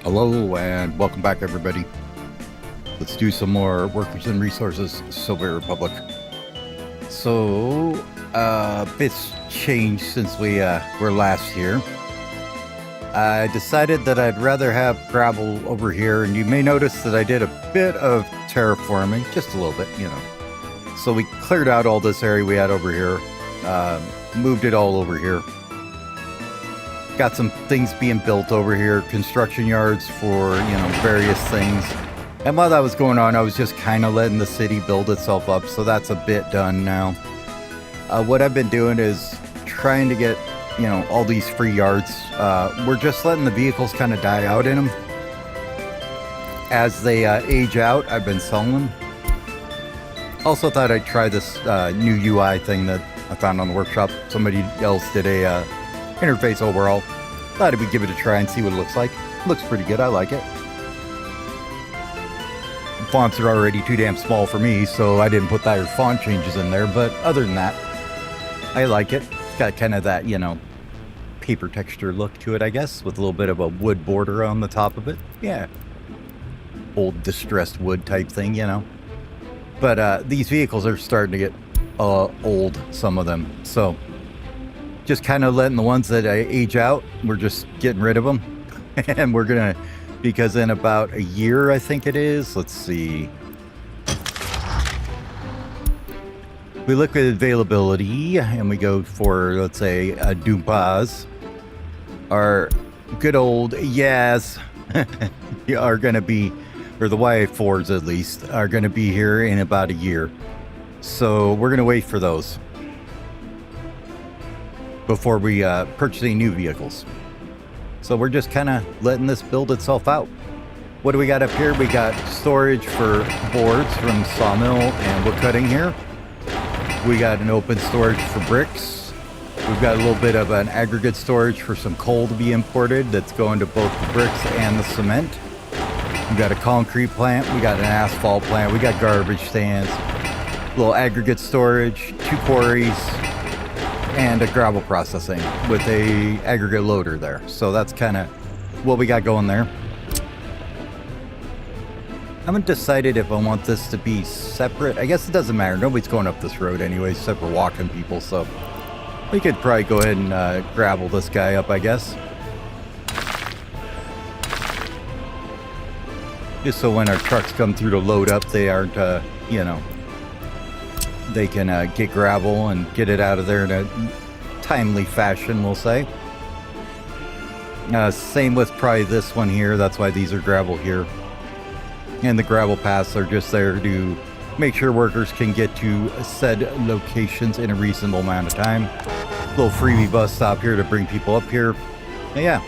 Hello and welcome back, everybody. Let's do some more Workers and Resources Soviet Republic. So, bits changed since we were last here. I decided that I'd rather have gravel over here, and you may notice that I did a bit of terraforming, just a little bit, you know. So we cleared out all this area we had over here, moved it all over here. Got some things being built over here, construction yards for, various things. And while that was going on, I was just kind of letting the city build itself up, so that's a bit done now. What I've been doing is trying to get, all these free yards. We're just letting the vehicles kind of die out in them. As they age out, I've been selling them. Also thought I'd try this new UI thing that I found on the workshop. Somebody else did a interface overall. Thought we'd give it a try and see what it looks like. Looks pretty good. I like it. Fonts are already too damn small for me, so I didn't put that font changes in there. But other than that, I like it. It's got kind of that, paper texture look to it, I guess, with a little bit of a wood border on the top of it. Yeah. Old distressed wood type thing, But these vehicles are starting to get old, some of them. So just kind of letting the ones that age out, we're just getting rid of them. And we're going to, because in about a year, I think it is, let's see. We look at availability and we go for, let's say, a Dumpaz. Our good old Yaz are going to be, or the YA4s at least, are going to be here in about a year. So we're going to wait for those before we purchase any new vehicles. So we're just kind of letting this build itself out. What do we got up here? We got storage for boards from sawmill and wood cutting here. We got an open storage for bricks. We've got a little bit of an aggregate storage for some coal to be imported that's going to both the bricks and the cement. We got a concrete plant, we got an asphalt plant, we got garbage stands, a little aggregate storage, 2 quarries, and a gravel processing with a aggregate loader there. So that's kind of what we got going there. I haven't decided if I want this to be separate. I guess it doesn't matter. Nobody's going up this road anyway, except for walking people. So we could probably go ahead and gravel this guy up, I guess. Just so when our trucks come through to load up, they aren't, they can get gravel and get it out of there in a timely fashion, we'll say. Same with probably this one here. That's why these are gravel here. And the gravel paths are just there to make sure workers can get to said locations in a reasonable amount of time. Little freebie bus stop here to bring people up here. And yeah,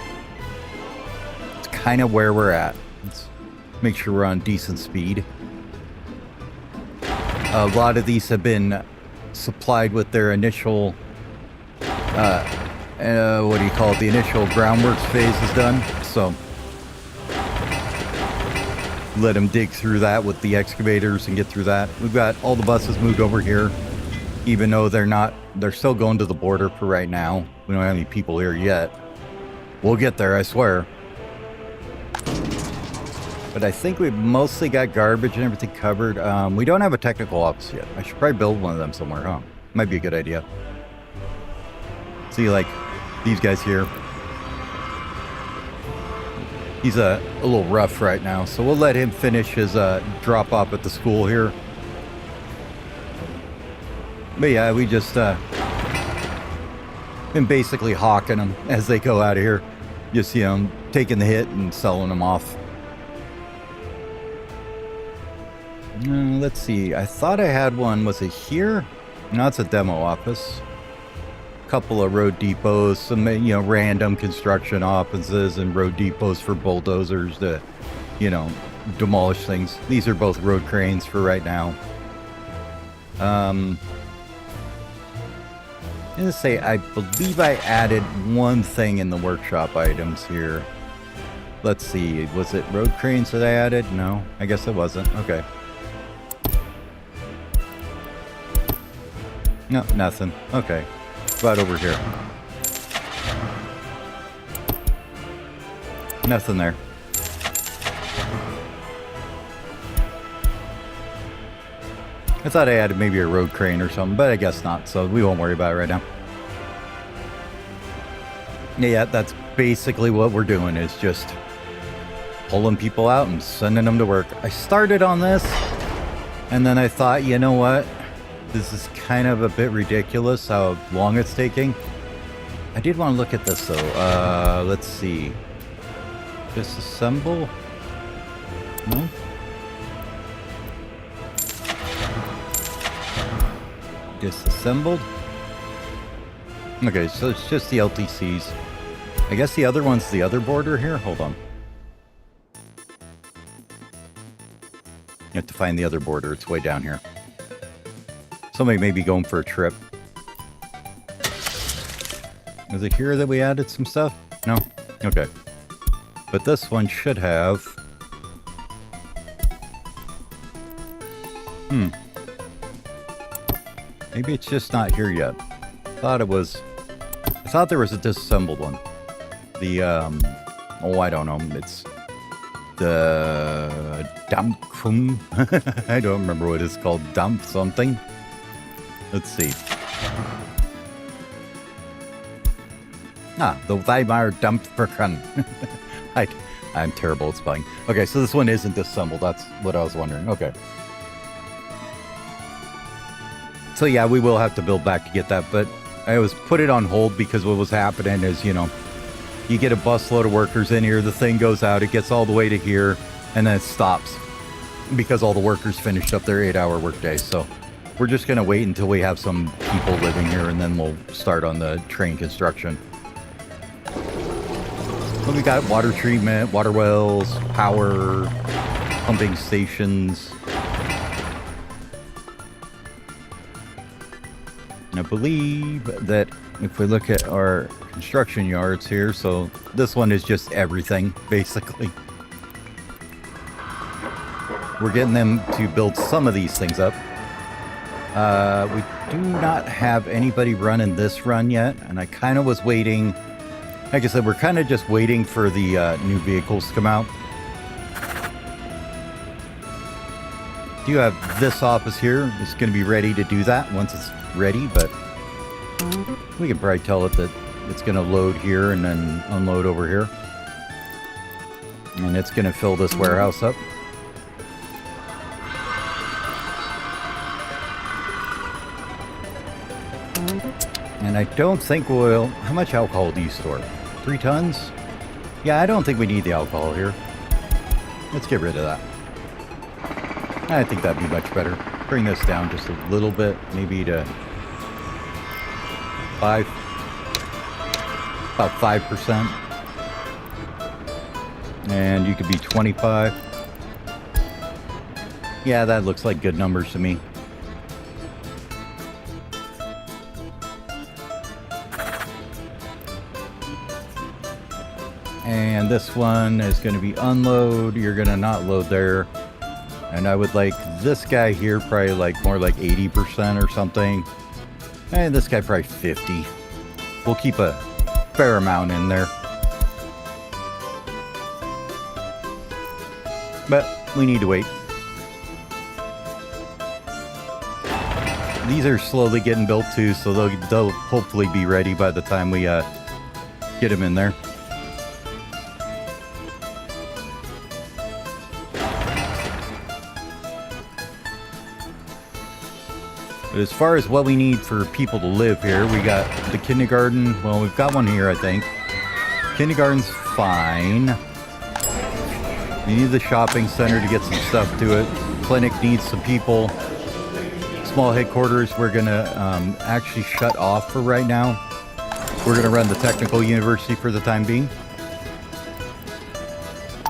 it's kind of where we're at. Let's make sure we're on decent speed. A lot of these have been supplied with their initial, what do you call it? The initial groundworks phase is done. So let them dig through that with the excavators and get through that. We've got all the buses moved over here, even though they're still going to the border for right now. We don't have any people here yet. We'll get there, I swear. But I think we've mostly got garbage and everything covered. We don't have a technical office yet. I should probably build one of them somewhere, huh? Might be a good idea. See, like, these guys here. He's a little rough right now, so we'll let him finish his drop-off at the school here. But yeah, we just been basically hawking them as they go out of here. Just, taking the hit and selling them off. Let's see. I thought I had one. Was it here? No, it's a demo office. Couple of road depots, some random construction offices and road depots for bulldozers to demolish things. These are both road cranes for right now. I'm gonna say I believe I added one thing in the workshop items here. Let's see, was it road cranes that I added? No, I guess it wasn't. Okay. No, nothing. Okay. About over here. Nothing there. I thought I had maybe a road crane or something, but I guess not, so we won't worry about it right now. Yeah, that's basically what we're doing, is just pulling people out and sending them to work. I started on this, and then I thought, you know what? This is kind of a bit ridiculous how long it's taking. I did want to look at this, though. Let's see. Disassemble? No? Disassembled? Okay, so it's just the LTCs. I guess the other one's the other border here? Hold on. You have to find the other border. It's way down here. Somebody may be going for a trip. Was it here that we added some stuff? No? Okay. But this one should have... Maybe it's just not here yet. Thought it was... I thought there was a disassembled one. The, oh, I don't know. It's the Dampfum. I don't remember what it's called. Dump something. Let's see. The Weimar Dampfverkan. I'm terrible at spelling. Okay, so this one isn't disassembled. That's what I was wondering. Okay. So yeah, we will have to build back to get that, but I always put it on hold because what was happening is, you know, you get a busload of workers in here, the thing goes out, it gets all the way to here, and then it stops because all the workers finished up their 8-hour workday. So we're just going to wait until we have some people living here, and then we'll start on the train construction. So we got water treatment, water wells, power, pumping stations. I believe that if we look at our construction yards here, so this one is just everything, basically. We're getting them to build some of these things up. We do not have anybody running this run yet, and I kind of was waiting. Like I said, we're kind of just waiting for the new vehicles to come out. Do have this office here. It's going to be ready to do that once it's ready, but we can probably tell it that it's going to load here and then unload over here. And it's going to fill this warehouse up. And I don't think we'll... How much alcohol do you store? 3 tons? Yeah, I don't think we need the alcohol here. Let's get rid of that. I think that'd be much better. Bring this down just a little bit, maybe to 5, about 5%. And you could be 25. Yeah, that looks like good numbers to me. And this one is going to be unload. You're going to not load there. And I would like this guy here probably like more like 80% or something. And this guy probably 50. We'll keep a fair amount in there. But we need to wait. These are slowly getting built too, so they'll hopefully be ready by the time we get them in there. But as far as what we need for people to live here, we got the kindergarten. Well, we've got one here, I think. Kindergarten's fine. We need the shopping center to get some stuff to it. Clinic needs some people. Small headquarters, we're going to actually shut off for right now. We're going to run the technical university for the time being.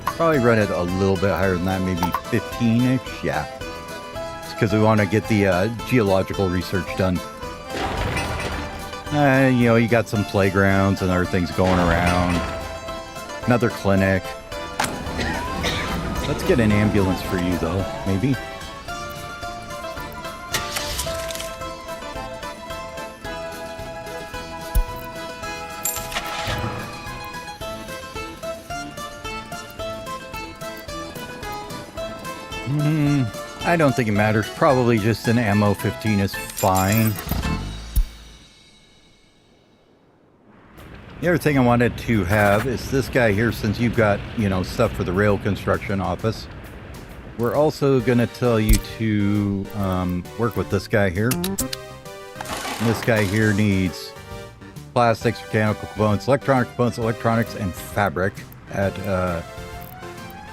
Probably run it a little bit higher than that, maybe 15-ish. Yeah. Because we want to get the geological research done. You know, you got some playgrounds and other things going around. Another clinic. Let's get an ambulance for you, though, maybe. I don't think it matters. Probably just an ammo 15 is fine. The other thing I wanted to have is this guy here, since you've got, you know, stuff for the rail construction office. We're also going to tell you to work with this guy here. And this guy here needs plastics, mechanical components, electronics, and fabric at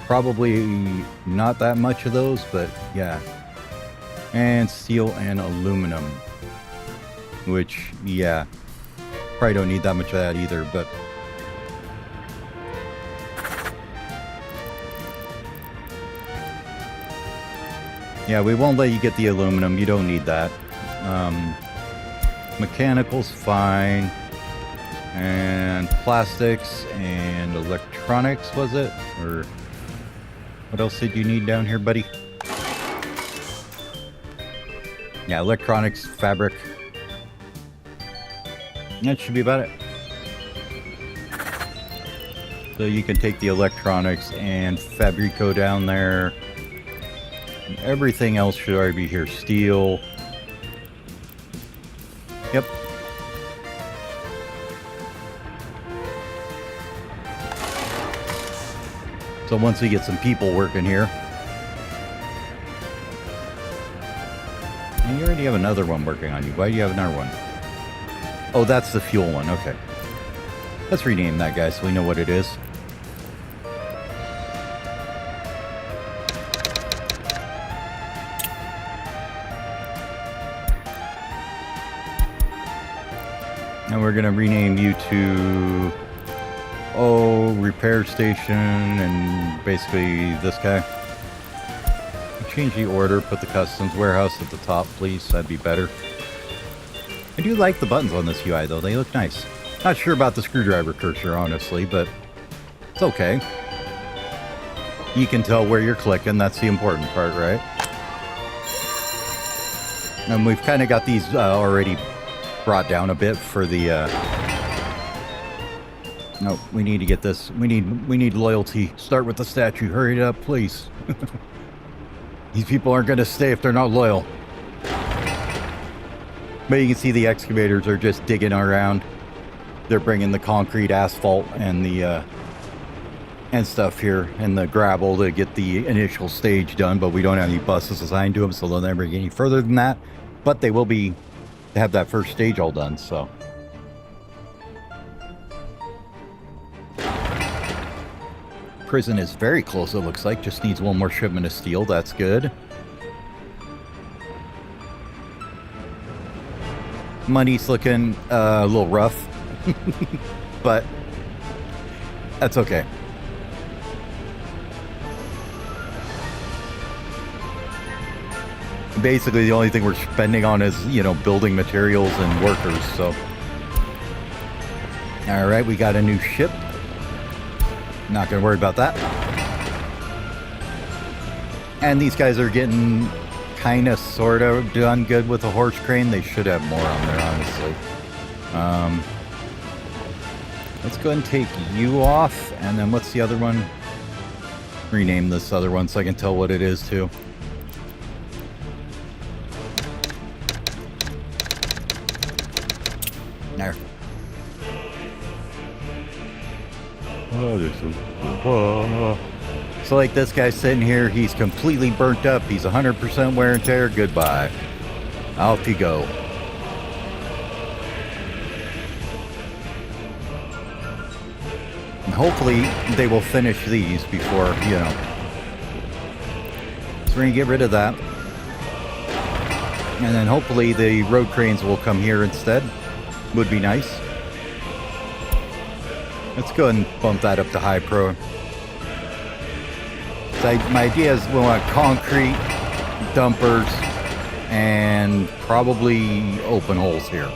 probably not that much of those, but yeah. And steel and aluminum, which, yeah, probably don't need that much of that either, but yeah, we won't let you get the aluminum. You don't need that. Mechanical's fine. And plastics and electronics, was it? Or what else did you need down here, buddy? Yeah, electronics, fabric. That should be about it. So you can take the electronics and Fabrico down there. And everything else should already be here. Steel. Yep. So once we get some people working here. And you already have another one working on you. Why do you have another one? Oh, that's the fuel one. Okay. Let's rename that guy so we know what it is. And we're going to rename you to, repair station, and basically this guy. Change the order, put the customs warehouse at the top, please. That'd be better. I do like the buttons on this UI, though. They look nice. Not sure about the screwdriver cursor, honestly, but it's okay. You can tell where you're clicking. That's the important part, right? And we've kind of got these already brought down a bit for the... No, we need to get this. We need loyalty. Start with the statue. Hurry it up, please. These people aren't going to stay if they're not loyal. But you can see the excavators are just digging around. They're bringing the concrete, asphalt, and the and stuff here, and the gravel to get the initial stage done. But we don't have any buses assigned to them, so they'll never get any further than that. But they will be to have that first stage all done. So prison is very close. It looks like just needs one more shipment of steel. That's good. Money's looking a little rough, but that's okay. Basically, the only thing we're spending on is, you know, building materials and workers, so. All right, we got a new ship. Not going to worry about that. And these guys are getting kind of sort of done good with the horse crane. They should have more on there, honestly. Let's go ahead and take you off. And then what's the other one? Rename this other one so I can tell what it is too. There. So like this guy sitting here, he's completely burnt up. He's 100% wear and tear. Goodbye. Off you go. And hopefully they will finish these before, you know. So we're going to get rid of that. And then hopefully the road cranes will come here instead. Would be nice. Let's go ahead and bump that up to high pro. So my idea is we want concrete, dumpers, and probably open holes here.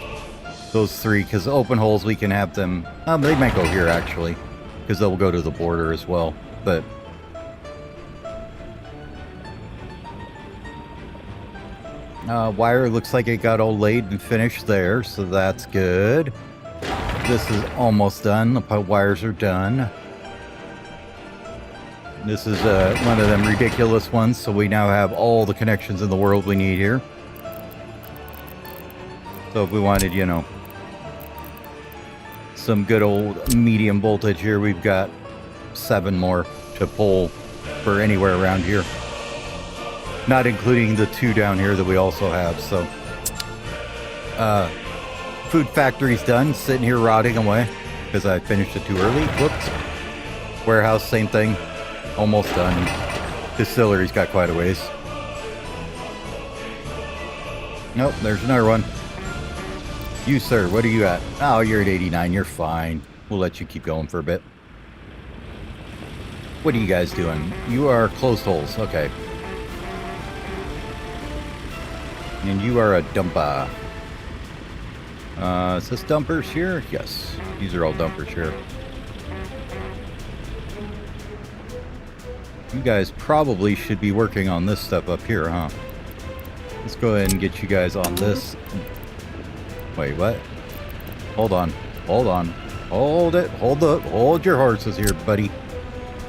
Those three, because open holes we can have them... they might go here actually, because they'll go to the border as well. But wire looks like it got all laid and finished there, so that's good. This is almost done. The wires are done. This is one of them ridiculous ones, so we now have all the connections in the world we need here. So if we wanted, you know, some good old medium voltage here, we've got 7 more to pull for anywhere around here. Not including the 2 down here that we also have, so. Food factory's done, sitting here rotting away because I finished it too early. Whoops. Warehouse, same thing. Almost done. Distillery's got quite a ways. Nope, there's another one. You, sir, what are you at? Oh, you're at 89. You're fine. We'll let you keep going for a bit. What are you guys doing? You are closed holes. Okay. And you are a dumper. Is this dumpers here? Yes. These are all dumpers here. You guys probably should be working on this stuff up here, huh? Let's go ahead and get you guys on this. Wait, what? Hold on. Hold on. Hold it. Hold your horses here, buddy.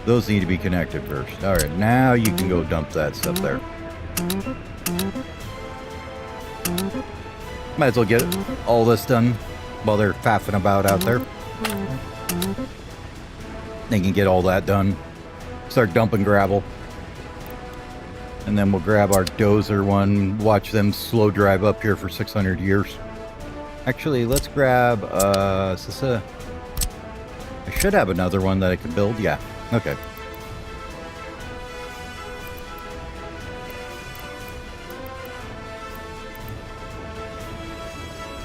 Those need to be connected first. Alright, now you can go dump that stuff there. Might as well get all this done while they're faffing about out there. They can get all that done. Start dumping gravel. And then we'll grab our dozer one. Watch them slow drive up here for 600 years. Actually, let's grab, is this a... I should have another one that I could build. Yeah, okay.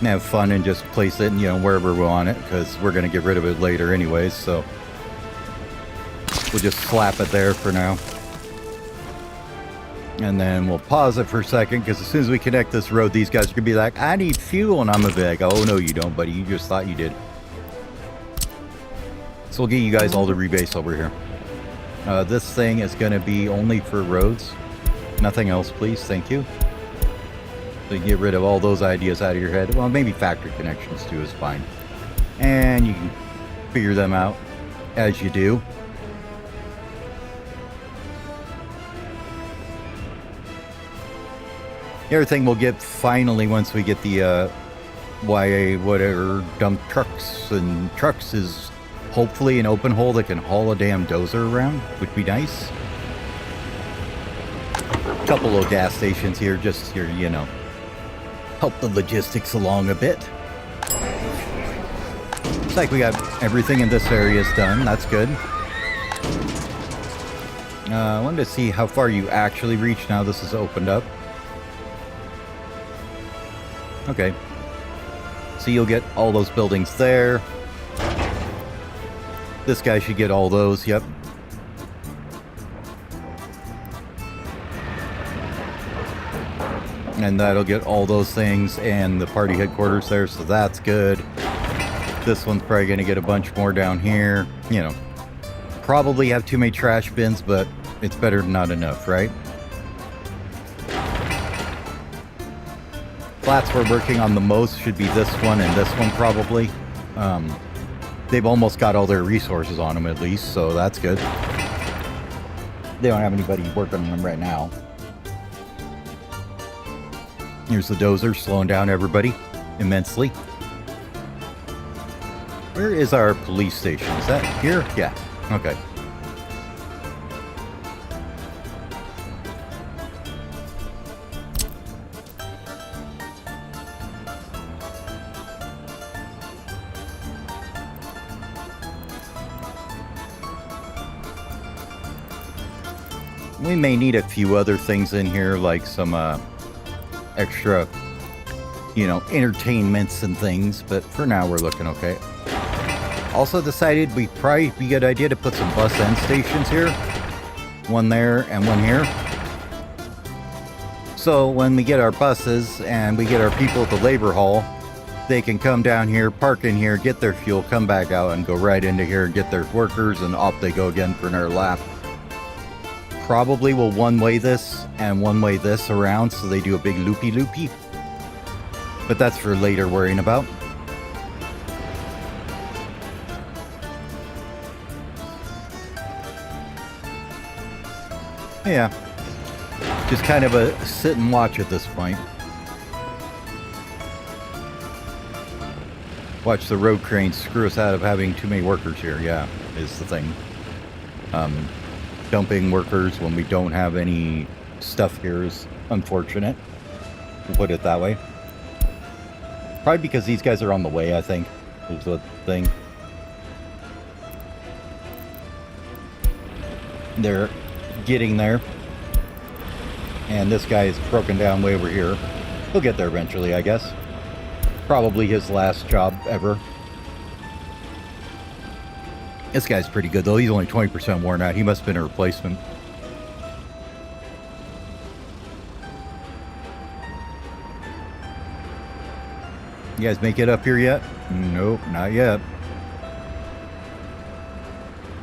Have fun and just place it, you know, wherever we want it, because we're going to get rid of it later anyways, so we'll just slap it there for now. And then we'll pause it for a second, because as soon as we connect this road, these guys are going to be like, I need fuel, and I'm going to be like, oh no you don't, buddy, you just thought you did. So we'll get you guys all the rebase over here. This thing is going to be only for roads, nothing else, please. Thank you. So you get rid of all those ideas out of your head. Well, maybe factory connections too is fine. And you can figure them out as you do. The other thing we'll get finally once we get the YA whatever dump trucks and trucks is hopefully an open hole that can haul a damn dozer around, would be nice. Couple of gas stations here, just here, you know. Help the logistics along a bit. Looks like we got everything in this area is done. That's good. I wanted to see how far you actually reach now this is opened up. Okay. So you'll get all those buildings there. This guy should get all those, yep. And that'll get all those things and the party headquarters there, so that's good. This one's probably going to get a bunch more down here. You know, probably have too many trash bins, but it's better than not enough, right? Flats we're working on the most should be this one and this one probably. They've almost got all their resources on them at least, so that's good. They don't have anybody working on them right now. Here's the dozer slowing down everybody immensely. Where is our police station? Is that here? Yeah. Okay. We may need a few other things in here, like some extra, you know, entertainments and things, but for now we're looking okay. Also decided we'd probably be a good idea to put some bus end stations here. One there and one here. So when we get our buses and we get our people at the labor hall, they can come down here, park in here, get their fuel, come back out and go right into here and get their workers, and off they go again for another lap. Probably will one-way this and one-way this around so they do a big loopy-loopy. But that's for later worrying about. Yeah. Just kind of a sit and watch at this point. Watch the road cranes screw us out of having too many workers here. Yeah, is the thing. Dumping workers when we don't have any stuff here is unfortunate. We'll put it that way. Probably because these guys are on the way, I think, is the thing. They're getting there. And this guy is broken down way over here. He'll get there eventually, I guess. Probably his last job ever. This guy's pretty good, though. He's only 20% worn out. He must have been a replacement. You guys make it up here yet? Nope, not yet.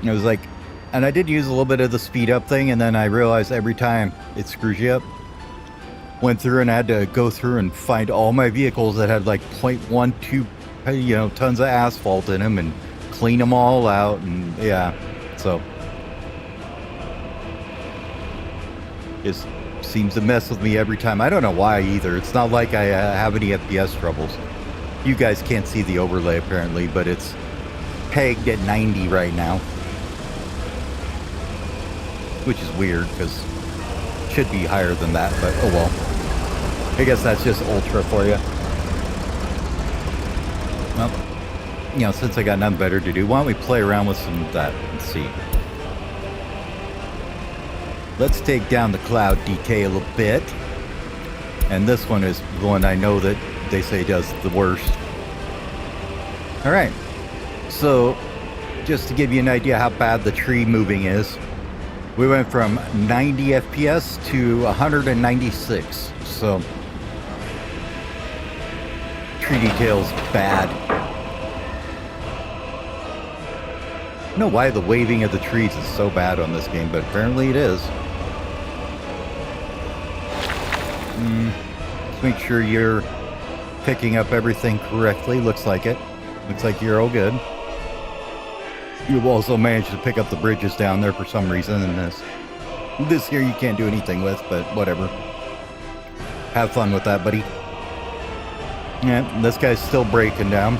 It was like... And I did use a little bit of the speed up thing, and then I realized every time it screws you up. Went through and I had to go through and find all my vehicles that had like 0.12, you know, tons of asphalt in them and clean them all out. And yeah, so it seems to mess with me every time. I don't know why either. It's not like I have any FPS troubles. You guys can't see the overlay apparently, but it's pegged at 90 right now. Which is weird because it should be higher than that, but oh well. I guess that's just ultra for you. Well, you know, since I got nothing better to do, why don't we play around with some of that? Let's see. Let's take down the cloud decay a little bit. And this one is the one I know that they say does the worst. Alright. So, just to give you an idea how bad the tree moving is. We went from 90 FPS to 196. So, tree detail's bad. I don't know why the waving of the trees is so bad on this game, but apparently it is. Let's make sure you're picking up everything correctly. Looks like it. Looks like you're all good. You've also managed to pick up the bridges down there for some reason, and this here you can't do anything with, but whatever. Have fun with that, buddy. Yeah, this guy's still breaking down.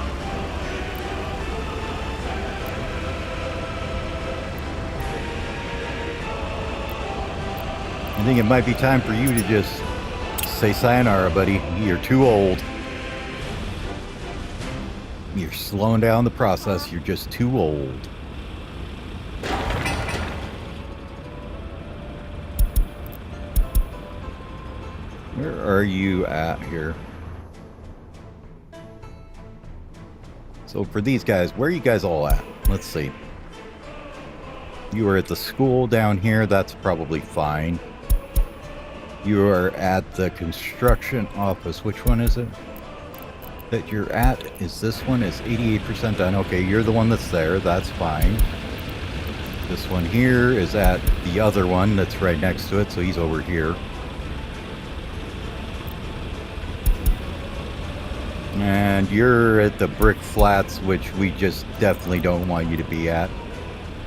I think it might be time for you to just say sayonara, buddy. You're too old. You're slowing down the process. You're just too old. Where are you at here? So for these guys, where are you guys all at? Let's see. You are at the school down here. That's probably fine. You are at the construction office. Which one is it that you're at? Is this one is 88% done? Okay, you're the one that's there. That's fine. This one here is at the other one that's right next to it, so he's over here. And you're at the brick flats, which we just definitely don't want you to be at.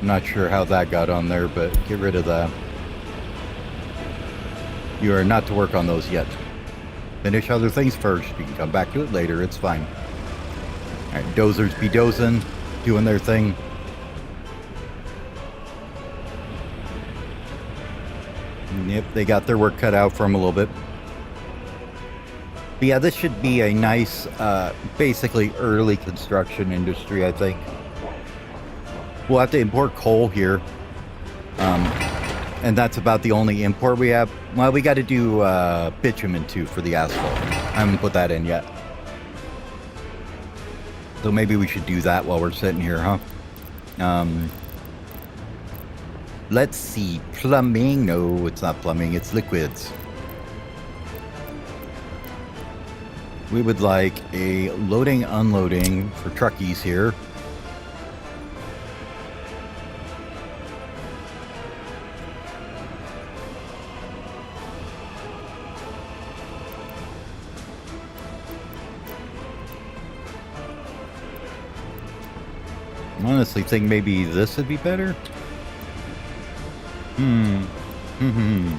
I'm not sure how that got on there, but get rid of that. You are not to work on those yet. Finish other things first. You can come back to it later. It's fine. Alright, dozers be dozing, doing their thing. Yep, they got their work cut out for them a little bit. But yeah, this should be a nice, basically early construction industry, I think. We'll have to import coal here. And that's about the only import we have. Well, we got to do bitumen too for the asphalt. I haven't put that in yet. So maybe we should do that while we're sitting here, huh? Let's see. Plumbing. No, it's not plumbing. It's liquids. We would like a loading, unloading for truckies here. I honestly think maybe this would be better. Hmm.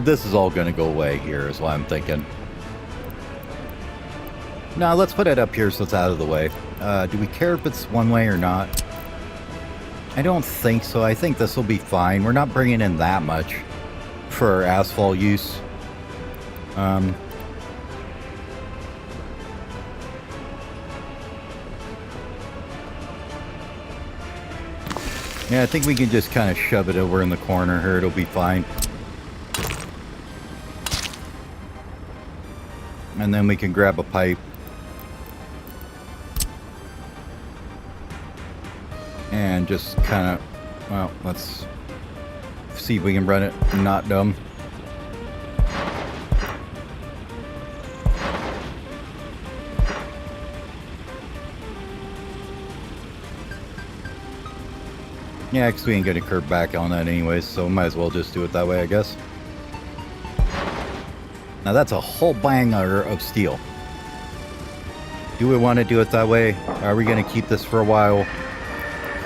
This is all gonna go away here, is what I'm thinking. Now let's put it up here so it's out of the way. Do we care if it's one way or not? I don't think so. I think this will be fine. We're not bringing in that much for asphalt use. Yeah, I think we can just kind of shove it over in the corner here. It'll be fine. And then we can grab a pipe. And just kind of, well, let's see if we can run it not dumb. Yeah, because we ain't going to curve back on that anyways, so might as well just do it that way, I guess. Now that's a whole banger of steel. Do we want to do it that way? Are we going to keep this for a while?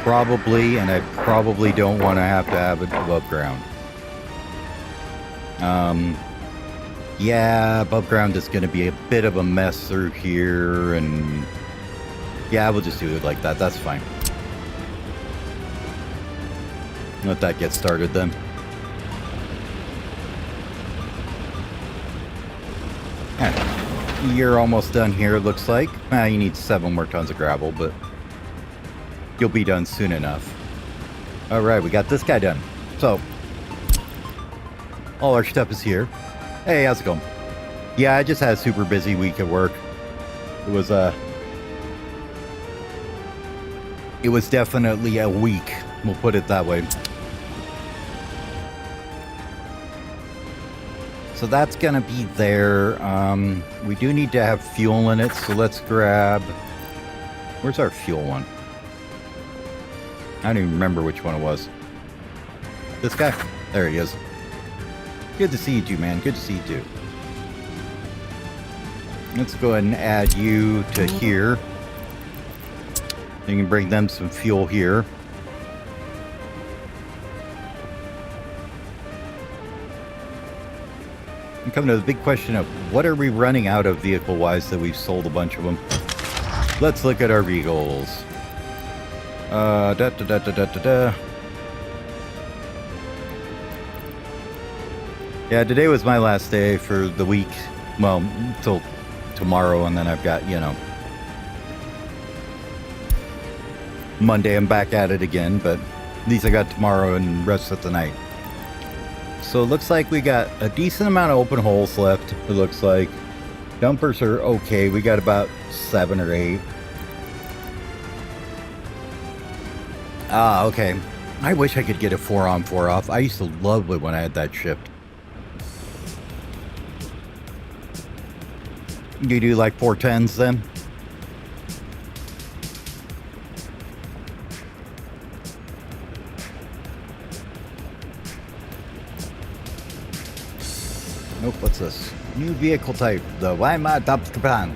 Probably, and I probably don't want to have it above ground. Yeah, above ground is going to be a bit of a mess through here, and yeah, we'll just do it like that. That's fine. Let that get started then. You're almost done here, it looks like. You need 7 more tons of gravel, but you'll be done soon enough. Alright, we got this guy done. So, all our stuff is here. Hey, how's it going? Yeah, I just had a super busy week at work. It was definitely a week, we'll put it that way. So that's gonna be there. We do need to have fuel in it, so let's grab... Where's our fuel one? I don't even remember which one it was. This guy? There he is. Good to see you too, man. Good to see you too. Let's go ahead and add you to here. You can bring them some fuel here. And coming to the big question of what are we running out of vehicle-wise that we've sold a bunch of them. Let's look at our vehicles. Yeah, today was my last day for the week. Well, until tomorrow, and then I've got, you know, Monday I'm back at it again, but at least I got tomorrow and rest of the night. So it looks like we got a decent amount of open holes left, it looks like. Dumpers are okay, we got about 7 or 8. Ah, okay. I wish I could get a 4-on 4-off. I used to love it when I had that shipped. You do like 410s then? Nope, what's this? New vehicle type, the Weimar Dabskapan.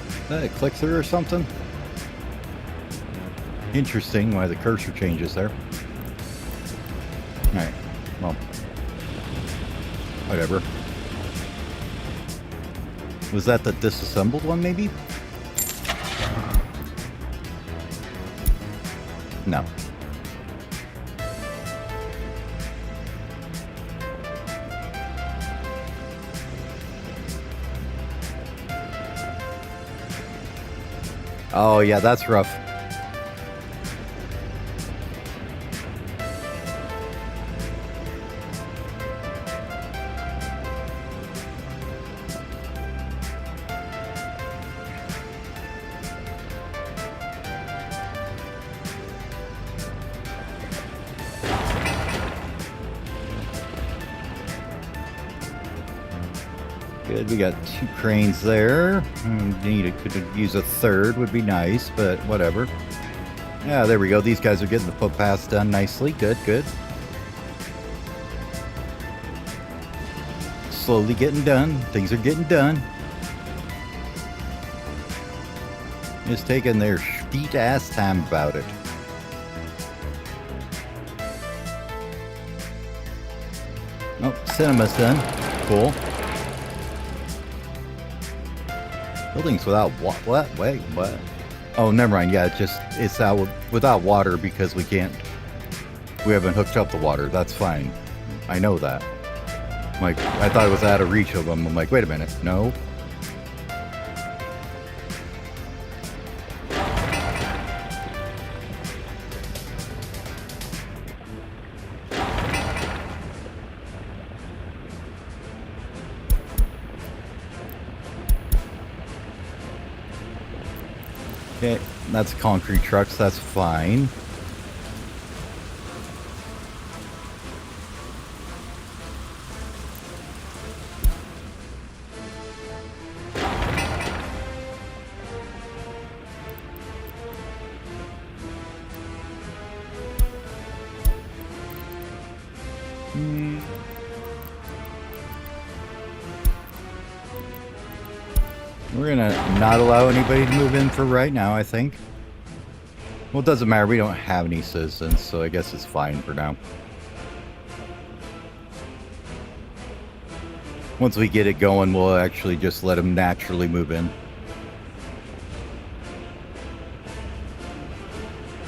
Is that a click-through or something? Interesting why the cursor changes there. Alright, well, whatever. Was that the disassembled one, maybe? No. Oh, yeah, that's rough. Good, we got 2 cranes there. Could use a third, would be nice, but whatever. Yeah, there we go. These guys are getting the footpaths done nicely. Good, good. Slowly getting done. Things are getting done. Just taking their sweet ass time about it. Oh, cinema's done. Cool. Buildings without what? Wait, what? Oh, never mind. Yeah, it's out without water because we haven't hooked up the water. That's fine. I know that. Like, I thought it was out of reach of them. I'm like, wait a minute. No. Okay, that's concrete trucks. That's fine. We're gonna not allow anybody to move in for right now, I think. Well, it doesn't matter. We don't have any citizens, so I guess it's fine for now. Once we get it going, we'll actually just let them naturally move in.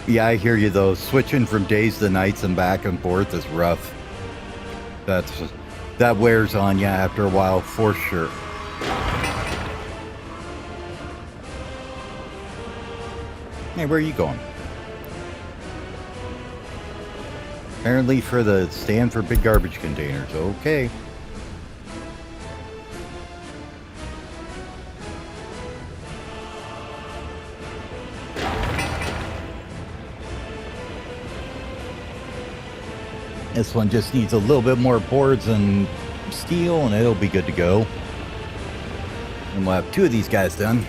Yeah, I hear you though. Switching from days to nights and back and forth is rough. That wears on you after a while, for sure. Hey, where are you going? Apparently for the stand for big garbage containers. Okay. This one just needs a little bit more boards and steel and it'll be good to go. And we'll have 2 of these guys done.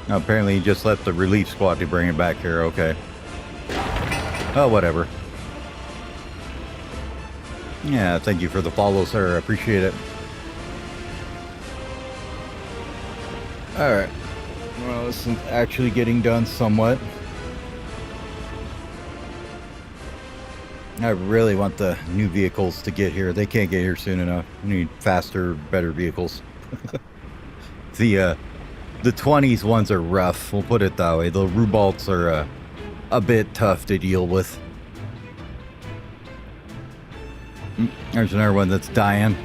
Apparently you just left the relief squad to bring it back here. Okay. Oh, whatever. Yeah, thank you for the follow, sir. I appreciate it. Alright. Well, this is actually getting done somewhat. I really want the new vehicles to get here. They can't get here soon enough. We need faster, better vehicles. The 20s ones are rough. We'll put it that way. The Rubalts are a bit tough to deal with. There's another one that's dying.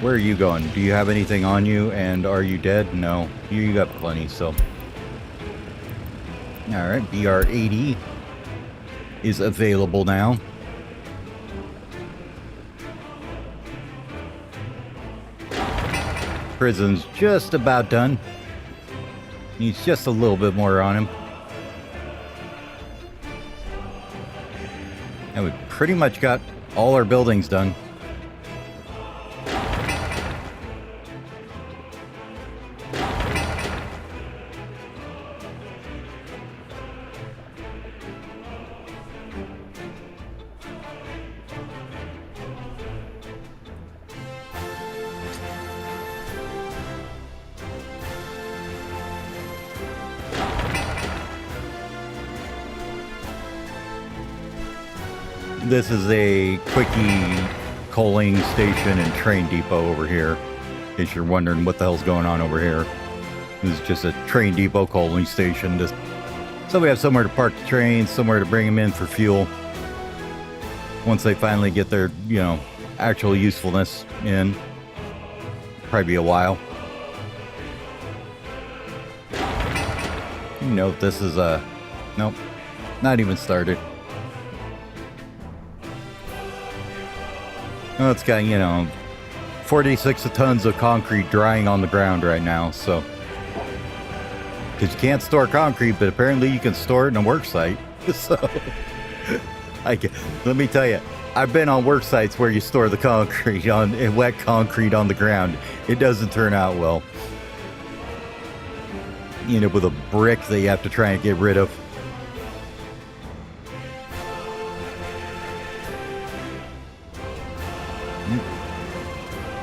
Where are you going? Do you have anything on you? And are you dead? No. You got plenty, so. Alright, BR-80 is available now. Prison's just about done. Needs just a little bit more on him. And we pretty much got all our buildings done. This is a quickie coaling station and train depot over here. In case you're wondering what the hell's going on over here. This is just a train depot coaling station. Just so we have somewhere to park the trains, somewhere to bring them in for fuel. Once they finally get their, actual usefulness in. Probably be a while. Note this is nope, not even started. Well, it's got, 46 tons of concrete drying on the ground right now, so Because you can't store concrete, but apparently you can store it in a work site. So, let me tell you, I've been on work sites where you store the concrete on wet concrete on the ground. It doesn't turn out well. You know, with a brick that you have to try and get rid of.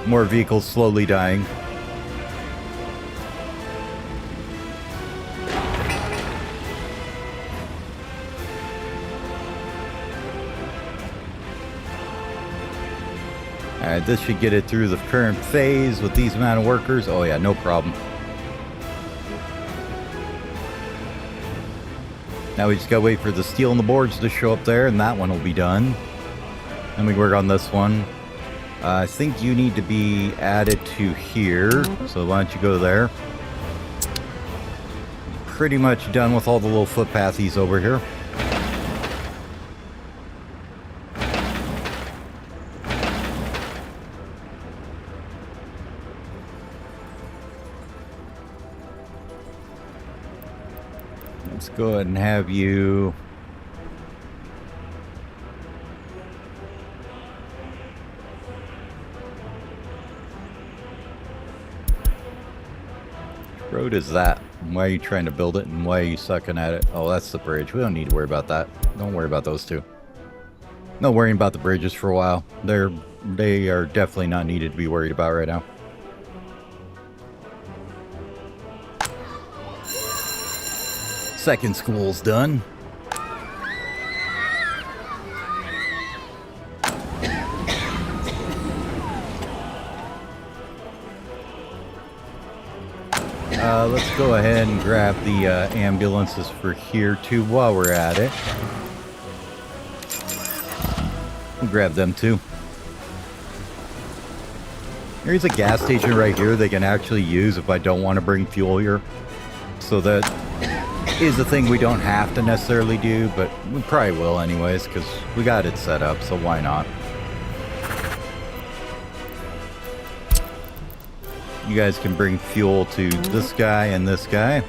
More vehicles slowly dying. Alright, this should get it through the current phase with these amount of workers. Oh yeah, no problem. Now we just gotta wait for the steel and the boards to show up there, and that one will be done. Then we work on this one. I think you need to be added to here, so why don't you go there? Pretty much done with all the little footpathies over here. Let's go ahead and have you... road is that? Why are you trying to build it, and why are you sucking at it? Oh, that's the bridge. We don't need to worry about that. Don't worry about those two. No worrying about the bridges for a while. They are definitely not needed to be worried about right now. Second school's done. Let's go ahead and grab the ambulances for here too while we're at it. We'll grab them too. There's a gas station right here they can actually use if I don't want to bring fuel here. So that is a thing we don't have to necessarily do, but we probably will anyways because we got it set up, so why not? You guys can bring fuel to this guy and this guy.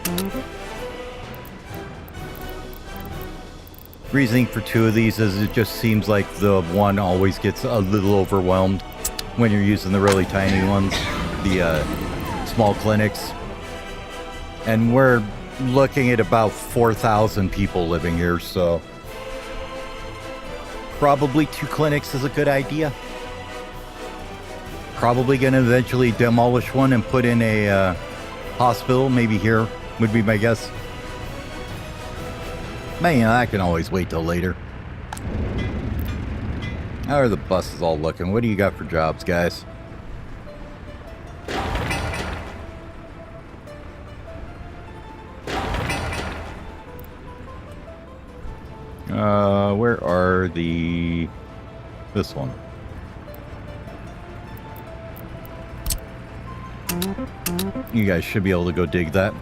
Reasoning for two of these is it just seems like the one always gets a little overwhelmed when you're using the really tiny ones, the small clinics. And we're looking at about 4,000 people living here, so probably 2 clinics is a good idea. Probably going to eventually demolish one and put in a hospital, maybe here would be my guess. Man, you know, I can always wait till later. How are the buses all looking? What do you got for jobs, guys? Where are the... this one? You guys should be able to go dig that.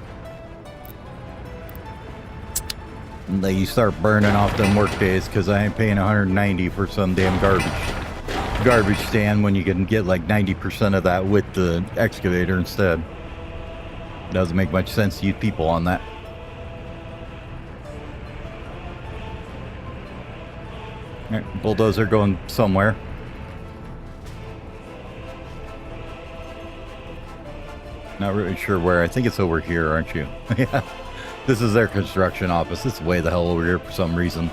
And then you start burning off them work days because I ain't paying 190 for some damn garbage stand when you can get like 90% of that with the excavator instead. Doesn't make much sense to use people on that. Alright, bulldozer going somewhere. Not really sure where. I think it's over here, aren't you? Yeah. This is their construction office. It's way the hell over here for some reason.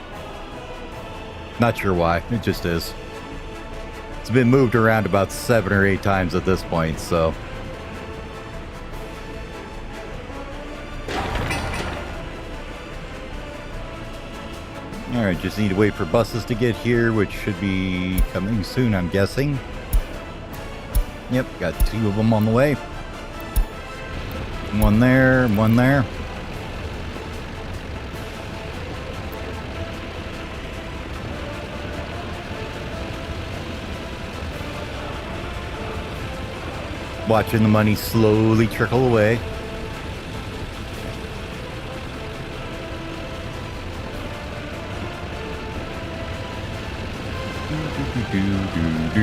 Not sure why. It just is. It's been moved around about 7 or 8 times at this point, so... Alright, just need to wait for buses to get here, which should be coming soon, I'm guessing. Yep, got 2 of them on the way. One there, one there. Watching the money slowly trickle away. Do.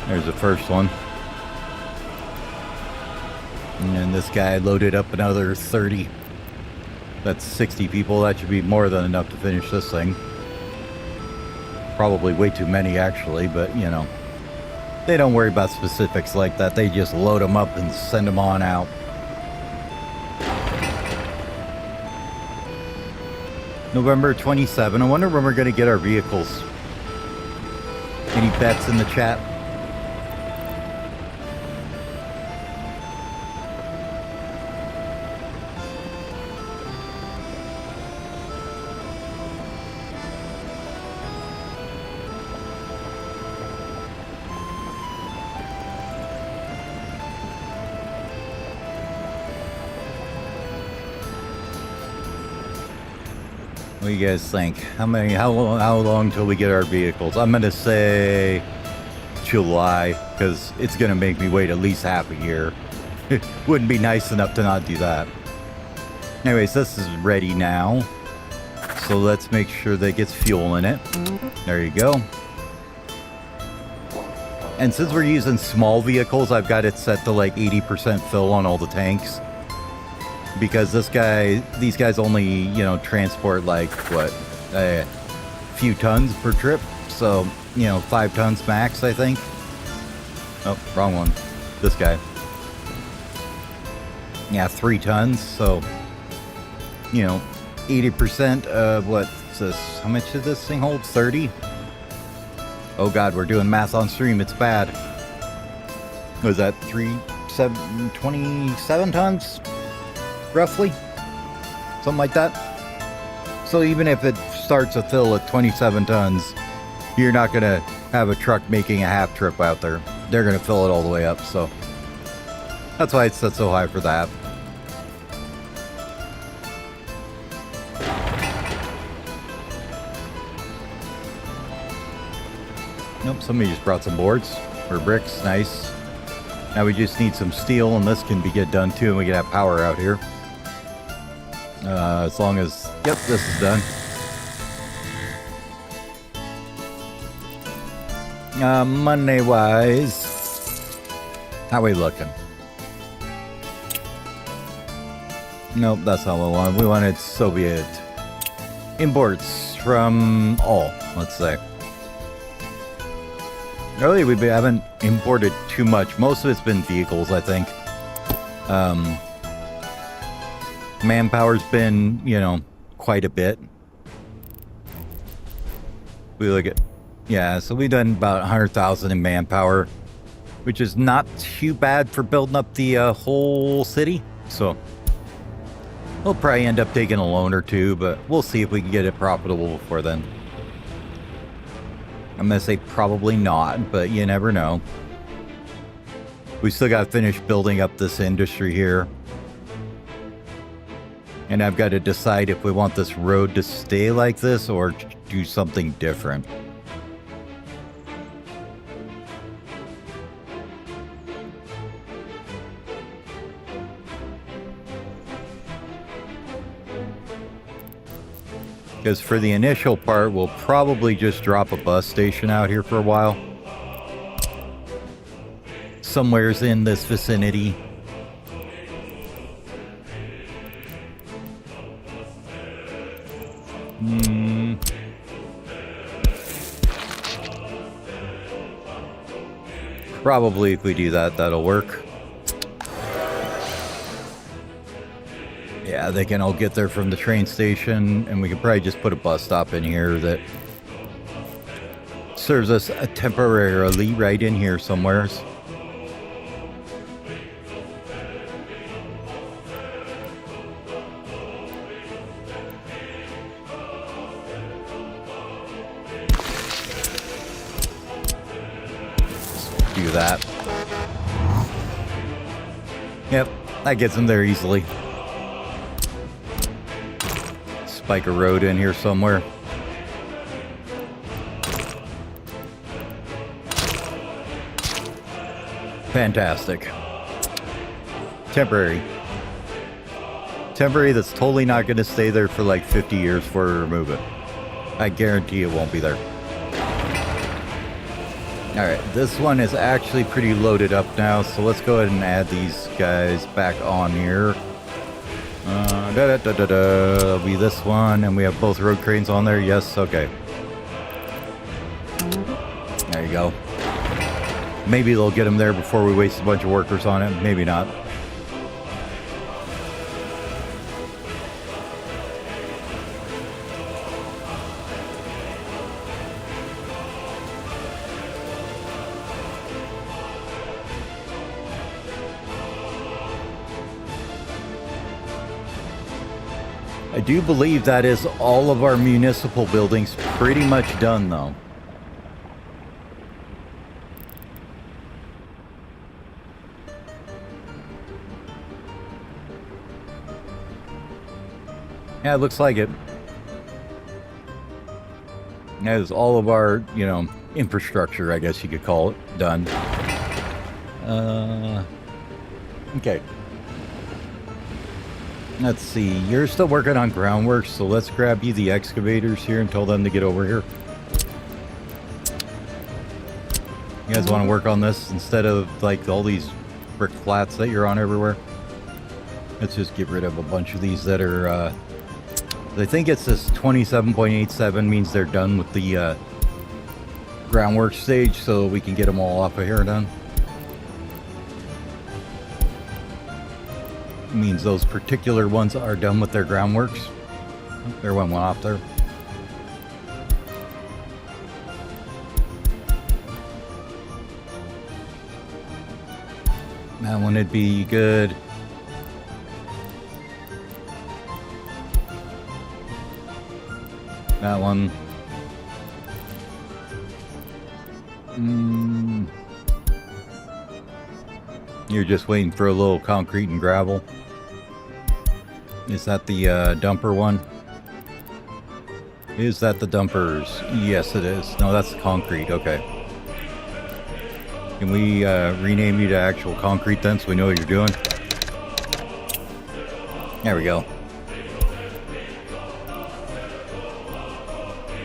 There's the first one. And then this guy loaded up another 30. That's 60 people. That should be more than enough to finish this thing. Probably way too many, actually, but, you know. They don't worry about specifics like that. They just load them up and send them on out. November 27. I wonder when we're going to get our vehicles. Any bets in the chat? What do you guys think? How long till we get our vehicles? I'm gonna say July, because it's gonna make me wait at least half a year. It wouldn't be nice enough to not do that. Anyways, this is ready now. So let's make sure that gets fuel in it. There you go. And since we're using small vehicles, I've got it set to like 80% fill on all the tanks. Because these guys only, you know, transport like, what, a few tons per trip. So, you know, 5 tons max, I think. Oh, wrong one. This guy. Yeah, 3 tons. So, you know, 80% of what's this? How much did this thing hold? 30? Oh God, we're doing math on stream. It's bad. Was that 27 tons? Roughly, something like that. So even if it starts a fill at 27 tons, you're not gonna have a truck making a half trip out there. They're gonna fill it all the way up. So that's why it's set so high for that. Nope, somebody just brought some boards or bricks. Nice. Now we just need some steel, and this can get done too, and we can have power out here. As long as, yep, this is done. Money-wise, how we looking? Nope, that's not what we wanted. We wanted Soviet imports from all, let's say. Really, we haven't imported too much. Most of it's been vehicles, I think. Manpower's been, you know, quite a bit. We look at, yeah, so we've done about 100,000 in manpower, which is not too bad for building up the whole city. So we'll probably end up taking a loan or two, but we'll see if we can get it profitable before then. I'm gonna say probably not, but you never know. We still got to finish building up this industry here. And I've got to decide if we want this road to stay like this or do something different. Because for the initial part, we'll probably just drop a bus station out here for a while. Somewhere's in this vicinity. Probably if we do that, that'll work. Yeah, they can all get there from the train station, and we can probably just put a bus stop in here that serves us temporarily right in here somewheres. Do that. Yep, that gets them there easily. Spike a road in here somewhere. Fantastic. Temporary. Temporary that's totally not going to stay there for like 50 years before we remove it. I guarantee it won't be there. Alright, this one is actually pretty loaded up now, so let's go ahead and add these guys back on here. That'll be this one, and we have both road cranes on there. Yes, okay. There you go. Maybe they'll get them there before we waste a bunch of workers on it. Maybe not. I do believe that is all of our municipal buildings pretty much done, though. Yeah, it looks like it. That is all of our, you know, infrastructure, I guess you could call it, done. Okay. Let's see, you're still working on groundwork, so let's grab you the excavators here and tell them to get over here. You guys want to work on this instead of like all these brick flats that you're on everywhere? Let's just get rid of a bunch of these that are, I think it's this 27.87 means they're done with the groundwork stage, so we can get them all off of here done. Means those particular ones are done with their groundworks. There went one off there. That one would be good. That one. You're just waiting for a little concrete and gravel. Is that the dumper one? Is that the dumpers? Yes, it is. No, that's concrete. Okay. Can we rename you to actual concrete then so we know what you're doing? There we go.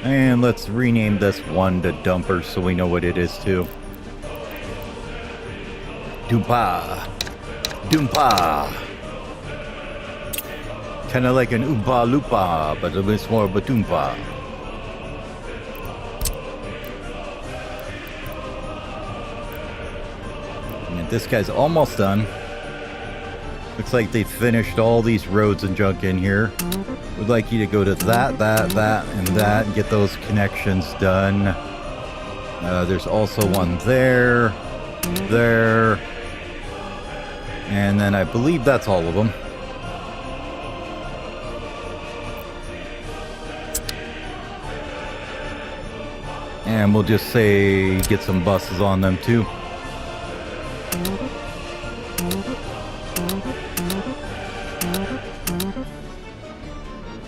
And let's rename this one to dumper so we know what it is too. Doompa. Doompa. Kind of like an Oompa Loompa, but a bit more of a Doompa. And this guy's almost done. Looks like they finished all these roads and junk in here. Would like you to go to that, and that, and get those connections done. There's also one there, there, and then I believe that's all of them. And we'll just say get some buses on them too.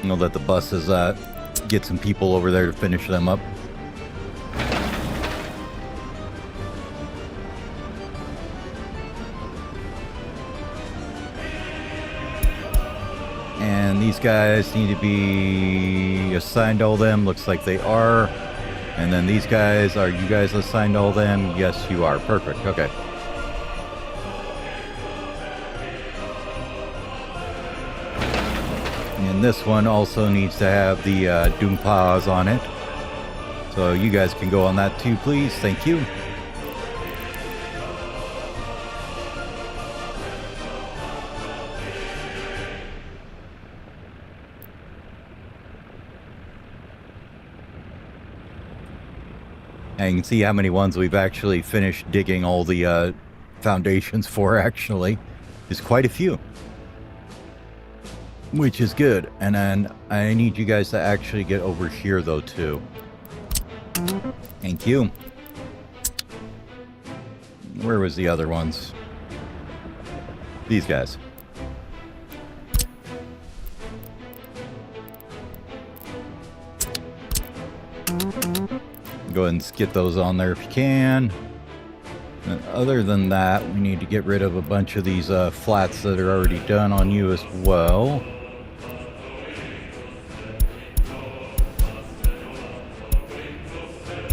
And we'll let the buses get some people over there to finish them up. And these guys need to be assigned all them. Looks like they are. And then these guys, are you guys assigned all them? Yes, you are. Perfect. Okay. And this one also needs to have the Doompas on it. So you guys can go on that too, please. Thank you. And you can see how many ones we've actually finished digging all the foundations for, actually. There's quite a few. Which is good. And then I need you guys to actually get over here, though, too. Thank you. Where was the other ones? These guys. Go ahead and get those on there if you can. And other than that, we need to get rid of a bunch of these flats that are already done on you as well.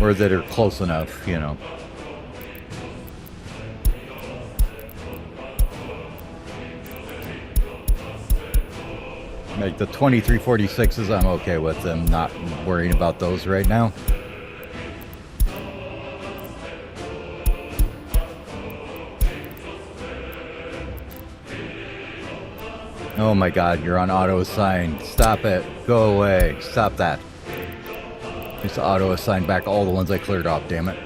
Or that are close enough, you know. Like the 2346s, I'm okay with them not worrying about those right now. Oh my god, you're on auto assign. Stop it. Go away. Stop that. Just auto assign back all the ones I cleared off, damn it.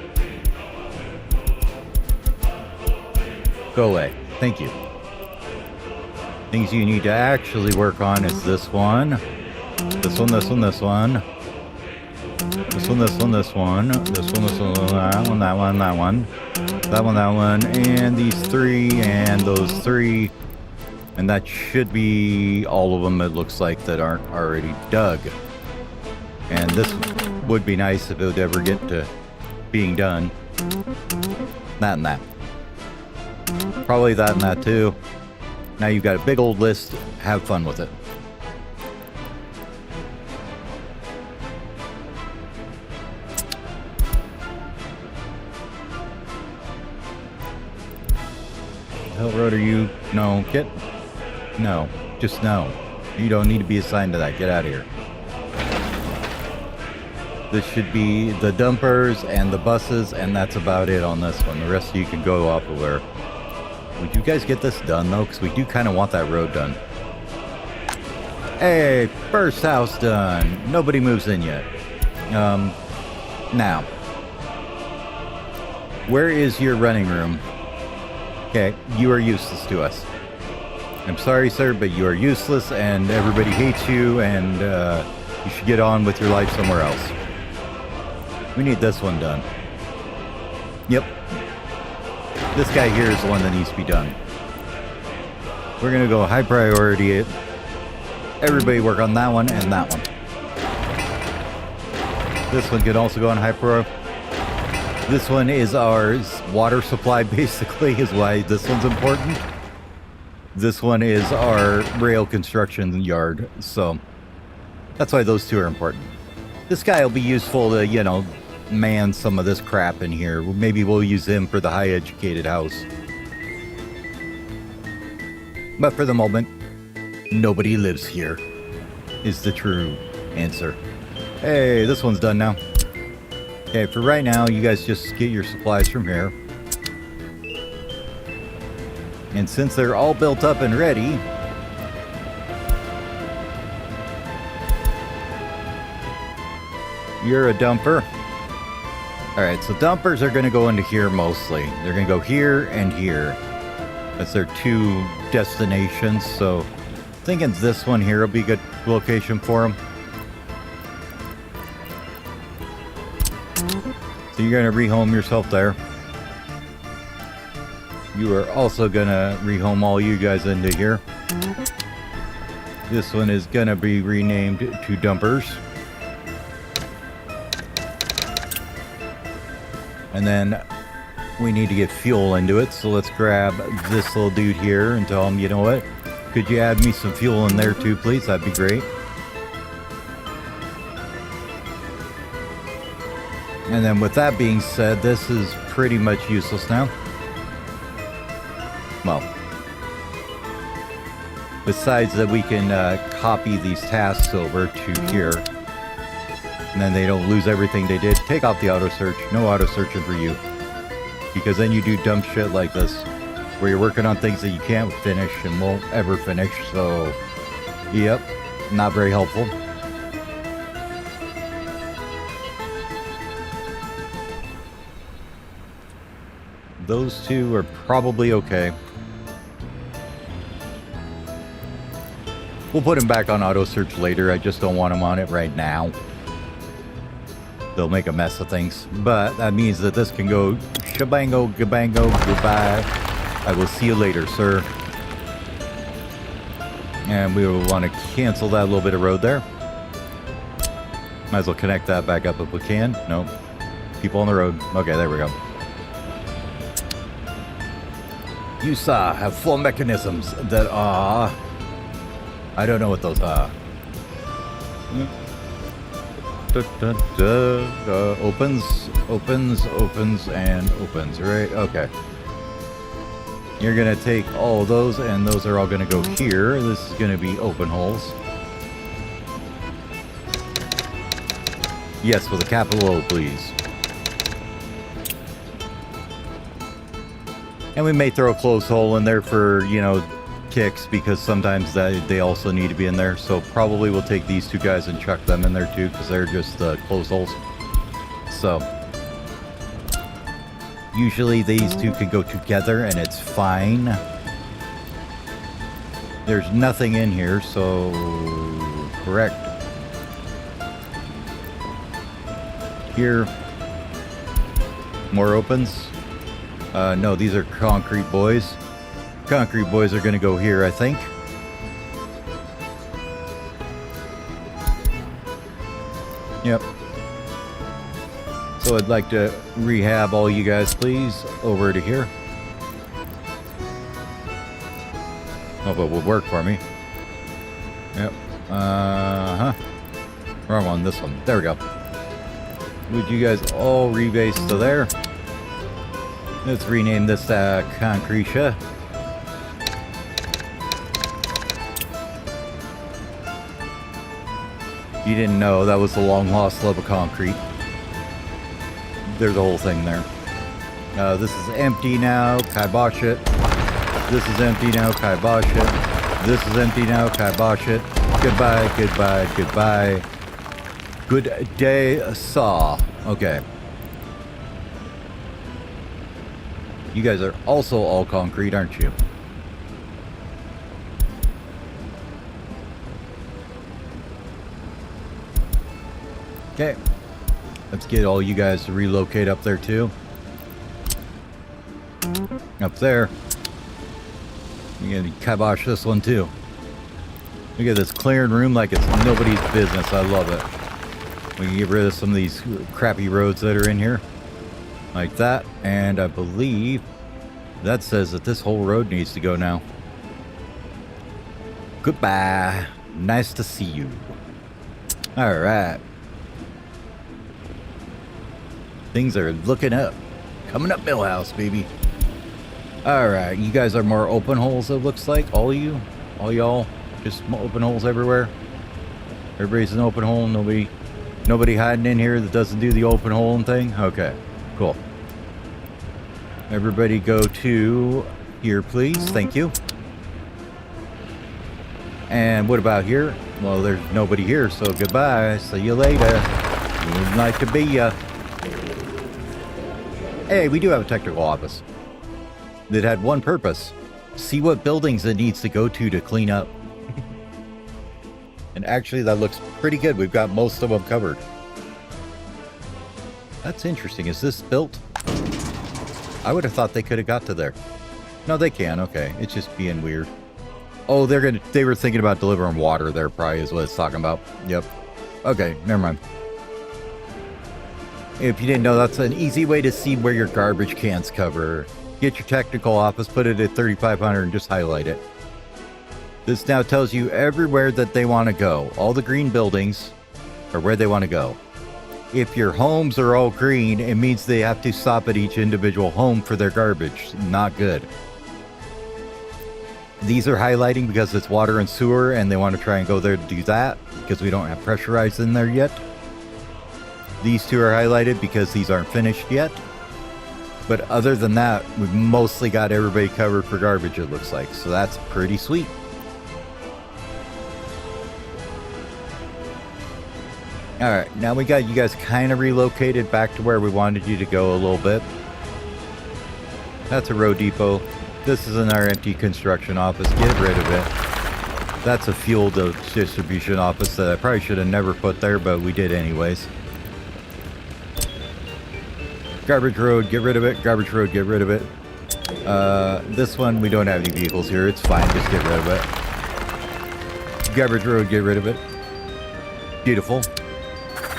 Go away. Thank you. Things you need to actually work on is this one. This one, this one, this one. This one, this one, this one. This one, this one, that one, that one, that one. That one, that one. And these three, and those three. And that should be all of them, it looks like, that aren't already dug. And this would be nice if it would ever get to being done. That and that. Probably that and that too. Now you've got a big old list. Have fun with it. Hell road are you? No, get... No, just no. You don't need to be assigned to that. Get out of here. This should be the dumpers and the buses, and that's about it on this one. The rest of you can go off of where. Would you guys get this done, though? Because we do kind of want that road done. Hey, first house done. Nobody moves in yet. Now. Where is your running room? Okay, you are useless to us. I'm sorry, sir, but you are useless, and everybody hates you, and you should get on with your life somewhere else. We need this one done. Yep. This guy here is the one that needs to be done. We're going to go high priority it. Everybody work on that one and that one. This one can also go on high priority. This one is our water supply, basically, is why this one's important. This one is our rail construction yard, so that's why those two are important. This guy will be useful to, you know, man some of this crap in here. Maybe we'll use him for the high educated house. But for the moment, nobody lives here, is the true answer. Hey, this one's done now. Okay, for right now, you guys just get your supplies from here. And since they're all built up and ready, you're a dumper. Alright, so dumpers are going to go into here mostly. They're going to go here and here. That's their two destinations, so thinking this one here will be a good location for them. So you're going to rehome yourself there. You are also going to rehome all you guys into here. This one is going to be renamed to dumpers. And then we need to get fuel into it, so let's grab this little dude here and tell him, you know what? Could you add me some fuel in there too, please? That'd be great. And then with that being said, this is pretty much useless now. Well, besides that we can copy these tasks over to here. And then they don't lose everything they did. Take off the auto search. No auto searching for you. Because then you do dumb shit like this, where you're working on things that you can't finish and won't ever finish. So, yep, not very helpful. Those two are probably okay. We'll put them back on auto search later. I just don't want them on it right now. They'll make a mess of things. But that means that this can go shabango, gabango, goodbye. I will see you later, sir. And we will want to cancel that little bit of road there. Might as well connect that back up if we can. Nope. People on the road. Okay, there we go. USA have flow mechanisms that are... I don't know what those are. Opens, and opens, right? Okay. You're gonna take all of those, and those are all gonna go here. This is gonna be open holes. Yes, with a capital O, please. And we may throw a closed hole in there for, you know, kicks, because sometimes they also need to be in there. So probably we'll take these two guys and chuck them in there too, because they're just closed holes. So usually these two can go together and it's fine. There's nothing in here, so correct. Here, more opens. No, these are concrete boys. Concrete boys are going to go here, I think. Yep. So I'd like to rehab all you guys, please, over to here. Hope it will work for me. Yep. Wrong one, this one. There we go. Would you guys all rebase to there? Let's rename this Concretia. You didn't know that was the long lost love of concrete. There's a whole thing there. This is empty now. Kibosh it. This is empty now. Kibosh it. This is empty now. Kibosh it. Goodbye, goodbye, goodbye. Good day, saw. Okay. You guys are also all concrete, aren't you? Okay. Let's get all you guys to relocate up there too. Up there. You're gonna kibosh this one too. Look at this clearing room like it's nobody's business. I love it. We can get rid of some of these crappy roads that are in here. Like that. And I believe that says that this whole road needs to go now. Goodbye. Nice to see you. Alright. Things are looking up. Coming up Millhouse, baby. Alright, you guys are more open holes, it looks like. All of you? All y'all? Just open holes everywhere? Everybody's an open hole. Nobody hiding in here that doesn't do the open hole thing? Okay, cool. Everybody go to here, please. Thank you. And what about here? Well, there's nobody here, so goodbye. See you later. Would like to be ya. Hey, we do have a technical office that had one purpose. See what buildings it needs to go to clean up. And actually, that looks pretty good. We've got most of them covered. That's interesting. Is this built? I would have thought they could have got to there. No, they can. Okay. It's just being weird. Oh, they were thinking about delivering water there, probably is what it's talking about. Yep. Okay, never mind. If you didn't know, that's an easy way to see where your garbage cans cover. Get your technical office, put it at 3500 and just highlight it. This now tells you everywhere that they want to go. All the green buildings are where they want to go. If your homes are all green, it means they have to stop at each individual home for their garbage. Not good. These are highlighting because it's water and sewer, and they want to try and go there to do that because we don't have pressurized in there yet. These two are highlighted because these aren't finished yet. But other than that, we've mostly got everybody covered for garbage, it looks like. So that's pretty sweet. Alright, now we got you guys kind of relocated back to where we wanted you to go a little bit. That's a road depot. This is in our empty construction office. Get rid of it. That's a fuel distribution office that I probably should have never put there, but we did anyways. Garbage road, get rid of it. Garbage road, get rid of it. This one, we don't have any vehicles here. It's fine, just get rid of it. Garbage road, get rid of it. Beautiful.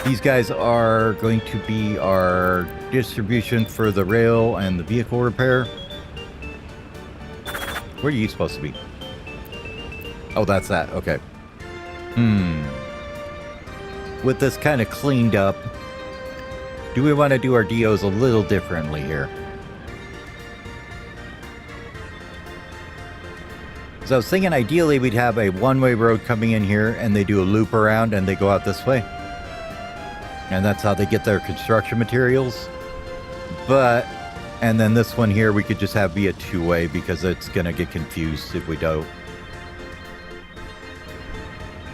These guys are going to be our distribution for the rail and the vehicle repair. Where are you supposed to be? Oh, that's that. Okay. With this kind of cleaned up, do we want to do our DOs a little differently here? So I was thinking ideally we'd have a one-way road coming in here and they do a loop around and they go out this way. And that's how they get their construction materials. But, and then this one here, we could just have be a two-way because it's going to get confused if we don't.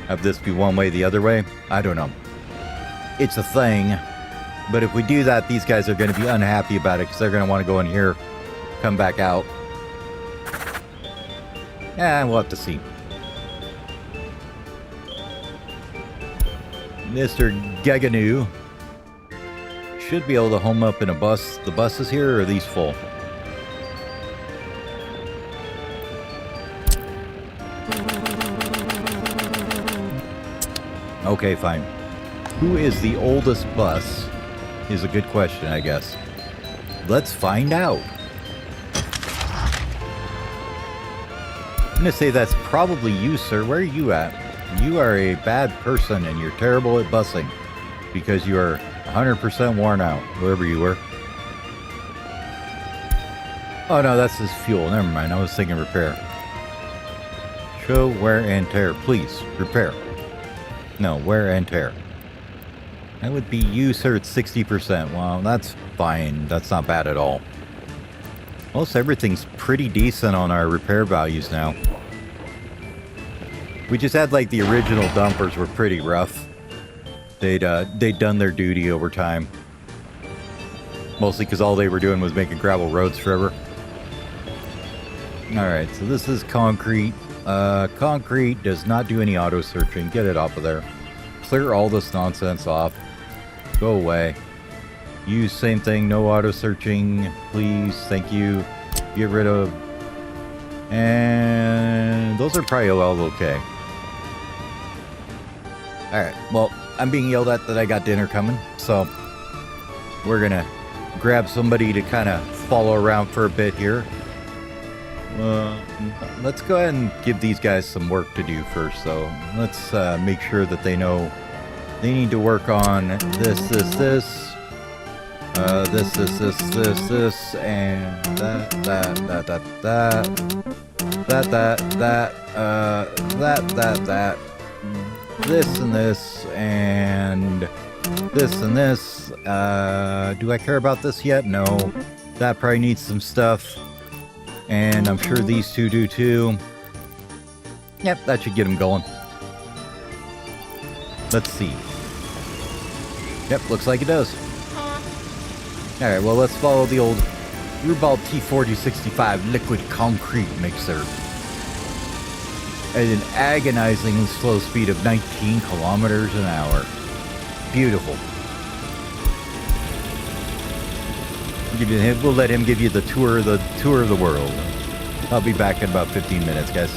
Have this be one way the other way? I don't know. It's a thing. But if we do that, these guys are going to be unhappy about it because they're going to want to go in here, come back out. Yeah, we'll have to see. Mr. Geganu should be able to home up in a bus. The buses here, or are these full? Okay, fine. Who is the oldest bus is a good question, I guess. Let's find out. I'm going to say that's probably you, sir. Where are you at? You are a bad person and you're terrible at busing because you are 100% worn out, wherever you were. Oh no, that's his fuel. Never mind. I was thinking repair. Show wear and tear, please. Repair. No, wear and tear. That would be you, sir, at 60%. Well, that's fine. That's not bad at all. Most everything's pretty decent on our repair values now. We just had like the original dumpers were pretty rough. They'd done their duty over time. Mostly because all they were doing was making gravel roads forever. Alright, so this is concrete. Concrete does not do any auto searching. Get it off of there. Clear all this nonsense off. Go away. Use same thing, no auto searching, please, thank you. Get rid of. And those are probably all okay. Alright, well, I'm being yelled at that I got dinner coming, so we're gonna grab somebody to kind of follow around for a bit here. Let's go ahead and give these guys some work to do first, though. Let's make sure that they know they need to work on this, and that, this and this, and this and this. Do I care about this yet? No. That probably needs some stuff. And I'm sure these two do too. Yep, that should get them going. Let's see. Yep, looks like it does. Alright, well, let's follow the old Rubal T4065 liquid concrete mixer at an agonizingly slow speed of 19 kilometers an hour. Beautiful. We'll let him give you the tour of the world. I'll be back in about 15 minutes, guys.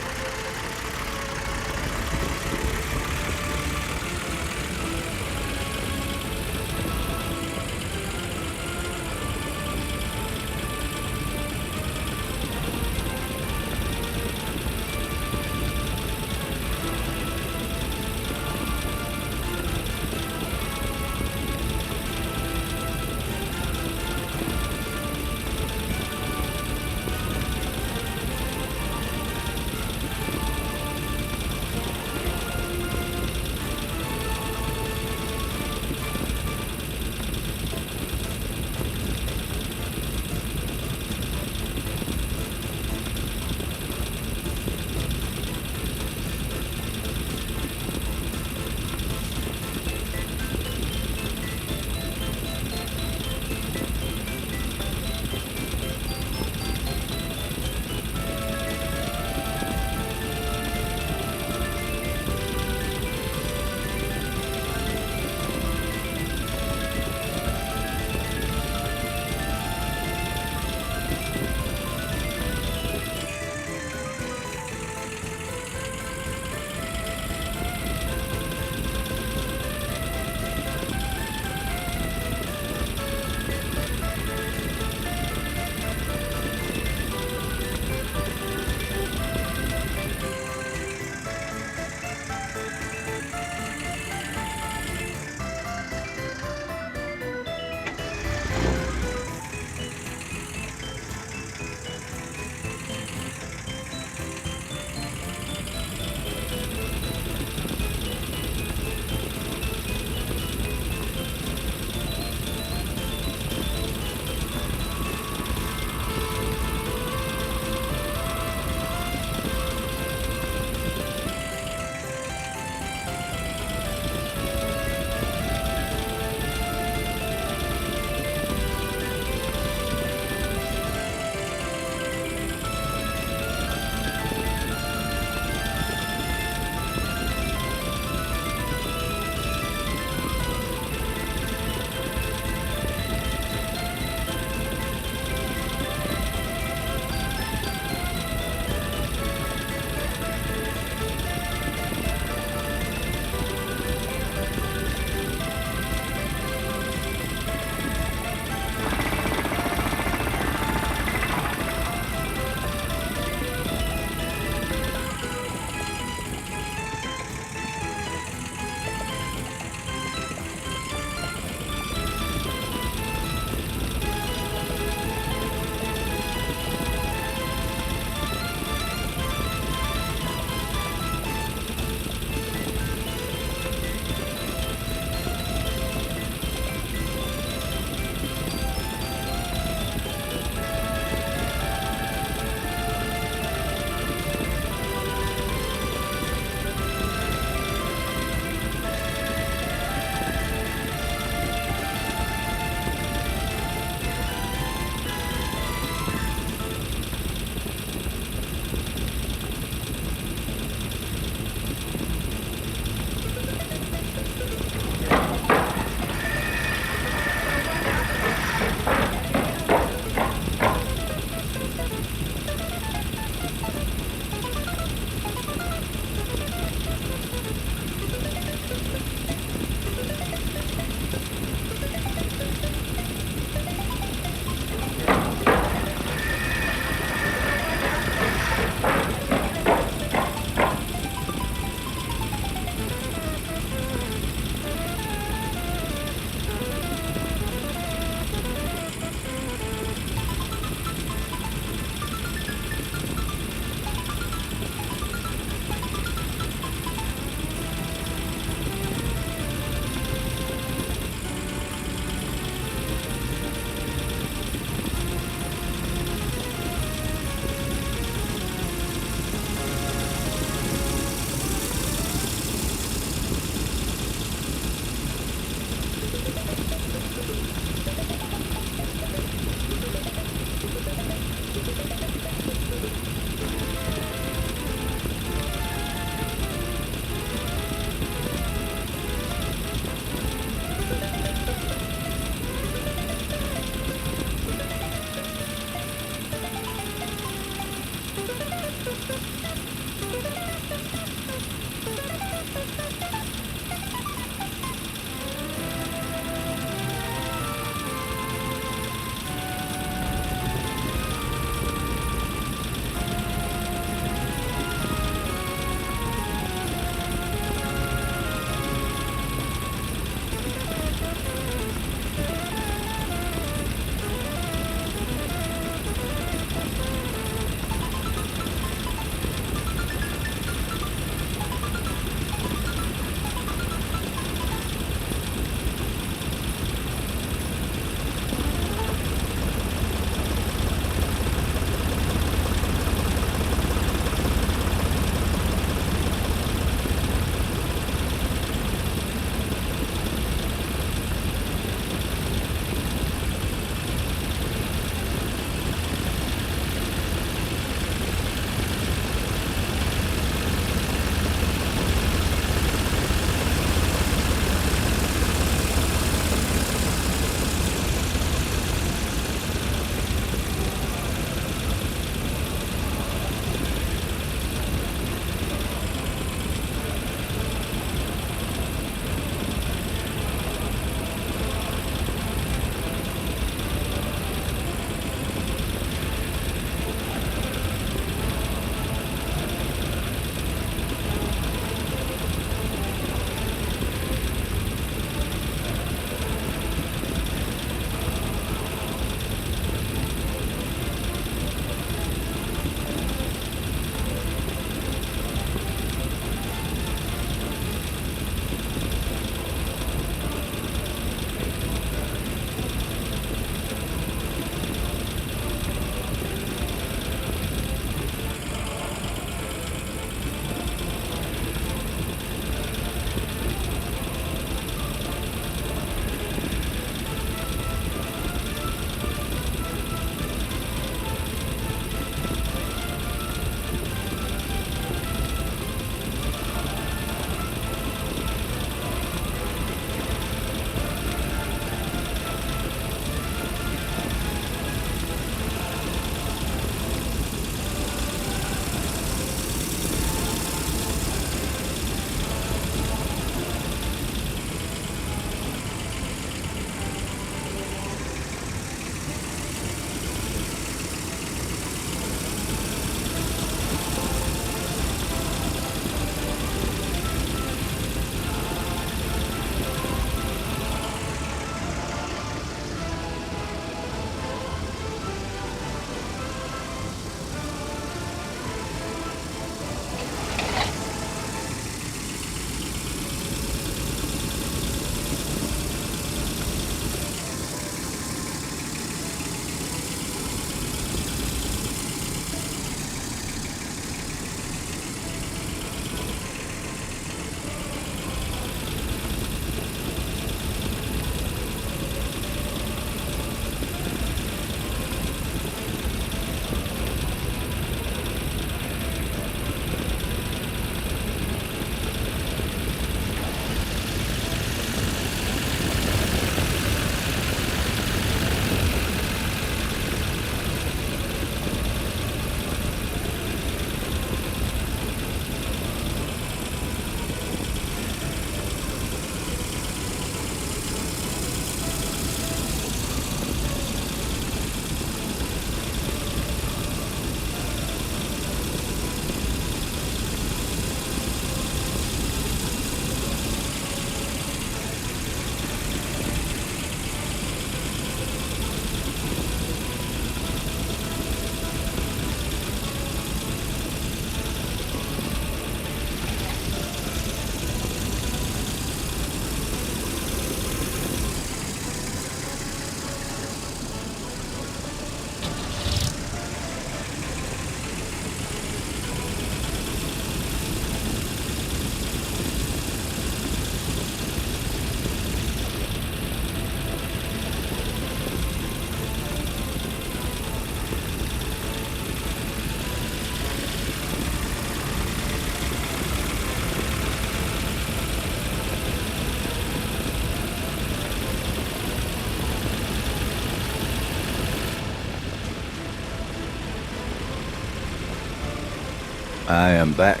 I am back.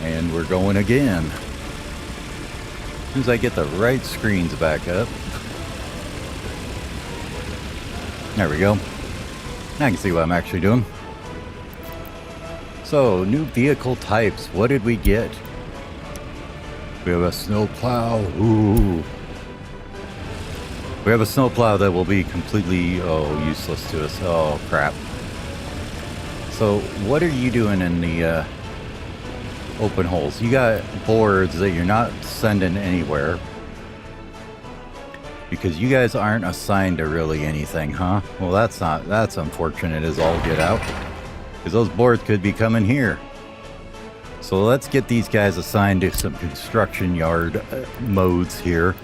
And we're going again. As soon as I get the right screens back up. There we go. I can see what I'm actually doing. So, new vehicle types. What did we get? We have a snowplow. Ooh. We have a snowplow that will be completely, useless to us. Oh, crap. So, what are you doing in the open holes? You got boards that you're not sending anywhere. Because you guys aren't assigned to really anything, huh? Well, that's unfortunate as all get out. Because those boards could be coming here. So let's get these guys assigned to some construction yard modes here.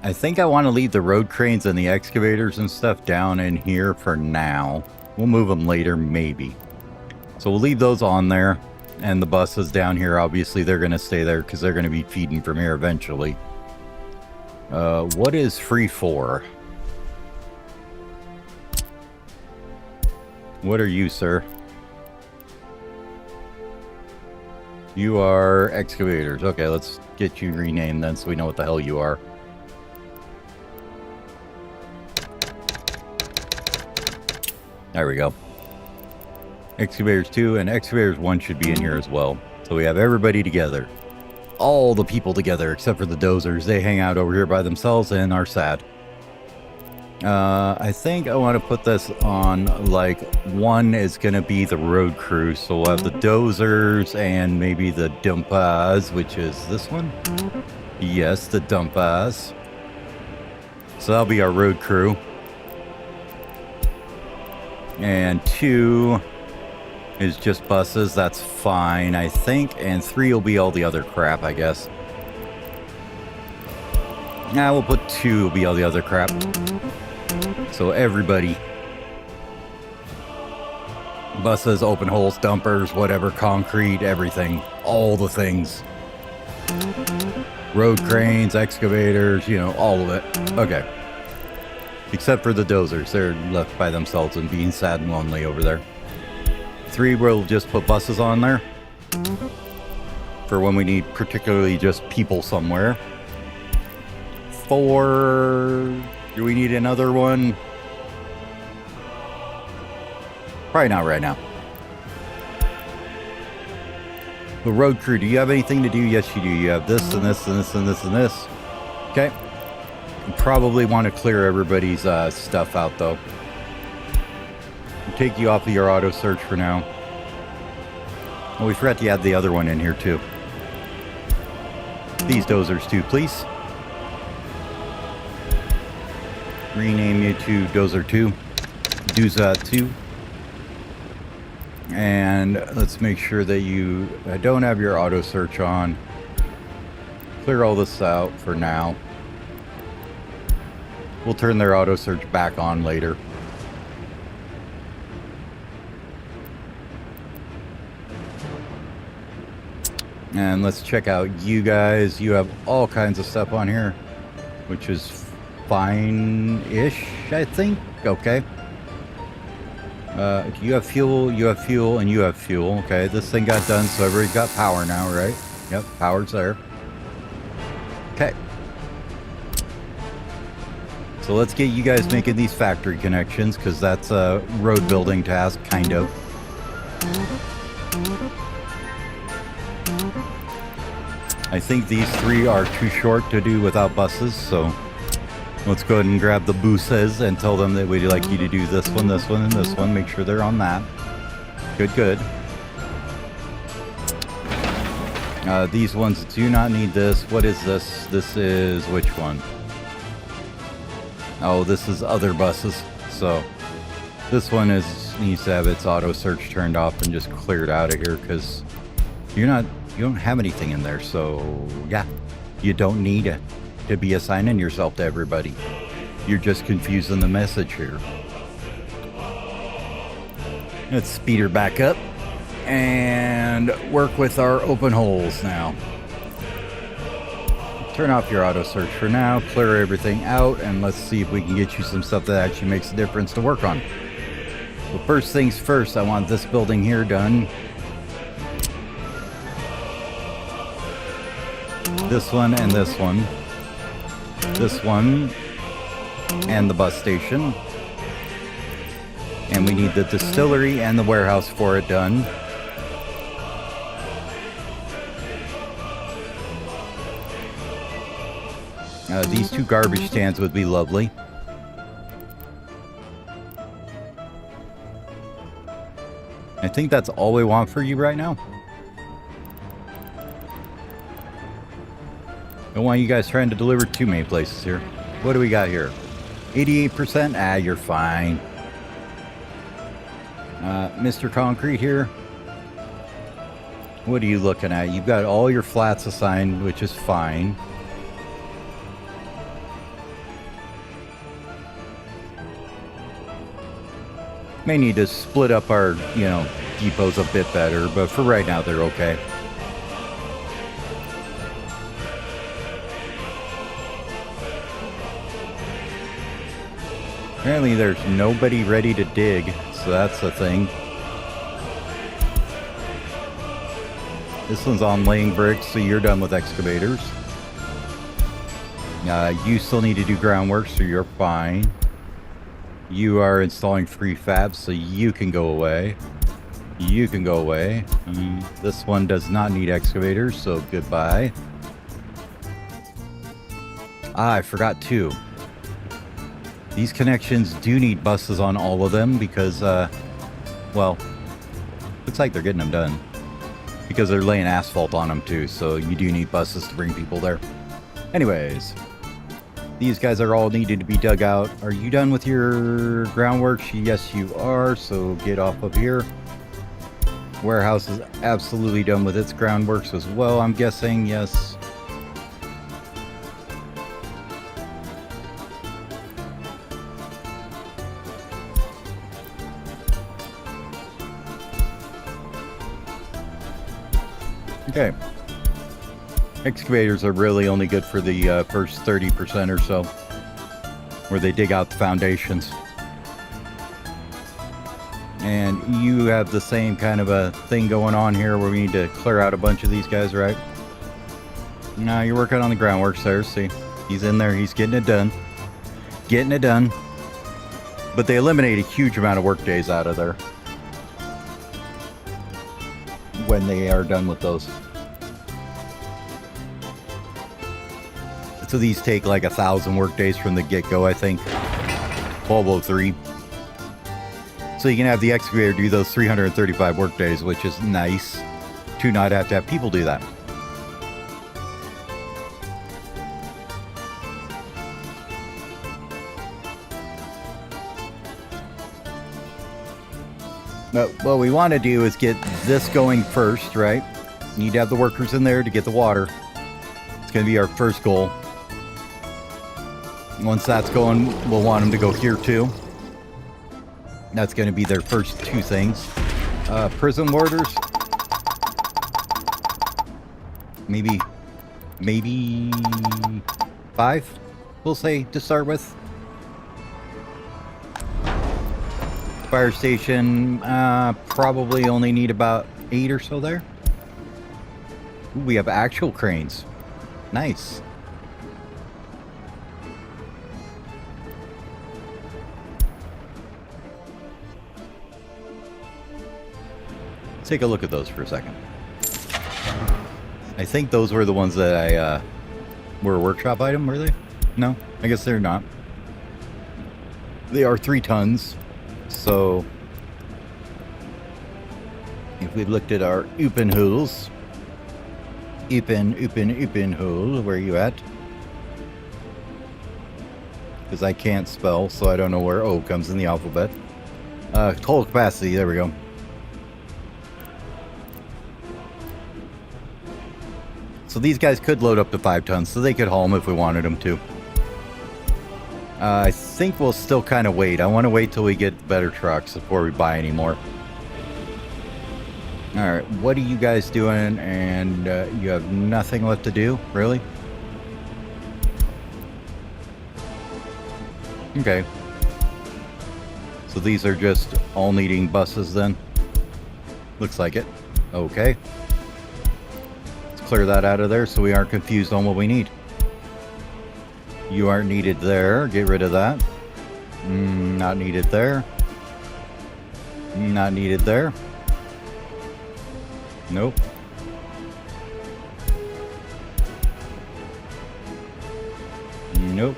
I think I want to leave the road cranes and the excavators and stuff down in here for now. We'll move them later, maybe. So we'll leave those on there. And the buses down here, obviously, they're going to stay there because they're going to be feeding from here eventually. What is free for? What are you, sir? You are excavators. Okay, let's get you renamed then so we know what the hell you are. There we go. Excavators 2 and Excavators 1 should be in here as well. So we have everybody together. All the people together except for the dozers. They hang out over here by themselves and are sad. I think I want to put this on, like, 1 is going to be the road crew. So we'll have the dozers and maybe the dumpas, which is this one. Yes, the dumpas. So that'll be our road crew. And 2 is just buses. That's fine, I think. And 3 will be all the other crap, I guess. Nah, we'll put 2 will be all the other crap. So everybody. Buses, open holes, dumpers, whatever, concrete, everything. All the things. Road cranes, excavators, you know, all of it. Okay. Except for the dozers. They're left by themselves and being sad and lonely over there. 3, we'll just put buses on there. For when we need particularly just people somewhere. 4... Do we need another one? Probably not right now. The road crew, do you have anything to do? Yes, you do. You have this and this and this and this and this. Okay. You probably want to clear everybody's stuff out, though. I'll take you off of your auto search for now. Oh, we forgot to add the other one in here, too. These dozers, too, please. Rename you to Dozer 2. Doza 2. And let's make sure that you don't have your auto search on. Clear all this out for now. We'll turn their auto search back on later. And let's check out you guys. You have all kinds of stuff on here, which is fine-ish, I think. Okay. You have fuel, you have fuel, and you have fuel. Okay, this thing got done, so everybody's got power now, right? Yep, power's there. Okay. So let's get you guys making these factory connections, because that's a road building task, kind of. I think these 3 are too short to do without buses, so let's go ahead and grab the buses and tell them that we'd like you to do this one, and this one. Make sure they're on that. Good, good. These ones do not need this. What is this? This is which one? Oh, this is other buses. So this one needs to have its auto search turned off and just cleared out of here because you don't have anything in there. So yeah, you don't need to be assigning yourself to everybody. You're just confusing the message here. Let's speed her back up and work with our open holes now. Turn off your auto search for now, clear everything out, and let's see if we can get you some stuff that actually makes a difference to work on. Well, first things first, I want this building here done. This one and this one. This one and the bus station. And we need the distillery and the warehouse for it done. These two garbage stands would be lovely. I think that's all we want for you right now. I don't want you guys trying to deliver too many places here. What do we got here? 88%? Ah, you're fine. Mr. Concrete here. What are you looking at? You've got all your flats assigned, which is fine. May need to split up our, depots a bit better, but for right now, they're okay. Apparently, there's nobody ready to dig, so that's a thing. This one's on laying bricks, so you're done with excavators. You still need to do groundwork, so you're fine. You are installing prefabs, so you can go away. You can go away. This one does not need excavators, so goodbye. I forgot too. These connections do need buses on all of them because, well, looks like they're getting them done. Because they're laying asphalt on them too, so you do need buses to bring people there. Anyways. These guys are all needed to be dug out. Are you done with your groundwork? Yes, you are. So get off of here. Warehouse is absolutely done with its groundworks as well, I'm guessing. Yes. Okay. Excavators are really only good for the first 30% or so, where they dig out the foundations. And you have the same kind of a thing going on here where we need to clear out a bunch of these guys, right? No, you're working on the groundworks there. See, he's in there. He's getting it done. Getting it done. But they eliminate a huge amount of work days out of there when they are done with those. So these take like 1,000 work days from the get-go, I think. 1203. So you can have the excavator do those 335 work days, which is nice to not have to have people do that. But what we want to do is get this going first, right? You need to have the workers in there to get the water. It's going to be our first goal. Once that's going, we'll want them to go here too. That's going to be their first two things. Prison warders. Maybe 5, we'll say, to start with. Fire station, probably only need about 8 or so there. Ooh, we have actual cranes. Nice. Take a look at those for a second. I think those were the ones that I were a workshop item, were they? No, I guess they're not. They are 3 tons. So if we looked at our Upenhools, Upenhool, where are you at? Because I can't spell, so I don't know where O comes in the alphabet. Total capacity, there we go. So these guys could load up to 5 tons, so they could haul them if we wanted them to. I think we'll still kind of wait. I want to wait till we get better trucks before we buy any more. Alright, what are you guys doing? And you have nothing left to do? Really? Okay. So these are just all needing buses then? Looks like it. Okay. Let's clear that out of there so we aren't confused on what we need. You aren't needed there. Get rid of that. Not needed there. Not needed there. Nope. Nope.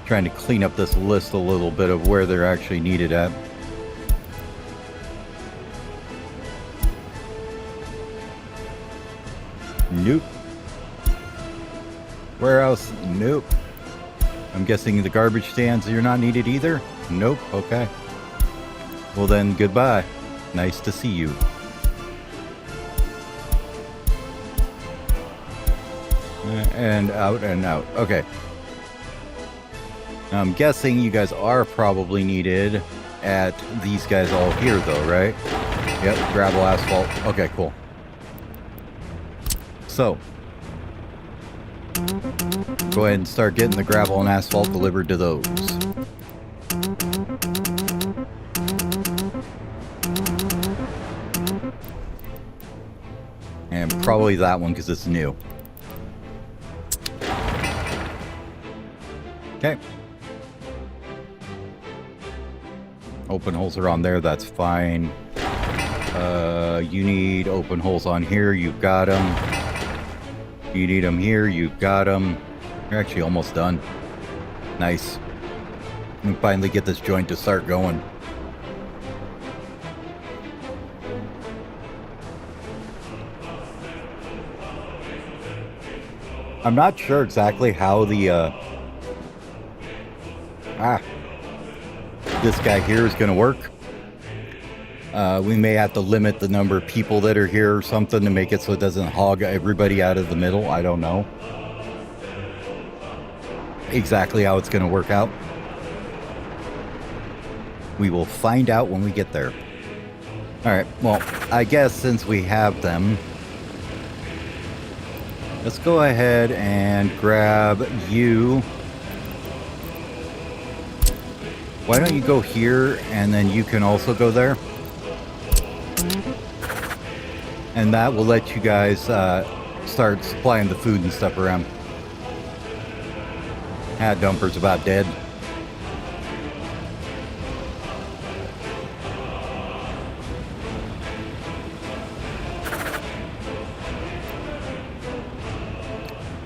Trying to clean up this list a little bit of where they're actually needed at. Nope. Warehouse? Nope. I'm guessing the garbage stands you're not needed either? Nope. Okay. Well then, goodbye. Nice to see you. And out and out. Okay. Now I'm guessing you guys are probably needed at these guys all here though, right? Yep, gravel, asphalt. Okay, cool. So, go ahead and start getting the gravel and asphalt delivered to those. And probably that one because it's new. Okay. Open holes are on there, that's fine. You need open holes on here, you've got them. You need them here, you've got them. You're actually almost done. Nice. We can finally get this joint to start going. I'm not sure exactly how the this guy here is going to work. We may have to limit the number of people that are here or something to make it so it doesn't hog everybody out of the middle. I don't know exactly how it's going to work out. We will find out when we get there. Alright, well, I guess since we have them, let's go ahead and grab you. Why don't you go here and then you can also go there? And that will let you guys start supplying the food and stuff around. Dumper's about dead.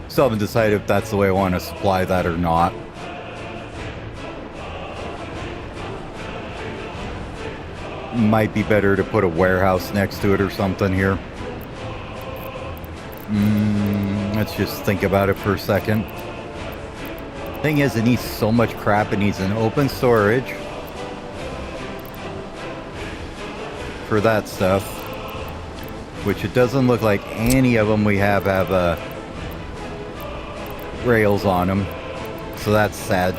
Still haven't decided if that's the way I want to supply that or not. Might be better to put a warehouse next to it or something here. Let's just think about it for a second. Thing is, it needs so much crap. It needs an open storage for that stuff, which it doesn't look like any of them we have rails on them, so that's sad.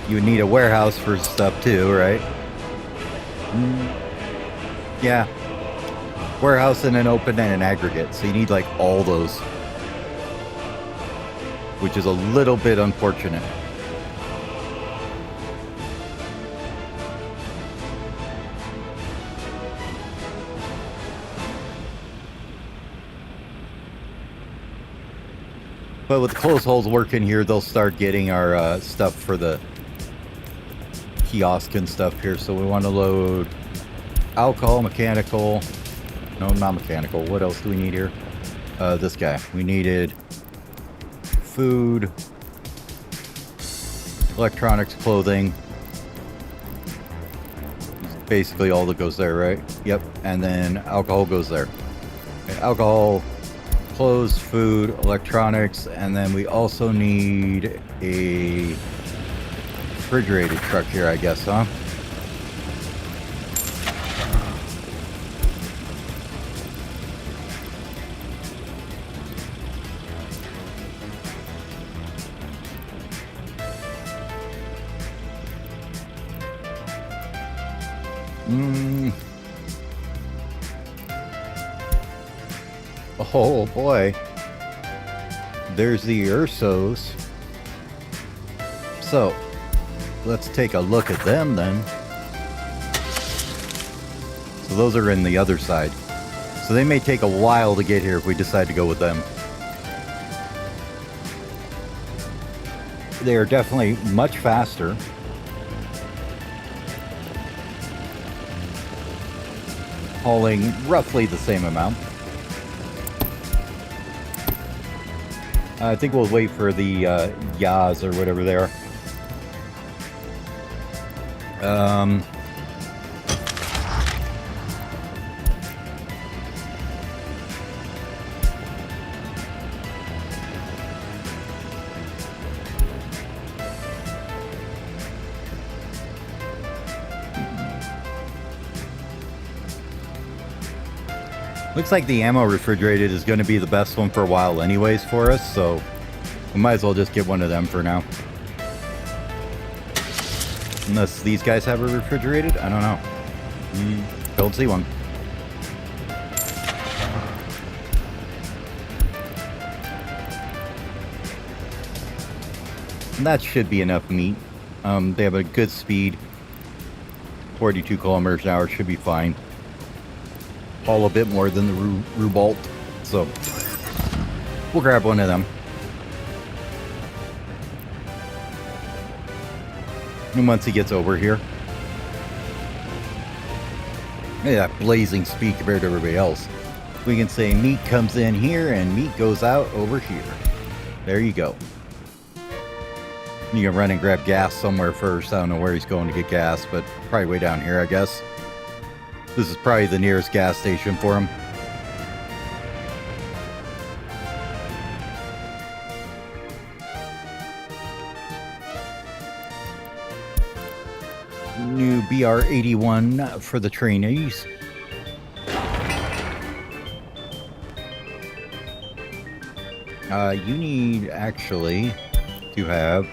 You would need a warehouse for stuff too, right? Yeah. Warehouse and an open and an aggregate. So you need like all those. Which is a little bit unfortunate. But with the close holes working here, they'll start getting our stuff for the kiosk and stuff here. So we want to load alcohol, mechanical. No, not mechanical. What else do we need here? This guy. We needed food, electronics, clothing. Basically all that goes there, right? Yep. And then alcohol goes there. Okay, alcohol, clothes, food, electronics, and then we also need a refrigerated truck here, I guess, huh? Oh boy. there's the Ursos. So, let's take a look at them then. So those are in the other side. So they may take a while to get here if we decide to go with them. They are definitely much faster. Hauling roughly the same amount. I think we'll wait for the Yaz or whatever they are. Looks like the ammo refrigerated is going to be the best one for a while anyways for us, so we might as well just get one of them for now. Unless these guys have a refrigerated? I don't know. Don't see one. And that should be enough meat. They have a good speed. 42 kilometers an hour should be fine. Haul a bit more than the Rubalt, so we'll grab one of them. And once he gets over here, yeah, blazing speed compared to everybody else. We can say meat comes in here and meat goes out over here. There you go. You can run and grab gas somewhere first. I don't know where he's going to get gas, but probably way down here, I guess. This is probably the nearest gas station for him. New BR-81 for the trainees. You need actually to have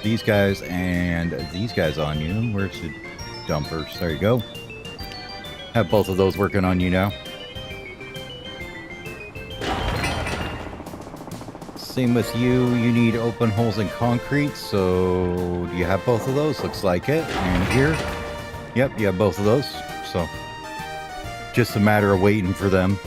these guys and these guys on you. Where's the dumpers? There you go. Have both of those working on you now. Same with you. You need open holes in concrete. So do you have both of those? Looks like it. And here. Yep, you have both of those. So just a matter of waiting for them.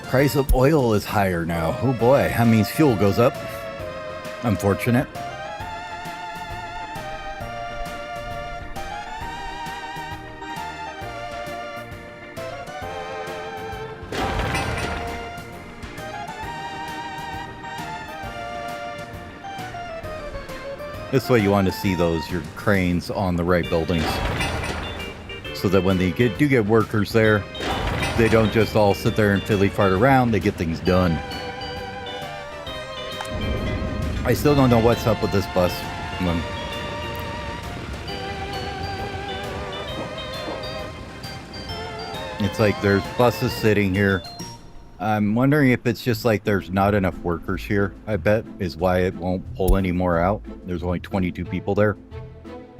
Price of oil is higher now. Oh boy, that means fuel goes up. Unfortunate. This way you want to see your cranes on the right buildings. So that when they do get workers there, they don't just all sit there and fiddly fart around, they get things done. I still don't know what's up with this bus. It's like there's buses sitting here. I'm wondering if it's just like there's not enough workers here, I bet, is why it won't pull any more out. There's only 22 people there.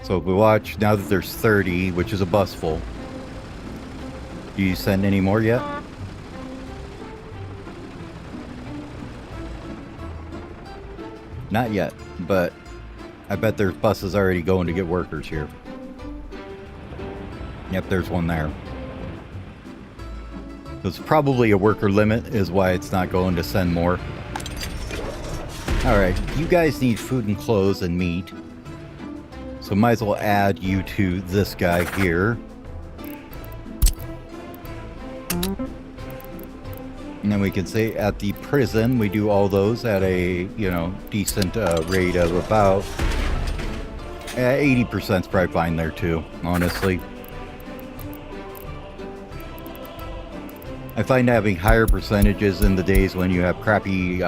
So if we watch, now that there's 30, which is a bus full. Do you send any more yet? Not yet, but I bet there's buses already going to get workers here. Yep, there's one there. It's probably a worker limit is why it's not going to send more. Alright, you guys need food and clothes and meat. So might as well add you to this guy here. And then we can say at the prison, we do all those at a, decent rate of about 80% is probably fine there too, honestly. I find having higher percentages in the days when you have crappy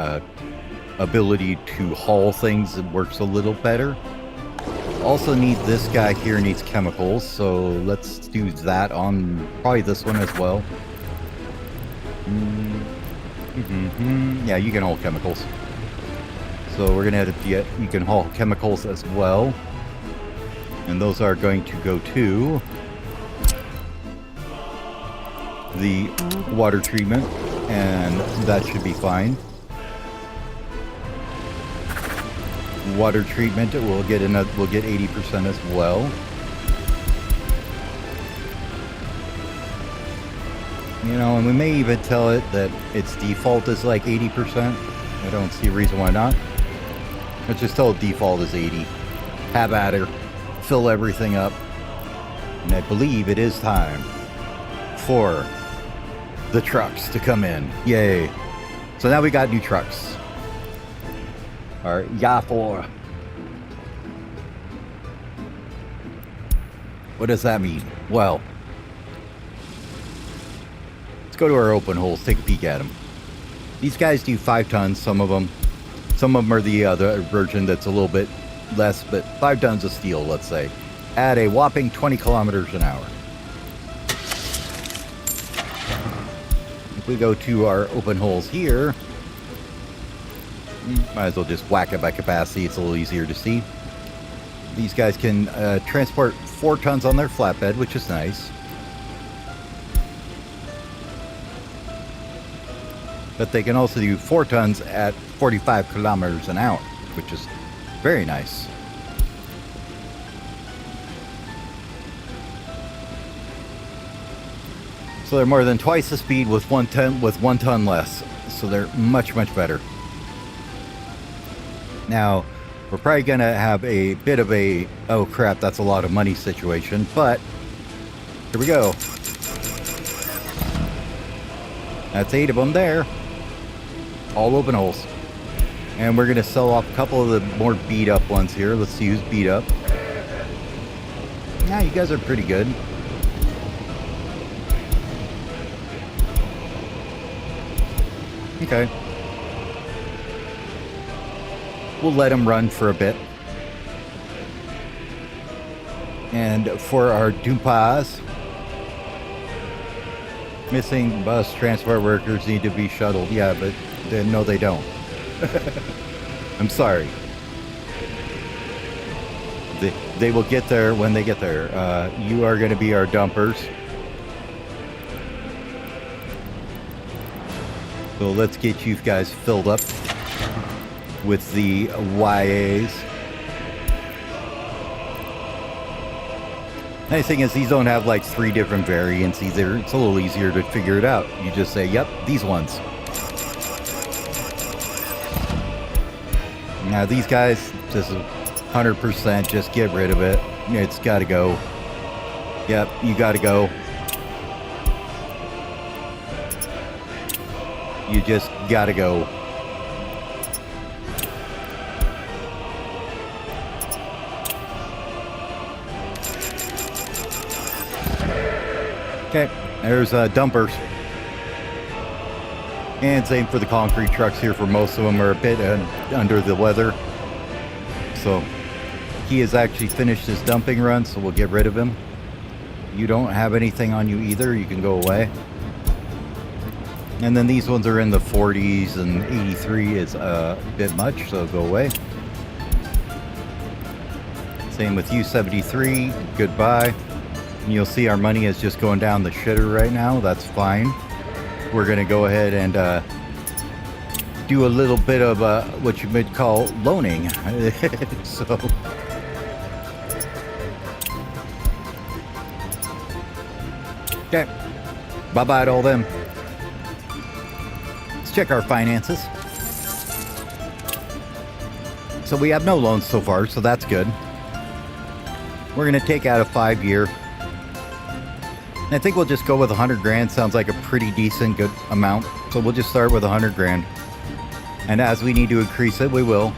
ability to haul things, it works a little better. Also need this guy here needs chemicals, so let's do that on probably this one as well. Yeah, you can haul chemicals. So we're gonna have to get, you can haul chemicals as well. And those are going to go to the water treatment, and that should be fine. Water treatment will get 80% as well. You know, and we may even tell it that its default is like 80%. I don't see a reason why not. Let's just tell it default is 80. Have at her. Fill everything up. And I believe it is time for the trucks to come in. Yay. So now we got new trucks. Our YA4. What does that mean? Well, let's go to our open holes, take a peek at them. These guys do 5 tons, some of them. Some of them are the other version that's a little bit less, but 5 tons of steel, let's say, at a whopping 20 kilometers an hour. If we go to our open holes here, might as well just whack it by capacity. It's a little easier to see. These guys can transport 4 tons on their flatbed, which is nice. But they can also do 4 tons at 45 kilometers an hour, which is very nice. So they're more than twice the speed with 1 ton less. So they're much, much better. Now, we're probably going to have a bit of a, oh crap, that's a lot of money situation, but here we go. That's 8 of them there. All open holes. And we're going to sell off a couple of the more beat up ones here. Let's see who's beat up. Yeah, you guys are pretty good. Okay. We'll let them run for a bit. And for our Dumpas, missing bus transport workers need to be shuttled. Yeah, but no, they don't. I'm sorry. They will get there when they get there. You are going to be our dumpers. So let's get you guys filled up with the YAs. Nice thing is these don't have like 3 different variants either. It's a little easier to figure it out. You just say, yep, these ones. Now these guys, just 100%, just get rid of it. It's got to go. Yep, you got to go. You just got to go. Okay, there's dumpers. And same for the concrete trucks here. For most of them are a bit under the weather. So he has actually finished his dumping run, so we'll get rid of him. You don't have anything on you either. You can go away. And then these ones are in the 40s, and 83 is a bit much, so go away. Same with you, 73. Goodbye. And you'll see our money is just going down the shitter right now. That's fine. We're going to go ahead and do a little bit of what you might call loaning. So, okay. Bye-bye to all them. Let's check our finances. So we have no loans so far, so that's good. We're going to take out a 5-year. I think we'll just go with 100 grand. Sounds like a pretty decent, good amount. So we'll just start with 100 grand. And as we need to increase it, we will.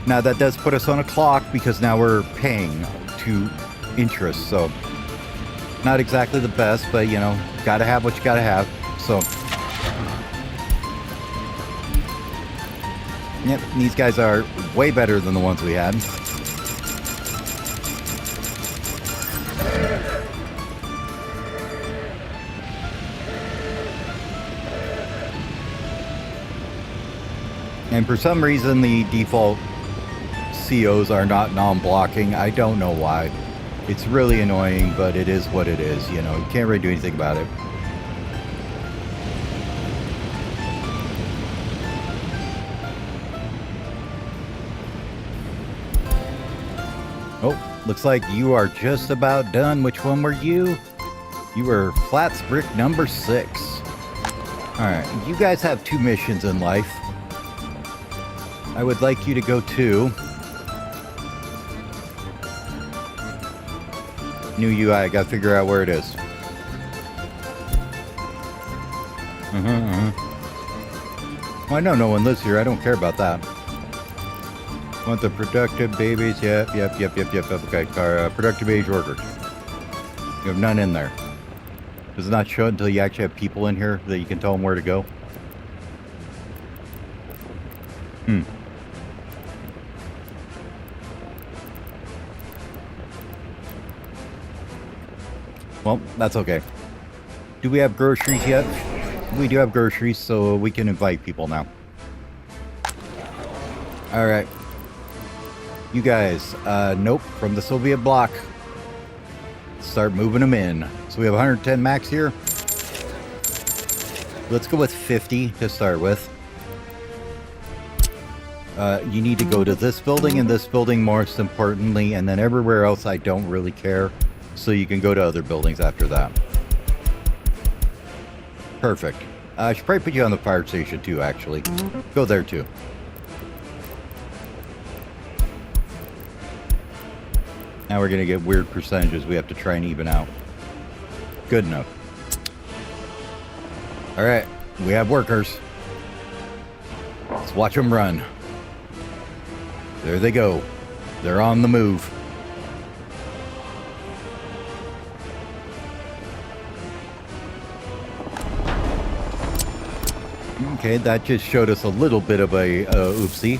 Now that does put us on a clock because now we're paying to interest. So not exactly the best, but you know, gotta have what you gotta have. So yep, these guys are way better than the ones we had. And for some reason, the default COs are not non-blocking. I don't know why. It's really annoying, but it is what it is. You know, you can't really do anything about it. Oh, looks like you are just about done. Which one were you? You were Flats Brick number 6. Alright, you guys have 2 missions in life. I would like you to go to new UI. I gotta figure out where it is. Well, I know no one lives here. I don't care about that. Want the productive babies? Yep. Okay, productive age workers. You have none in there. Does it not show until you actually have people in here that you can tell them where to go? Well, that's okay. Do we have groceries yet? We do have groceries, so we can invite people now. Alright. You guys, nope, from the Soviet bloc. Start moving them in. So we have 110 max here. Let's go with 50 to start with. You need to go to this building and this building most importantly, and then everywhere else I don't really care. So you can go to other buildings after that. Perfect. I should probably put you on the fire station too, actually. Go there too. Now we're going to get weird percentages we have to try and even out. Good enough. Alright, we have workers. Let's watch them run. There they go. They're on the move. Okay, that just showed us a little bit of a oopsie.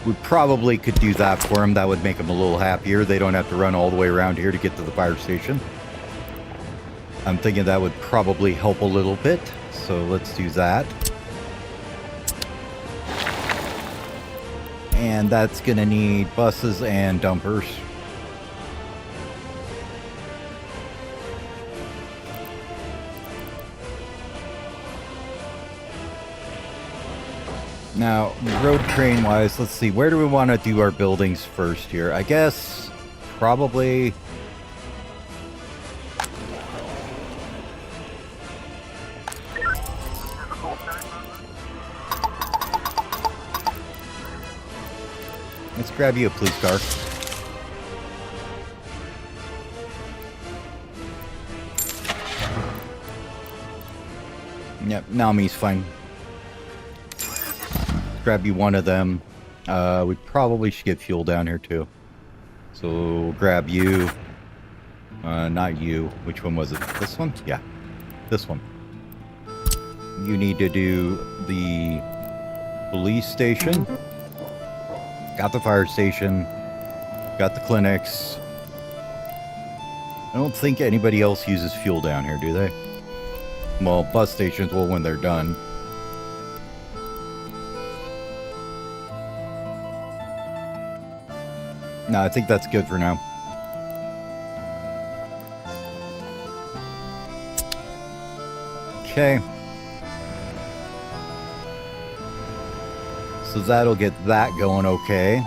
We probably could do that for them. That would make them a little happier. They don't have to run all the way around here to get to the fire station. I'm thinking that would probably help a little bit. So let's do that. And that's going to need buses and dumpers. Now, road train wise, let's see, where do we want to do our buildings first here? I guess probably let's grab you a police car. Yep, Naomi's fine. Grab you one of them. We probably should get fuel down here too. So we'll grab you. Not you. Which one was it? This one? Yeah. This one. You need to do the police station. Got the fire station. Got the clinics. I don't think anybody else uses fuel down here, do they? Well, bus stations will when they're done. No, I think that's good for now. Okay. So that'll get that going okay.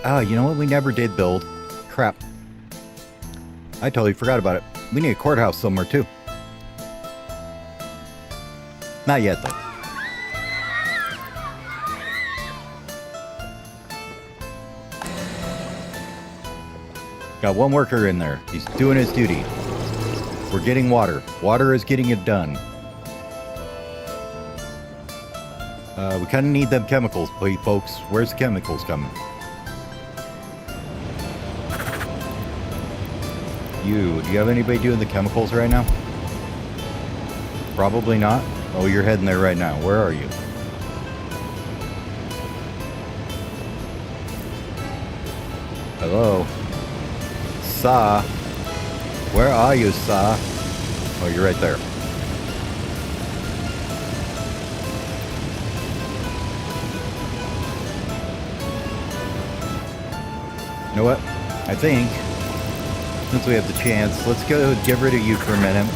Oh, you know what we never did build? Crap. I totally forgot about it. We need a courthouse somewhere too. Not yet though. Got one worker in there. He's doing his duty. We're getting water. Water is getting it done. We kind of need them chemicals, please, folks. Where's the chemicals coming? Do you have anybody doing the chemicals right now? Probably not. Oh, you're heading there right now. Where are you? Hello? Sa? Where are you, Sa? Oh, you're right there. You know what? I think, since we have the chance, let's go get rid of you for a minute.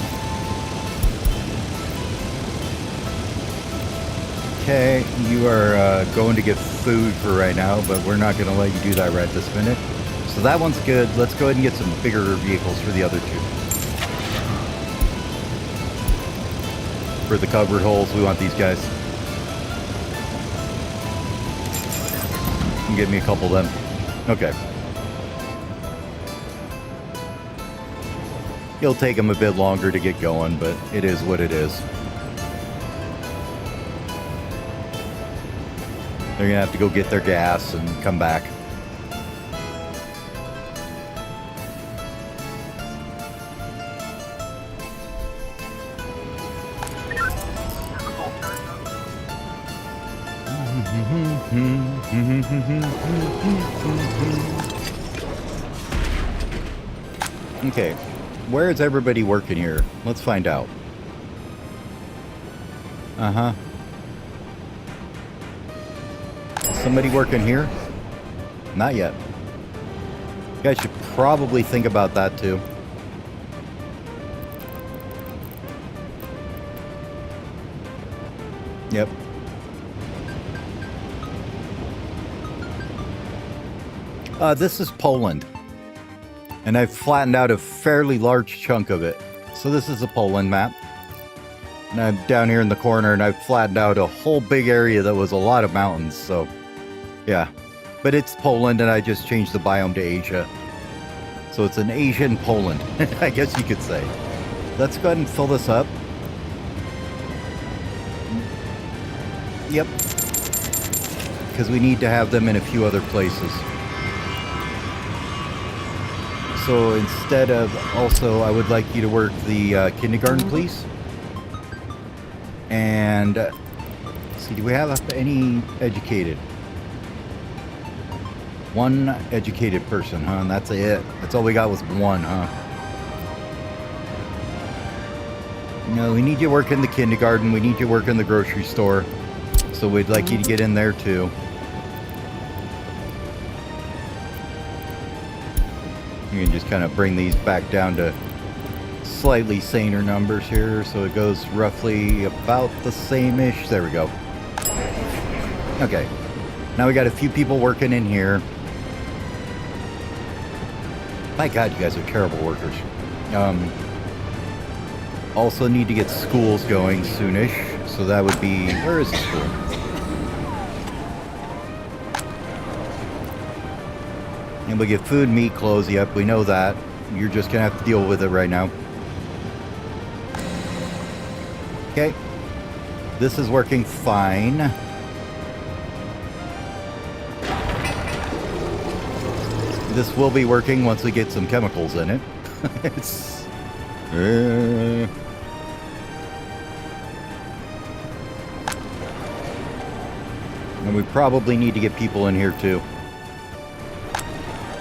Okay, you are going to get food for right now, but we're not going to let you do that right this minute. So that one's good. Let's go ahead and get some bigger vehicles for the other two. For the covered holes, we want these guys. You can get me a couple of them. Okay. It'll take them a bit longer to get going, but it is what it is. They're gonna have to go get their gas and come back. Okay, where is everybody working here? Let's find out. Uh-huh. Somebody working here? Not yet. You guys should probably think about that too. Yep. This is Poland. And I've flattened out a fairly large chunk of it. So this is a Poland map. And I'm down here in the corner and I've flattened out a whole big area that was a lot of mountains, so yeah. But it's Poland and I just changed the biome to Asia. So it's an Asian Poland, I guess you could say. Let's go ahead and fill this up. Yep. Because we need to have them in a few other places. So instead of, also, I would like you to work the kindergarten, please. And, let's see, do we have any educated? One educated person, huh? And that's it. That's all we got was one, huh? No, we need you to work in the kindergarten. We need you to work in the grocery store. So we'd like you to get in there too. You can just kind of bring these back down to slightly saner numbers here. So it goes roughly about the same-ish. There we go. Okay. Now we got a few people working in here. My God, you guys are terrible workers. Also need to get schools going soonish. So that would be... Where is the school? And we get food, meat, clothes. Yep, we know that. You're just going to have to deal with it right now. Okay. This is working fine. This will be working once we get some chemicals in it. It's... And we probably need to get people in here too.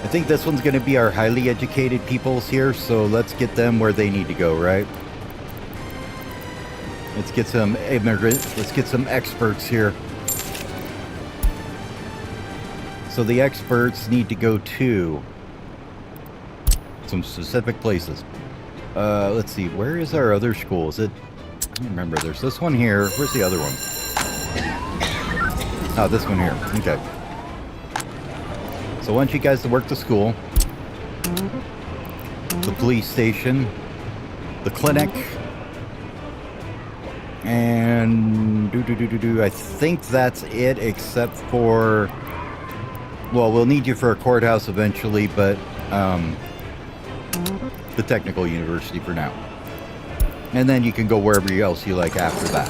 I think this one's going to be our highly educated peoples here, so let's get them where they need to go, right? Let's get some immigrants, let's get some experts here. So the experts need to go to some specific places. Let's see, where is our other school? Is it, I don't remember, there's this one here. Where's the other one? Oh, this one here. Okay. So I want you guys to work the school, the police station, the clinic, and I think that's it, except for, well, we'll need you for a courthouse eventually, but the technical university for now. And then you can go wherever else you like after that.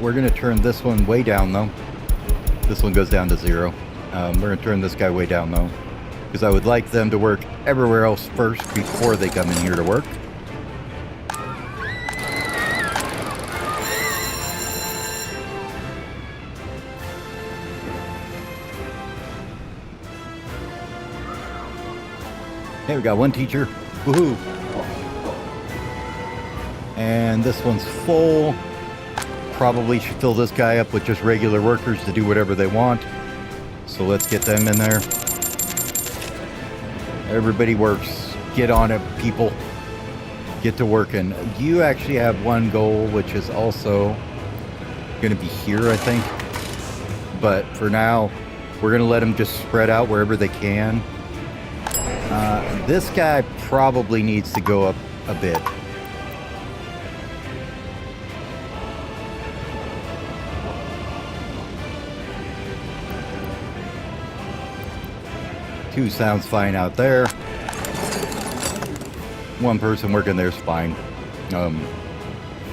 We're going to turn this one way down, though. This one goes down to 0. We're going to turn this guy way down, though. Because I would like them to work everywhere else first before they come in here to work. Hey, we got one teacher. Woohoo! And this one's full. Probably should fill this guy up with just regular workers to do whatever they want. So let's get them in there. Everybody works. Get on it, people. get to working. You actually have one goal, which is also going to be here, I think. But for now, we're going to let them just spread out wherever they can. This guy probably needs to go up a bit. Two sounds fine out there. One person working there's fine.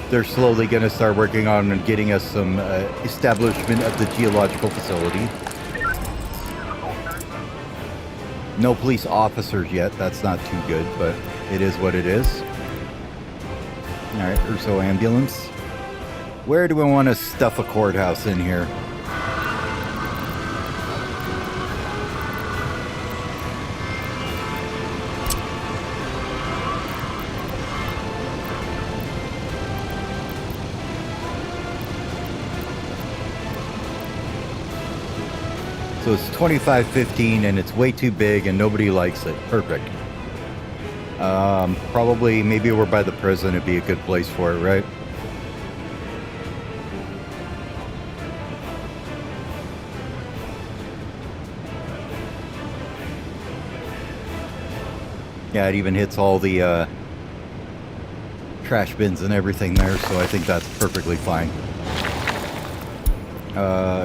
They're slowly going to start working on getting us some establishment of the geological facility. No police officers yet. That's not too good, but it is what it is. All right, Urso ambulance. Where do we want to stuff a courthouse in here? So it's 2515 and it's way too big and nobody likes it. Perfect. Probably, maybe we're by the prison. It'd be a good place for it, right? Yeah, it even hits all the trash bins and everything there, so I think that's perfectly fine.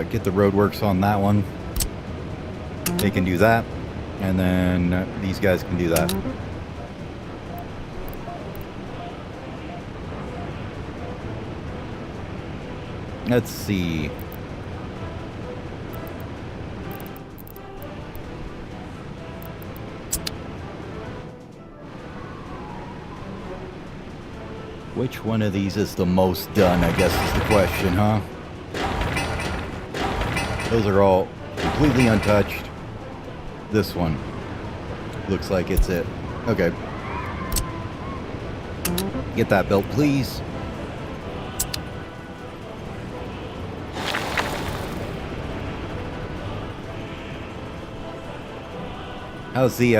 Get the roadworks on that one. They can do that, and then these guys can do that. Let's see. Which one of these is the most done, I guess is the question, huh? Those are all completely untouched. This one looks like it's it. Okay. Get that built, please. How's the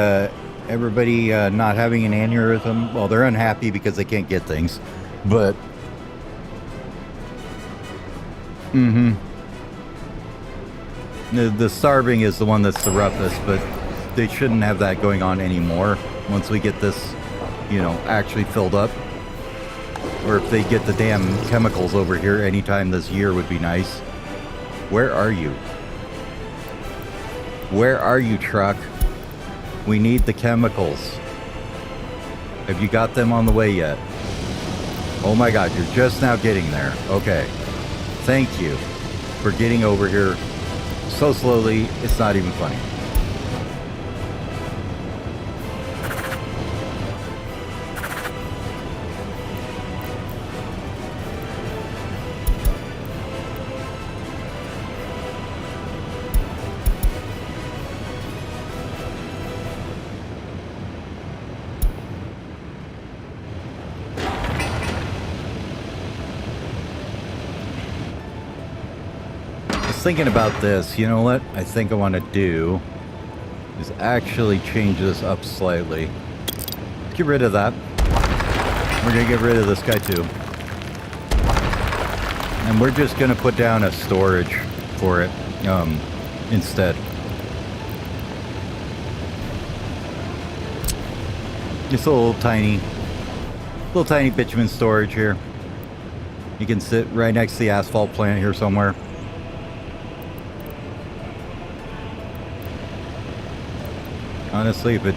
everybody not having an aneurysm? Well, they're unhappy because they can't get things, but The starving is the one that's the roughest, but they shouldn't have that going on anymore once we get this, you know, actually filled up. Or if they get the damn chemicals over here anytime this year would be nice. Where are you? Where are you, truck? We need the chemicals. Have you got them on the way yet? Oh my God, you're just now getting there. Okay. Thank you for getting over here so slowly, it's not even funny. Thinking about this, you know what I think I want to do is actually change this up slightly. Get rid of that. We're gonna get rid of this guy too, and we're just gonna put down a storage for it instead. Just a little tiny bitumen storage here. You can sit right next to the asphalt plant here somewhere. Honestly, if it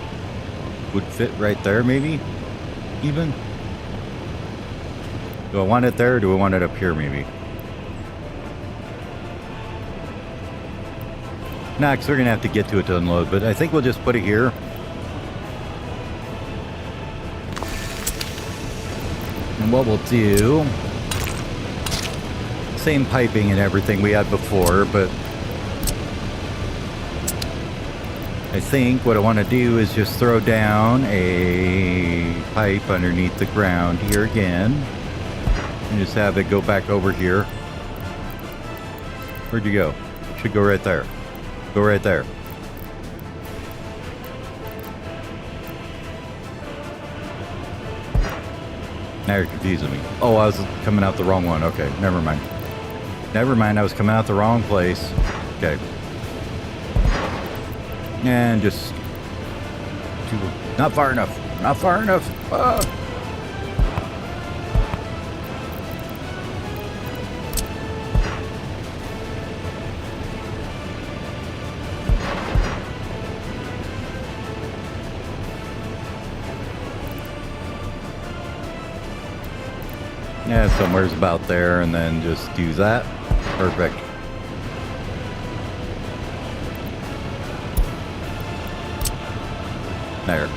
would fit right there, maybe, even. Do I want it there, or do I want it up here, maybe? Nah, because we're going to have to get to it to unload, but I think we'll just put it here. And what we'll do, same piping and everything we had before, but I think what I want to do is just throw down a pipe underneath the ground here again. And just have it go back over here. Where'd you go? Should go right there. Go right there. Now you're confusing me. Oh, I was coming out the wrong one. Okay, never mind. Never mind, I was coming out the wrong place. Okay. And just... Not far enough. Not far enough. Yeah, somewhere's about there, and then just do that. Perfect. There.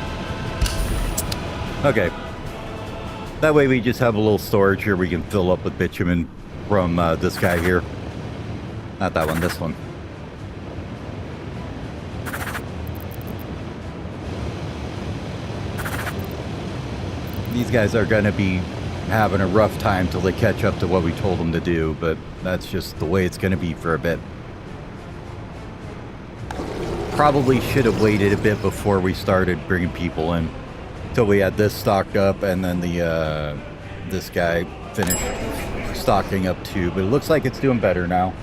Okay. That way we just have a little storage here we can fill up with bitumen from this guy here. Not that one, this one. These guys are going to be having a rough time till they catch up to what we told them to do, but that's just the way it's going to be for a bit. Probably should have waited a bit before we started bringing people in, till we had this stocked up, and then the this guy finished stocking up too. But it looks like it's doing better now.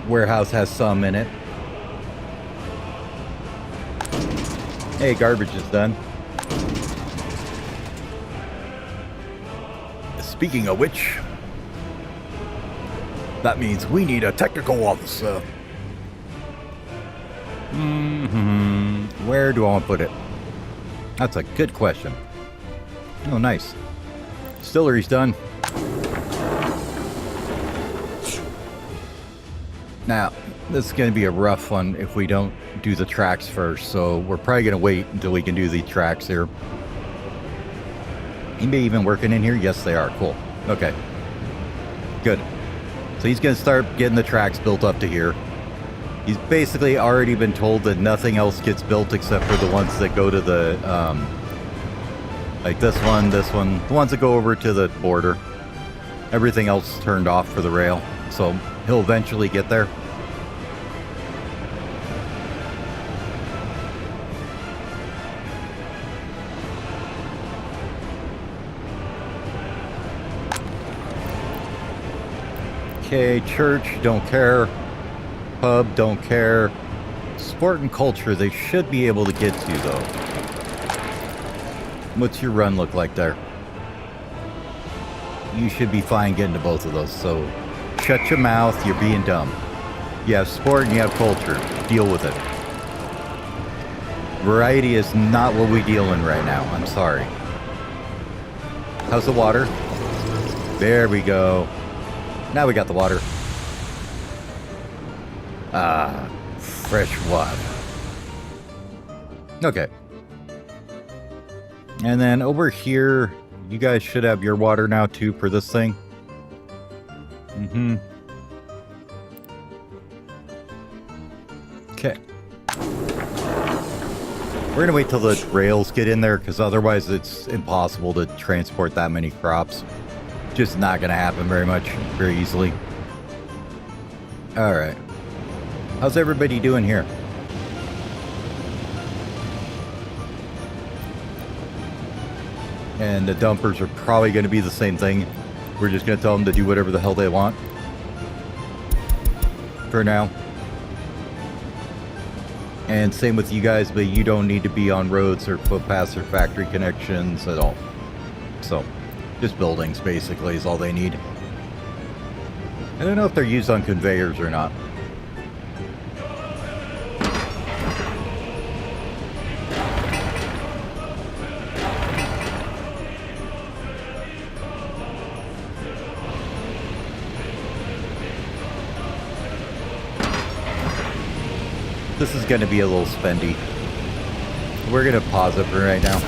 Warehouse has some in it. Hey, garbage is done. Speaking of which, that means we need a technical officer. Where do I want to put it? That's a good question. Oh, nice. Distillery's done. Now, this is going to be a rough one if we don't do the tracks first, so we're probably going to wait until we can do the tracks here. Anybody even working in here? Yes, they are. Cool. Okay. Good. So he's going to start getting the tracks built up to here. He's basically already been told that nothing else gets built except for the ones that go to the, like this one, the ones that go over to the border. Everything else turned off for the rail. So he'll eventually get there. Okay, church, don't care. Pub, don't care. Sport and culture, they should be able to get to, though. What's your run look like there? You should be fine getting to both of those, so shut your mouth, you're being dumb. You have sport and you have culture. Deal with it. Variety is not what we deal in right now. I'm sorry. How's the water? There we go. Now we got the water. Ah, fresh water. Okay. And then over here, you guys should have your water now too for this thing. Okay. We're gonna wait till the rails get in there, because otherwise it's impossible to transport that many crops. Just not gonna happen very easily. All right. How's everybody doing here? And the dumpers are probably going to be the same thing. We're just going to tell them to do whatever the hell they want. For now. And same with you guys, but you don't need to be on roads or footpaths or factory connections at all. So, just buildings basically is all they need. I don't know if they're used on conveyors or not. This is going to be a little spendy. We're going to pause it for right now.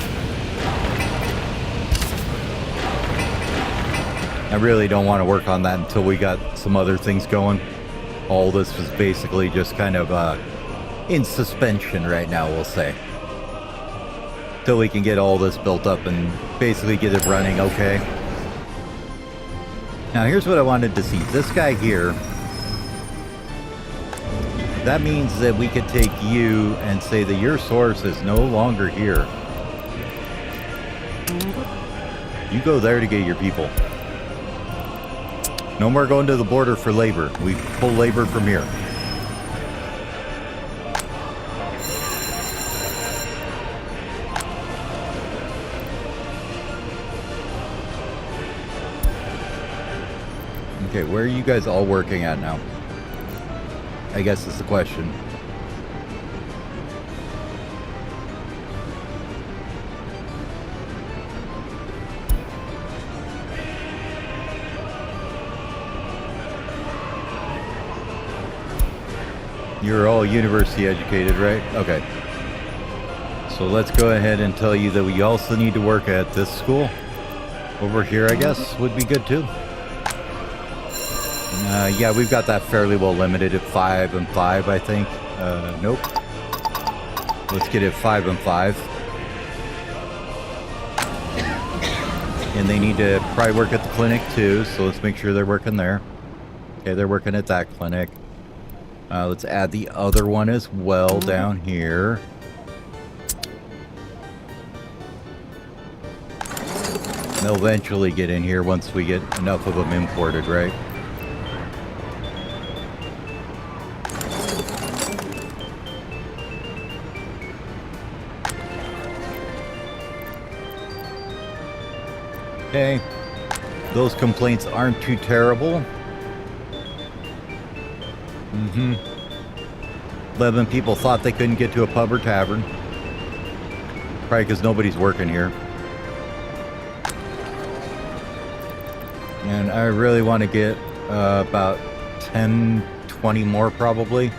I really don't want to work on that until we got some other things going. All this is basically just kind of in suspension right now, we'll say. Till we can get all this built up and basically get it running okay. Now here's what I wanted to see. This guy here, that means that we could take you and say that your source is no longer here. You go there to get your people. No more going to the border for labor. We pull labor from here. Okay, where are you guys all working at now? I guess is the question. You're all university educated, right? Okay. So let's go ahead and tell you that we also need to work at this school. Over here, I guess, would be good too. Yeah, we've got that fairly well limited at 5 and 5, I think. Nope. Let's get it 5 and 5. And they need to probably work at the clinic too, so let's make sure they're working there. Okay, they're working at that clinic. Let's add the other one as well down here. They'll eventually get in here once we get enough of them imported, right? Okay, those complaints aren't too terrible. 11 people thought they couldn't get to a pub or tavern. Probably because nobody's working here. And I really want to get about 10, 20 more probably.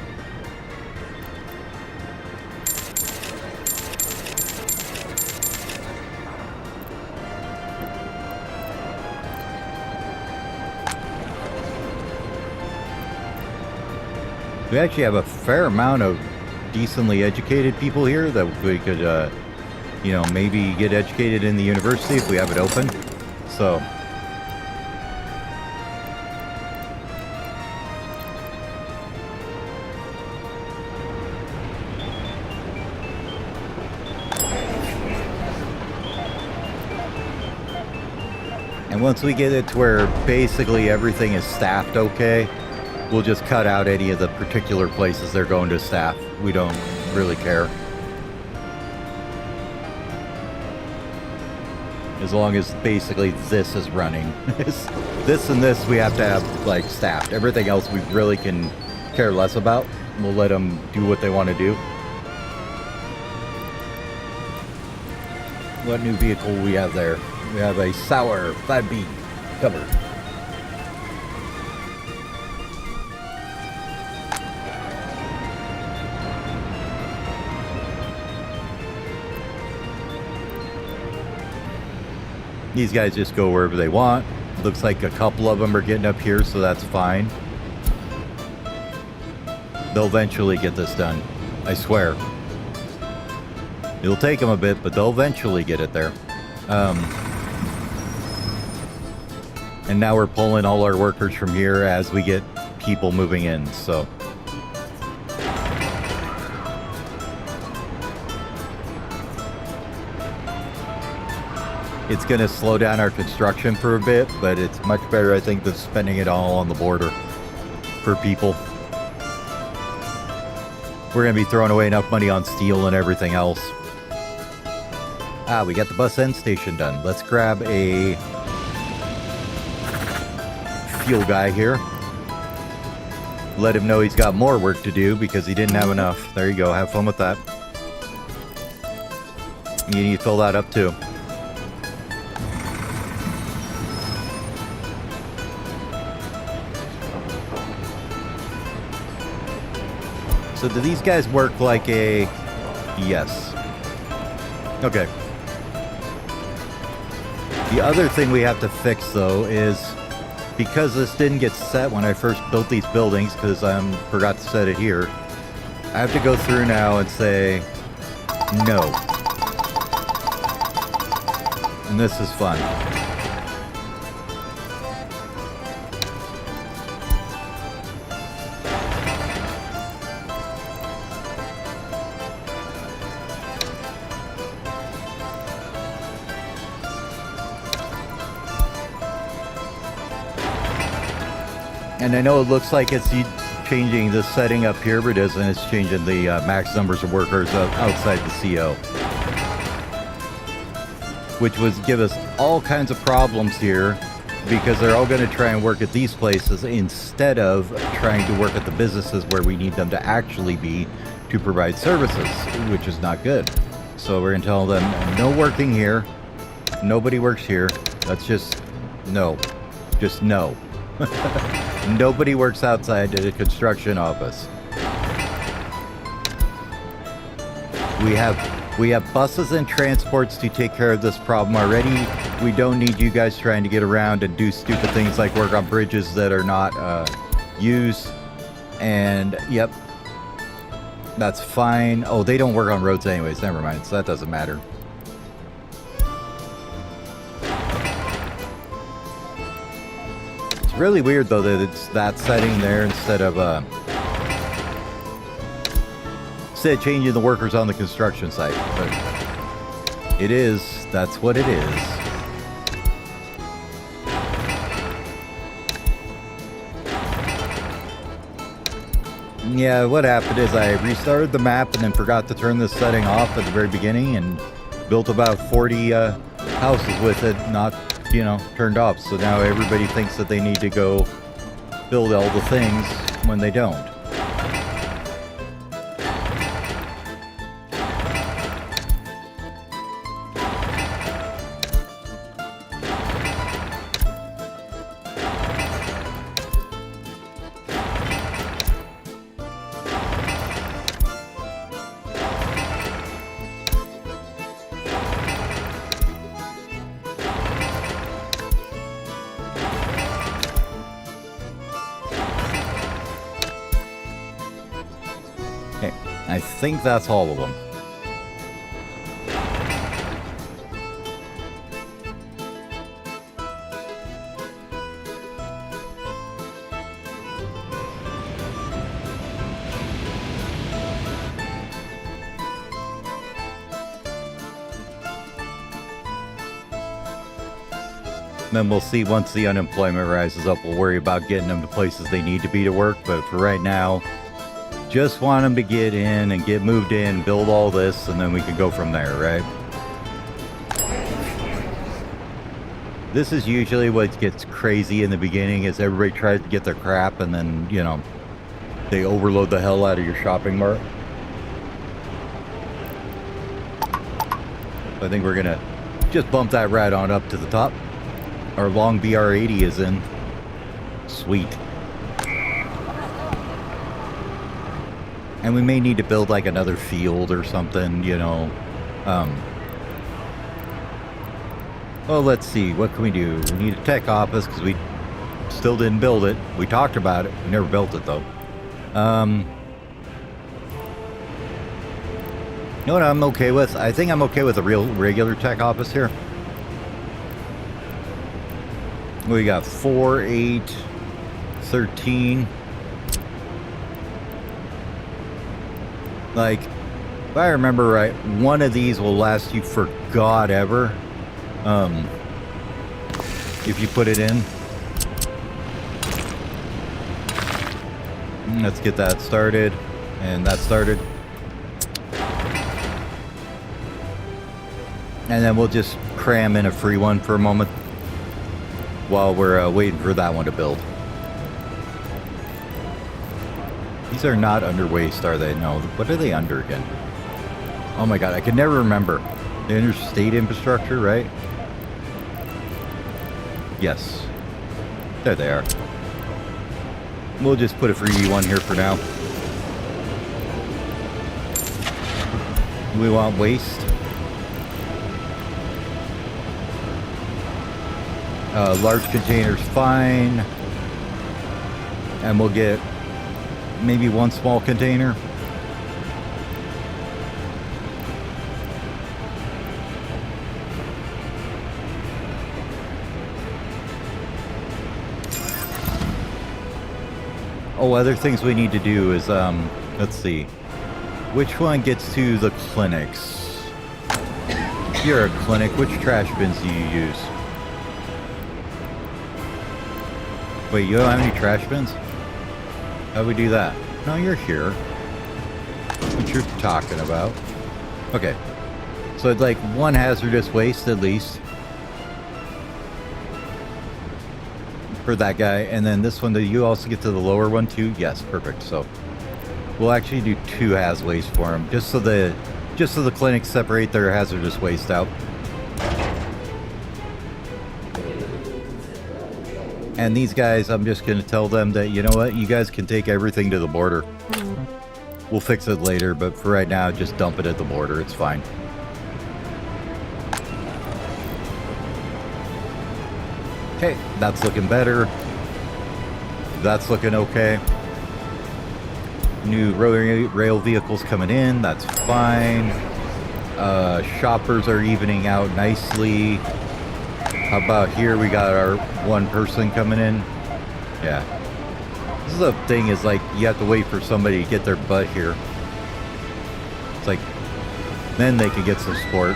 We actually have a fair amount of decently educated people here that we could, you know, maybe get educated in the university if we have it open. So, and once we get it to where basically everything is staffed okay, we'll just cut out any of the particular places they're going to staff. We don't really care. As long as basically this is running. This and this we have to have like staffed. Everything else we really can care less about. We'll let them do what they want to do. What new vehicle we have there? We have a Sauer 5B covered. These guys just go wherever they want. Looks like a couple of them are getting up here, so that's fine. They'll eventually get this done. I swear. It'll take them a bit, but they'll eventually get it there. And now we're pulling all our workers from here as we get people moving in, so. It's going to slow down our construction for a bit, but it's much better, I think, than spending it all on the border for people. We're going to be throwing away enough money on steel and everything else. Ah, we got the bus end station done. Let's grab a fuel guy here. Let him know he's got more work to do because he didn't have enough. There you go. Have fun with that. You need to fill that up too. So do these guys work like a... Yes. Okay. The other thing we have to fix, though, is because this didn't get set when I first built these buildings, because I forgot to set it here, I have to go through now and say, no. And this is fun. And I know it looks like it's changing the setting up here, but it isn't. It's changing the max numbers of workers outside the CO. Which would give us all kinds of problems here, because they're all going to try and work at these places instead of trying to work at the businesses where we need them to actually be to provide services, which is not good. So we're going to tell them, no working here. Nobody works here. That's just no. Just no. Nobody works outside the construction office. We have buses and transports to take care of this problem already. We don't need you guys trying to get around and do stupid things like work on bridges that are not used. And yep, that's fine. Oh, they don't work on roads anyways. Never mind. So that doesn't matter. It's really weird though that it's that setting there instead of changing the workers on the construction site, but it is. That's what it is. Yeah, what happened is I restarted the map and then forgot to turn this setting off at the very beginning and built about 40 houses with it not, turned off. So now everybody thinks that they need to go build all the things when they don't. I think that's all of them. Then we'll see once the unemployment rises up. We'll worry about getting them to places they need to be to work. But for right now, just want them to get in and get moved in, build all this, and then we can go from there, right? This is usually what gets crazy in the beginning, is everybody tries to get their crap and then, they overload the hell out of your shopping mart. I think we're gonna just bump that right on up to the top. Our long BR80 is in. Sweet. And we may need to build like another field or something, Well, let's see. What can we do? We need a tech office because we still didn't build it. We talked about it. We never built it, though. You know what I'm okay with? I think I'm okay with a regular tech office here. We got 4, 8, 13... Like, if I remember right, one of these will last you for God ever. If you put it in. Let's get that started. And that started. And then we'll just cram in a free one for a moment while we're waiting for that one to build. These are not under waste, are they? No. What are they under again? Oh my god, I can never remember. The interstate infrastructure, right? Yes. There they are. We'll just put a free one here for now. We want waste. Large containers, fine. And we'll get maybe one small container. Oh, other things we need to do is, let's see. Which one gets to the clinics? If you're a clinic, which trash bins do you use? Wait, you don't have any trash bins? How do we do that? No, you're here. What you're talking about. Okay. So it's like one hazardous waste at least. For that guy. And then this one, do you also get to the lower one too? Yes, perfect. So we'll actually do 2 haz waste for him. Just so the clinics separate their hazardous waste out. And these guys, I'm just going to tell them that, you know what, you guys can take everything to the border. We'll fix it later, but for right now, just dump it at the border. It's fine. Okay, that's looking better. That's looking okay. New rail vehicles coming in. That's fine. Shoppers are evening out nicely. How about here? We got our one person coming in. Yeah. This is the thing is like you have to wait for somebody to get their butt here. It's like then they can get some support.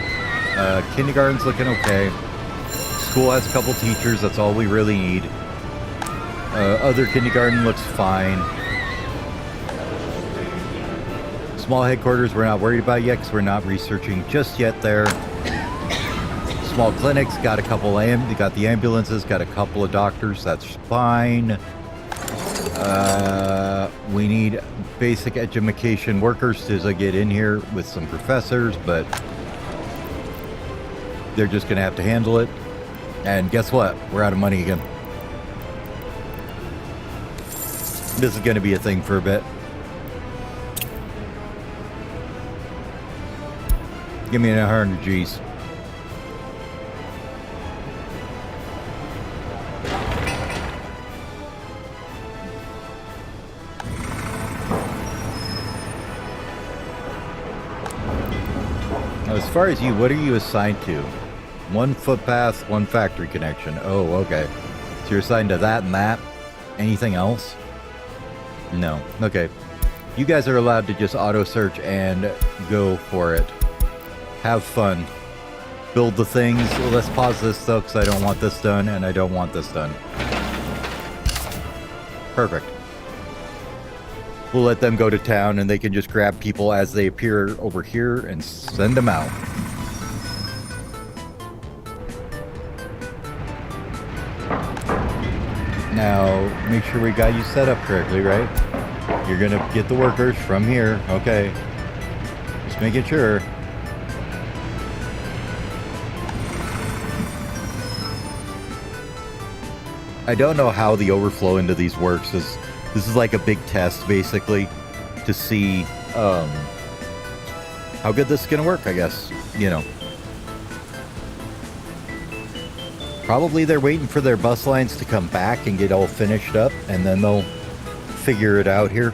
Kindergarten's looking okay. School has a couple teachers. That's all we really need. Other kindergarten looks fine. Small headquarters we're not worried about yet because we're not researching just yet there. Small clinics, got a couple got the ambulances, got a couple of doctors, that's fine. We need basic education workers to get in here with some professors, but they're just gonna have to handle it. And guess what? We're out of money again. This is gonna be a thing for a bit. Give me 100 G's. As far as you, what are you assigned to? 1 footpath, 1 factory connection. Oh, okay. So you're assigned to that and that? Anything else? No. Okay. You guys are allowed to just auto search and go for it. Have fun. Build the things. Well, let's pause this though, because I don't want this done and I don't want this done. Perfect. We'll let them go to town and they can just grab people as they appear over here and send them out. Now, make sure we got you set up correctly, right? You're gonna get the workers from here. Okay. Just making sure. I don't know how the overflow into these works. This is like a big test, basically, to see how good this is gonna work, I guess. You know. Probably they're waiting for their bus lines to come back and get all finished up, and then they'll figure it out here.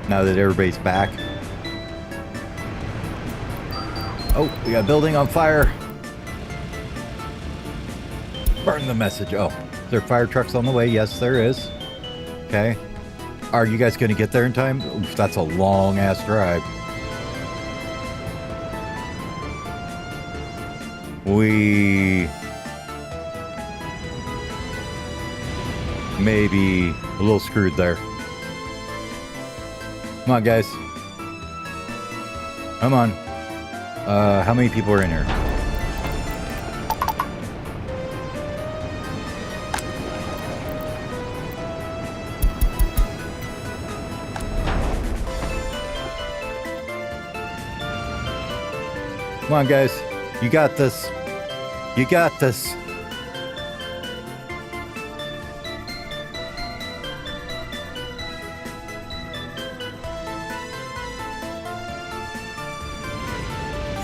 Now that everybody's back. Oh, we got a building on fire. Burn the message. Oh, is there fire trucks on the way? Yes, there is. Okay. Are you guys going to get there in time? Oof, that's a long ass drive. We may be a little screwed there. Come on, guys. Come on. How many people are in here? Come on, guys. You got this. You got this.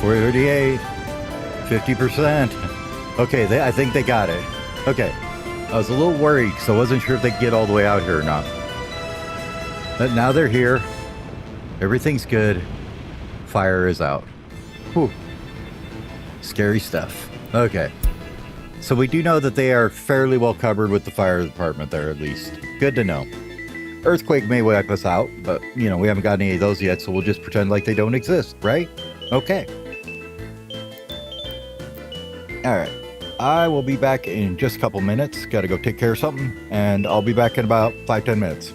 $438. 50%. Okay, I think they got it. Okay. I was a little worried because I wasn't sure if they'd get all the way out here or not. But now they're here. Everything's good. Fire is out. Whew. Scary stuff. Okay. So we do know that they are fairly well covered with the fire department there, at least. Good to know. Earthquake may wipe us out, but, you know, we haven't got any of those yet, so we'll just pretend like they don't exist, right? Okay. Alright. I will be back in just a couple minutes. Got to go take care of something, and I'll be back in about 5-10 minutes.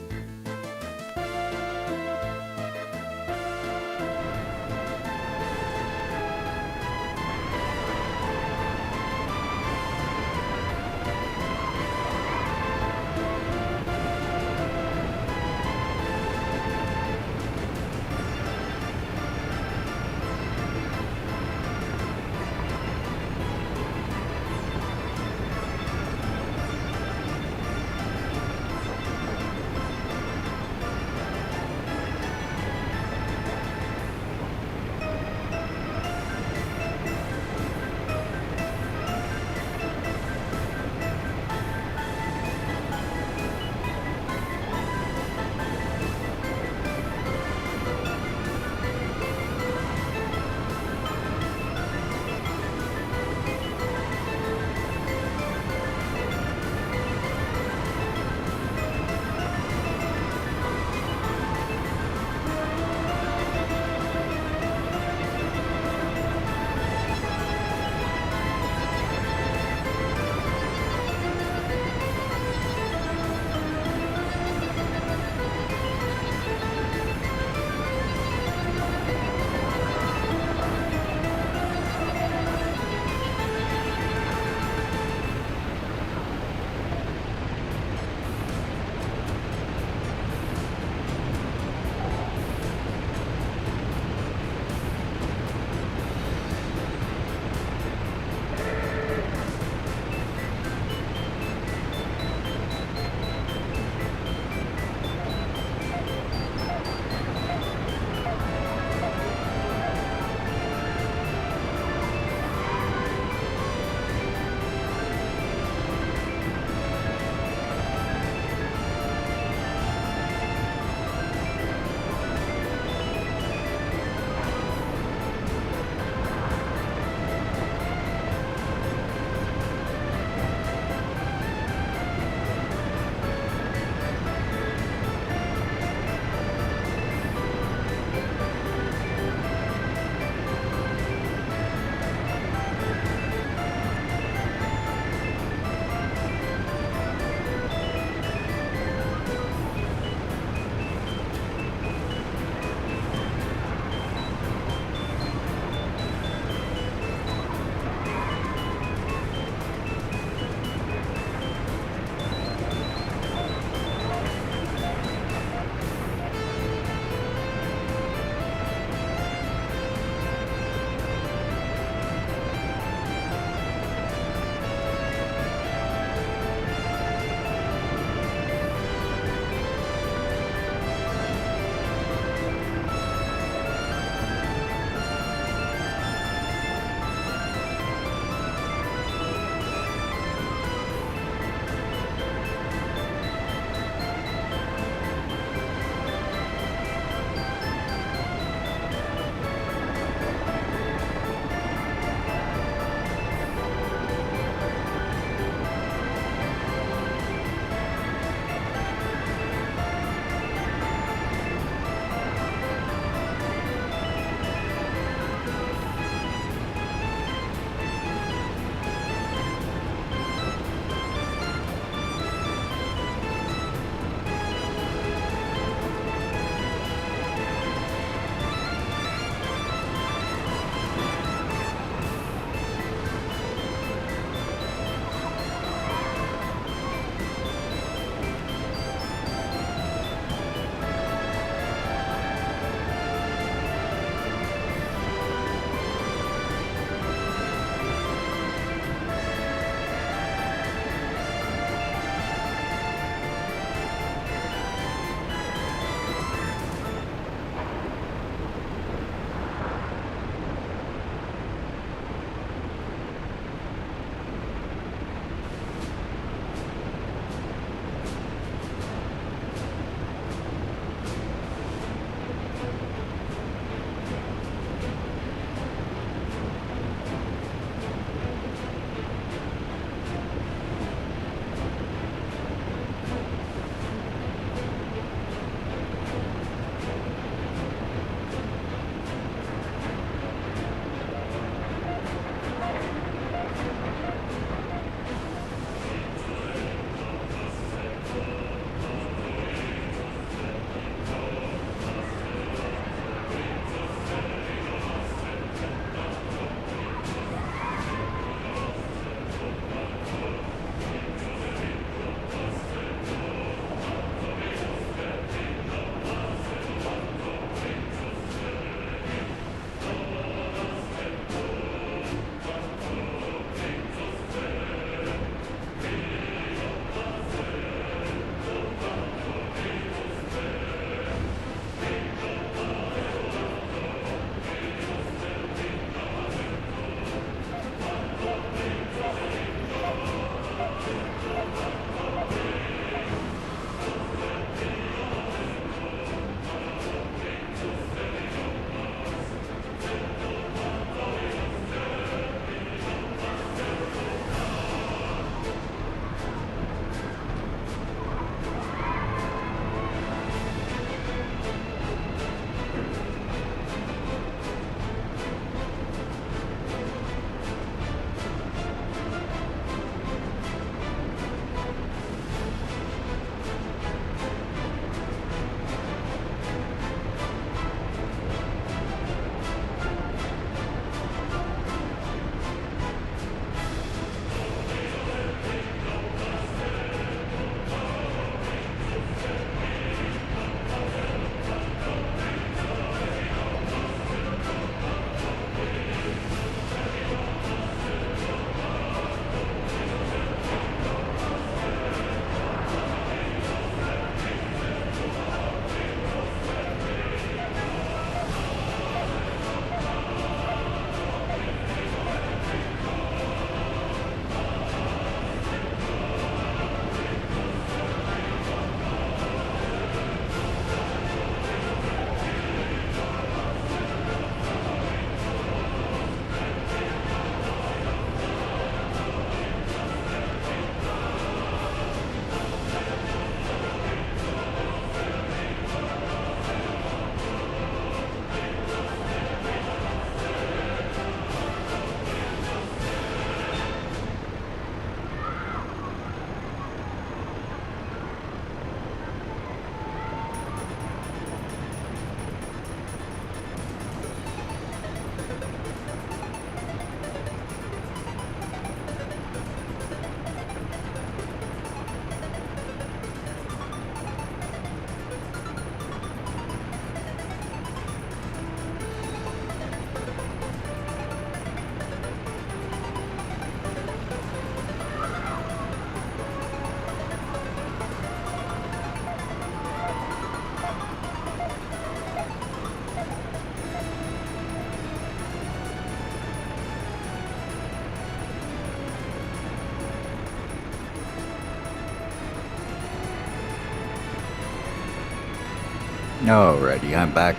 Alrighty, I'm back.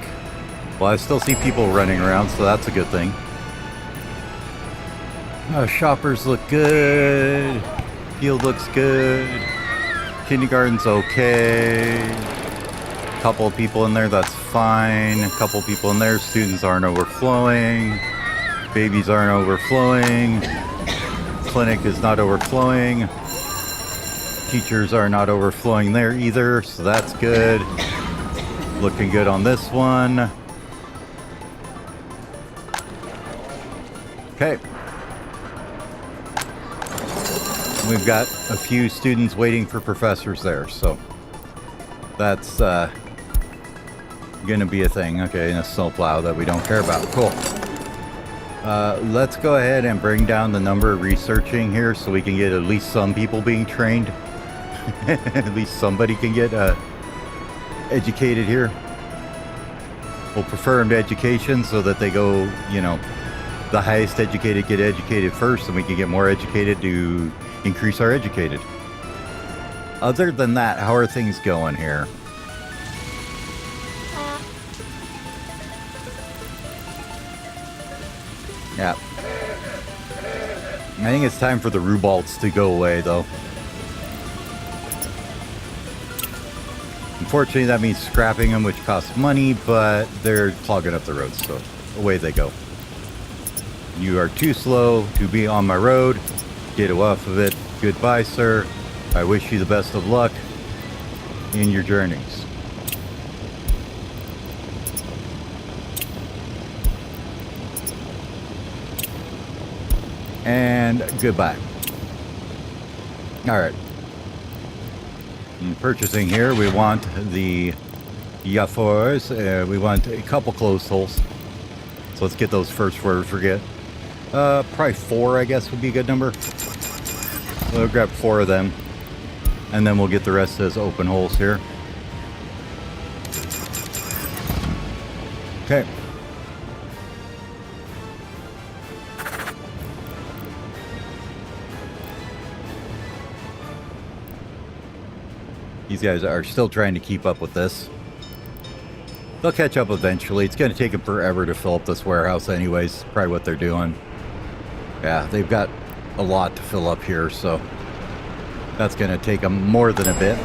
Well, I still see people running around, so that's a good thing. Shoppers look good. Field looks good. Kindergarten's okay. Couple of people in there, that's fine. A couple of people in there, students aren't overflowing. Babies aren't overflowing. Clinic is not overflowing. Teachers are not overflowing there either, so that's good. Looking good on this one. Okay. We've got a few students waiting for professors there, so that's gonna be a thing. Okay, and a snowplow that we don't care about. Cool. Let's go ahead and bring down the number of researching here so we can get at least some people being trained. At least somebody can get educated here. We'll prefer them to education so that they go, you know, the highest educated get educated first, and we can get more educated to increase our educated. Other than that, how are things going here? Yeah. I think it's time for the Rubalts to go away, though. Unfortunately, that means scrapping them, which costs money, but they're clogging up the roads, so away they go. You are too slow to be on my road. Get off of it. Goodbye, sir. I wish you the best of luck in your journeys. And goodbye. All right. In purchasing here, we want the Yafors. We want a couple closed holes. So let's get those first before we forget. Probably 4, I guess, would be a good number. We'll grab 4 of them. And then we'll get the rest as open holes here. Okay. These guys are still trying to keep up with this. They'll catch up eventually. It's going to take them forever to fill up this warehouse anyways. Probably what they're doing. Yeah, they've got a lot to fill up here, so that's going to take them more than a bit.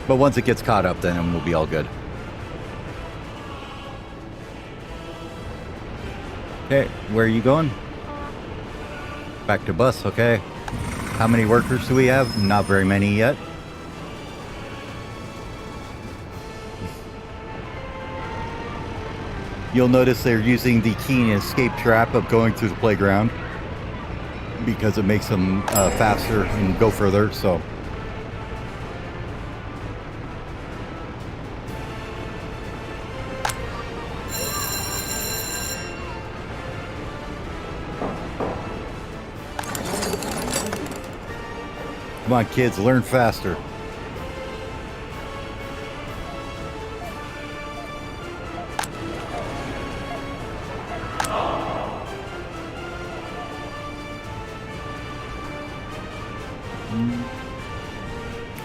But once it gets caught up, then we'll be all good. Okay, where are you going? Back to bus, okay. How many workers do we have? Not very many yet. You'll notice they're using the key and escape trap of going through the playground because it makes them faster and go further, so. Come on, kids, learn faster.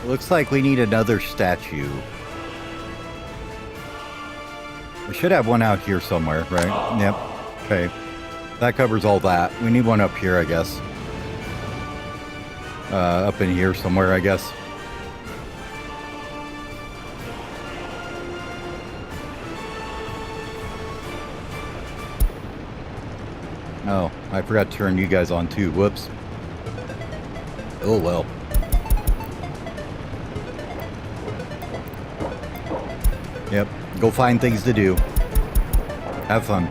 Looks like we need another statue. We should have one out here somewhere, right? Yep. Okay. That covers all that. We need one up here, I guess. Up in here somewhere, I guess. Oh, I forgot to turn you guys on too. Whoops. Oh well. Yep, go find things to do. Have fun.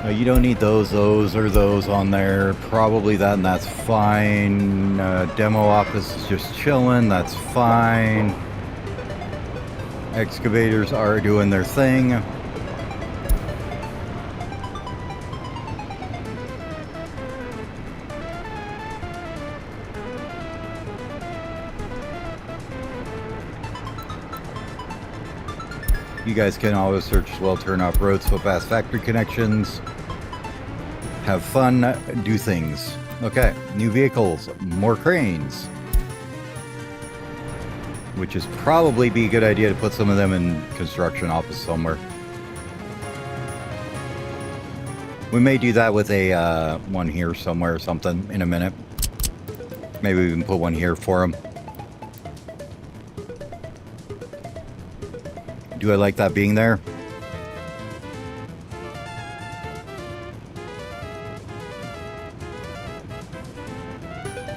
No, you don't need those or those on there. Probably that, and that's fine. Demo office is just chilling. That's fine. Excavators are doing their thing. You guys can always search as well, turn off roads, so fast factory connections. Have fun, do things. Okay, new vehicles, more cranes. which is probably be a good idea to put some of them in construction office somewhere. We may do that with a one here somewhere or something in a minute. Maybe we can put one here for them. Do I like that being there?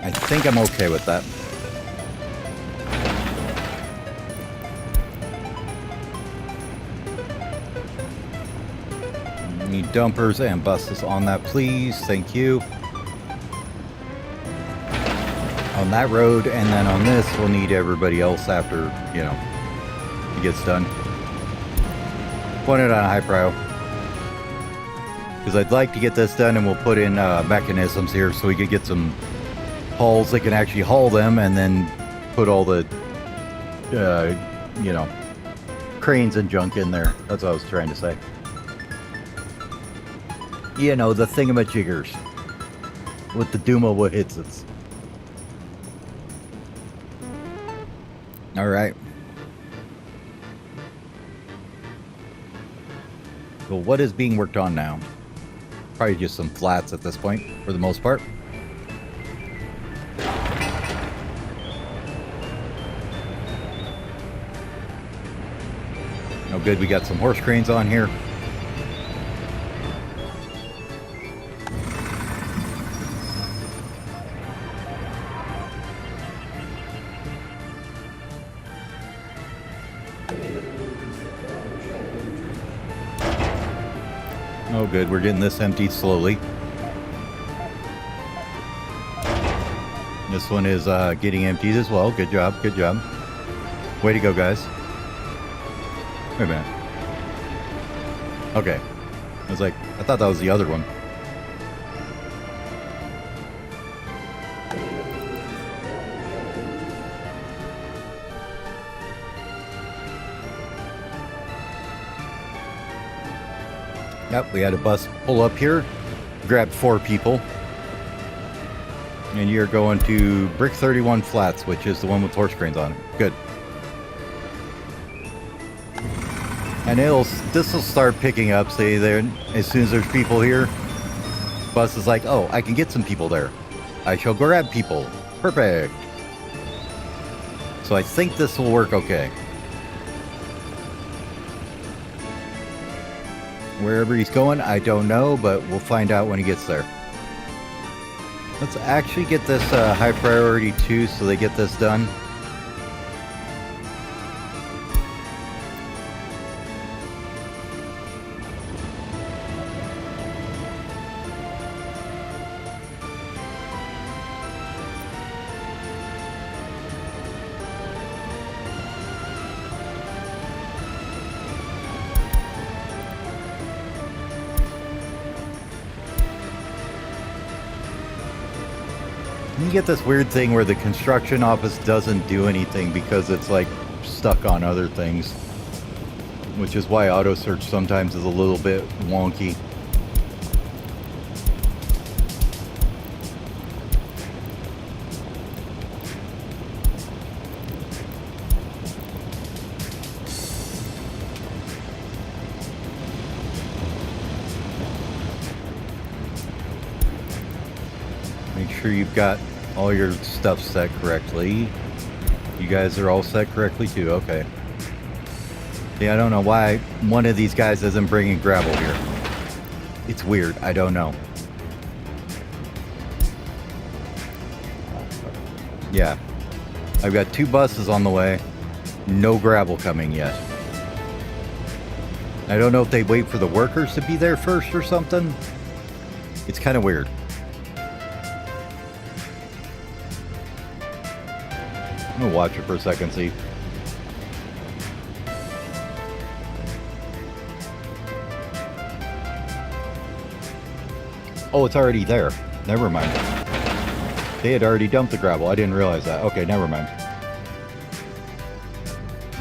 I think I'm okay with that. Need dumpers and buses on that, please. Thank you. On that road, and then on this, we'll need everybody else after, you know, it gets done. Point it on high prio. Because I'd like to get this done, and we'll put in mechanisms here so we could get some hauls that can actually haul them, and then put all the, you know, cranes and junk in there. That's what I was trying to say. You know, the thingamajiggers with the Duma what hits it. All right. Well, what is being worked on now? Probably just some flats at this point, for the most part. Oh, good. We got some horse cranes on here. Oh, good. We're getting this emptied slowly. This one is getting emptied as well. Good job. Good job. Way to go, guys. Wait a minute. Okay. I was like, I thought that was the other one. Yep, we had a bus pull up here, grab 4 people. And you're going to Brick 31 Flats, which is the one with horse cranes on it. Good. And this will start picking up, say there, as soon as there's people here. Bus is like, oh, I can get some people there. I shall grab people. Perfect. So I think this will work okay. Wherever he's going, I don't know, but we'll find out when he gets there. Let's actually get this high priority too, so they get this done. You get this weird thing where the construction office doesn't do anything because it's like stuck on other things, which is why auto search sometimes is a little bit wonky. Make sure you've got all your stuff set correctly. You guys are all set correctly too, okay. Yeah, I don't know why one of these guys isn't bringing gravel here. It's weird, I don't know. Yeah, I've got 2 buses on the way, no gravel coming yet. I don't know if they wait for the workers to be there first or something. It's kind of weird. I'm gonna watch it for a second, see. Oh, it's already there. Never mind. They had already dumped the gravel. I didn't realize that. Okay, never mind.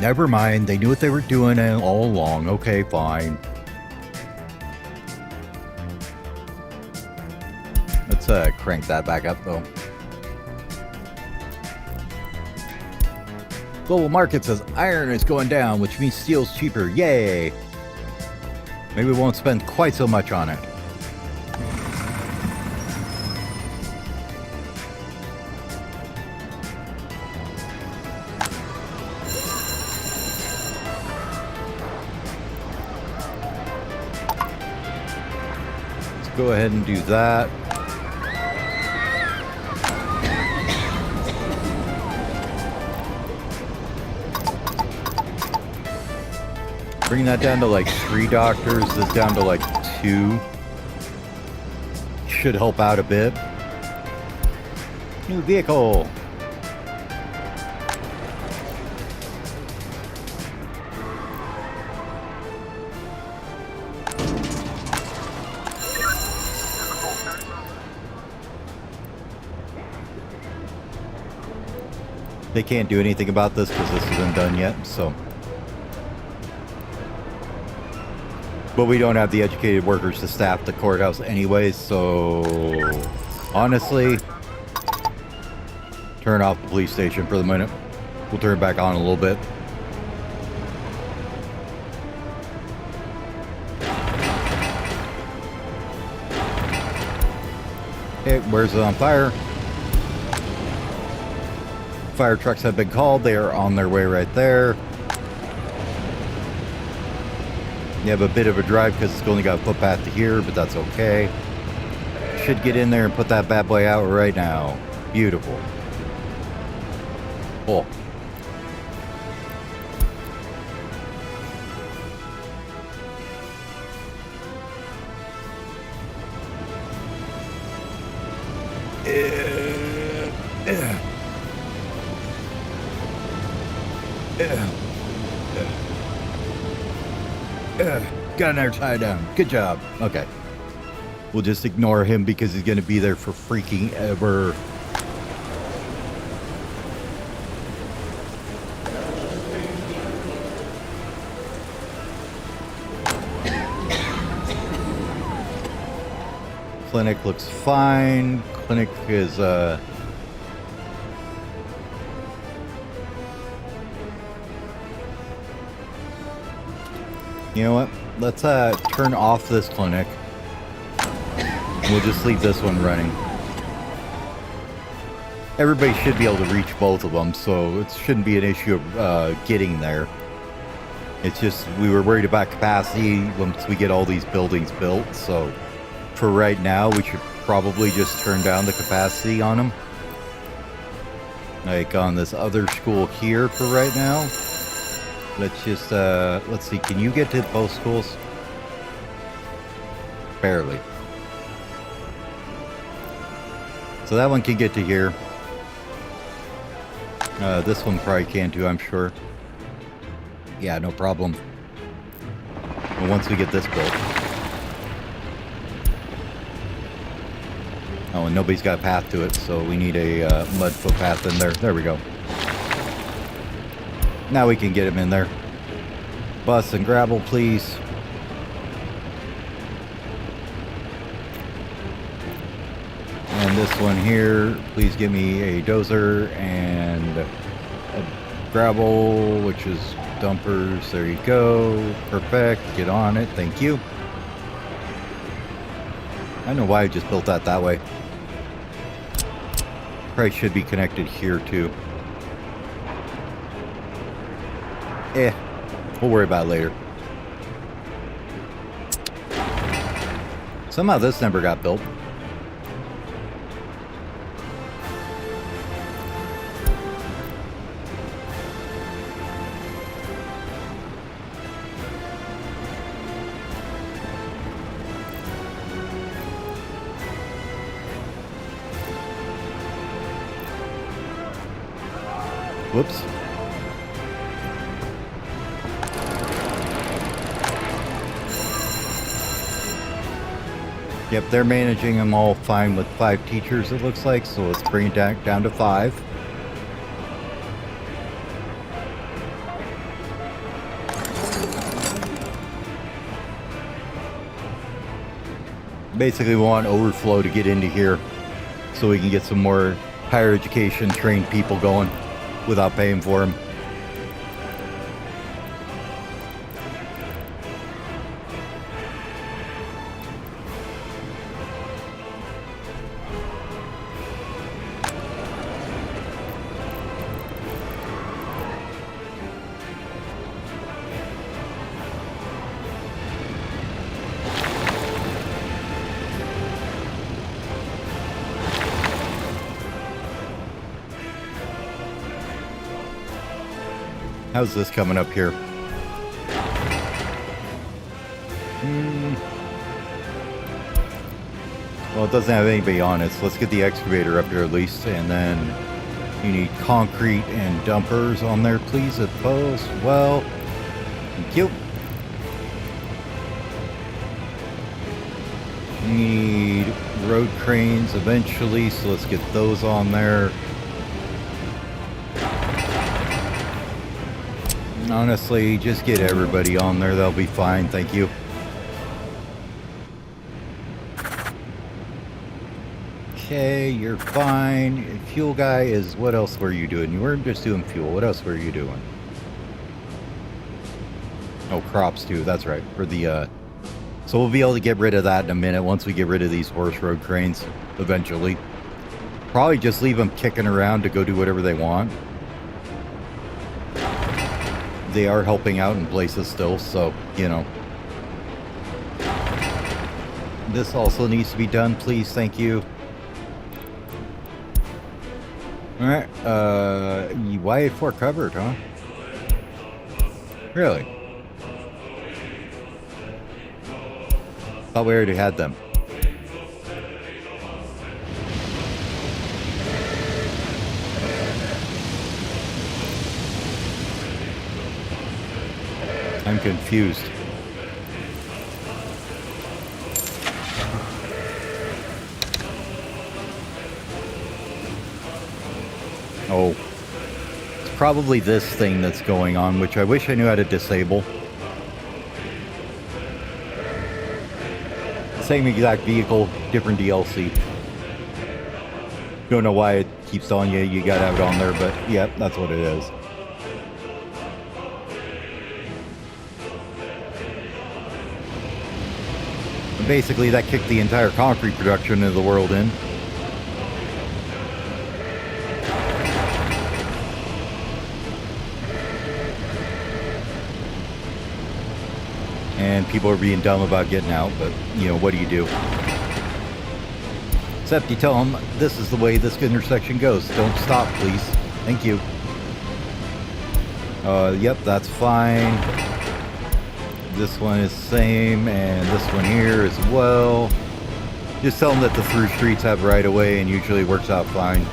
Never mind. They knew what they were doing all along. Okay, fine. Let's crank that back up, though. Global Market says iron is going down, which means steel's cheaper. Yay! Maybe we won't spend quite so much on it. Let's go ahead and do that. Bring that down to like 3 doctors. This down to like 2. Should help out a bit. New vehicle. They can't do anything about this because this isn't done yet, so. But we don't have the educated workers to staff the courthouse anyways, so honestly, turn off the police station for the minute. We'll turn it back on a little bit. Okay, where's it on fire? Fire trucks have been called. They are on their way right there. You have a bit of a drive because it's only got a footpath to here, but that's okay. Should get in there and put that bad boy out right now. Beautiful. Cool. Got another tie down. Good job. Okay. We'll just ignore him because he's going to be there for freaking ever. Clinic looks fine. Clinic is, you know what? Let's turn off this clinic. We'll just leave this one running. Everybody should be able to reach both of them, so it shouldn't be an issue of getting there. It's just we were worried about capacity once we get all these buildings built, so for right now we should probably just turn down the capacity on them. Like on this other school here for right now. Let's just, let's see, can you get to both schools? Barely. So that one can get to here. This one probably can too, I'm sure. Yeah, no problem. Well, once we get this built. Oh, and nobody's got a path to it, so we need a mud footpath in there. There we go. Now we can get him in there. Bus and gravel, please. And this one here, please give me a dozer and a gravel, which is dumpers. There you go. Perfect. Get on it. Thank you. I don't know why I just built that way. Probably should be connected here too. We'll worry about it later. Somehow this never got built. Whoops. Yep, they're managing them all fine with 5 teachers, it looks like, so let's bring it down to 5. Basically, we want overflow to get into here so we can get some more higher education trained people going without paying for them. How's this coming up here? Well, it doesn't have anybody on it, so let's get the excavator up here at least, and then you need concrete and dumpers on there, please, if well. Thank you. Need road cranes eventually, so let's get those on there. Honestly, just get everybody on there, they'll be fine, thank you. Okay, you're fine. Fuel guy is, what else were you doing? You weren't just doing fuel, what else were you doing? Oh, crops too, that's right, for the, so we'll be able to get rid of that in a minute once we get rid of these horse road cranes, eventually. Probably just leave them kicking around to go do whatever they want. They are helping out in places still, so, you know. This also needs to be done, please, thank you. Alright, YA4 covered, huh? Really? Thought we already had them. I'm confused. Oh. It's probably this thing that's going on, which I wish I knew how to disable. Same exact vehicle, different DLC. Don't know why it keeps telling you you gotta have it on there, but yep, that's what it is. And basically, that kicked the entire concrete production of the world in. And people are being dumb about getting out, but, you know, what do you do? Except you tell them, this is the way this intersection goes. Don't stop, please. Thank you. Yep, that's fine. This one is same, and this one here as well. Just tell them that the through streets have right of way, and usually works out fine.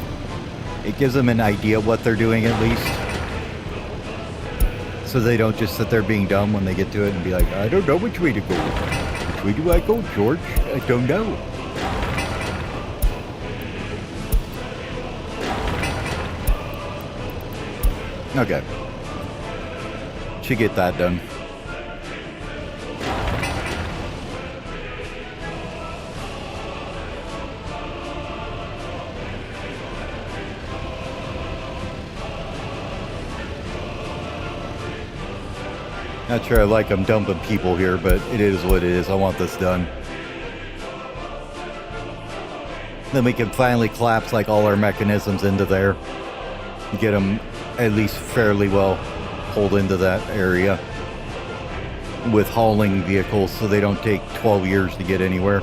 It gives them an idea what they're doing at least. So they don't just sit there being dumb when they get to it and be like, I don't know which way to go. Which way do I go, George? I don't know. Okay. Should get that done. Not sure I like them dumping people here, but it is what it is. I want this done. Then we can finally collapse like all our mechanisms into there. Get them at least fairly well pulled into that area with hauling vehicles so they don't take 12 years to get anywhere.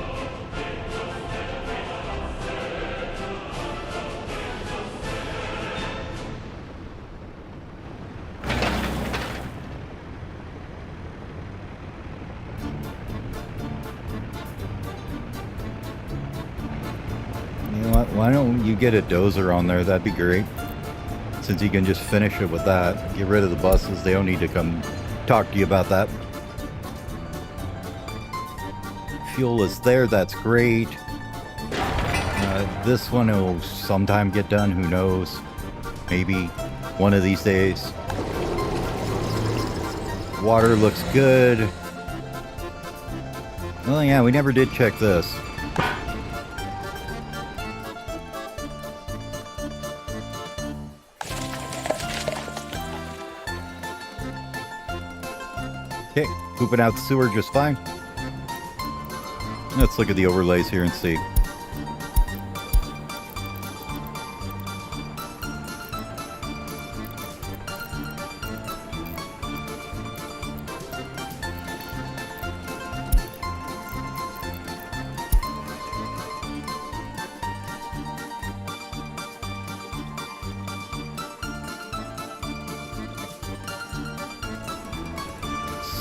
Why don't you get a dozer on there? That'd be great. Since you can just finish it with that. Get rid of the buses. They don't need to come talk to you about that. Fuel is there. That's great. This one will sometime get done. Who knows? Maybe one of these days. Water looks good. Well, yeah, we never did check this. Okay, pooping out the sewer just fine. Let's look at the overlays here and see.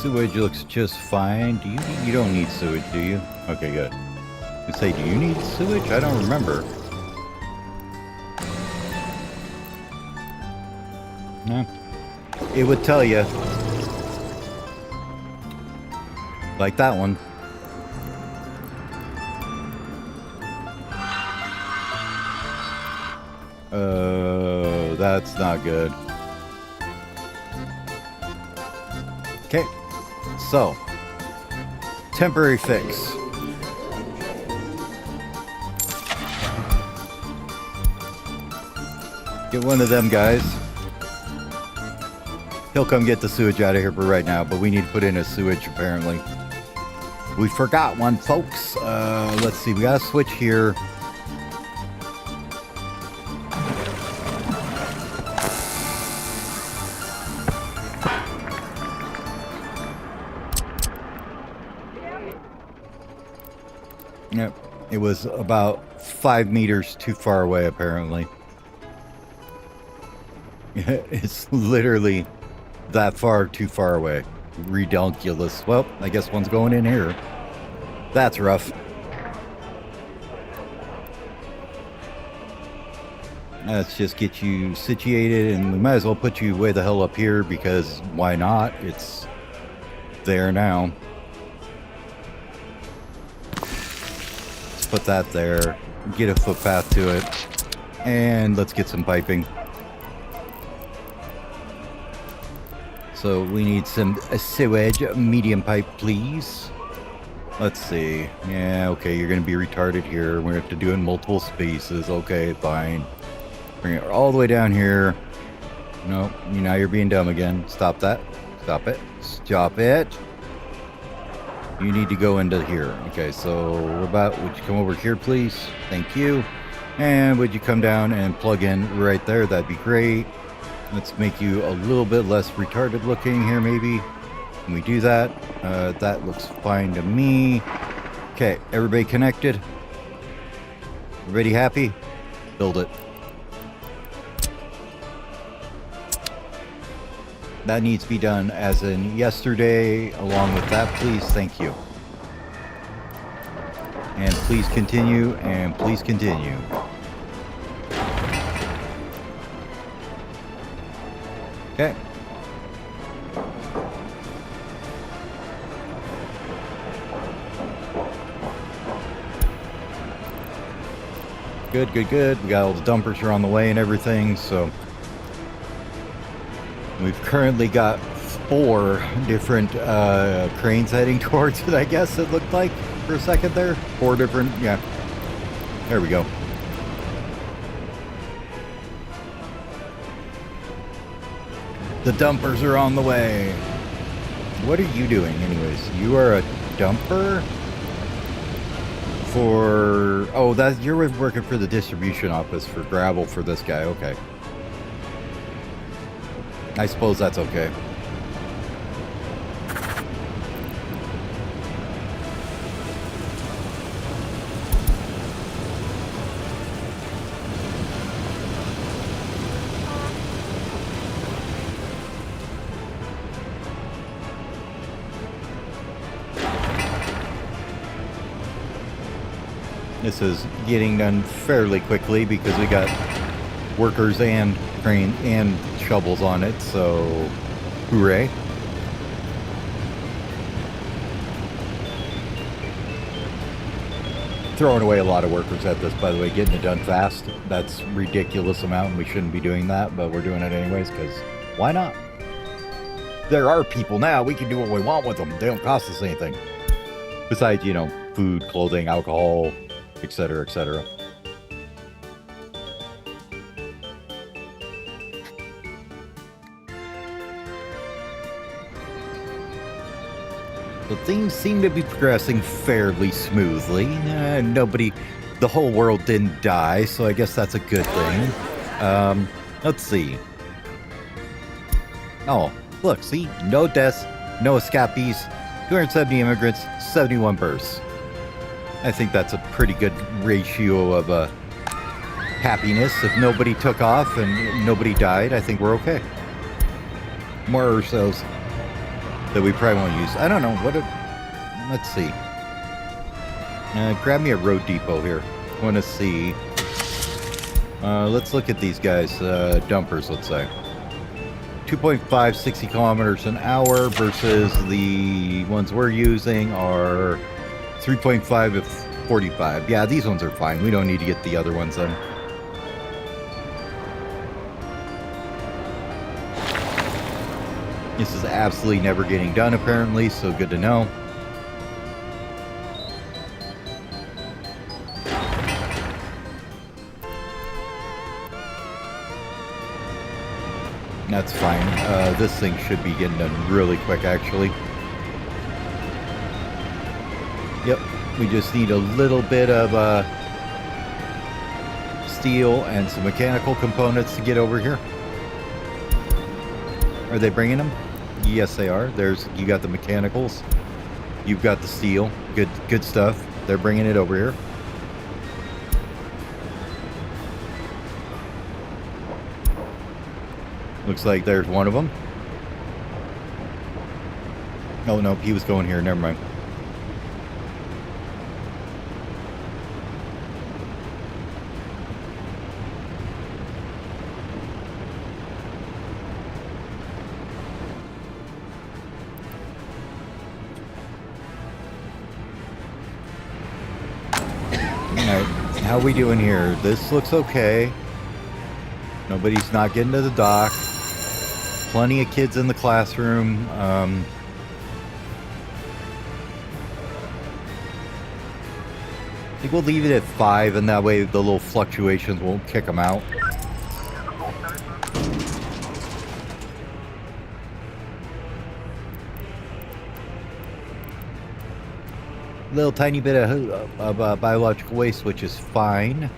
sewage looks just fine. You don't need sewage, do you? Okay, good. You say, do you need sewage? I don't remember. No. It would tell you. Like that one. That's not good. Okay, so temporary fix. Get one of them guys. He'll come get the sewage out of here for right now, but we need to put in a sewage apparently. We forgot one, folks. Let's see, we got a switch here. Yep, it was about 5 meters too far away, apparently. It's literally that far too far away. Redonkulous. Well, I guess one's going in here. That's rough. Let's just get you situated, and we might as well put you way the hell up here, because why not? It's there now. Put that there, get a footpath to it, and let's get some piping. So we need some sewage, medium pipe, please. Let's see. Yeah, okay, you're going to be retarded here. We're going to have to do it in multiple spaces. Okay, fine. Bring it all the way down here. No, now you're being dumb again. Stop that. Stop it. Stop it. You need to go into here. Okay, so would you come over here, please? Thank you. And would you come down and plug in right there? That'd be great. Let's make you a little bit less retarded looking here, maybe. Can we do that? That looks fine to me. Okay, everybody connected? Everybody happy? Build it. That needs to be done as in yesterday. Along with that, please. Thank you. And please continue, and please continue. Okay. Good, good, good. We got all the dumpers are on the way and everything, so we've currently got 4 different cranes heading towards it, I guess it looked like for a second there. 4 different, yeah. There we go. The dumpers are on the way. What are you doing anyways? You are a dumper? For, oh, that you're working for the distribution office for gravel for this guy. Okay. I suppose that's okay. This is getting done fairly quickly because we got workers and crane and shovels on it, so hooray. Throwing away a lot of workers at this, by the way, getting it done fast. That's ridiculous amount, and we shouldn't be doing that, but we're doing it anyways because why not? There are people now, we can do what we want with them. They don't cost us anything. Besides, you know, food, clothing, alcohol, etc., etc. So things seem to be progressing fairly smoothly. The whole world didn't die, so I guess that's a good thing. Let's see. Oh, look, see? No deaths, no escapees, 270 immigrants, 71 births. I think that's a pretty good ratio of happiness. If nobody took off and nobody died, I think we're okay. More or so. that we probably won't use. I don't know. Let's see. Grab me a road depot here. I want to see. Let's look at these guys. Dumpers, let's say. 2.5, 60 kilometers an hour versus the ones we're using are 3.5 to 45. Yeah, these ones are fine. We don't need to get the other ones in. This is absolutely never getting done, apparently, so good to know. That's fine. This thing should be getting done really quick, actually. Yep, we just need a little bit of steel and some mechanical components to get over here. Are they bringing them? Yes, they are. You got the mechanicals. You've got the steel. Good stuff. They're bringing it over here. Looks like there's one of them. Oh, no, he was going here. Never mind. How we doing here? This looks okay. Nobody's not getting to the dock. Plenty of kids in the classroom. I think we'll leave it at 5, and that way the little fluctuations won't kick them out. Little tiny bit of biological waste, which is fine.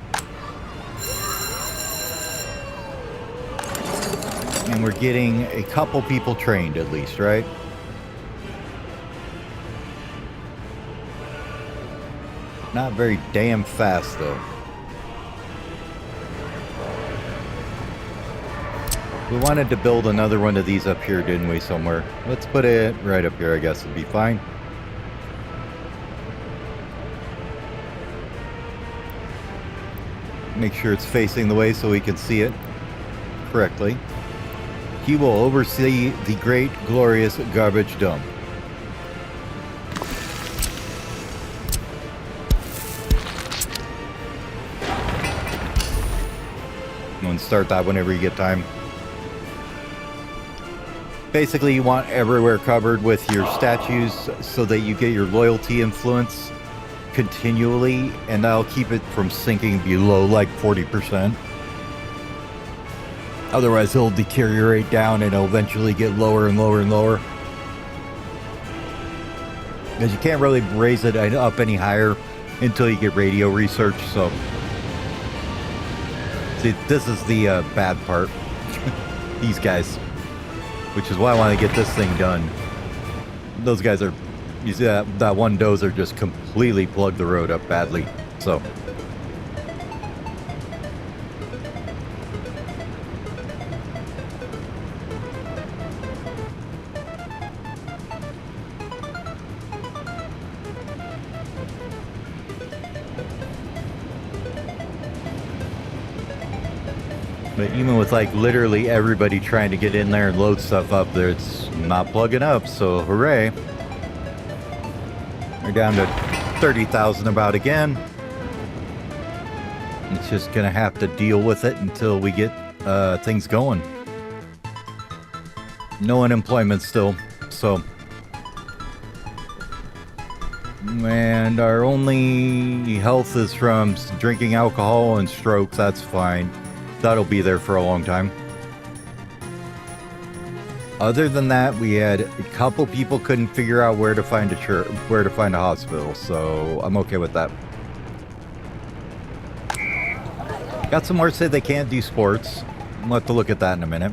And we're getting a couple people trained at least, right? Not very damn fast, though. We wanted to build another one of these up here, didn't we, somewhere? Let's put it right up here, I guess it'd be fine. Make sure it's facing the way so we can see it correctly. He will oversee the great, glorious garbage dump. And start that whenever you get time. Basically, you want everywhere covered with your statues so that you get your loyalty influence continually, and that'll keep it from sinking below like 40%. Otherwise, it'll deteriorate down and it'll eventually get lower and lower and lower. Because you can't really raise it up any higher until you get radio research, so... See, this is the bad part. These guys. Which is why I want to get this thing done. Those guys are... You see that one dozer just completely plugged the road up badly. So... But even with like literally everybody trying to get in there and load stuff up there, it's not plugging up, so hooray. We're down to 30,000 about again. It's just gonna have to deal with it until we get things going. No unemployment still, so. And our only health is from drinking alcohol and strokes, that's fine. That'll be there for a long time. Other than that, we had a couple people couldn't figure out where to find a church, where to find a hospital, so I'm okay with that. Got some more say they can't do sports. We'll have to look at that in a minute.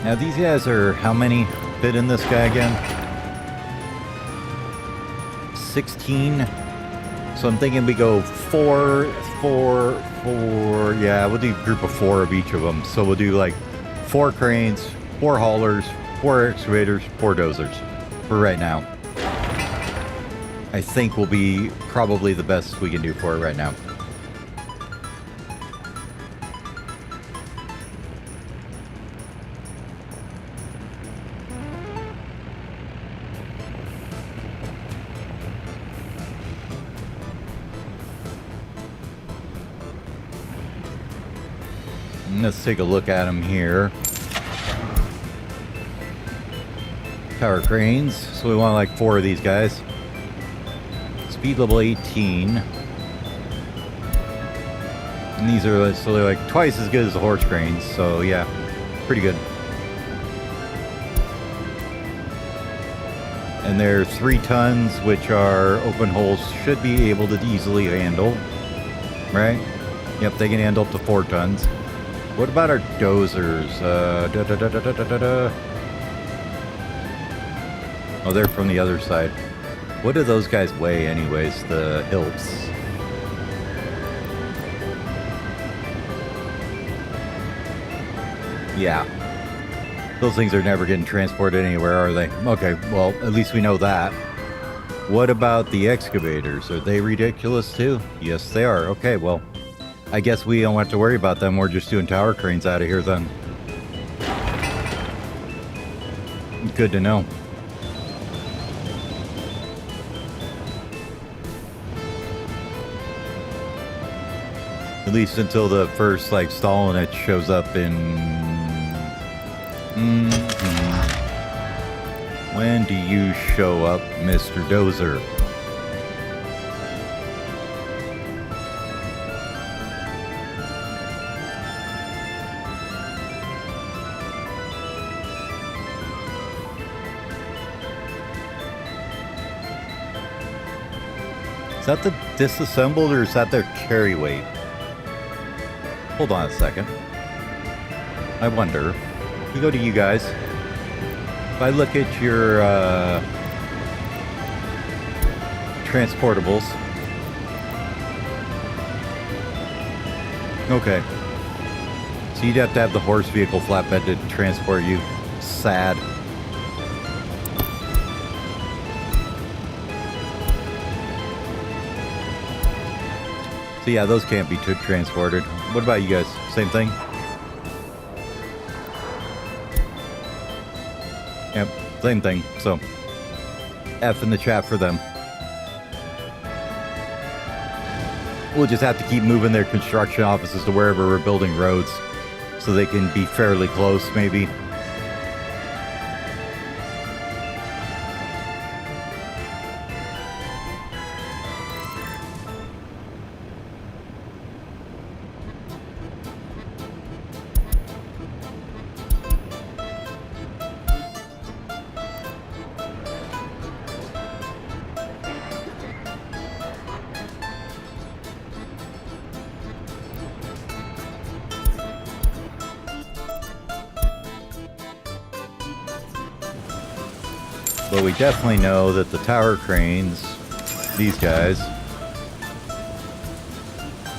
Now these guys are, how many fit in this guy again? 16. So I'm thinking we go 4, 4, 4. Yeah, we'll do a group of 4 of each of them. So we'll do like 4 cranes, 4 haulers, 4 excavators, 4 dozers for right now. I think will be probably the best we can do for it right now. Let's take a look at them here. Tower cranes. So we want like 4 of these guys. Speed level 18. And these are so they're like twice as good as the horse cranes. So yeah, pretty good. And they're 3 tons, which are open holes should be able to easily handle. Right? Yep, they can handle up to 4 tons. What about our dozers? Oh, they're from the other side. What do those guys weigh anyways, the hilts? Yeah. Those things are never getting transported anywhere, are they? Okay, well, at least we know that. What about the excavators? Are they ridiculous too? Yes, they are. Okay, well, I guess we don't have to worry about them. We're just doing tower cranes out of here then. Good to know. At least until the first, like, Stalinich shows up in... When do you show up, Mr. Dozer? Is that the disassembled or is that their carry weight? Hold on a second. I wonder. We go to you guys. If I look at your transportables. Okay. So you'd have to have the horse vehicle flatbed to transport you. Sad. So yeah, those can't be transported. What about you guys? Same thing? Yep, same thing. So, F in the chat for them. We'll just have to keep moving their construction offices to wherever we're building roads so they can be fairly close, maybe. But we definitely know that the tower cranes, these guys,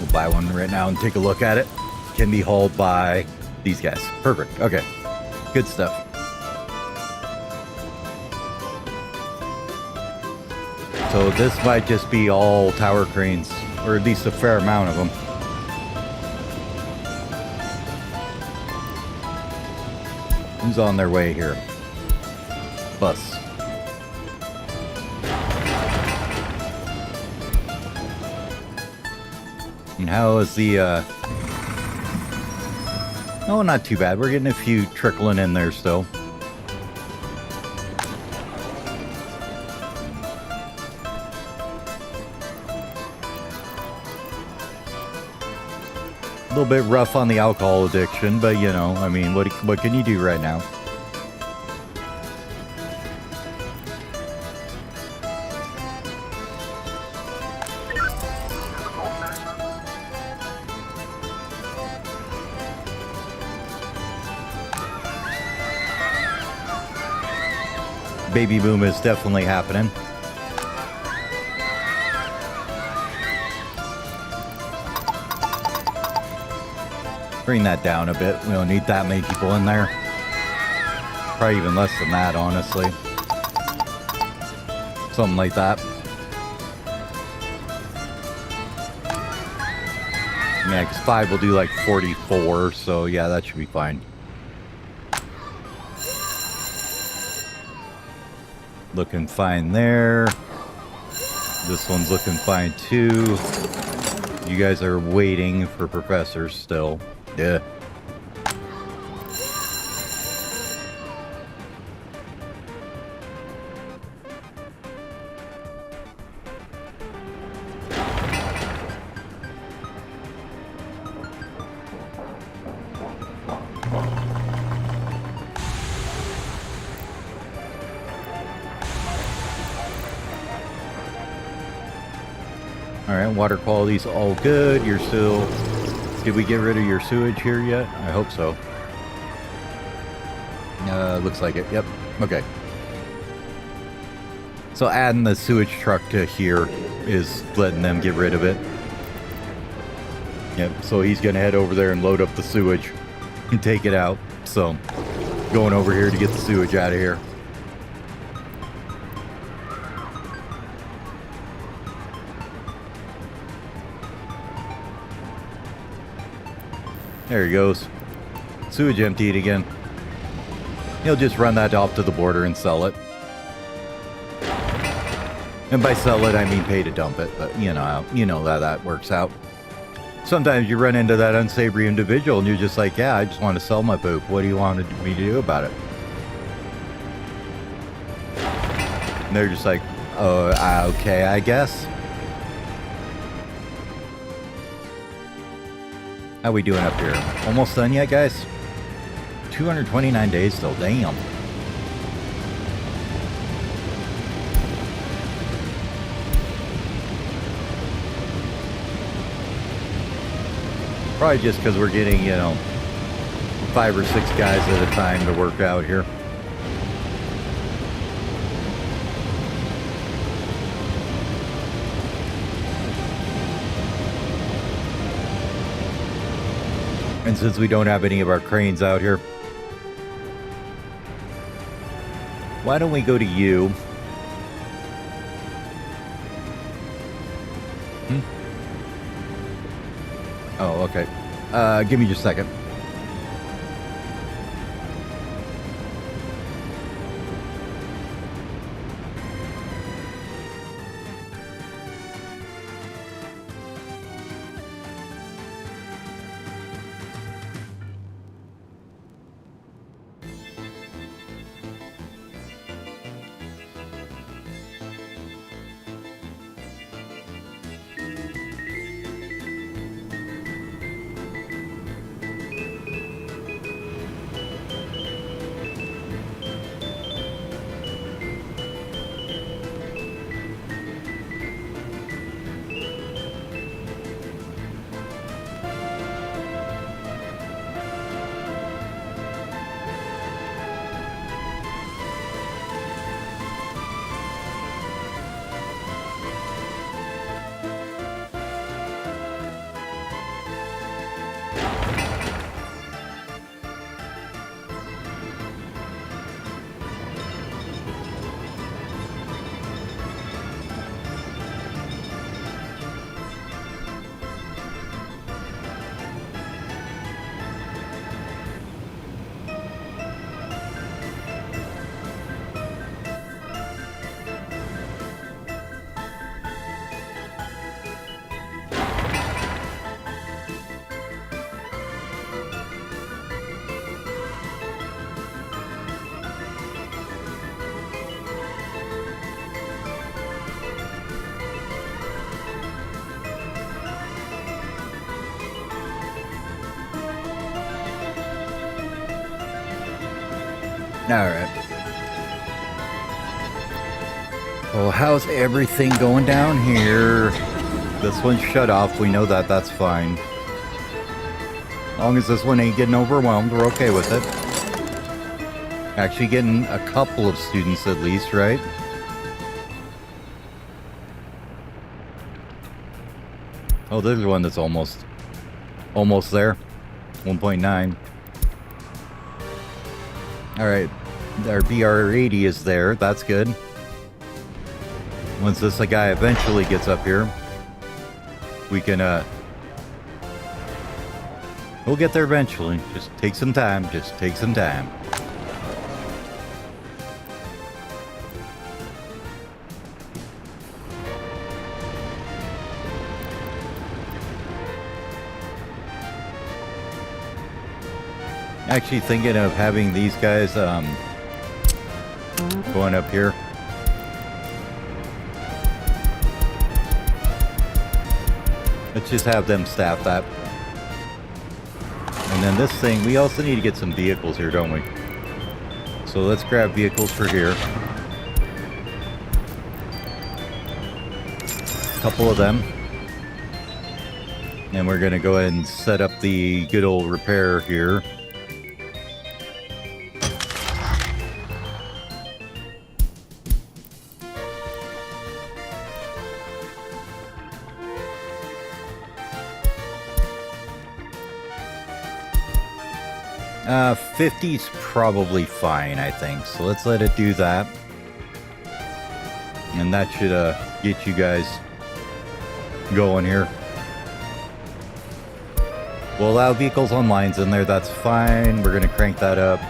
we'll buy one right now and take a look at it, can be hauled by these guys. Perfect. Okay. Good stuff. So this might just be all tower cranes, or at least a fair amount of them. Who's on their way here? Bus. And how is the, oh, not too bad. We're getting a few trickling in there still. A little bit rough on the alcohol addiction, but you know, I mean, what can you do right now? Baby boom is definitely happening. Bring that down a bit. We don't need that many people in there. Probably even less than that, honestly. Something like that. Yeah, because 5 will do like 44, so yeah, that should be fine. Looking fine there. This one's looking fine too. You guys are waiting for professors still. Yeah. Alright, water quality's all good. You're still... Did we get rid of your sewage here yet? I hope so. Looks like it. Yep. Okay. So adding the sewage truck to here is letting them get rid of it. Yep. So he's going to head over there and load up the sewage and take it out. So going over here to get the sewage out of here. There he goes. Sewage emptied again. He'll just run that off to the border and sell it. And by sell it, I mean pay to dump it. But you know how that works out. Sometimes you run into that unsavory individual and you're just like, yeah, I just want to sell my poop. What do you want me to do about it? And they're just like, oh, okay, I guess. How we doing up here? Almost done yet, guys? 229 days still. Damn. Probably just because we're getting, 5 or 6 guys at a time to work out here. And since we don't have any of our cranes out here, why don't we go to you? Oh, okay. Give me just a second. Alright. Well, how's everything going down here? This one's shut off. We know that. That's fine. As long as this one ain't getting overwhelmed, we're okay with it. Actually getting a couple of students at least, right? Oh, there's one that's almost there. 1.9. Alright, our BR-80 is there. That's good. Once this guy eventually gets up here, we can, we'll get there eventually. Just take some time. Just take some time. Actually thinking of having these guys going up here. Let's just have them staff that. And then this thing, we also need to get some vehicles here, don't we? So let's grab vehicles for here. A couple of them. And we're going to go ahead and set up the good old repair here. Uh, 50's probably fine, I think. So let's let it do that. And that should get you guys going here. We'll allow vehicles on lines in there, that's fine. We're going to crank that up.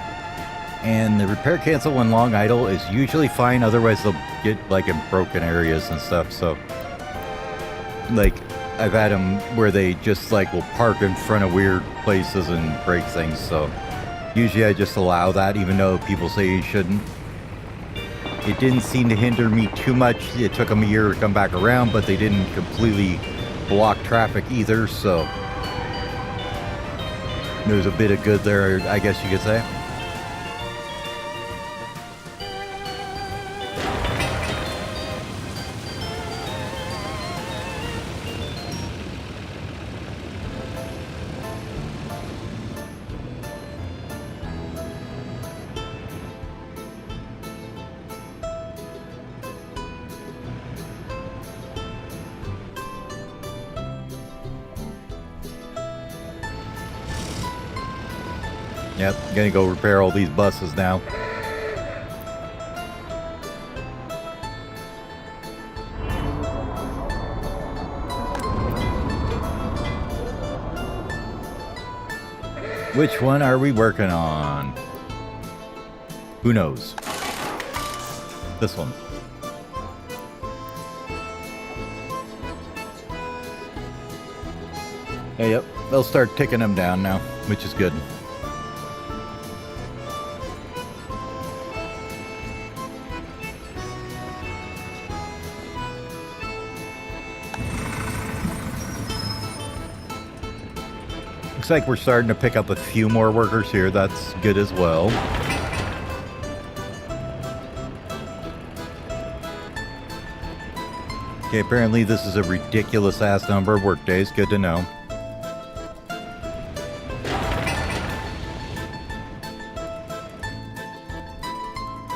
And the repair cancel when long idle is usually fine, otherwise they'll get like in broken areas and stuff. So like I've had them where they just like will park in front of weird places and break things. So usually I just allow that, even though people say you shouldn't. It didn't seem to hinder me too much. It took them a year to come back around, but they didn't completely block traffic either, so there's a bit of good there, I guess you could say. Yep, gonna go repair all these buses now. Which one are we working on? Who knows? This one. Hey, yep, they'll start ticking them down now, which is good. Looks like we're starting to pick up a few more workers here. That's good as well. Okay, apparently this is a ridiculous ass number of work days. Good to know.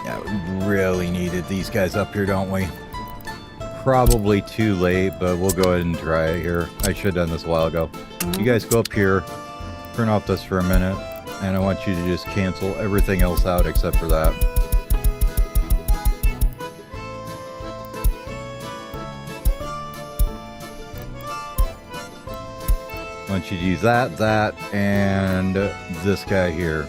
Yeah, we really needed these guys up here, don't we? Probably too late, but we'll go ahead and try it here. I should have done this a while ago. You guys go up here, turn off this for a minute, and I want you to just cancel everything else out except for that. I want you to use that, and this guy here.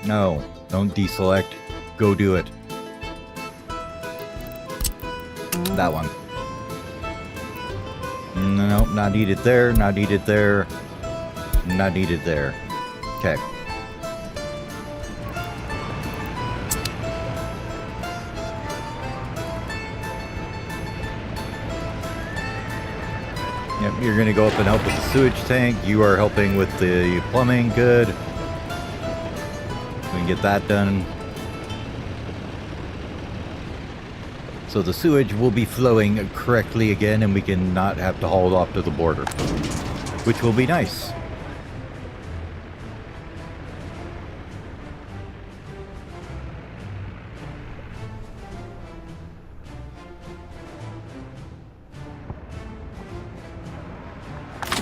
No, don't deselect. Go do it. That one. No, not needed there, not needed there, not needed there. Okay. Yep, you're going to go up and help with the sewage tank. You are helping with the plumbing. Good. We can get that done. So the sewage will be flowing correctly again, and we can not have to haul it off to the border, which will be nice.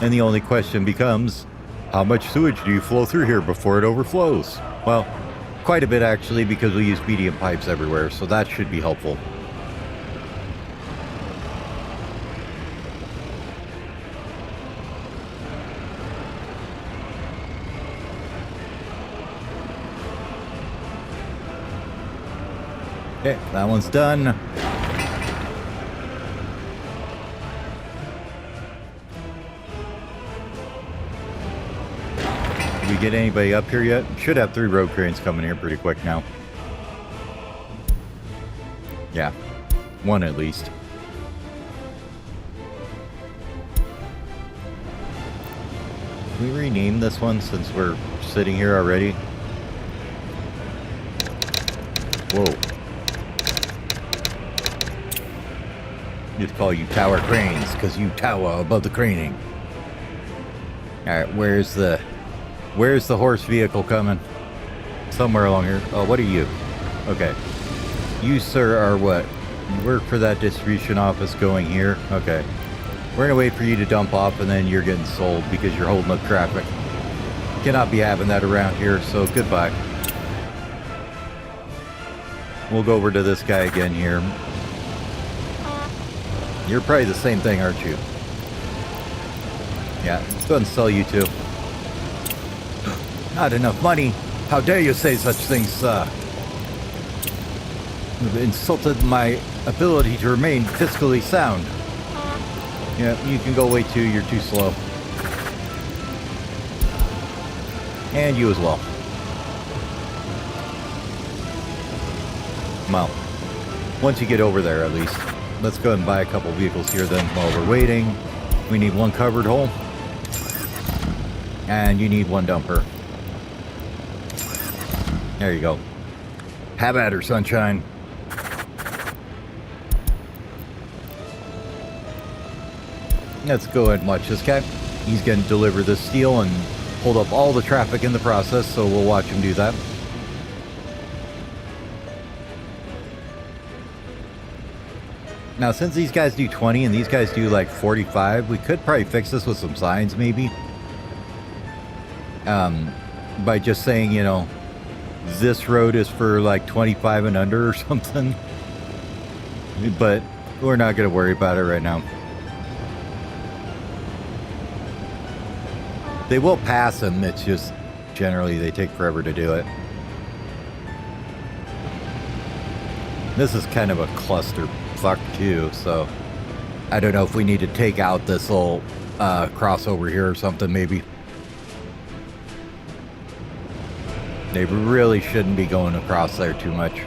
And the only question becomes, how much sewage do you flow through here before it overflows? Well, quite a bit actually, because we use medium pipes everywhere, so that should be helpful. Okay, that one's done. Did we get anybody up here yet? Should have 3 road cranes coming here pretty quick now. Yeah, 1 at least. Can we rename this one since we're sitting here already? Whoa. Just call you tower cranes because you tower above the craning. Alright, where's the horse vehicle coming? Somewhere along here. Oh, what are you? Okay. You, sir, are what? You work for that distribution office going here? Okay. We're gonna wait for you to dump off and then you're getting sold because you're holding up traffic. Cannot be having that around here, so goodbye. We'll go over to this guy again here. You're probably the same thing, aren't you? Yeah, let's go and sell you too. Not enough money? How dare you say such things, You've insulted my ability to remain fiscally sound. Yeah, you can go away too, you're too slow. And you as well. Well, once you get over there at least. Let's go ahead and buy a couple vehicles here then while we're waiting. We need 1 covered hole. And you need 1 dumper. There you go. Have at her, sunshine. Let's go ahead and watch this guy. He's going to deliver this steel and hold up all the traffic in the process, so we'll watch him do that. Now, since these guys do 20 and these guys do like 45, we could probably fix this with some signs, maybe. By just saying, you know, this road is for like 25 and under or something. But we're not going to worry about it right now. They will pass them, it's just generally they take forever to do it. This is kind of a cluster fuck too, so I don't know if we need to take out this little crossover here or something maybe. They really shouldn't be going across there too much.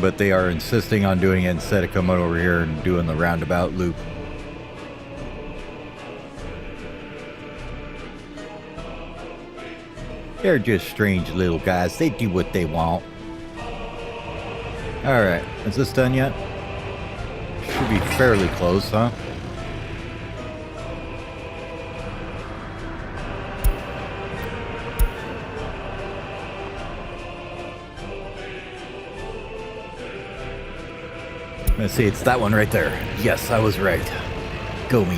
But they are insisting on doing it instead of coming over here and doing the roundabout loop. They're just strange little guys. They do what they want. Alright, is this done yet? Should be fairly close, huh? Let's see, it's that one right there. Yes, I was right. Go me.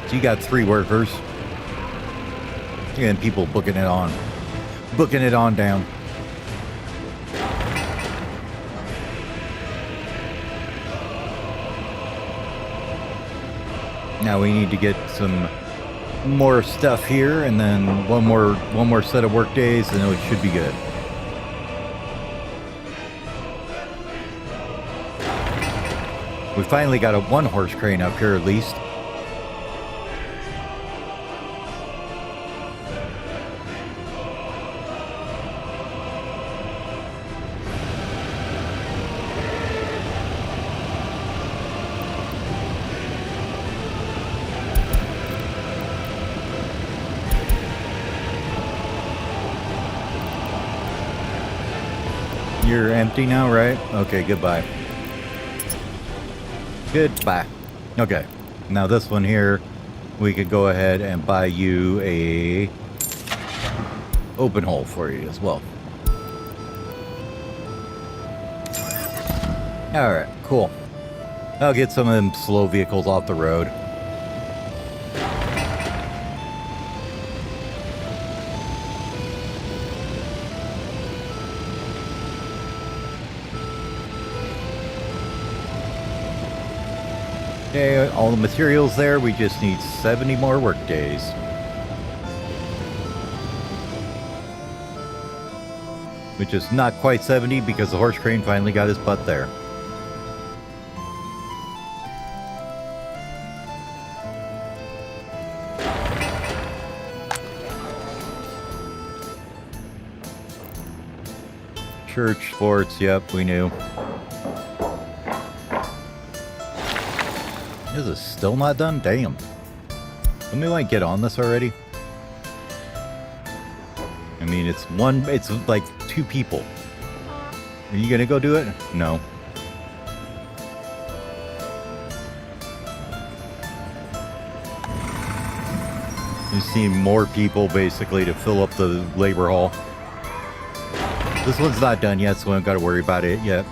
So you got 3 workers. And people booking it on. Booking it on down. Now we need to get some more stuff here, and then one more set of work days, and it should be good. We finally got a 1-horse crane up here at least. You're empty now, right? Okay, goodbye. Goodbye. Okay, now this one here, we could go ahead and buy you a open hole for you as well. Alright, cool. I'll get some of them slow vehicles off the road. Okay, all the materials there. We just need 70 more work days. Which is not quite 70 because the horse crane finally got his butt there. Church, sports, yep, we knew. Is this still not done? Damn. Let me like get on this already. I mean, it's like 2 people. Are you gonna go do it? No. You see more people basically to fill up the labor hall. This one's not done yet, so I don't gotta worry about it yet.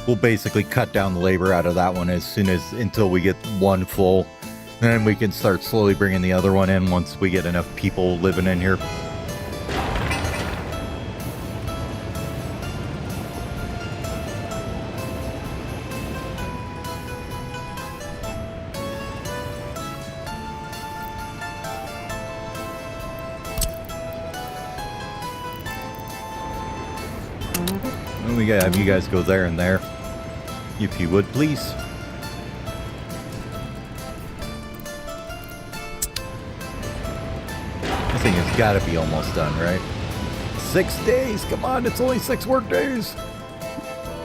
We'll basically cut down the labor out of that one until we get one full. And then we can start slowly bringing the other one in once we get enough people living in here. And we gotta have you guys go there and there. If you would, please. This thing has got to be almost done, right? 6 days! Come on, it's only 6 work days!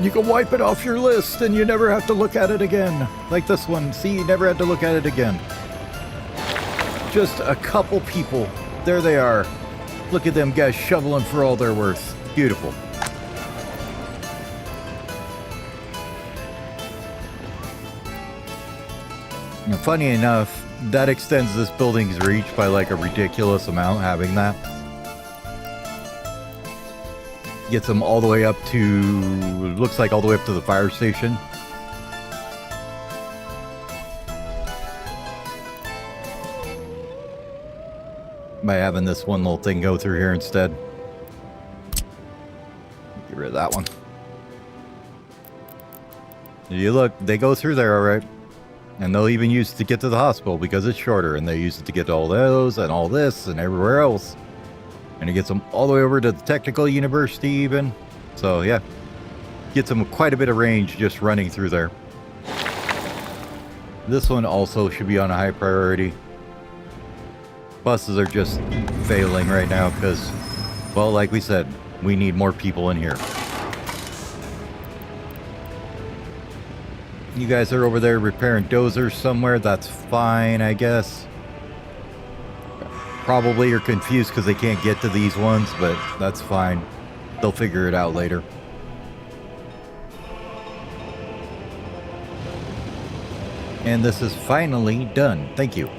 You can wipe it off your list and you never have to look at it again. Like this one. See, you never had to look at it again. Just a couple people. There they are. Look at them guys shoveling for all they're worth. Beautiful. Now, funny enough, that extends this building's reach by like a ridiculous amount, having that. Gets them all the way up to, looks like all the way up to the fire station. By having this one little thing go through here instead. Get rid of that one. You look, they go through there alright. And they'll even use it to get to the hospital because it's shorter, and they use it to get to all those and all this and everywhere else. And it gets them all the way over to the technical university even. So yeah, gets them quite a bit of range just running through there. This one also should be on a high priority. Buses are just failing right now because, well, like we said, we need more people in here. You guys are over there repairing dozers somewhere. That's fine, I guess. Probably are confused because they can't get to these ones, but that's fine. They'll figure it out later. And this is finally done. Thank you.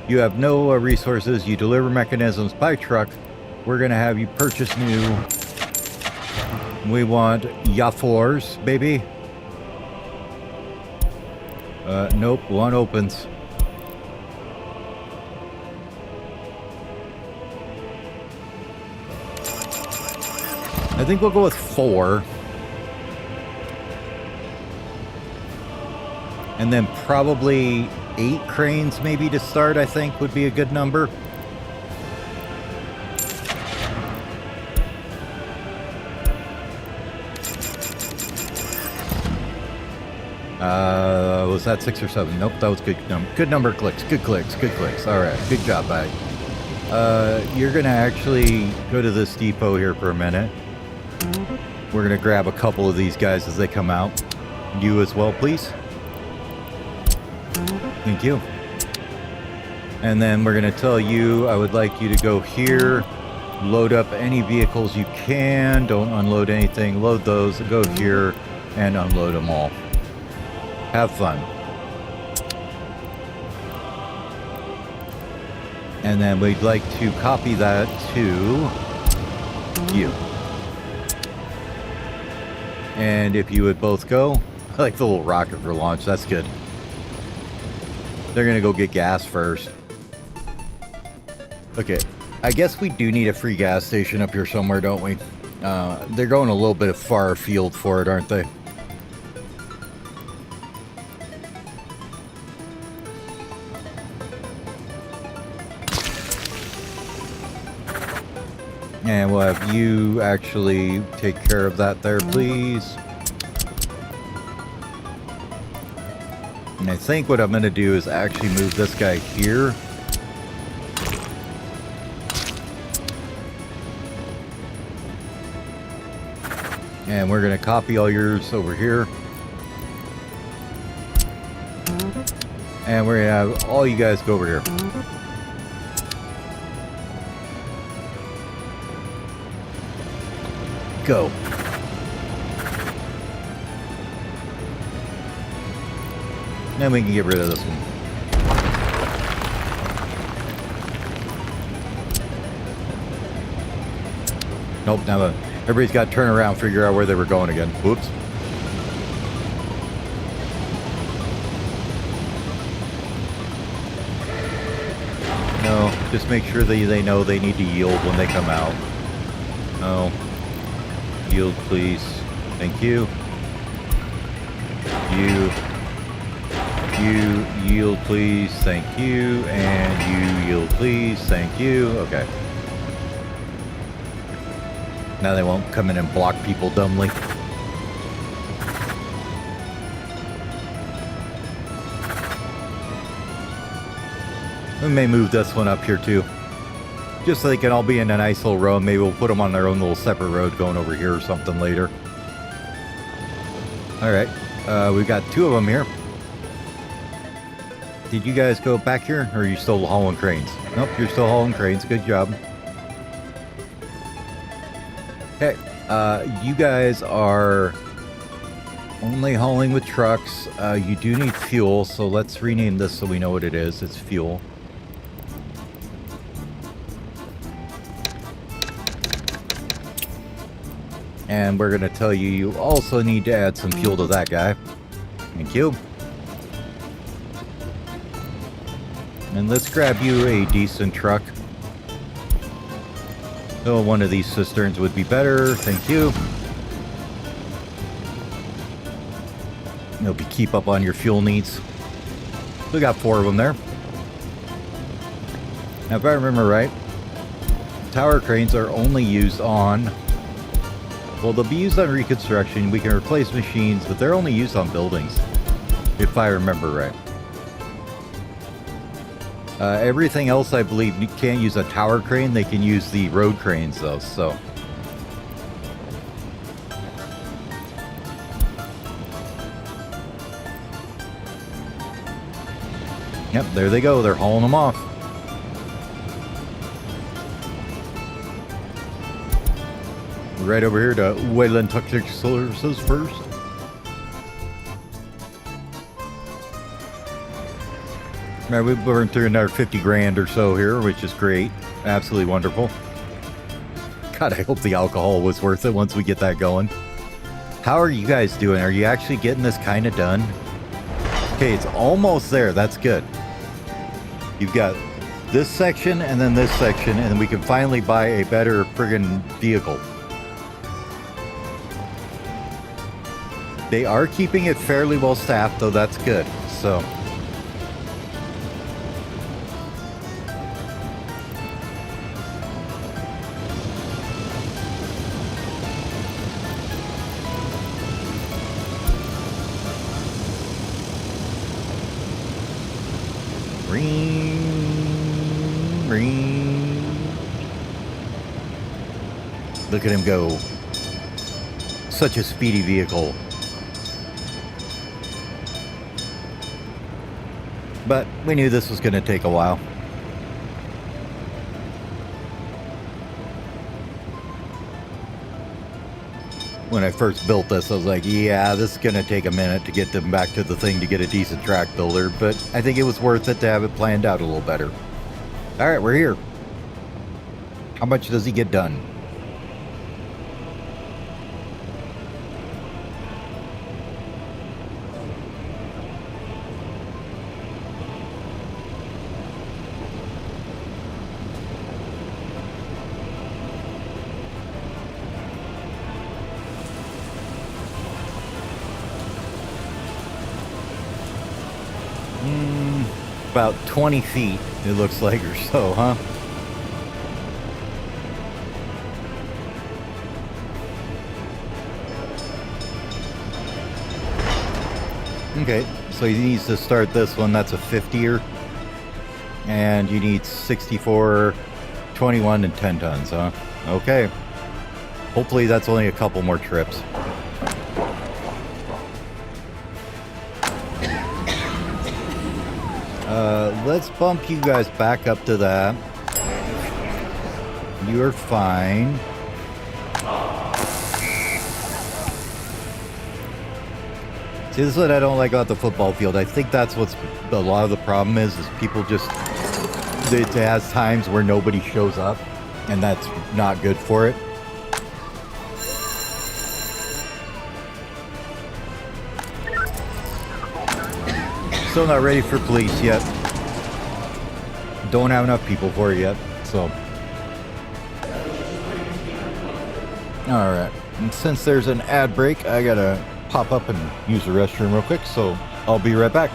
You have no resources. You deliver mechanisms by truck. We're going to have you purchase new. We want Yafors, baby. Nope, one opens. I think we'll go with 4. And then probably 8 cranes maybe to start, I think would be a good number. Was that 6 or 7? Nope, that was good. Good number of clicks. Good clicks. Good clicks. All right. Good job, buddy. You're going to actually go to this depot here for a minute. We're going to grab a couple of these guys as they come out. You as well, please. Thank you. And then we're going to tell you, I would like you to go here, load up any vehicles you can. Don't unload anything. Load those. Go here and unload them all. Have fun. And then we'd like to copy that to you. And if you would both go, I like the little rocket for launch. That's good. They're going to go get gas first. Okay. I guess we do need a free gas station up here somewhere, don't we? They're going a little bit of far afield for it, aren't they? And we'll have you actually take care of that there, please. And I think what I'm going to do is actually move this guy here. And we're going to copy all yours over here. And we're going to have all you guys go over here. Go. Then we can get rid of this one. Nope, now everybody's got to turn around, figure out where they were going again. Whoops. No, just make sure they know they need to yield when they come out. No. Yield, please. Thank you. You yield, please. Thank you. And you yield, please. Thank you. Okay. Now they won't come in and block people dumbly. We may move this one up here too. Just so they can all be in a nice little row. Maybe we'll put them on their own little separate road going over here or something later. Alright. We've got two of them here. Did you guys go back here? Or are you still hauling cranes? Nope, you're still hauling cranes. Good job. Okay. You guys are only hauling with trucks. You do need fuel, so let's rename this so we know what it is. It's fuel. And we're going to tell you, you also need to add some fuel to that guy. Thank you. And let's grab you a decent truck. So one of these cisterns would be better. Thank you. You'll keep up on your fuel needs. We got 4 of them there. Now, if I remember right, tower cranes are only used on... Well, they'll be used on reconstruction. We can replace machines, but they're only used on buildings, if I remember right. Everything else, I believe, you can't use a tower crane. They can use the road cranes, though, so... Yep, there they go. They're hauling them off. Right over here to Wayland Technical Services first. Right, we burned through another 50 grand or so here, which is great. Absolutely wonderful. God, I hope the alcohol was worth it once we get that going. How are you guys doing? Are you actually getting this kind of done? Okay, it's almost there. That's good. You've got this section and then this section, and then we can finally buy a better friggin' vehicle. They are keeping it fairly well staffed, though. That's good. So... Look at him go. Such a speedy vehicle. But we knew this was going to take a while. When I first built this, I was like, yeah, this is going to take a minute to get them back to the thing to get a decent track builder. But I think it was worth it to have it planned out a little better. All right, we're here. How much does he get done? About 20 feet, it looks like, or so, huh? Okay, so he needs to start this one. That's a 50er. And you need 64, 21, and 10 tons, huh? Okay. Hopefully that's only a couple more trips. Let's bump you guys back up to that. You're fine. See, this is what I don't like about the football field. I think that's what's a lot of the problem is people just, it has times where nobody shows up, and that's not good for it. Still not ready for police yet. Don't have enough people for it yet, so. Alright, and since there's an ad break, I gotta pop up and use the restroom real quick, so I'll be right back.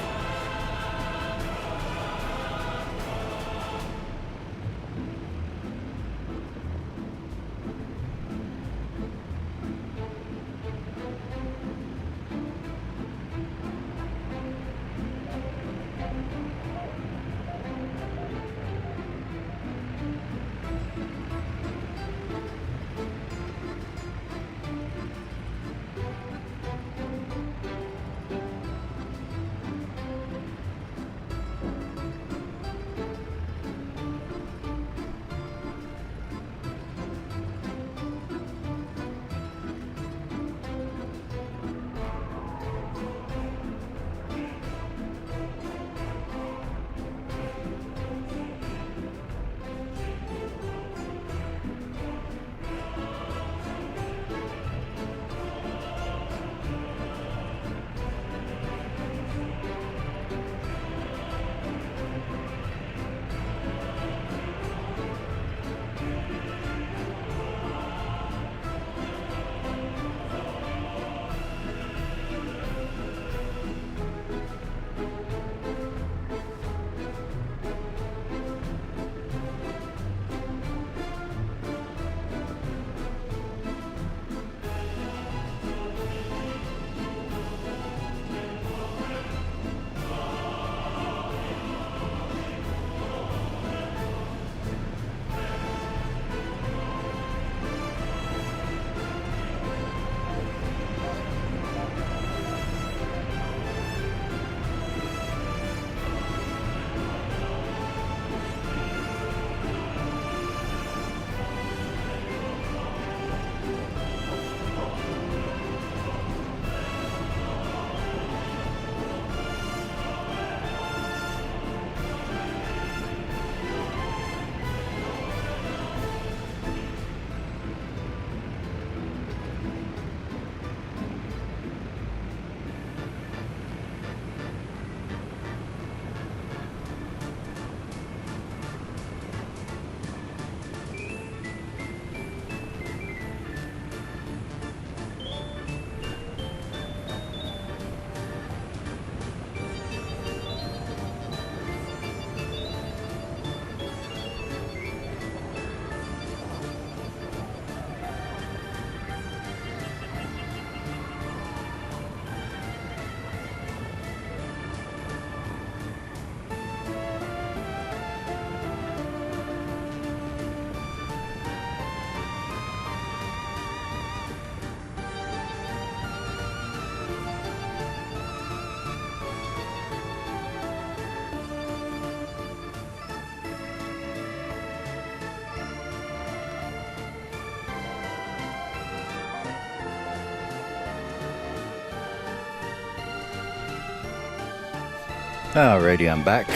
Alrighty, I'm back.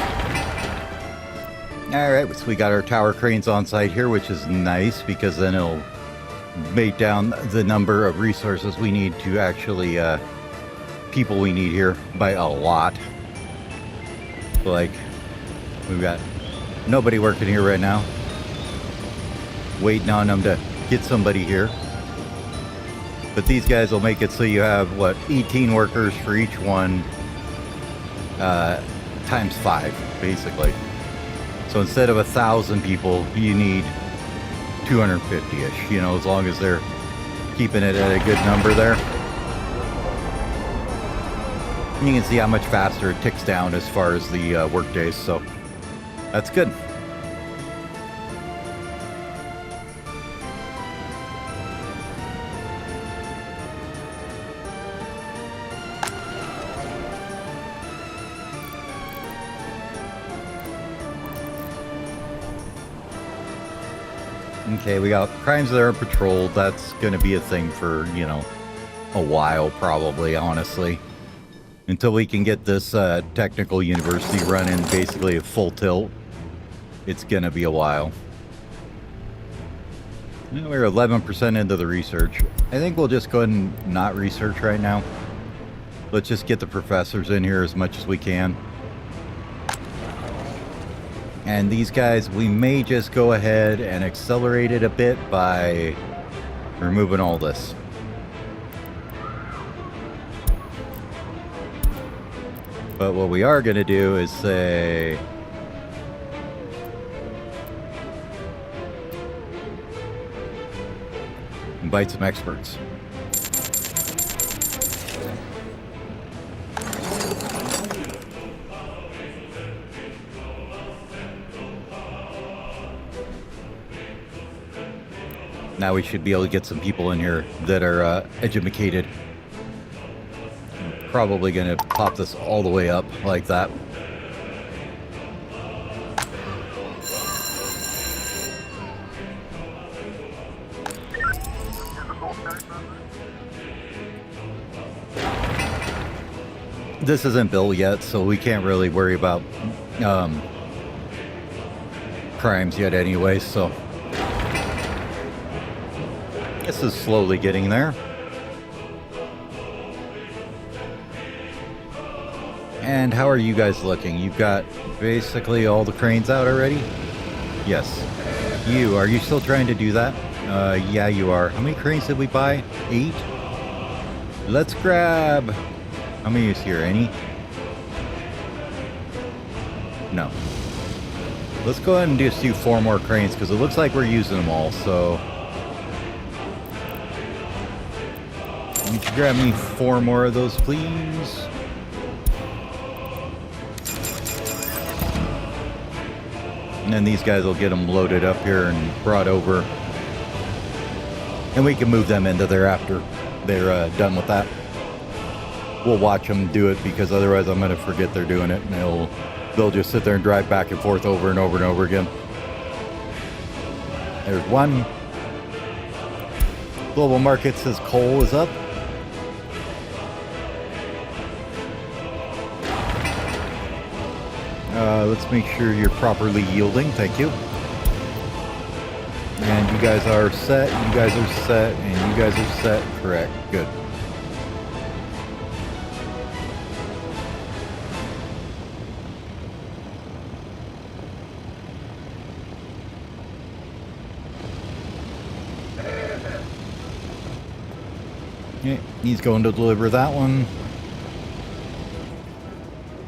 Alright, so we got our tower cranes on site here, which is nice because then it'll make down the number of resources we need to actually, people we need here by a lot. Like, we've got nobody working here right now. Waiting on them to get somebody here. But these guys will make it so you have, what, 18 workers for each one. times 5, basically. So instead of 1,000 people, you need 250-ish, you know, as long as they're keeping it at a good number there. And you can see how much faster it ticks down as far as the work days, so that's good. Okay, we got crimes that are patrolled. That's going to be a thing for, you know, a while, probably, honestly. Until we can get this technical university running basically at full tilt, it's going to be a while. Now we're 11% into the research. I think we'll just go ahead and not research right now. Let's just get the professors in here as much as we can. And these guys, we may just go ahead and accelerate it a bit by removing all this. But what we are going to do is say... invite some experts. Now we should be able to get some people in here that are educated. Probably going to pop this all the way up like that. This isn't built yet, so we can't really worry about crimes yet anyway, so this is slowly getting there. And how are you guys looking? You've got basically all the cranes out already? Yes. Are you still trying to do that? Yeah, you are. How many cranes did we buy? 8? Let's grab... how many is here? Any? No. Let's go ahead and just do 4 more cranes, because it looks like we're using them all, so... you can grab me 4 more of those, please. And then these guys will get them loaded up here and brought over. And we can move them into there after they're done with that. We'll watch them do it, because otherwise I'm going to forget they're doing it. And they'll just sit there and drive back and forth over and over and over again. There's one. Global Market says coal is up. Let's make sure you're properly yielding. Thank you. And you guys are set, you guys are set, and you guys are set. Correct. Good. Okay, he's going to deliver that one.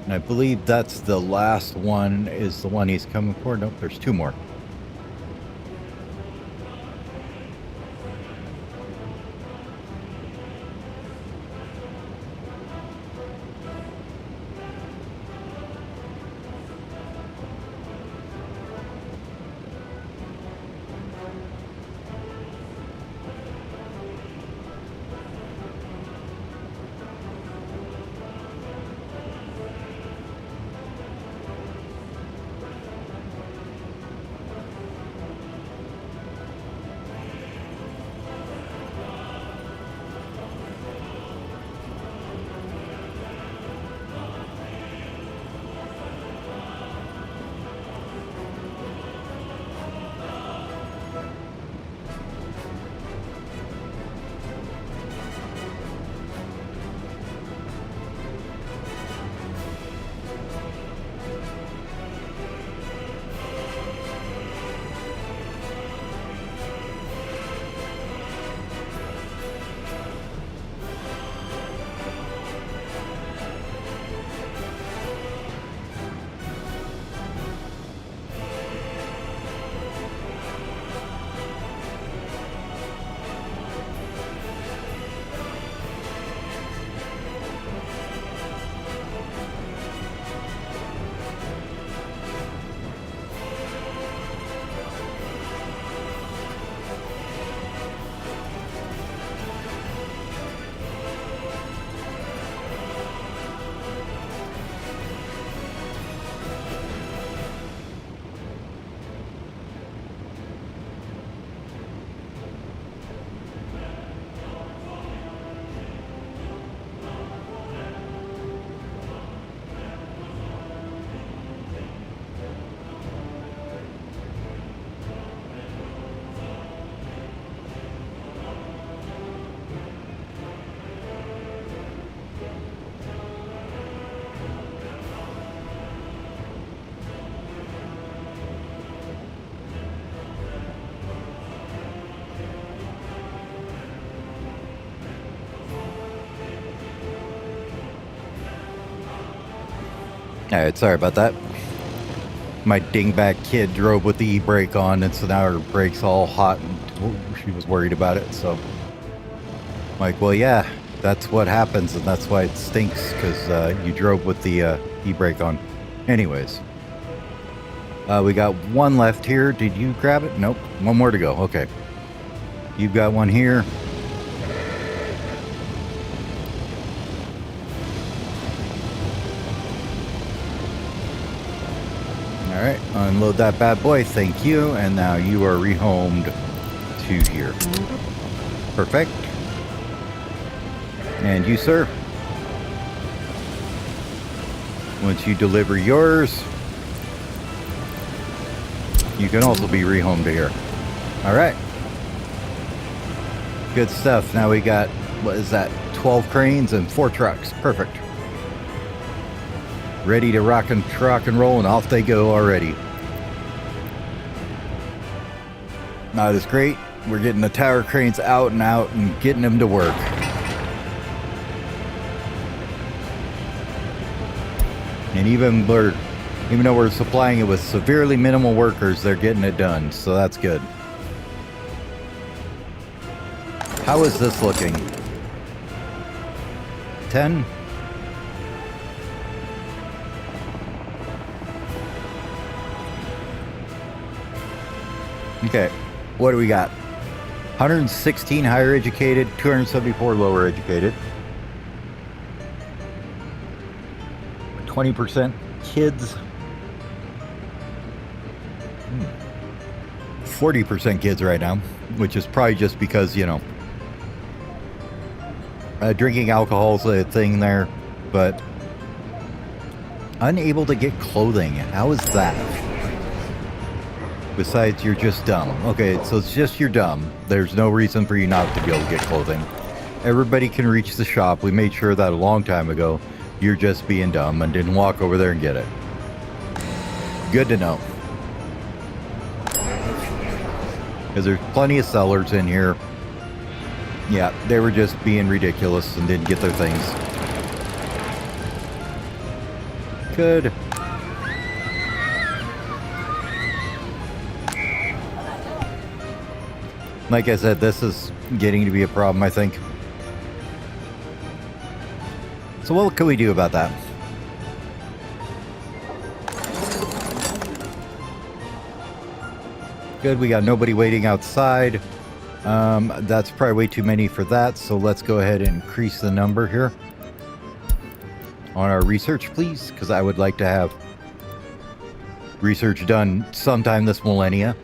And I believe that's the last one, is the one he's coming for. Nope, there's 2 more. Alright, sorry about that. My dingbat kid drove with the e-brake on, and so now her brake's all hot, and she was worried about it, so... I'm like, well, yeah, that's what happens, and that's why it stinks, because you drove with the e-brake on. Anyways. We got one left here. Did you grab it? Nope. One more to go. Okay. You've got one here. Alright, unload that bad boy, thank you, and now you are rehomed to here. Perfect. And you, sir. Once you deliver yours, you can also be rehomed to here. Alright. Good stuff. Now we got, what is that, 12 cranes and 4 trucks. Perfect. Ready to rock and roll, and off they go already. Not as great. We're getting the tower cranes out and getting them to work. And even though we're supplying it with severely minimal workers, they're getting it done, so that's good. How is this looking? 10? Okay, what do we got? 116 higher educated, 274 lower educated. 20% kids. 40% kids right now, which is probably just because, you know, drinking alcohol is a thing there, but unable to get clothing. How is that? Besides, you're just dumb. Okay, so it's just you're dumb. There's no reason for you not to be able to get clothing. Everybody can reach the shop. We made sure that a long time ago. You're just being dumb and didn't walk over there and get it. Good to know. Because there's plenty of sellers in here. Yeah, they were just being ridiculous and didn't get their things. Good. Like I said, this is getting to be a problem, I think. So what can we do about that? Good, we got nobody waiting outside. That's probably way too many for that, so let's go ahead and increase the number here on our research, please, because I would like to have research done sometime this millennia.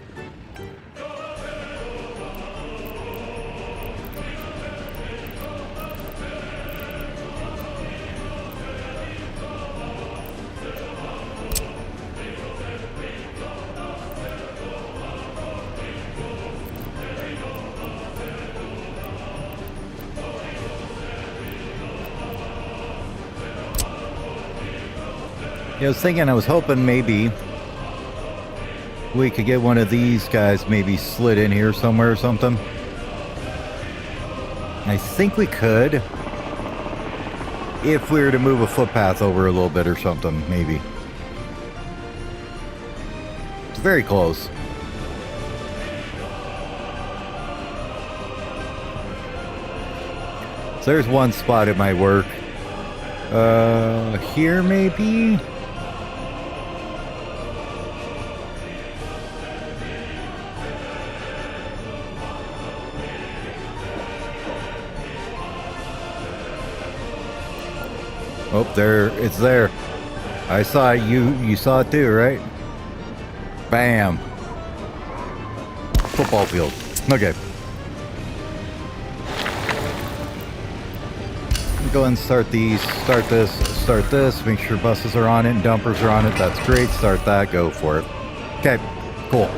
I was hoping maybe we could get one of these guys maybe slid in here somewhere or something. I think we could. If we were to move a footpath over a little bit or something, maybe. It's very close. So there's one spot it might work. Here maybe? Oh, there, it's there. I saw it. You saw it too, right? Bam. Football field. Okay. Go ahead and start these. Start this. Make sure buses are on it and dumpers are on it. That's great. Start that. Go for it. Okay. Cool.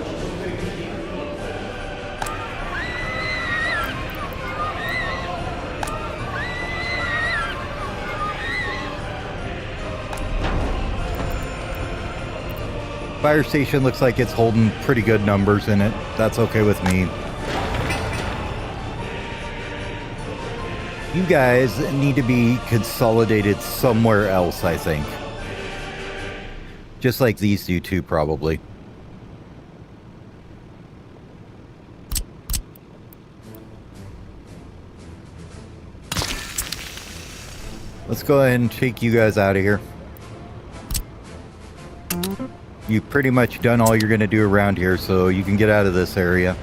Fire station looks like it's holding pretty good numbers in it. That's okay with me. You guys need to be consolidated somewhere else, I think. Just like these do too, probably. Let's go ahead and take you guys out of here. You've pretty much done all you're going to do around here, so you can get out of this area.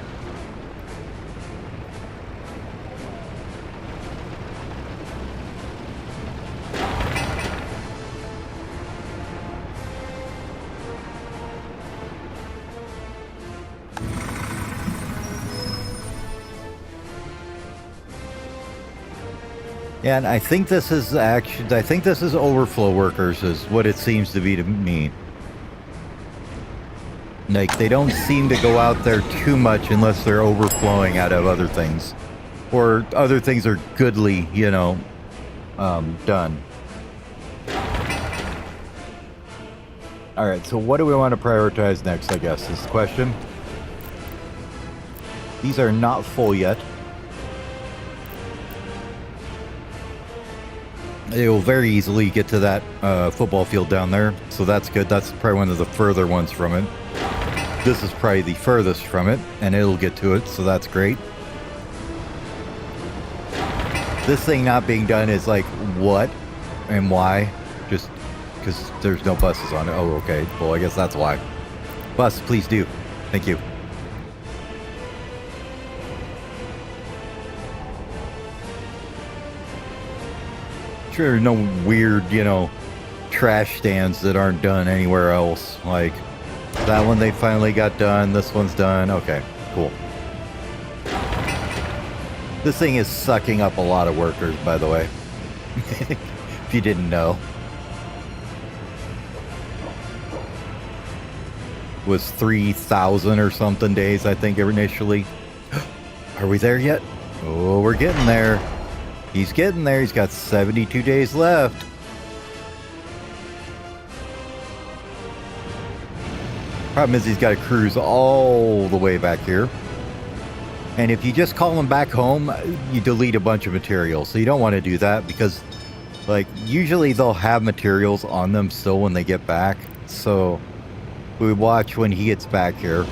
Yeah, and I think this is actually, I think this is overflow workers is what it seems to be to me. Like, they don't seem to go out there too much unless they're overflowing out of other things. Or other things are goodly, you know, done. Alright, so what do we want to prioritize next, I guess, is the question. These are not full yet. They will very easily get to that football field down there, so that's good. That's probably one of the further ones from it. This is probably the furthest from it, and it'll get to it, so that's great. This thing not being done is like, what and why? Just because there's no buses on it. Oh, okay. Well, I guess that's why. Bus, please do. Thank you. Sure, no weird, you know, trash stands that aren't done anywhere else. Like, that one they finally got done. This one's done. Okay, cool. This thing is sucking up a lot of workers, by the way. If you didn't know. Was 3,000 or something days, I think, initially. Are we there yet? Oh, we're getting there. He's getting there. He's got 72 days left. Problem is he's got to cruise all the way back here. And if you just call him back home, you delete a bunch of material. So you don't want to do that because, like, usually they'll have materials on them still when they get back. So we watch when he gets back here.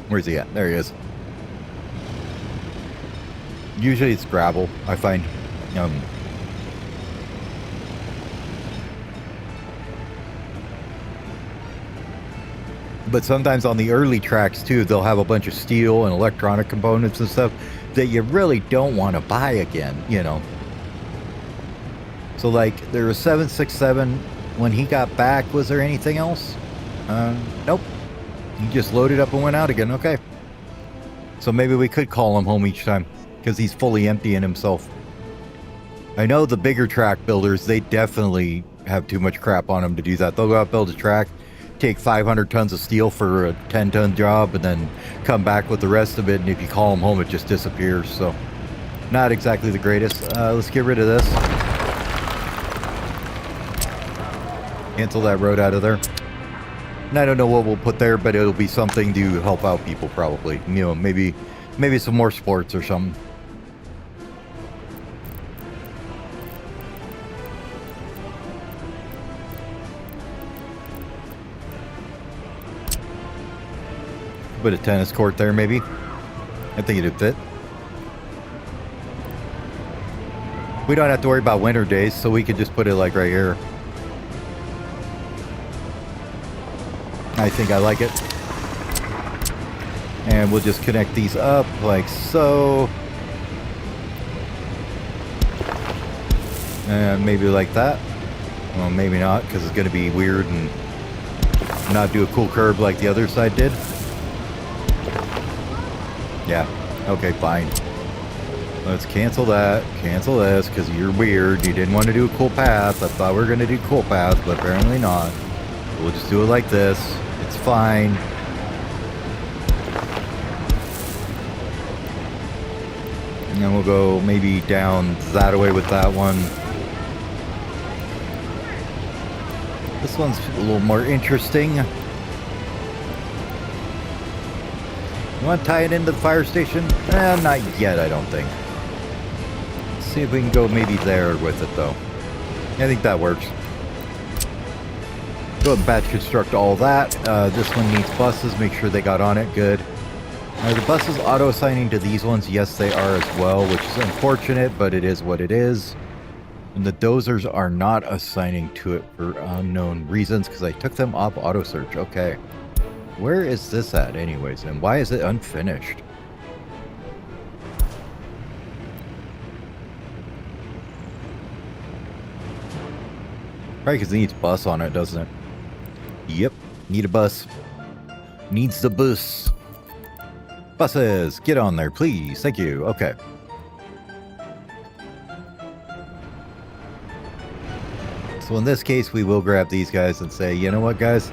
Where's he at? There he is. Usually it's gravel, I find. But sometimes on the early tracks too, they'll have a bunch of steel and electronic components and stuff that you really don't want to buy again, you know. So like there was 767 when he got back. Was there anything else? Nope. He just loaded up and went out again. Okay. So maybe we could call him home each time because he's fully emptying himself. I know the bigger track builders, they definitely have too much crap on them to do that. They'll go out, build a track, take 500 tons of steel for a 10-ton job, and then come back with the rest of it, and if you call them home, it just disappears. So not exactly the greatest. Let's get rid of this. Cancel that road out of there. And I don't know what we'll put there, but it'll be something to help out people probably. You know, maybe some more sports or something. Put a tennis court there, maybe. I think it'd fit. We don't have to worry about winter days, so we could just put it like right here. I think I like it. And we'll just connect these up like so. And maybe like that. Well, maybe not, because it's going to be weird and not do a cool curve like the other side did. Yeah, okay, fine. Let's cancel that, cancel this, because you're weird. You didn't want to do a cool path. I thought we were going to do cool path, but apparently not. We'll just do it like this. It's fine. And then we'll go maybe down that way with that one. This one's a little more interesting. You want to tie it into the fire station? Not yet, I don't think. Let's see if we can go maybe there with it, though. I think that works. Go ahead and batch construct all that. This one needs buses. Make sure they got on it. Good. The buses auto-assigning to these ones. Yes, they are as well, which is unfortunate, but it is what it is. And the dozers are not assigning to it for unknown reasons because I took them off auto search. Okay. Where is this at anyways? And why is it unfinished? Probably because it needs bus on it, doesn't it? Yep. Need a bus. Needs the bus. Buses, get on there, please. Thank you. Okay. So in this case, we will grab these guys and say, you know what, guys?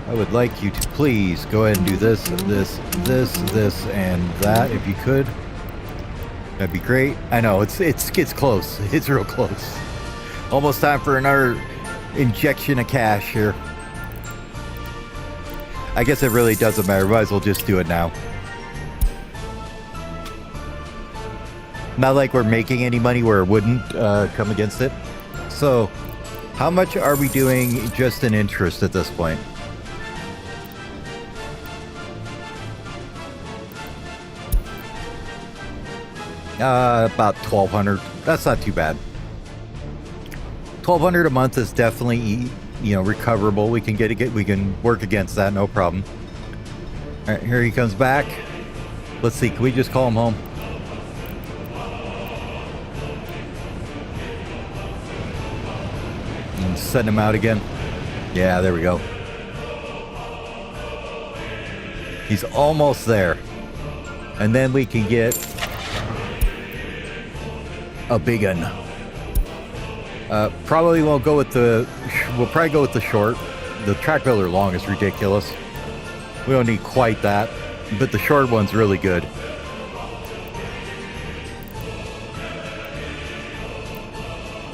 I would like you to please go ahead and do this, this, and that, if you could. That'd be great. I know, it's close. It's real close. Almost time for another injection of cash here. I guess it really doesn't matter. Might as well just do it now. Not like we're making any money where it wouldn't come against it. So, how much are we doing just in interest at this point? About 1,200. That's not too bad. 1,200 a month is definitely, recoverable. We can we can work against that, no problem. All right, here he comes back. Let's see, can we just call him home? And send him out again. Yeah, there we go. He's almost there. And then we can get a big one. Probably won't go with we'll probably go with the short. The track builder long is ridiculous. We don't need quite that, but the short one's really good.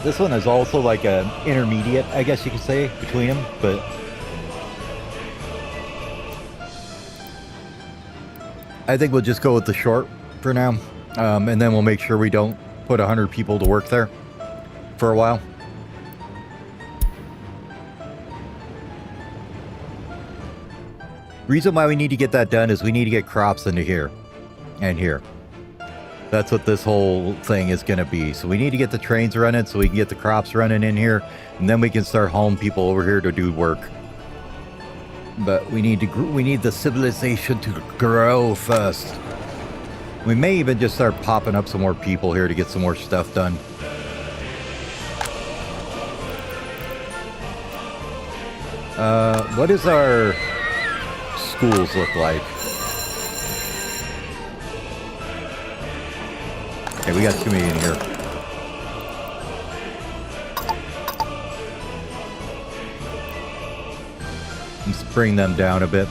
This one is also like an intermediate, I guess you could say, between them, but I think we'll just go with the short for now, and then we'll make sure we don't put 100 people to work there for a while. Reason why we need to get that done is we need to get crops into here and here. That's what this whole thing is going to be. So we need to get the trains running so we can get the crops running in here, and then we can start hauling people over here to do work. But we need the civilization to grow first. We may even just start popping up some more people here to get some more stuff done. What does our schools look like? Okay, we got too many in here. Let's bring them down a bit.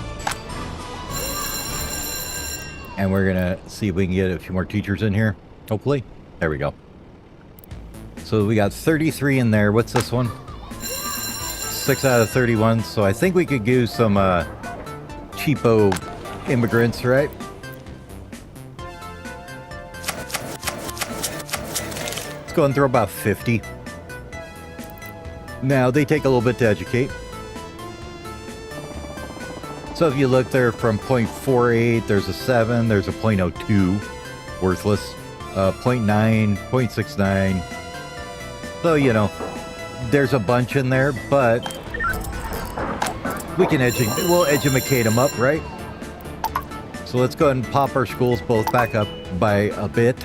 And we're gonna see if we can get a few more teachers in here, hopefully. There we go. So we got 33 in there. What's this one? 6 out of 31. So I think we could do some cheapo immigrants, right? Let's go and throw about 50. Now, they take a little bit to educate. So if you look there from 0.48, there's a 7, there's a 0.02, worthless, 0.9, 0.69. So, there's a bunch in there, but we can we'll educate them up, right? So let's go ahead and pop our schools both back up by a bit.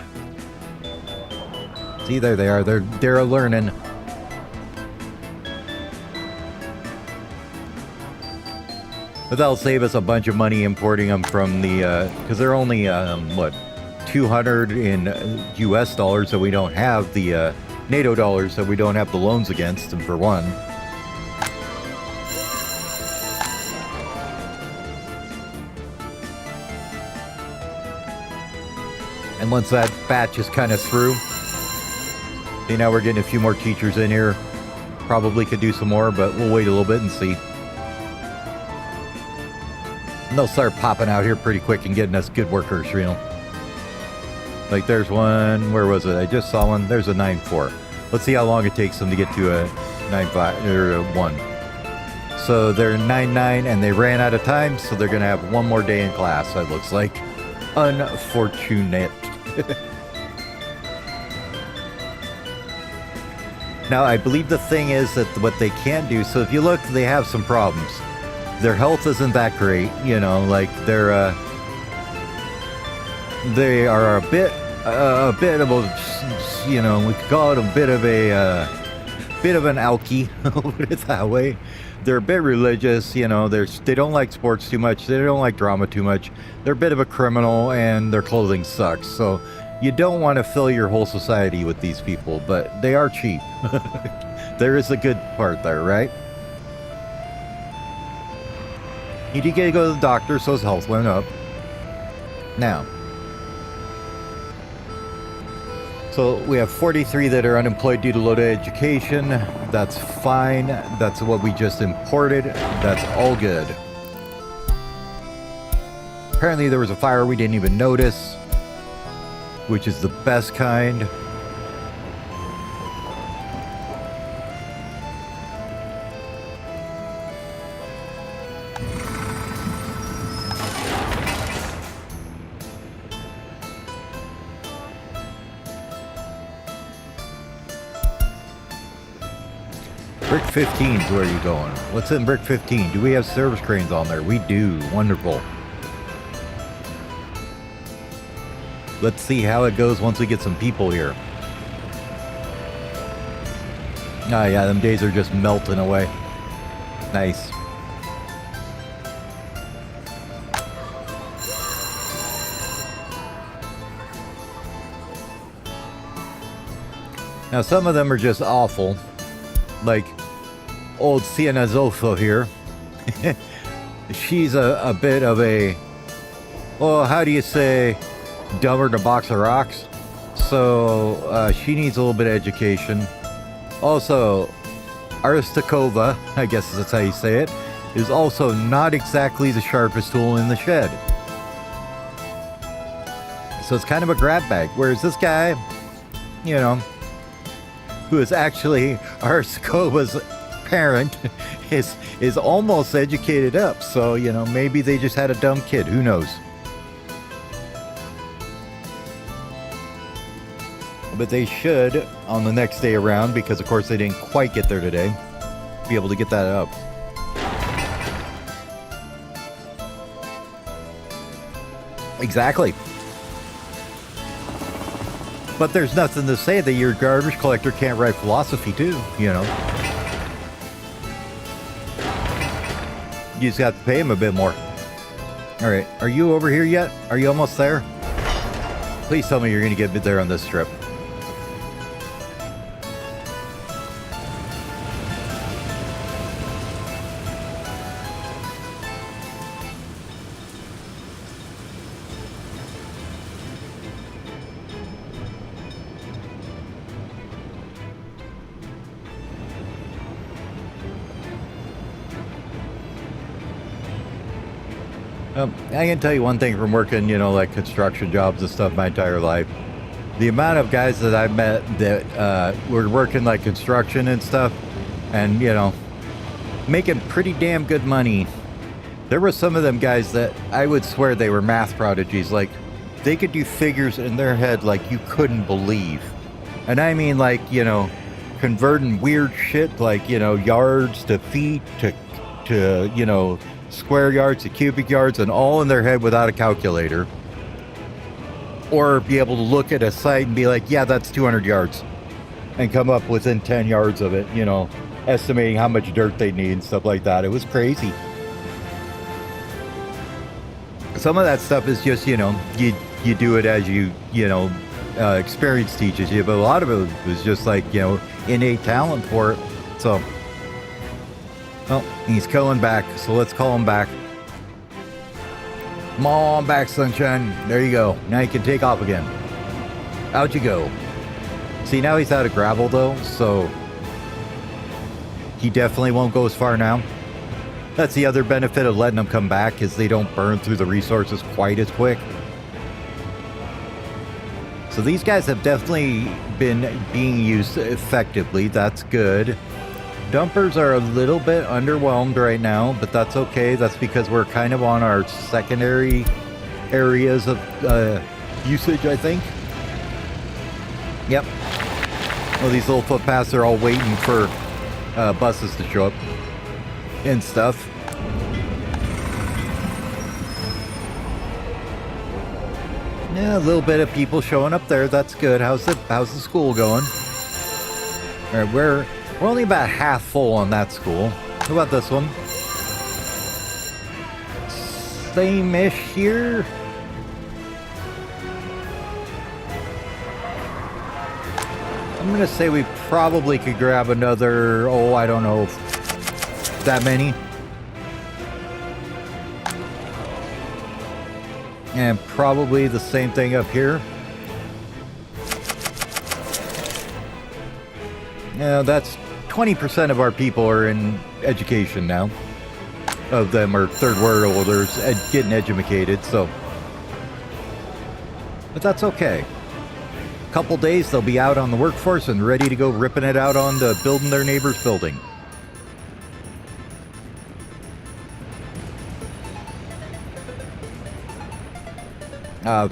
See, there they are. They're learning. But that'll save us a bunch of money importing them from the, because they're only, 200 in US dollars, so we don't have the NATO dollars, so we don't have the loans against them, for one. And once that batch is kind of through, see, now we're getting a few more teachers in here. Probably could do some more, but we'll wait a little bit and see. And they'll start popping out here pretty quick and getting us good workers, Like there's one, where was it? I just saw one. There's a 9-4. Let's see how long it takes them to get to a 9.5 or a 1. So they're 9.9 and they ran out of time, so they're going to have one more day in class, it looks like. Unfortunate. Now, I believe the thing is that what they can do, so if you look, they have some problems. Their health isn't that great, you know, like they are a bit of a, you know, we could call it a bit of an alky, I'll put it that way. They're a bit religious, you know, they don't like sports too much, they don't like drama too much, they're a bit of a criminal, and their clothing sucks, so you don't want to fill your whole society with these people, but they are cheap. There is a good part there, right? He did get to go to the doctor, so his health went up. Now, so we have 43 that are unemployed due to low education. That's fine. That's what we just imported. That's all good. Apparently there was a fire we didn't even notice, which is the best kind. Brick 15 is where you're going. What's in Brick 15? Do we have service cranes on there? We do. Wonderful. Let's see how it goes once we get some people here. Ah, yeah, them days are just melting away. Nice. Now, some of them are just awful. Like old Sienna Zolfo here. She's a bit of a, well, how do you say, dumber than a box of rocks. So she needs a little bit of education. Also, Aristakova, I guess that's how you say it, is also not exactly the sharpest tool in the shed. So it's kind of a grab bag. Whereas this guy, you know, who is actually Aristakova's parent, is almost educated up. So, you know, maybe they just had a dumb kid. Who knows? But they should, on the next day around, because of course they didn't quite get there today, be able to get that up. Exactly. But there's nothing to say that your garbage collector can't write philosophy too, you know. You just have to pay him a bit more. All right, are you over here yet? Are you almost there? Please tell me you're going to get there on this trip. I can tell you one thing from working, you know, like construction jobs and stuff my entire life. The amount of guys that I've met that were working like construction and stuff and, you know, making pretty damn good money. There were some of them guys that I would swear they were math prodigies. Like, they could do figures in their head like you couldn't believe. And I mean, like, you know, converting weird shit like, you know, yards to feet to you know, square yards to cubic yards, and all in their head without a calculator. Or be able to look at a site and be like, yeah, that's 200 yards. And come up within 10 yards of it, you know, estimating how much dirt they need and stuff like that. It was crazy. Some of that stuff is just, you know, you do it as you know, experience teaches you. But a lot of it was just like, you know, innate talent for it. So, well, he's calling back, so let's call him back. Come on back, sunshine. There you go. Now you can take off again. Out you go. See, now he's out of gravel, though, so he definitely won't go as far now. That's the other benefit of letting them come back, is they don't burn through the resources quite as quick. So these guys have definitely been being used effectively. That's good. Dumpers are a little bit underwhelmed right now, but that's okay. That's because we're kind of on our secondary areas of usage, I think. Yep. Well, these little footpaths are all waiting for buses to show up and stuff. Yeah, a little bit of people showing up there. That's good. How's the school going? All right, we're only about half full on that school. How about this one? Same-ish here. I'm gonna say we probably could grab another, I don't know, that many. And probably the same thing up here. Now that's 20% of our people are in education now. Of them are third worlders getting educated, so. But that's okay. Couple days they'll be out on the workforce and ready to go ripping it out on to building their neighbor's building.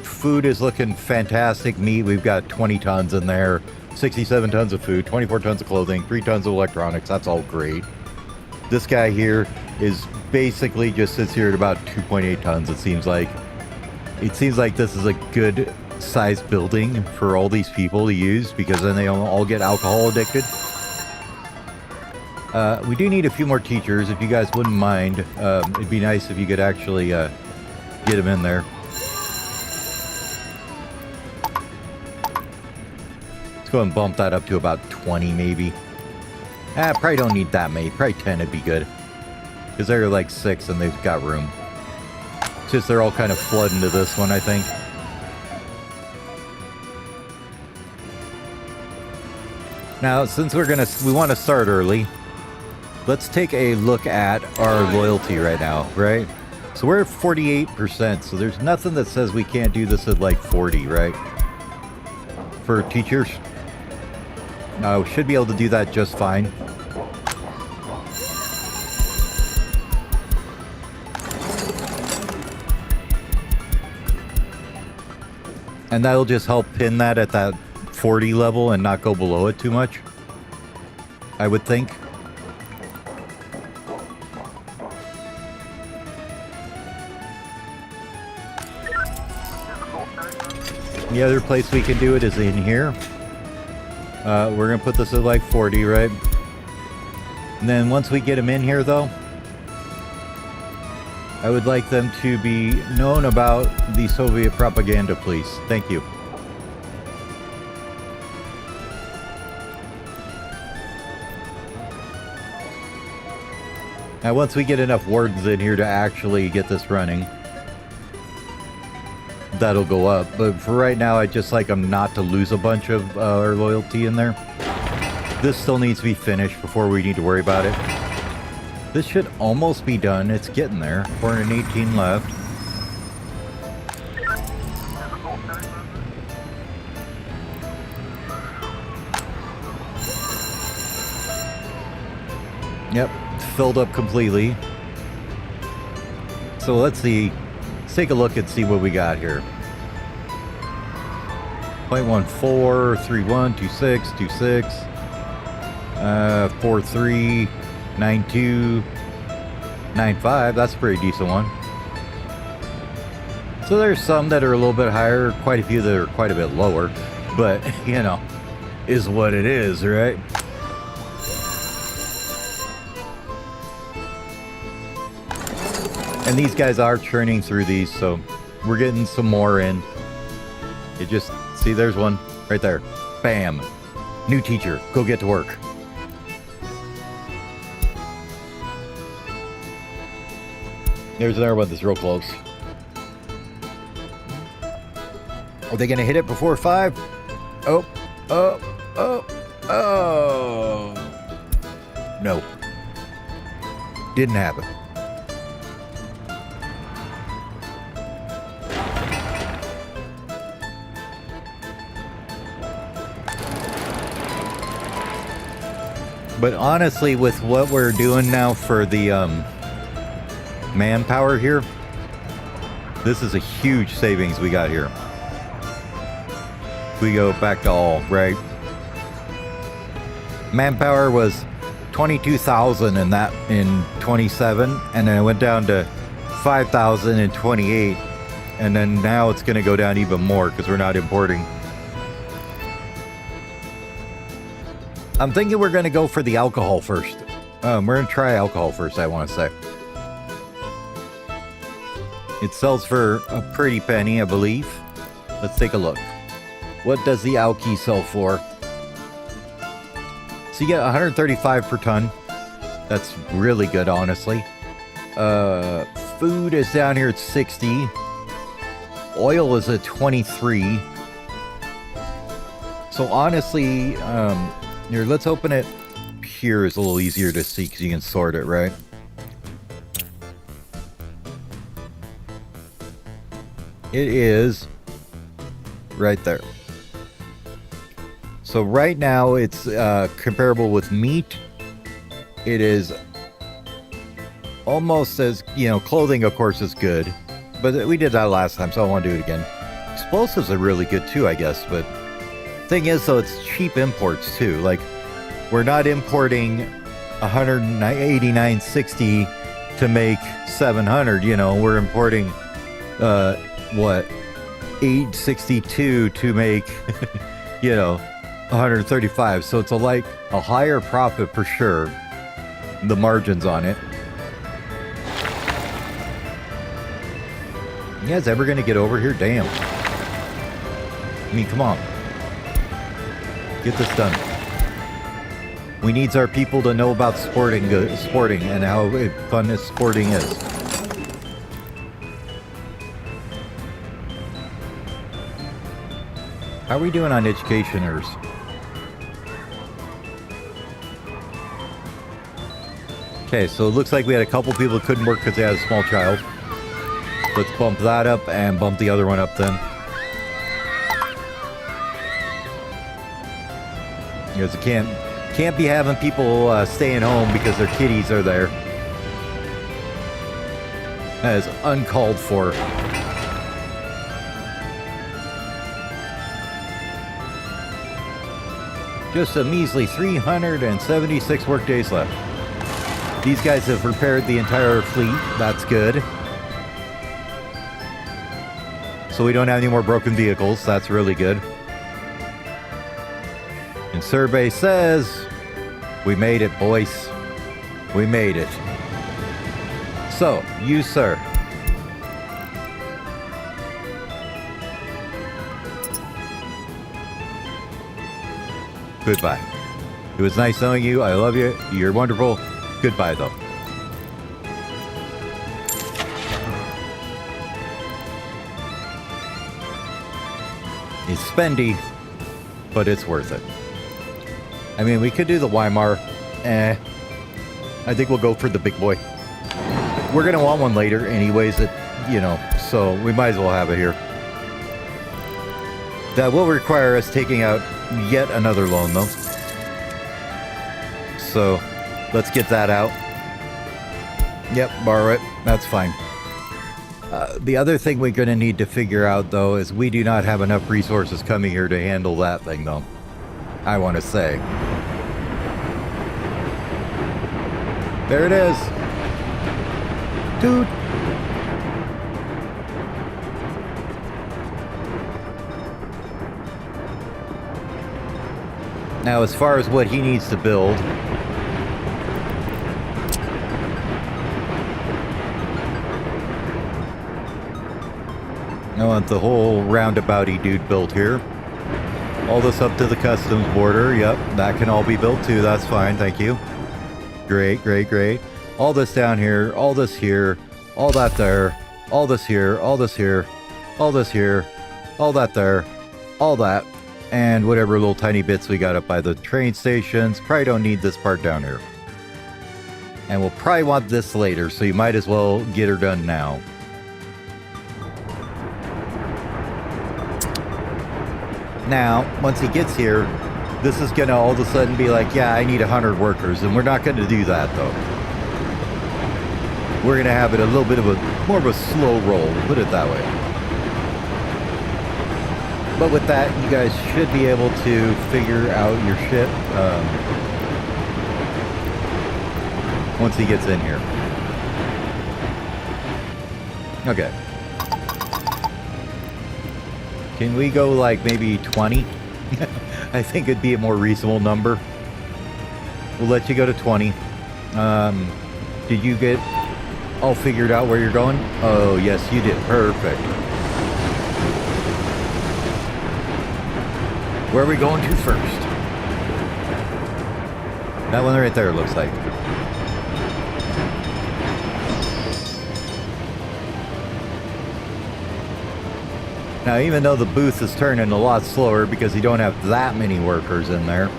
Food is looking fantastic. Meat, we've got 20 tons in there, 67 tons of food, 24 tons of clothing, 3 tons of electronics. That's all great. This guy here is basically just sits here at about 2.8 tons, it seems like. It seems like this is a good size building for all these people to use, because then they all get alcohol addicted. We do need a few more teachers, if you guys wouldn't mind. It'd be nice if you could actually get them in there. Let's go and bump that up to about 20 maybe. Probably don't need that many. Probably 10 would be good. Because they're like 6 and they've got room. It's just they're all kind of flooding to this one, I think. Now, since we want to start early, let's take a look at our loyalty right now, right? So we're at 48%, so there's nothing that says we can't do this at like 40, right? For teachers. We should be able to do that just fine. And that'll just help pin that at that 40 level and not go below it too much, I would think. The other place we can do it is in here. We're going to put this at like 40, right? And then once we get them in here, though, I would like them to be known about the Soviet propaganda, please. Thank you. Now, once we get enough wardens in here to actually get this running, that'll go up. But for right now, I'd just like them not to lose a bunch of our loyalty in there. This still needs to be finished before we need to worry about it. This should almost be done. It's getting there. 418 left. Yep, filled up completely. So let's see. Let's take a look and see what we got here. 0.14, 31, 26, 26, 43, 92, 95. That's a pretty decent one. So there's some that are a little bit higher, quite a few that are quite a bit lower, but you know, is what it is, right? And these guys are churning through these, so we're getting some more in. It just, see, there's one right there. Bam. New teacher, go get to work. There's another one that's real close. Are they going to hit it before 5? Oh. No. Didn't happen. But honestly, with what we're doing now for the manpower here, this is a huge savings we got here. We go back to all, right? Manpower was 22,000 in that in 27, and then it went down to 5,000 in 28, and then now it's going to go down even more because we're not importing. I'm thinking we're going to go for the alcohol first. We're going to try alcohol first, I want to say. It sells for a pretty penny, I believe. Let's take a look. What does the alky sell for? So you get 135 per ton. That's really good, honestly. Food is down here at 60. Oil is at 23. So honestly, here, let's open it here. It's a little easier to see because you can sort it, right? It is right there. So right now it's comparable with meat. It is almost as, clothing of course is good, but we did that last time, so I want to do it again. Explosives are really good too, I guess, but thing is though, it's cheap imports too. Like, we're not importing 189.60 to make 700, we're importing what, 862 to make 135. So it's a higher profit for sure, the margins on it. You guys ever gonna get over here? Damn. I mean, come on. Get this done. We needs our people to know about sporting and how fun this sporting is. How are we doing on educationers? Okay, so it looks like we had a couple people that couldn't work because they had a small child. Let's bump that up and bump the other one up then. Because it can't be having people staying home because their kiddies are there. That is uncalled for. Just a measly 376 work days left. These guys have repaired the entire fleet. That's good. So we don't have any more broken vehicles. That's really good. And survey says, we made it, boys. We made it. So, you, sir. Goodbye. It was nice knowing you. I love you. You're wonderful. Goodbye, though. It's spendy, but it's worth it. I mean, we could do the Weimar. I think we'll go for the big boy. We're going to want one later anyways, so we might as well have it here. That will require us taking out yet another loan, though. So, let's get that out. Yep, borrow it. That's fine. The other thing we're going to need to figure out, though, is we do not have enough resources coming here to handle that thing, though. I want to say. There it is. Dude. Now, as far as what he needs to build, I want the whole roundabouty dude built here. All this up to the customs border. Yep, that can all be built too. That's fine. Thank you. Great, great, great. All this down here. All this here. All that there. All this here. All this here. All this here. All that there. All that. And whatever little tiny bits we got up by the train stations. Probably don't need this part down here. And we'll probably want this later, so you might as well get her done now. Now, once he gets here, This is gonna all of a sudden be like, yeah, I need 100 workers, and we're not gonna do that though. We're gonna have it a little bit of more of a slow roll, put it that way. But with that, you guys should be able to figure out your shit once he gets in here. Okay. Can we go like maybe 20? I think it'd be a more reasonable number. We'll let you go to 20. Did you get all figured out where you're going? Oh, yes, you did. Perfect. Where are we going to first? That one right there, looks like. Now, even though the booth is turning a lot slower because you don't have that many workers in there,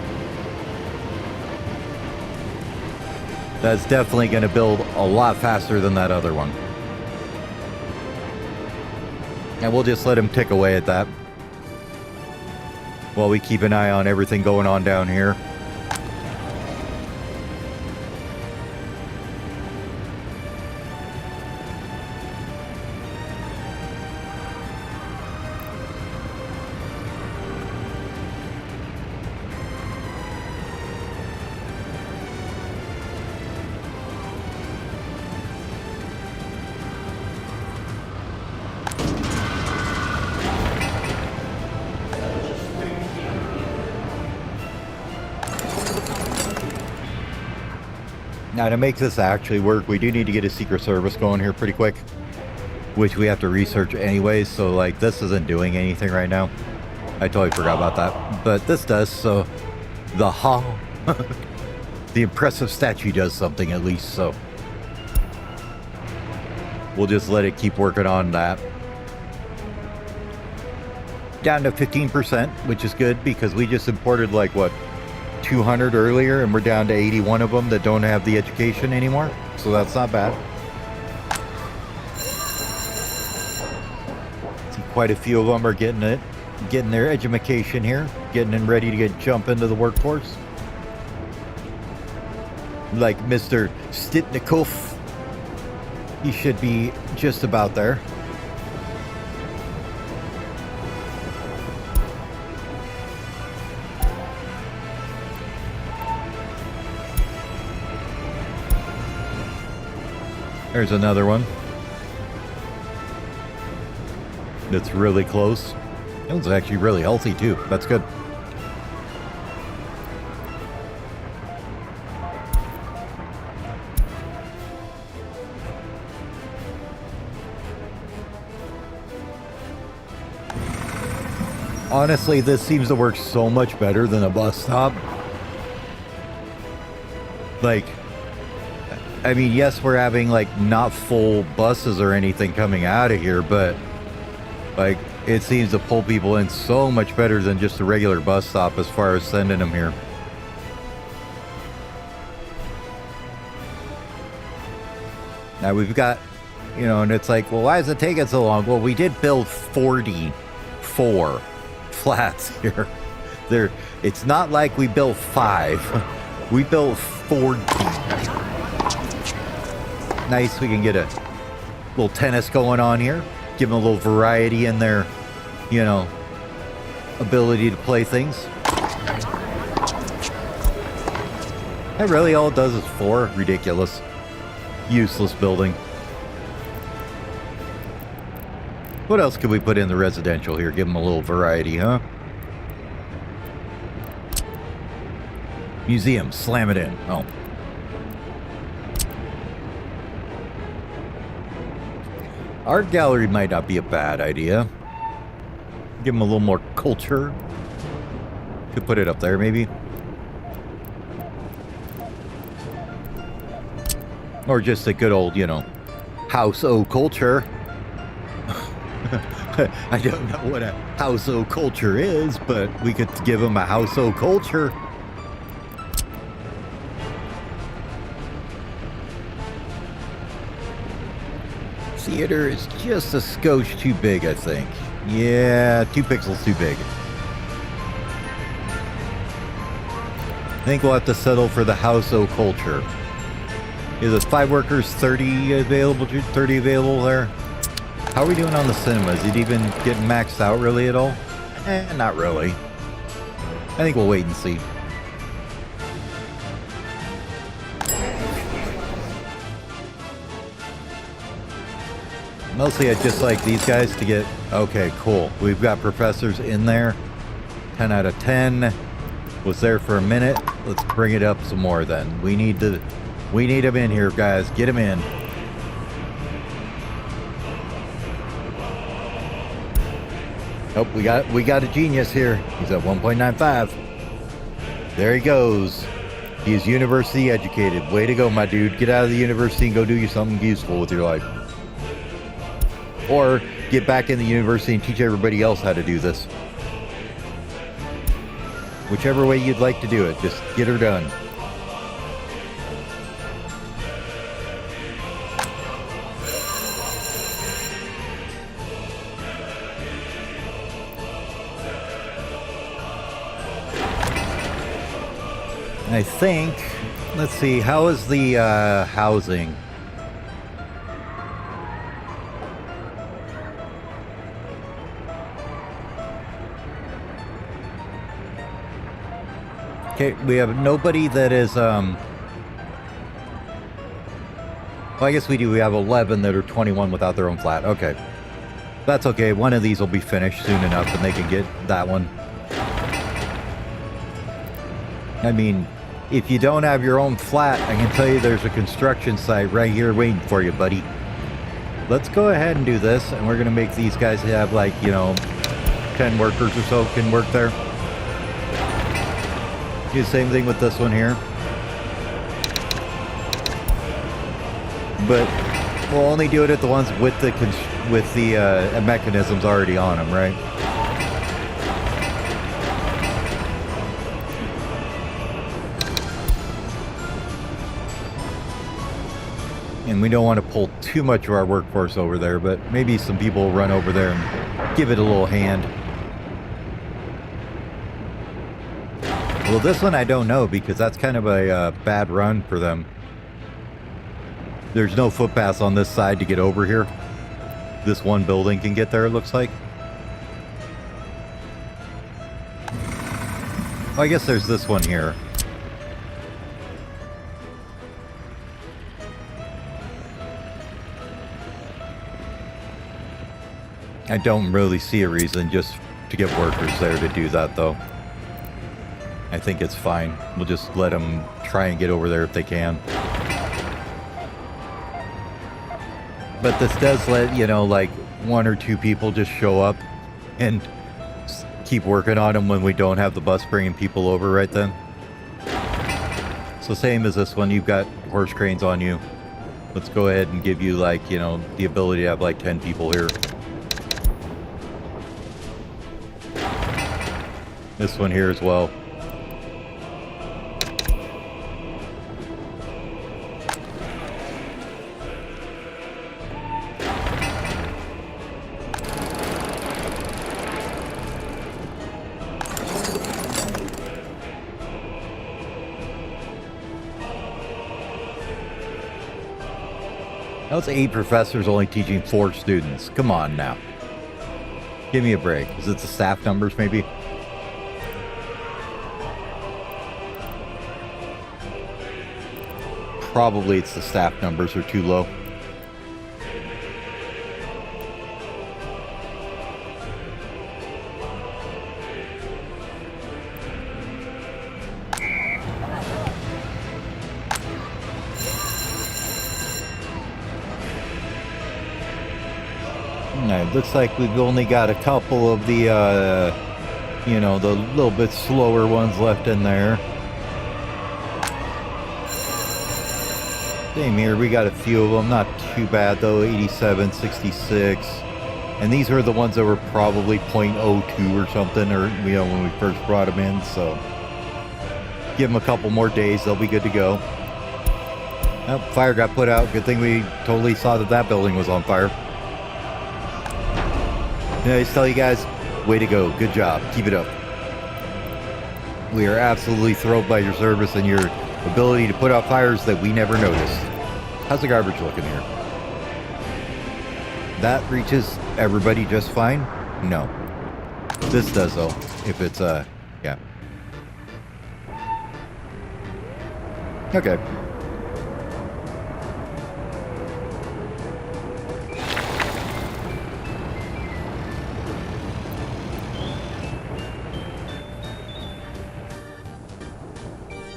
that's definitely going to build a lot faster than that other one. And we'll just let him tick away at that while we keep an eye on everything going on down here. Now, to make this actually work, we do need to get a Secret Service going here pretty quick, which we have to research anyways, so like this isn't doing anything right now. I totally forgot about that, but this does, so the the impressive statue does something at least, so we'll just let it keep working on that. Down to 15%, which is good because we just imported like what, 200 earlier, and we're down to 81 of them that don't have the education anymore, so that's not bad. See, quite a few of them are getting their education here, getting them ready to jump into the workforce. Like Mr. Stitnikov, he should be just about there. There's another one that's really close. That one's actually really healthy too. That's good. Honestly, this seems to work so much better than a bus stop. Like, I mean, yes, we're having like not full buses or anything coming out of here, but like it seems to pull people in so much better than just a regular bus stop as far as sending them here. Now we've got, you know, and it's like, well, why is it taking so long? Well, we did build 44 flats here. It's not like we built 5. We built 40. Nice, we can get a little tennis going on here. Give them a little variety in their, you know, ability to play things. That really all it does is 4. Ridiculous. Useless building. What else could we put in the residential here? Give them a little variety, huh? Museum, slam it in. Oh. Art gallery might not be a bad idea. Give them a little more culture. Could put it up there, maybe. Or just a good old, you know, House O culture. I don't know what a House O culture is, but we could give them a House O culture. Theater is just a skosh too big, I think. Yeah, 2 pixels too big. think we'll have to settle for the House O Culture. Is it 5 workers, 30 available? 30 available there? How are we doing on the cinema? Is it even getting maxed out really at all? Not really. I think we'll wait and see. Mostly I'd just like these guys to get... Okay, cool. We've got professors in there. 10 out of 10. Was there for a minute. Let's bring it up some more then. We need them in here, guys. Get them in. Oh, we got a genius here. He's at 1.95. There he goes. He's university educated. Way to go, my dude. Get out of the university and go do you something useful with your life. Or get back in the university and teach everybody else how to do this. Whichever way you'd like to do it, just get her done. I think, let's see, how is the housing? Okay, we have nobody that is, well, I guess we do. We have 11 that are 21 without their own flat. Okay. That's okay. One of these will be finished soon enough and they can get that one. I mean, if you don't have your own flat, I can tell you there's a construction site right here waiting for you, buddy. Let's go ahead and do this, and we're going to make these guys have, like, you know, 10 workers or so can work there. Do the same thing with this one here. But we'll only do it at the ones with the mechanisms already on them, right? And we don't want to pull too much of our workforce over there, but maybe some people will run over there and give it a little hand. Well, this one I don't know, because that's kind of a bad run for them. There's no footpaths on this side to get over here. This one building can get there, it looks like. Oh, I guess there's this one here. I don't really see a reason just to get workers there to do that, though. I think it's fine. We'll just let them try and get over there if they can. But this does let, you know, like 1 or 2 people just show up and keep working on them when we don't have the bus bringing people over right then. So same as this one, you've got horse cranes on you. Let's go ahead and give you, like, you know, the ability to have like 10 people here. This one here as well. That's 8 professors only teaching 4 students. Come on now. Give me a break. Is it the staff numbers maybe? Probably it's the staff numbers are too low. It looks like we've only got a couple of the, you know, the little bit slower ones left in there. Same here, we got a few of them, not too bad though, 87, 66. And these are the ones that were probably 0.02 or something, or, you know, when we first brought them in, so. Give them a couple more days, they'll be good to go. Oh, fire got put out, good thing we totally saw that that building was on fire. I just tell you guys, way to go. Good job. Keep it up. We are absolutely thrilled by your service and your ability to put out fires that we never noticed. How's the garbage looking here? That reaches everybody just fine? No. This does, though. If it's, yeah. Okay.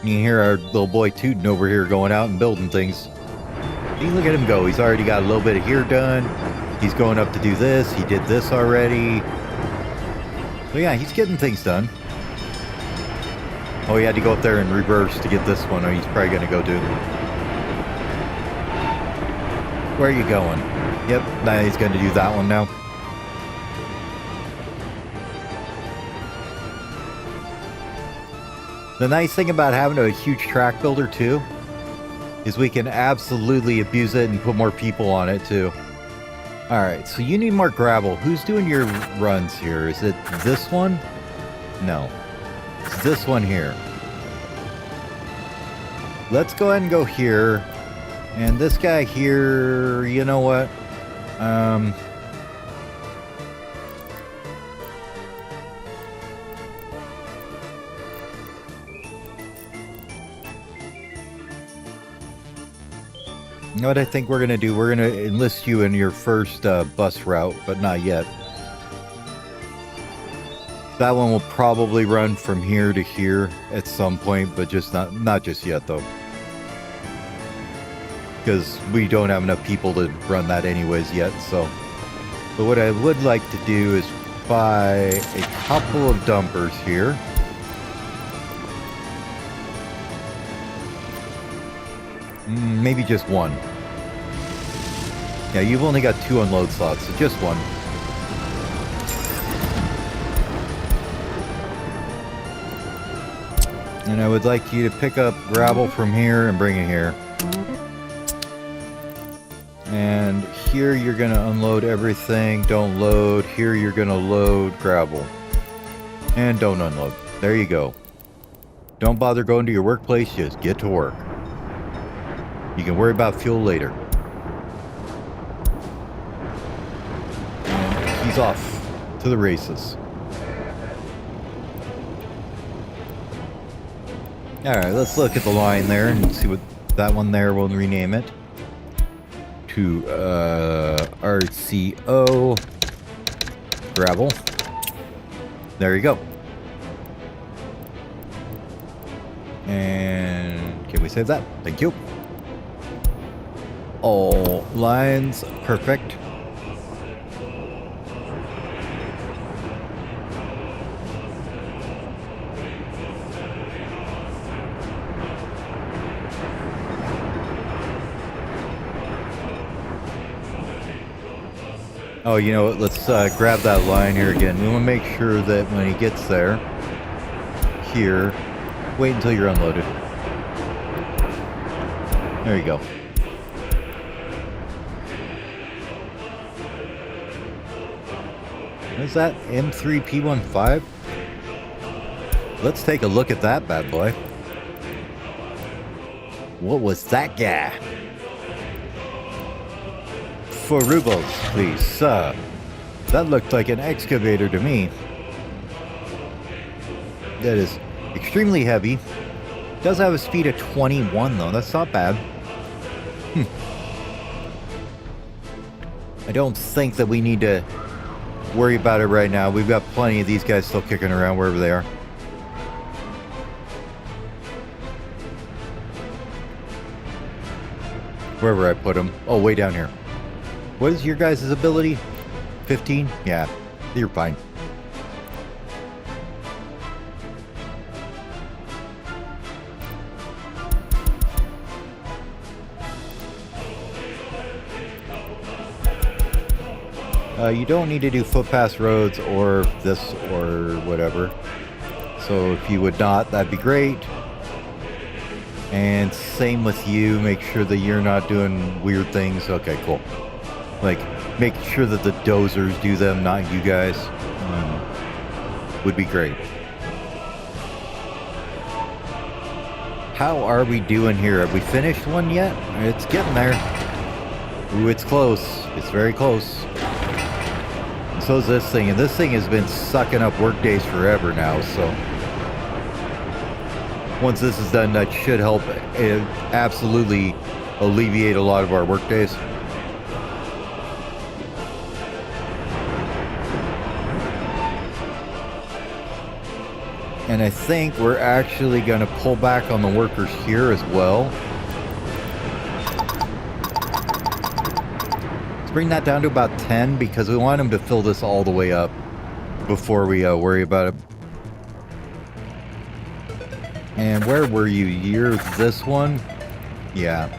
You can hear our little boy tooting over here going out and building things. You look at him go. He's already got a little bit of here done. He's going up to do this. He did this already. So yeah, he's getting things done. Oh, he had to go up there and reverse to get this one, or he's probably going to go do. Where are you going? Yep, now he's going to do that one now. The nice thing about having a huge track builder too is we can absolutely abuse it and put more people on it too. Alright, so you need more gravel. Who's doing your runs here? Is it this one? No. It's this one here. Let's go ahead and go here. And this guy here, you know what? You know what I think we're going to do? We're going to enlist you in your first bus route, but not yet. That one will probably run from here to here at some point, but just not just yet, though. Because we don't have enough people to run that anyways yet, so. But what I would like to do is buy a couple of dumpers here. Maybe just one. Yeah, you've only got 2 unload slots, so just one. And I would like you to pick up gravel from here and bring it here. And here you're going to unload everything. Don't load. Here you're going to load gravel. And don't unload. There you go. Don't bother going to your workplace. Just get to work. You can worry about fuel later. And he's off to the races. Alright, let's look at the line there and see what that one there, we'll rename it to RCO gravel. There you go. And can we save that? Thank you. All lines perfect. Oh, you know what? Let's grab that line here again. We want to make sure that when he gets there, here, wait until you're unloaded. There you go. What is that? M3P15? Let's take a look at that bad boy. What was that guy? 4 rubles, please. That looked like an excavator to me. That is extremely heavy. Does have a speed of 21 though. That's not bad. I don't think that we need to worry about it right now. We've got plenty of these guys still kicking around wherever they are. Wherever I put them. Oh, way down here. What is your guys' ability? 15? Yeah, you're fine. You don't need to do footpath roads or this or whatever. So if you would not, that'd be great. And same with you. Make sure that you're not doing weird things. Okay, cool. Like, make sure that the dozers do them, not you guys. Would be great. how are we doing here? Have we finished one yet? It's getting there. Ooh, it's close. It's very close. And so is this thing. And this thing has been sucking up work days forever now, so once this is done, that should help absolutely alleviate a lot of our work days. And I think we're actually going to pull back on the workers here as well. Let's bring that down to about 10 because we want them to fill this all the way up before we worry about it. And where were you? You're this one? Yeah.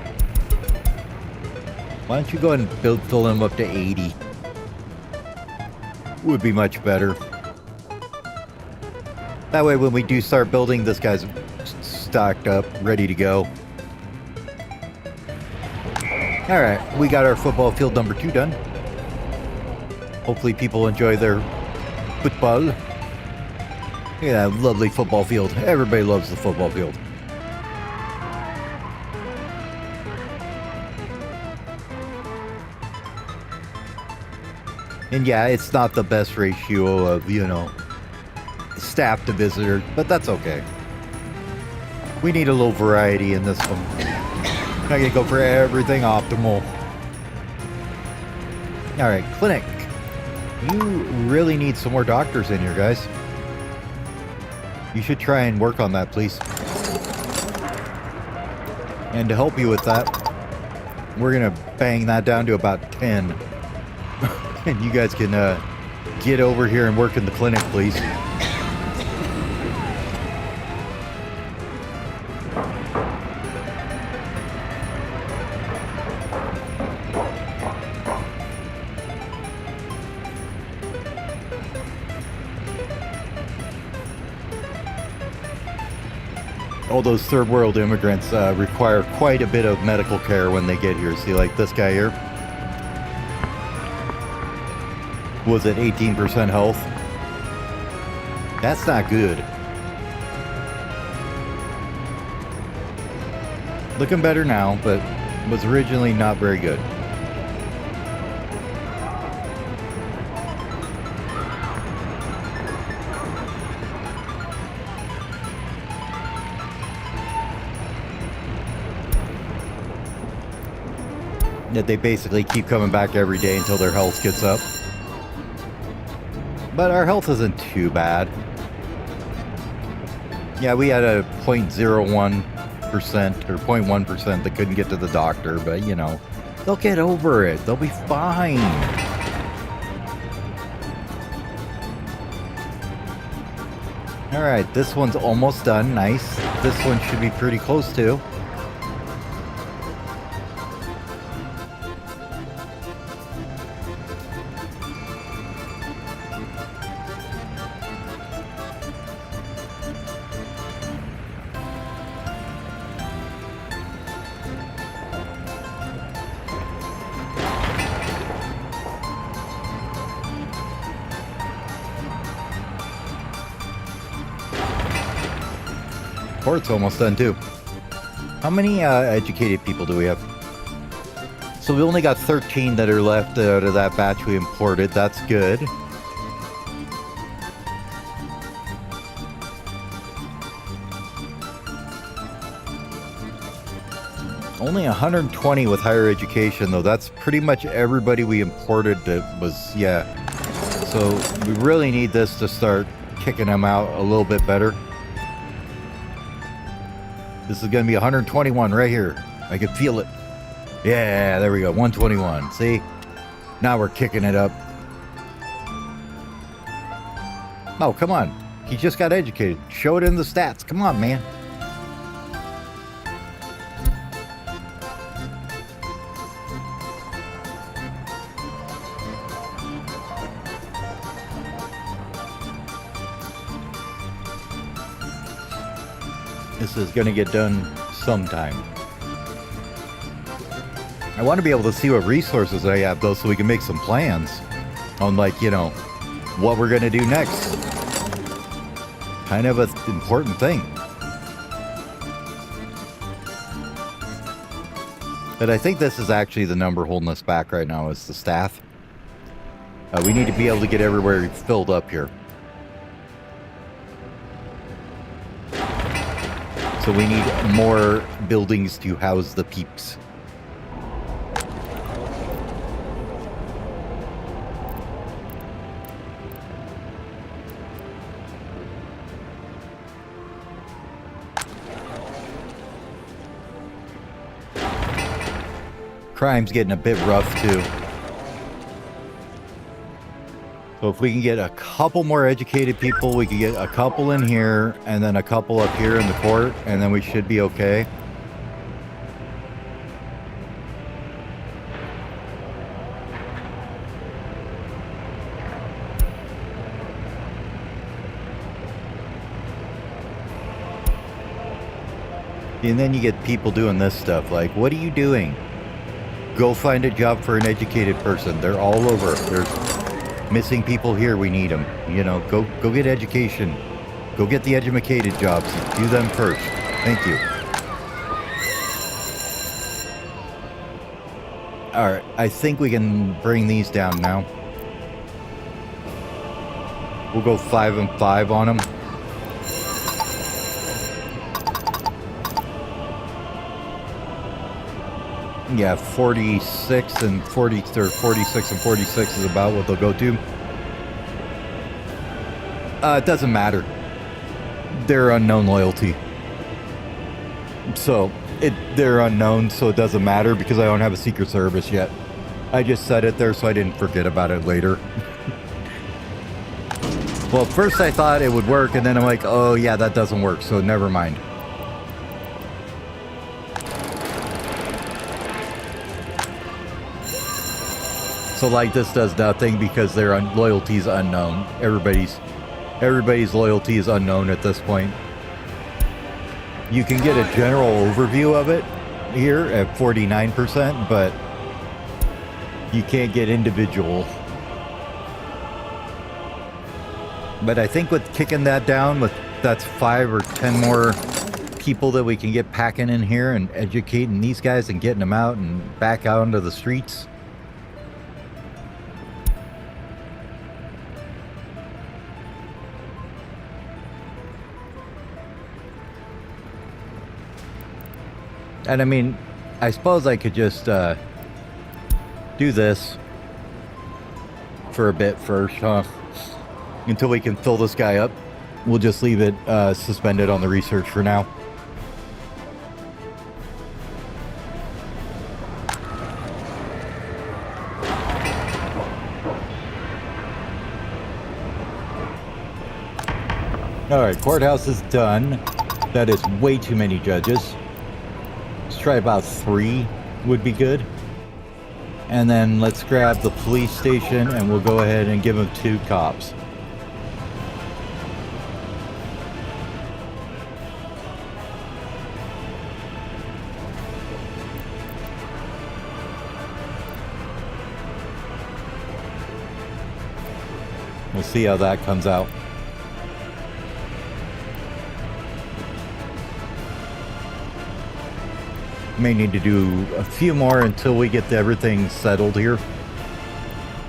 Why don't you go ahead and fill them up to 80? Would be much better. That way when we do start building, this guy's stocked up, ready to go. Alright, we got our football field number 2 done. Hopefully people enjoy their football. Yeah, lovely football field. Everybody loves the football field. And yeah, it's not the best ratio of, you know, staff to visitor, but that's okay. We need a little variety in this one. Not gonna go for everything optimal. Alright, clinic. You really need some more doctors in here, guys. You should try and work on that, please. And to help you with that, we're gonna bang that down to about 10. And you guys can get over here and work in the clinic, please. All those third world immigrants require quite a bit of medical care when they get here. See, like this guy here. Was it 18% health? That's not good. Looking better now, but was originally not very good. That they basically keep coming back every day until their health gets up. But our health isn't too bad. Yeah, we had a 0.01% or 0.1% that couldn't get to the doctor, but you know, they'll get over it. They'll be fine. Alright, this one's almost done. Nice. This one should be pretty close too. Port's almost done too. How many educated people do we have? So we only got 13 that are left out of that batch we imported. That's good. Only 120 with higher education, though. That's pretty much everybody we imported that was, yeah. So we really need this to start kicking them out a little bit better. This is going to be 121 right here. I can feel it. Yeah, there we go. 121. See? Now we're kicking it up. Oh, come on. He just got educated. Show it in the stats. Come on, man. This is going to get done sometime. I want to be able to see what resources I have, though, so we can make some plans on, like, you know, what we're going to do next. Kind of an important thing. But I think this is actually the number holding us back right now is the staff. We need to be able to get everywhere filled up here. So we need more buildings to house the peeps. Crime's getting a bit rough too. So if we can get a couple more educated people, we can get a couple in here and then a couple up here in the court, and then we should be okay. And then you get people doing this stuff like, what are you doing? Go find a job for an educated person. They're all over. There's missing people here. We need them. You know, go get education. Go get the educated jobs. Do them first. Thank you. All right. I think we can bring these down now. We'll go 5 and 5 on them. Yeah, 46 and 40, or 46 and 46 is about what they'll go to. It doesn't matter. They're unknown loyalty. So, they're unknown, so it doesn't matter because I don't have a Secret Service yet. I just said it there so I didn't forget about it later. Well, at first I thought it would work, and then I'm like, oh yeah, that doesn't work, so never mind. So like this does nothing because their loyalty is unknown. Everybody's loyalty is unknown at this point. You can get a general overview of it here at 49%, but you can't get individual. But I think with kicking that down, that's 5 or 10 more people that we can get packing in here and educating these guys and getting them out and back out into the streets. And I mean, I suppose I could just do this for a bit first, huh? Until we can fill this guy up. We'll just leave it suspended on the research for now. Alright, courthouse is done. That is way too many judges. Try about 3 would be good. And then let's grab the police station and we'll go ahead and give them 2 cops. We'll see how that comes out. May need to do a few more until we get everything settled here.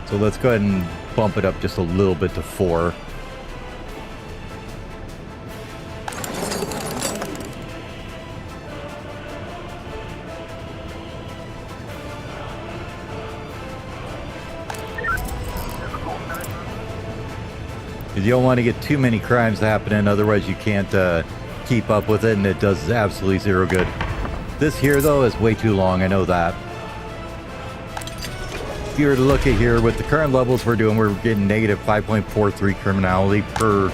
So let's go ahead and bump it up just a little bit to 4. You don't want to get too many crimes happening, otherwise you can't keep up with it and it does absolutely zero good. This here, though, is way too long. I know that. If you were to look at here, with the current levels we're doing, we're getting negative 5.43 criminality per,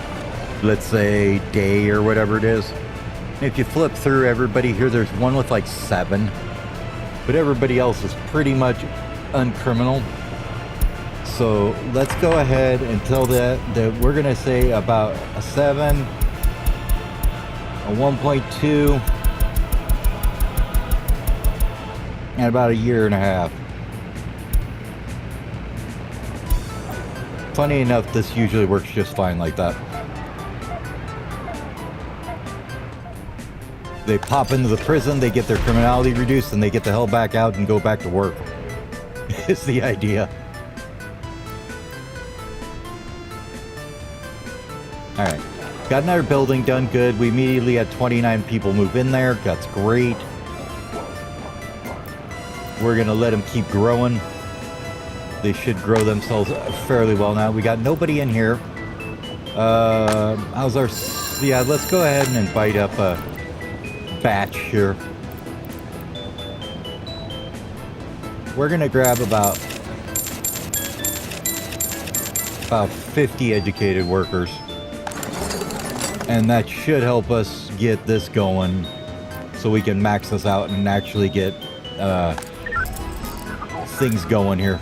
let's say, day or whatever it is. If you flip through everybody here, there's one with like 7. But everybody else is pretty much uncriminal. So let's go ahead and tell that we're going to say about a 7, a 1.2, and about a year and a half. Funny enough, this usually works just fine like that. They pop into the prison, they get their criminality reduced, and they get the hell back out and go back to work. It's the idea. Alright. Got another building done good. We immediately had 29 people move in there. That's great. We're going to let them keep growing. They should grow themselves fairly well now. We got nobody in here. How's our... Yeah, let's go ahead and invite up a batch here. We're going to grab about 50 educated workers. And that should help us get this going so we can max this out and actually get things going here.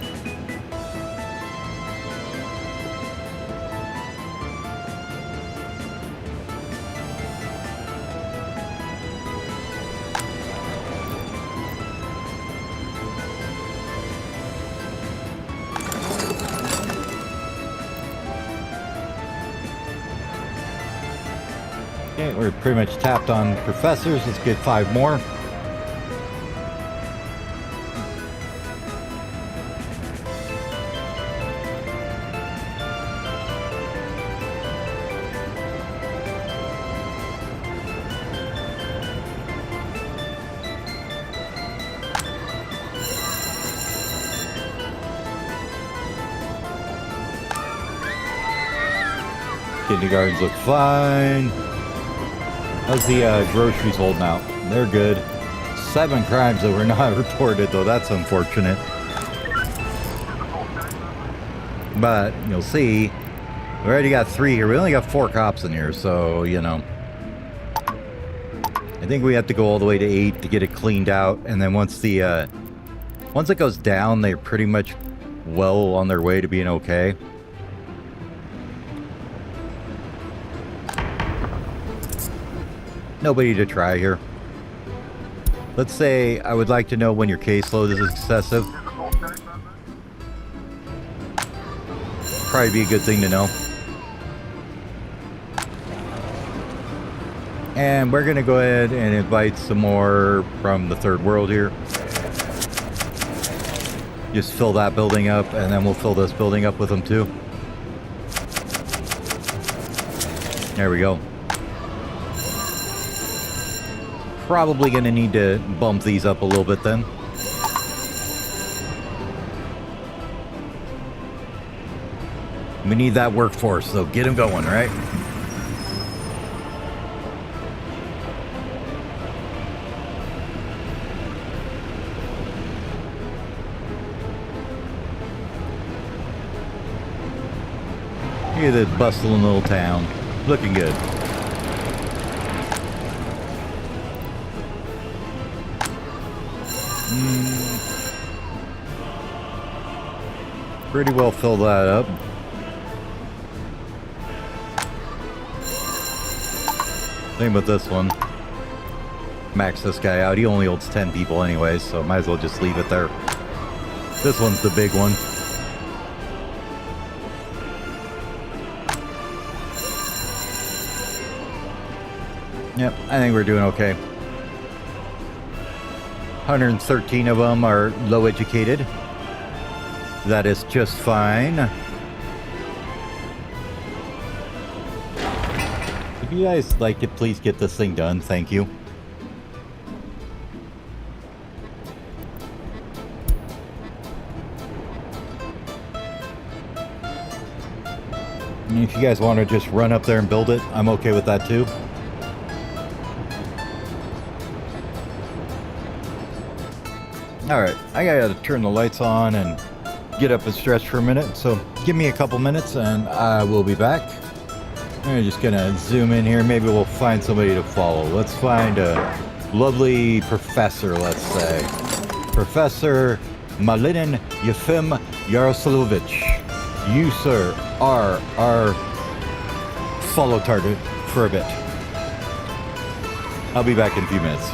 Okay, we're pretty much tapped on professors. Let's get 5 more. Kindergartens look fine. How's the groceries holding out? They're good. 7 crimes that were not reported, though. That's unfortunate. But you'll see, we already got 3 here. We only got 4 cops in here, so, you know. I think we have to go all the way to 8 to get it cleaned out. And then once the, once it goes down, they're pretty much well on their way to being okay. Nobody to try here. Let's say I would like to know when your caseload is excessive. Probably be a good thing to know. And we're gonna go ahead and invite some more from the third world here. Just fill that building up, and then we'll fill this building up with them too. There we go. Probably going to need to bump these up a little bit then. We need that workforce, so get them going, right? Look at this bustling little town. Looking good. Pretty well fill that up. Same with this one. Max this guy out. He only holds 10 people anyway, so might as well just leave it there. This one's the big one. Yep, I think we're doing okay. 113 of them are low educated. That is just fine. If you guys like to please get this thing done, thank you. And if you guys want to just run up there and build it, I'm okay with that too. Alright, I gotta turn the lights on and get up and stretch for a minute, so give me a couple minutes and I will be back. I'm just gonna zoom in here. Maybe we'll find somebody to follow. Let's find a lovely professor, let's say. Professor Malinin Yefim Yaroslavovich. You, sir, are our follow target for a bit. I'll be back in a few minutes.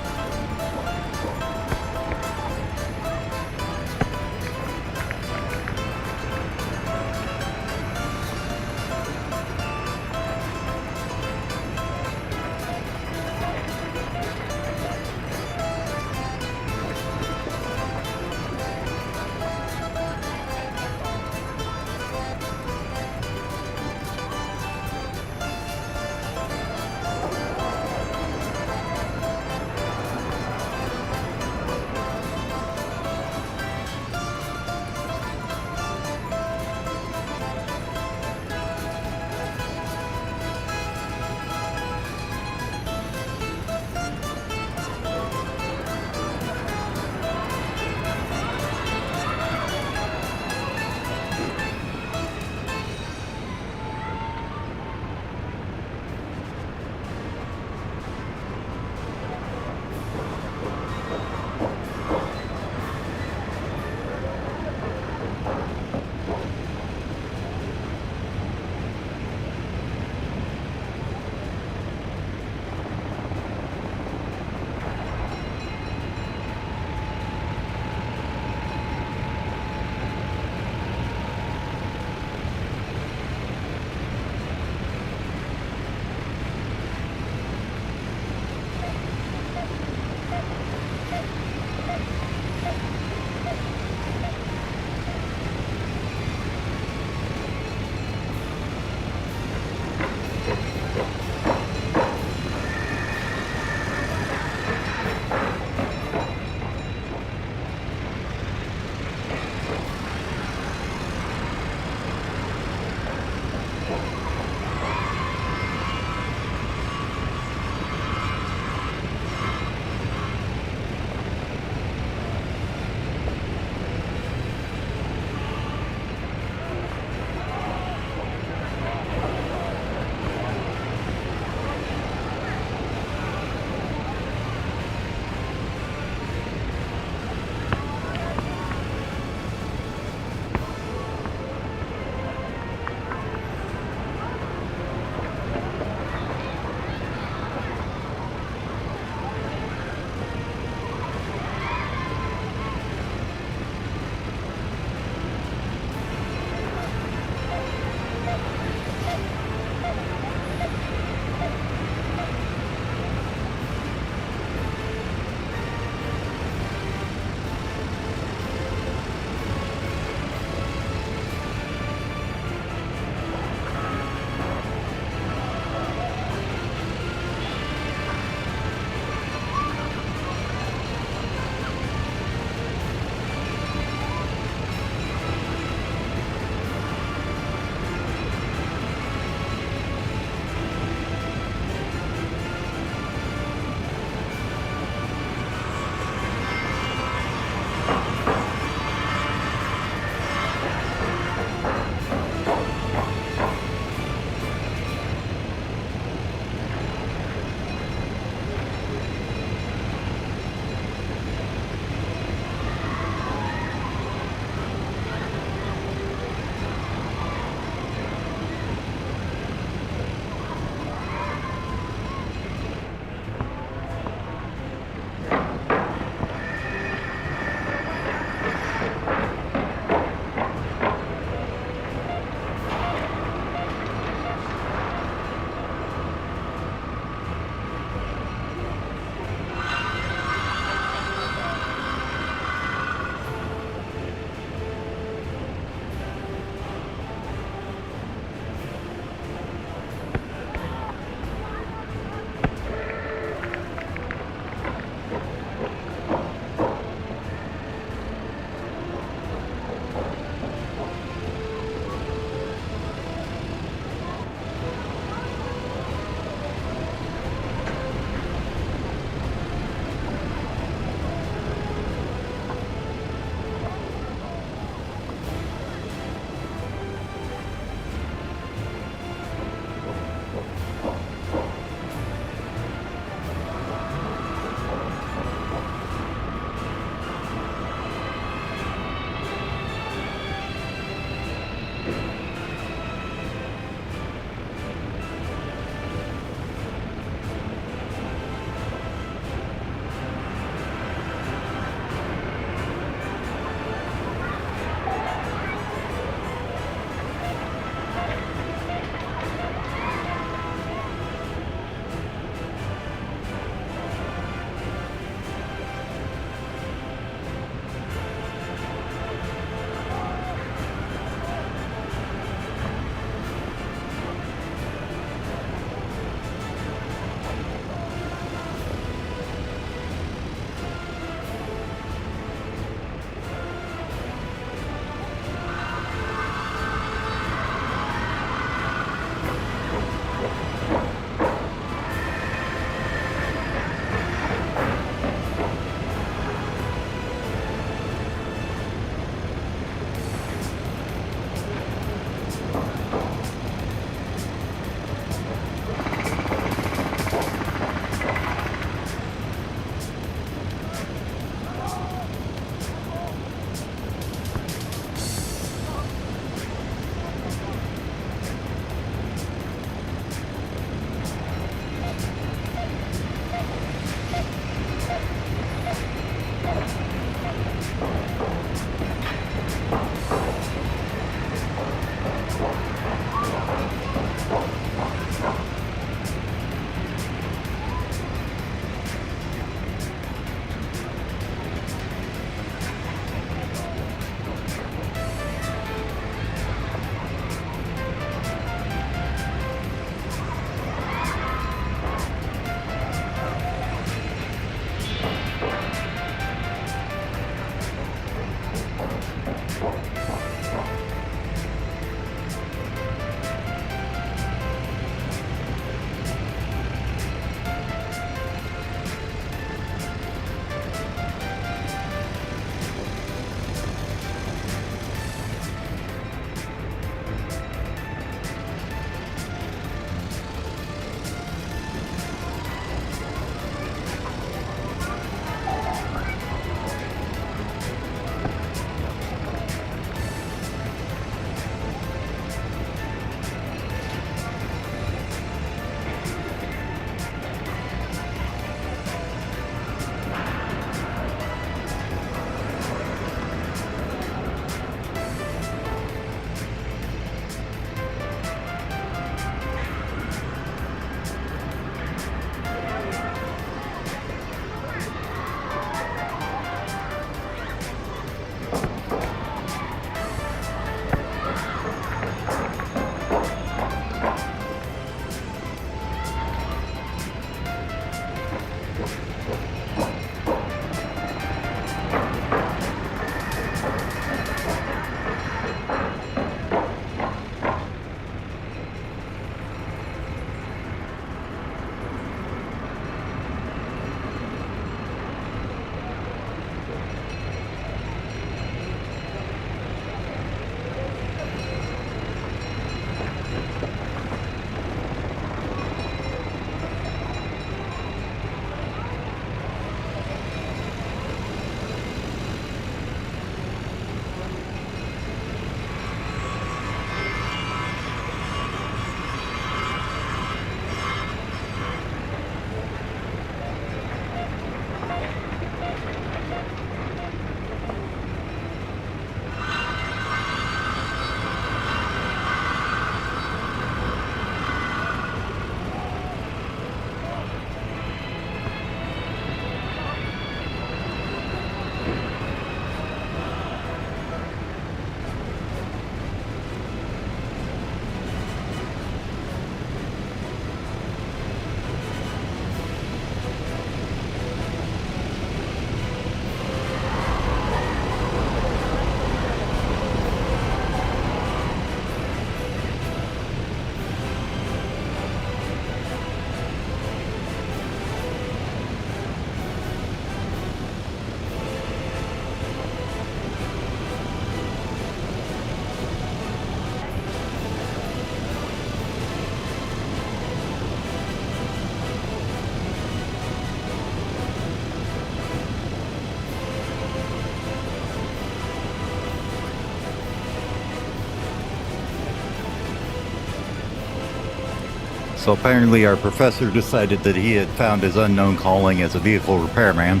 So apparently our professor decided that he had found his unknown calling as a vehicle repairman.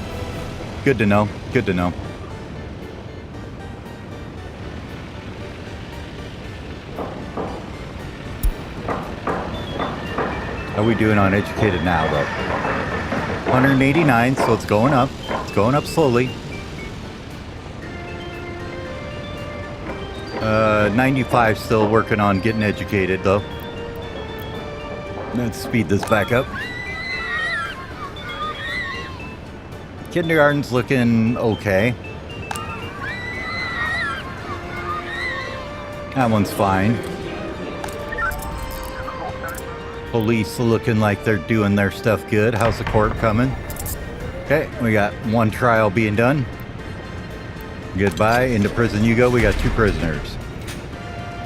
Good to know. Good to know. How are we doing on educated now, though? 189, so it's going up. It's going up slowly. 95 still working on getting educated, though. Let's speed this back up. Kindergarten's looking okay. That one's fine. Police looking like they're doing their stuff good. How's the court coming? Okay, we got one trial being done. Goodbye. Into prison you go. We got 2 prisoners.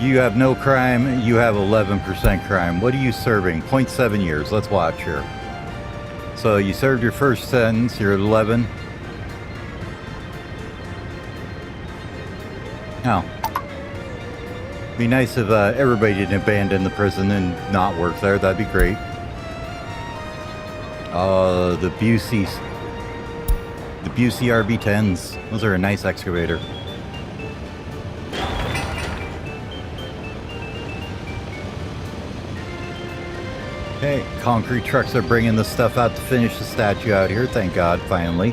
You have no crime. You have 11% crime. What are you serving? 0.7 years. Let's watch here. So you served your first sentence. You're at 11. Now, be nice if everybody didn't abandon the prison and not work there. That'd be great. The Busey RB10s. Those are a nice excavator. Okay, concrete trucks are bringing the stuff out to finish the statue out here. Thank God, finally.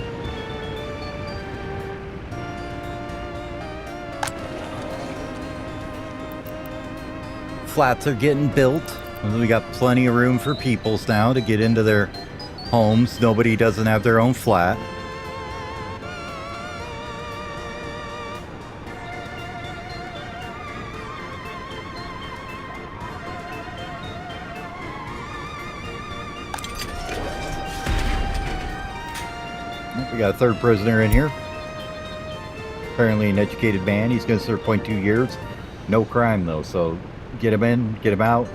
Flats are getting built. We got plenty of room for peoples now to get into their homes. Nobody doesn't have their own flat. got a third prisoner in here. Apparently an educated man. He's going to serve 0.2 years. No crime, though. So get him in, get him out,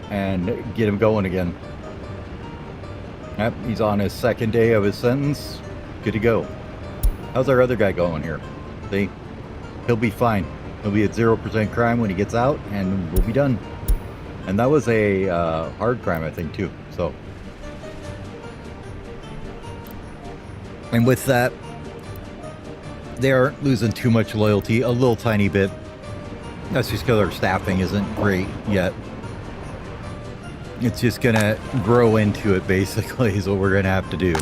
and get him going again. Yep, he's on his second day of his sentence. Good to go. How's our other guy going here? See? He'll be fine. He'll be at 0% crime when he gets out, and we'll be done. And that was a hard crime, I think, too. So, and with that, they aren't losing too much loyalty, a little tiny bit. That's just because our staffing isn't great yet. It's just gonna grow into it, basically, is what we're gonna have to do.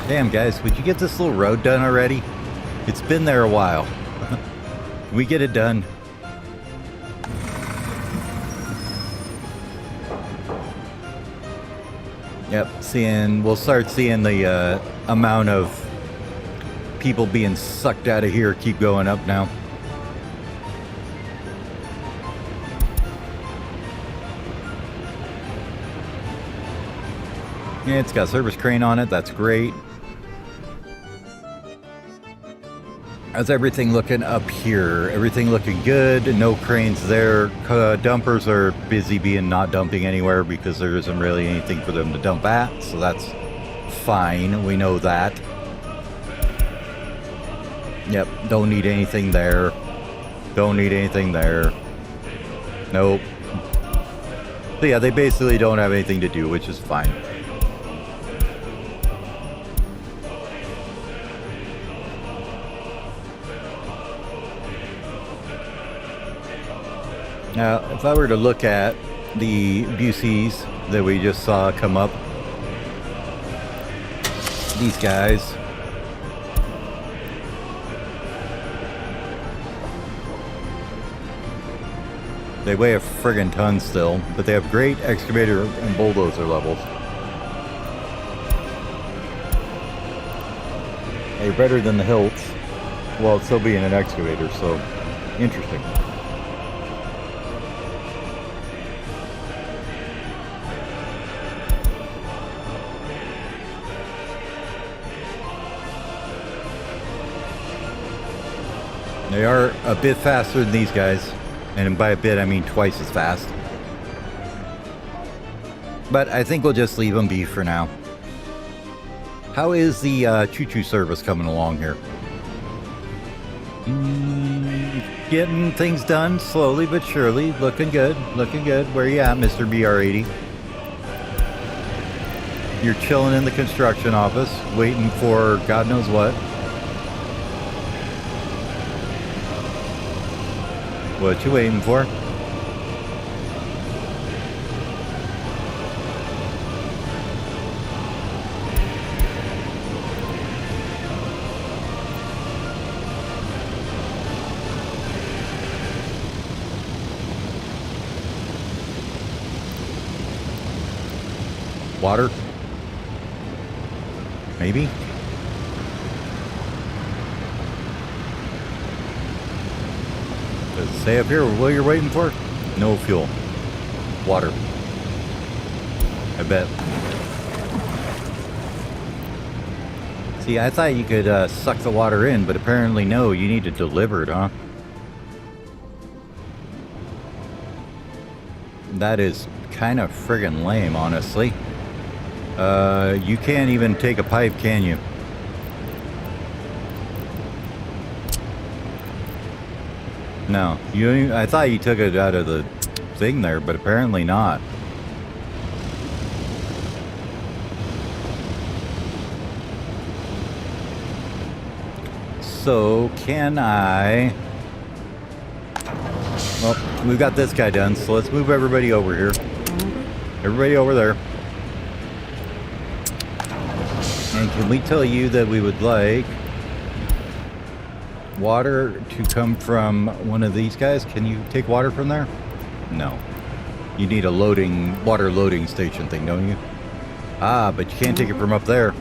Damn, guys, would you get this little road done already? It's been there a while. Can we get it done? Yep, we'll start seeing the amount of people being sucked out of here keep going up now. Yeah, it's got a service crane on it, that's great. How's everything looking up here? Everything looking good, no cranes there. Dumpers are busy being not dumping anywhere because there isn't really anything for them to dump at, so that's fine, we know that. Yep, don't need anything there. Don't need anything there. Nope. So yeah, they basically don't have anything to do, which is fine. Now, if I were to look at the Buseys that we just saw come up, these guys, they weigh a friggin' ton still, but they have great excavator and bulldozer levels. They're better than the Hilts, while still being an excavator, so interesting. They are a bit faster than these guys, and by a bit I mean twice as fast. But I think we'll just leave them be for now. How is the choo-choo service coming along here? Getting things done slowly but surely. Looking good, looking good. Where you at, Mr. BR80? You're chilling in the construction office, waiting for God knows what. What you waiting for? Water? Maybe? Does it say up here what you're waiting for? No fuel. Water. I bet. See, I thought you could suck the water in, but apparently no, you need to deliver it, huh? That is kind of friggin' lame, honestly. You can't even take a pipe, can you? No, I thought you took it out of the thing there, but apparently not. So, can I... Well, we've got this guy done, so let's move everybody over here. Everybody over there. And can we tell you that we would like water to come from one of these guys? Can you take water from there? No. You need a water loading station thing, don't you? Ah, but you can't take it from up there.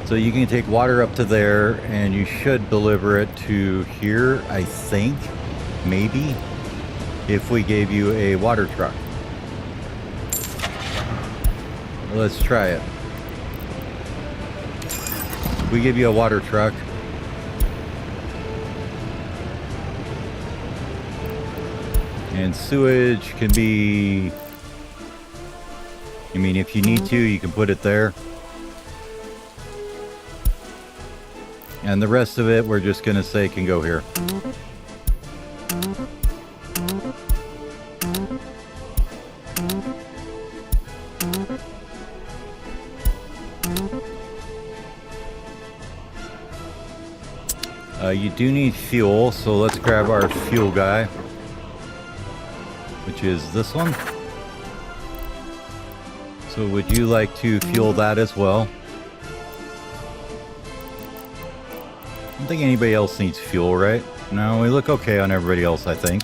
So So you can take water up to there, and you should deliver it to here, I think. Maybe. If we gave you a water truck. Let's try it. We give you a water truck. And sewage can be... I mean, if you need to, you can put it there. And the rest of it, we're just going to say can go here. You do need fuel, so let's grab our fuel guy, which is this one. So would you like to fuel that as well? I don't think anybody else needs fuel, right? No, we look okay on everybody else, I think.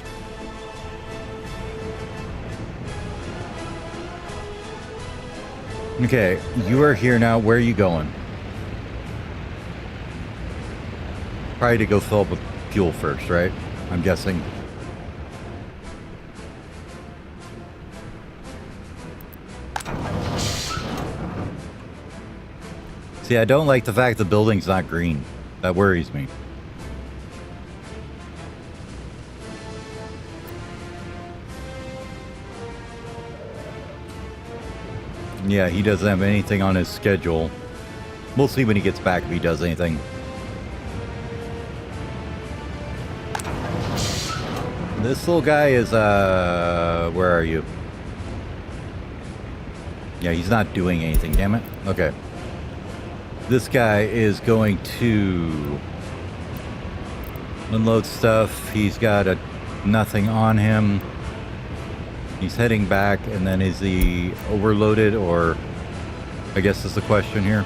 Okay, you are here now. Where are you going? Probably to go fill up with fuel first, right? I'm guessing. See, I don't like the fact the building's not green. That worries me. Yeah, he doesn't have anything on his schedule. We'll see when he gets back if he does anything. This little guy is, where are you? Yeah, he's not doing anything, damn it. Okay. This guy is going to unload stuff. He's got nothing on him. He's heading back, and then is he overloaded, or I guess is the question here.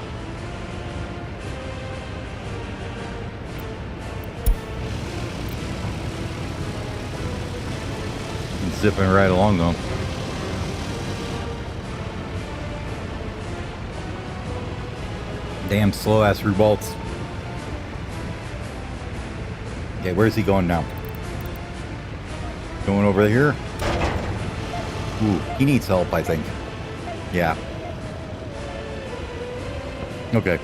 Zipping right along though. Damn slow ass revolts. Okay, where's he going now? Going over here? Ooh, he needs help, I think. Yeah. Okay.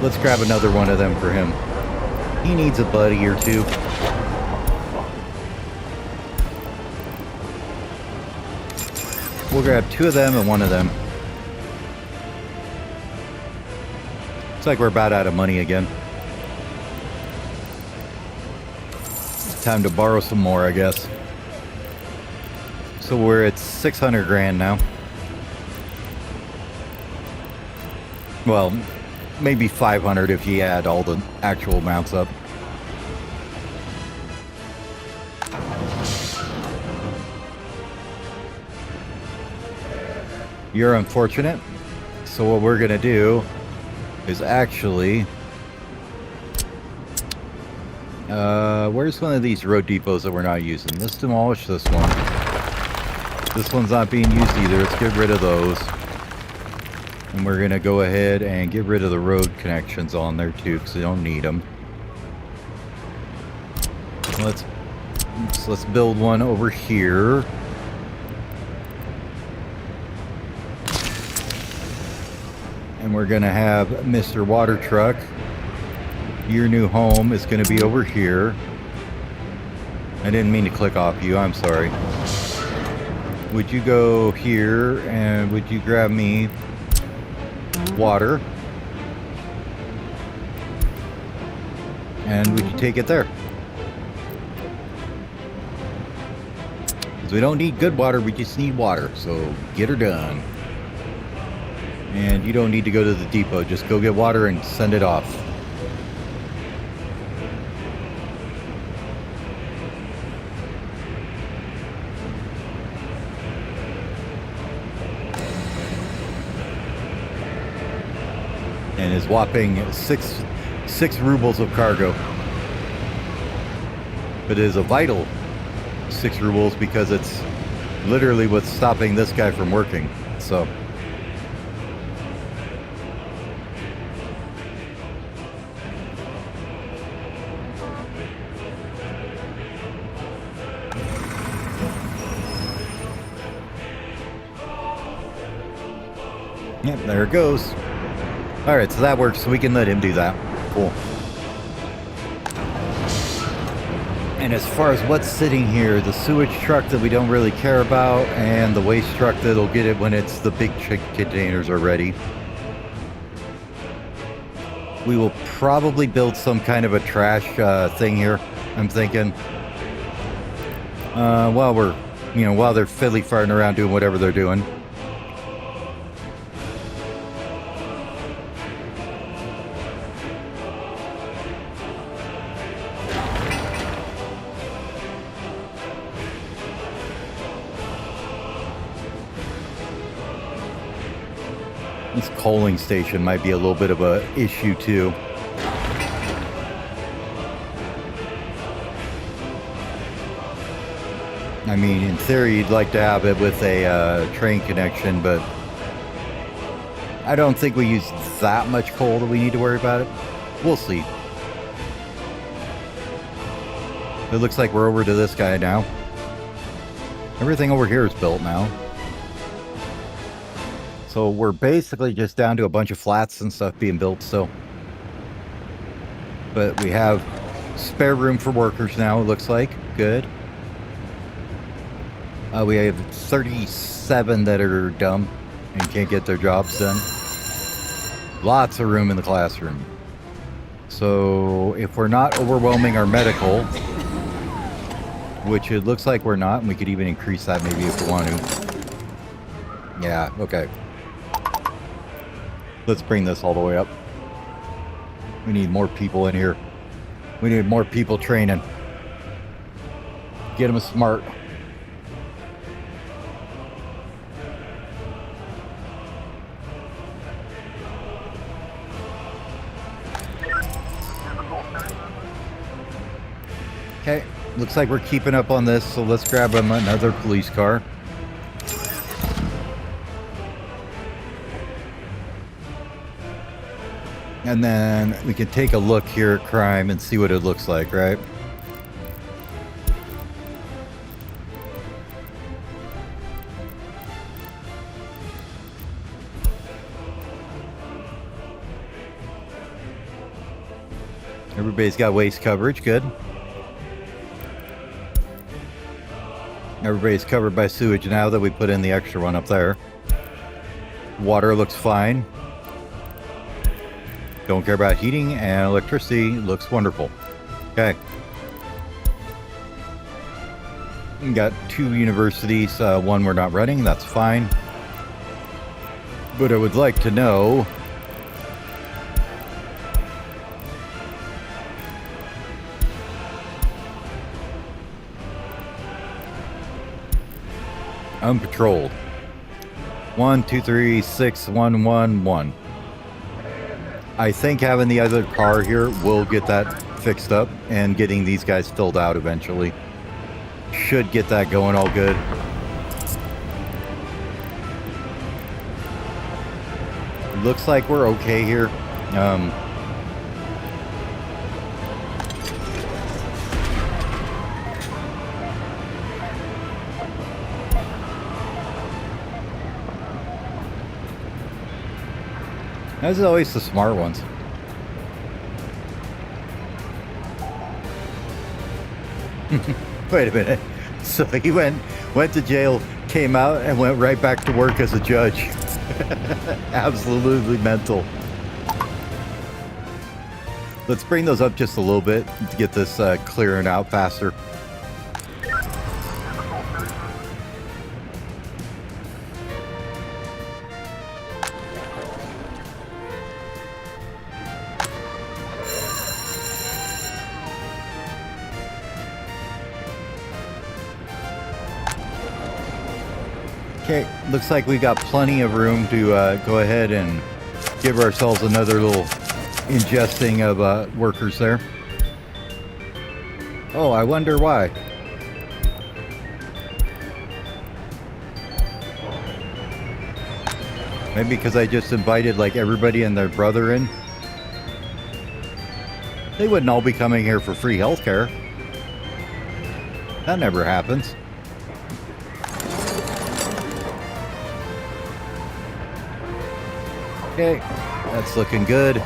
Let's grab another one of them for him. He needs a buddy or two. We'll grab two of them and one of them. Looks like we're about out of money again. Time to borrow some more, I guess. So we're at 600 grand now. Well, maybe 500 if you add all the actual amounts up. You're unfortunate. So what we're gonna do is actually where's one of these road depots that we're not using? Let's demolish this one. This one's not being used either. Let's get rid of those. And we're gonna go ahead and get rid of the road connections on there too, because we don't need them. Let's build one over here. And we're gonna have Mr. Water Truck. Your new home is gonna be over here. I didn't mean to click off you, I'm sorry. Would you go here and would you grab me water? And would you take it there? Because we don't need good water, we just need water. So get her done. And you don't need to go to the depot. Just go get water and send it off. And is whopping six rubles of cargo. But it is a vital 6 rubles because it's literally what's stopping this guy from working. So Yep, there it goes. Alright, so that works, so we can let him do that. Cool. And as far as what's sitting here, the sewage truck that we don't really care about, and the waste truck that'll get it when it's the big containers are ready. We will probably build some kind of a trash thing here, I'm thinking. While they're fiddly farting around doing whatever they're doing. This coaling station might be a little bit of a issue too. I mean, in theory, you'd like to have it with a train connection, but I don't think we use that much coal that we need to worry about it. We'll see. It looks like we're over to this guy now. Everything over here is built now. So we're basically just down to a bunch of flats and stuff being built still. But we have spare room for workers now, it looks like. Good. We have 37 that are dumb and can't get their jobs done. Lots of room in the classroom. So if we're not overwhelming our medical, which it looks like we're not, and we could even increase that maybe if we want to. Yeah, okay. Let's bring this all the way up. We need more people in here. We need more people training. Get them smart. Okay, looks like we're keeping up on this, so let's grab him another police car. And then we can take a look here at crime and see what it looks like, right? Everybody's got waste coverage, good. Everybody's covered by sewage now that we put in the extra one up there. Water looks fine. Don't care about heating, and electricity looks wonderful. Okay. We got 2 universities, one we're not running, that's fine. But I would like to know unpatrolled. 1, 2, 3, 6, 1, 1, 1. I think having the other car here will get that fixed up, and getting these guys filled out eventually should get that going all good. Looks like we're okay here. As always, the smart ones. Wait a minute. So he went to jail, came out, and went right back to work as a judge. Absolutely mental. Let's bring those up just a little bit to get this clearing out faster. Okay, looks like we got plenty of room to go ahead and give ourselves another little ingesting of workers there. Oh, I wonder why. Maybe because I just invited like everybody and their brother in. They wouldn't all be coming here for free healthcare. That never happens. Okay, that's looking good.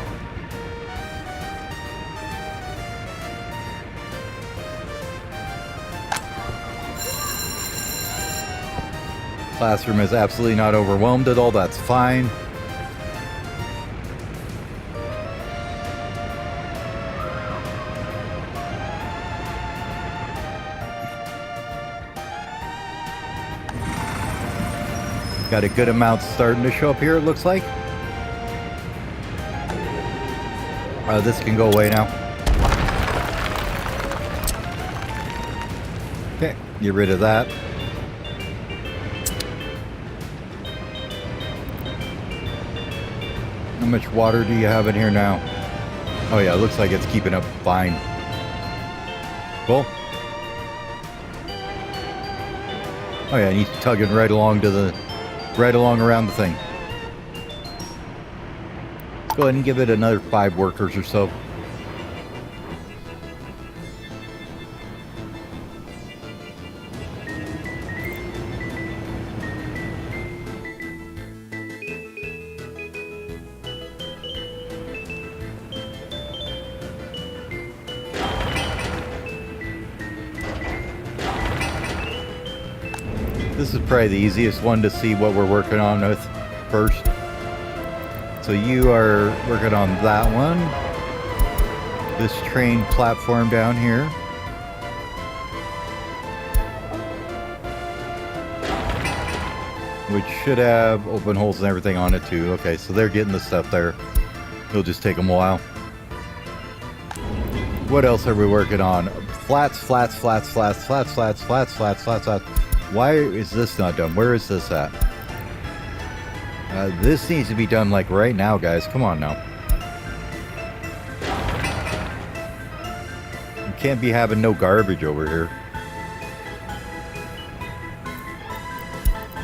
Classroom is absolutely not overwhelmed at all. That's fine. Got a good amount starting to show up here, it looks like. This can go away now. Okay, get rid of that. How much water do you have in here now? Oh yeah, it looks like it's keeping up fine. Cool. Oh yeah, and he's tugging right along around the thing. Let's go ahead and give it another 5 workers or so. This is probably the easiest one to see what we're working on with first. So you are working on that one. This train platform down here. Which should have open holes and everything on it too. Okay, so they're getting the stuff there. It'll just take them a while. What else are we working on? Flats. Why is this not done? Where is this at? This needs to be done like right now, guys. Come on now. You can't be having no garbage over here.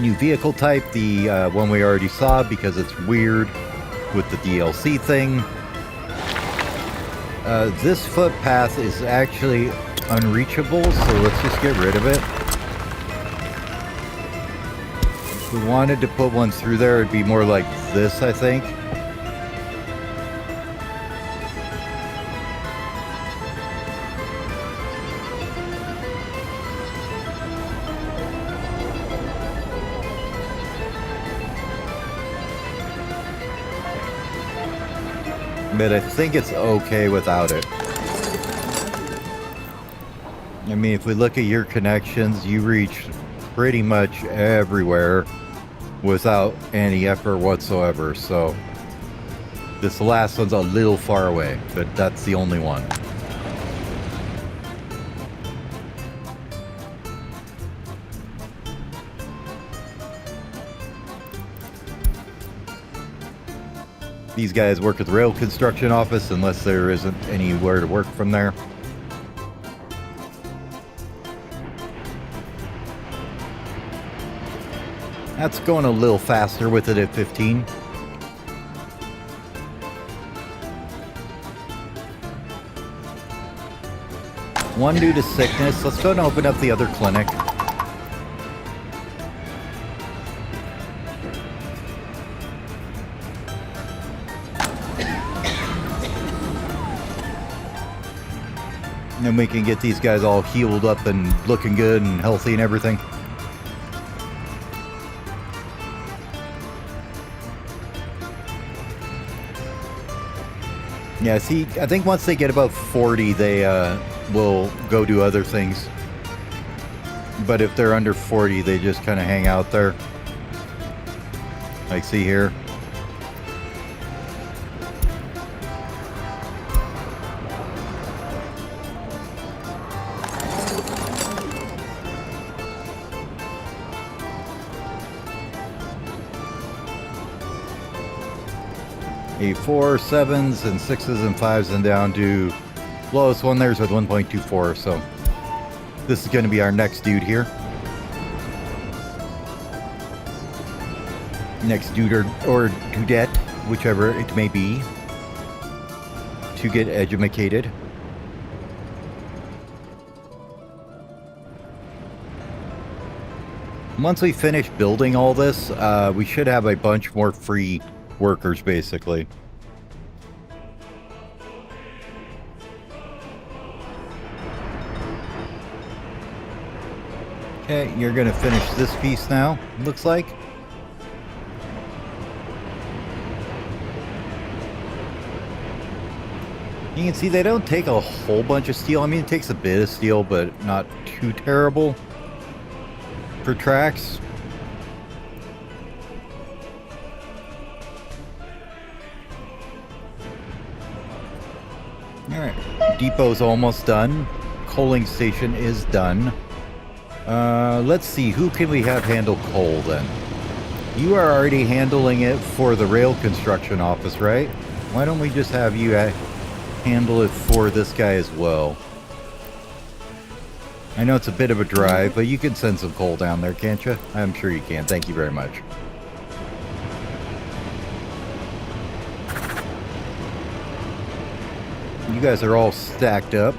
New vehicle type, the one we already saw because it's weird with the DLC thing. This footpath is actually unreachable, so let's just get rid of it. If we wanted to put one through there, it'd be more like this, I think. But I think it's okay without it. I mean, if we look at your connections, you reach pretty much everywhere without any effort whatsoever. So this last one's a little far away, but that's the only one. These guys work at the rail construction office unless there isn't anywhere to work from there. That's going a little faster with it at 15. One due to sickness. Let's go and open up the other clinic. And then we can get these guys all healed up and looking good and healthy and everything. Yeah, see, I think once they get above 40, they will go do other things. But if they're under 40, they just kind of hang out there. Like, see here. A 4, 7s, and 6s and 5s, and down to lowest one there's with 1.24. So this is going to be our next dude here. Next dude or dudette, whichever it may be, to get educated. Once we finish building all this, we should have a bunch more free workers, basically. Okay, you're gonna finish this piece now, looks like. You can see they don't take a whole bunch of steel. I mean, it takes a bit of steel, but not too terrible for tracks. Alright, depot's almost done. Coaling station is done. Let's see, who can we have handle coal then? You are already handling it for the rail construction office, right? Why don't we just have you handle it for this guy as well? I know it's a bit of a drive, but you can send some coal down there, can't you? I'm sure you can. Thank you very much. You guys are all stacked up.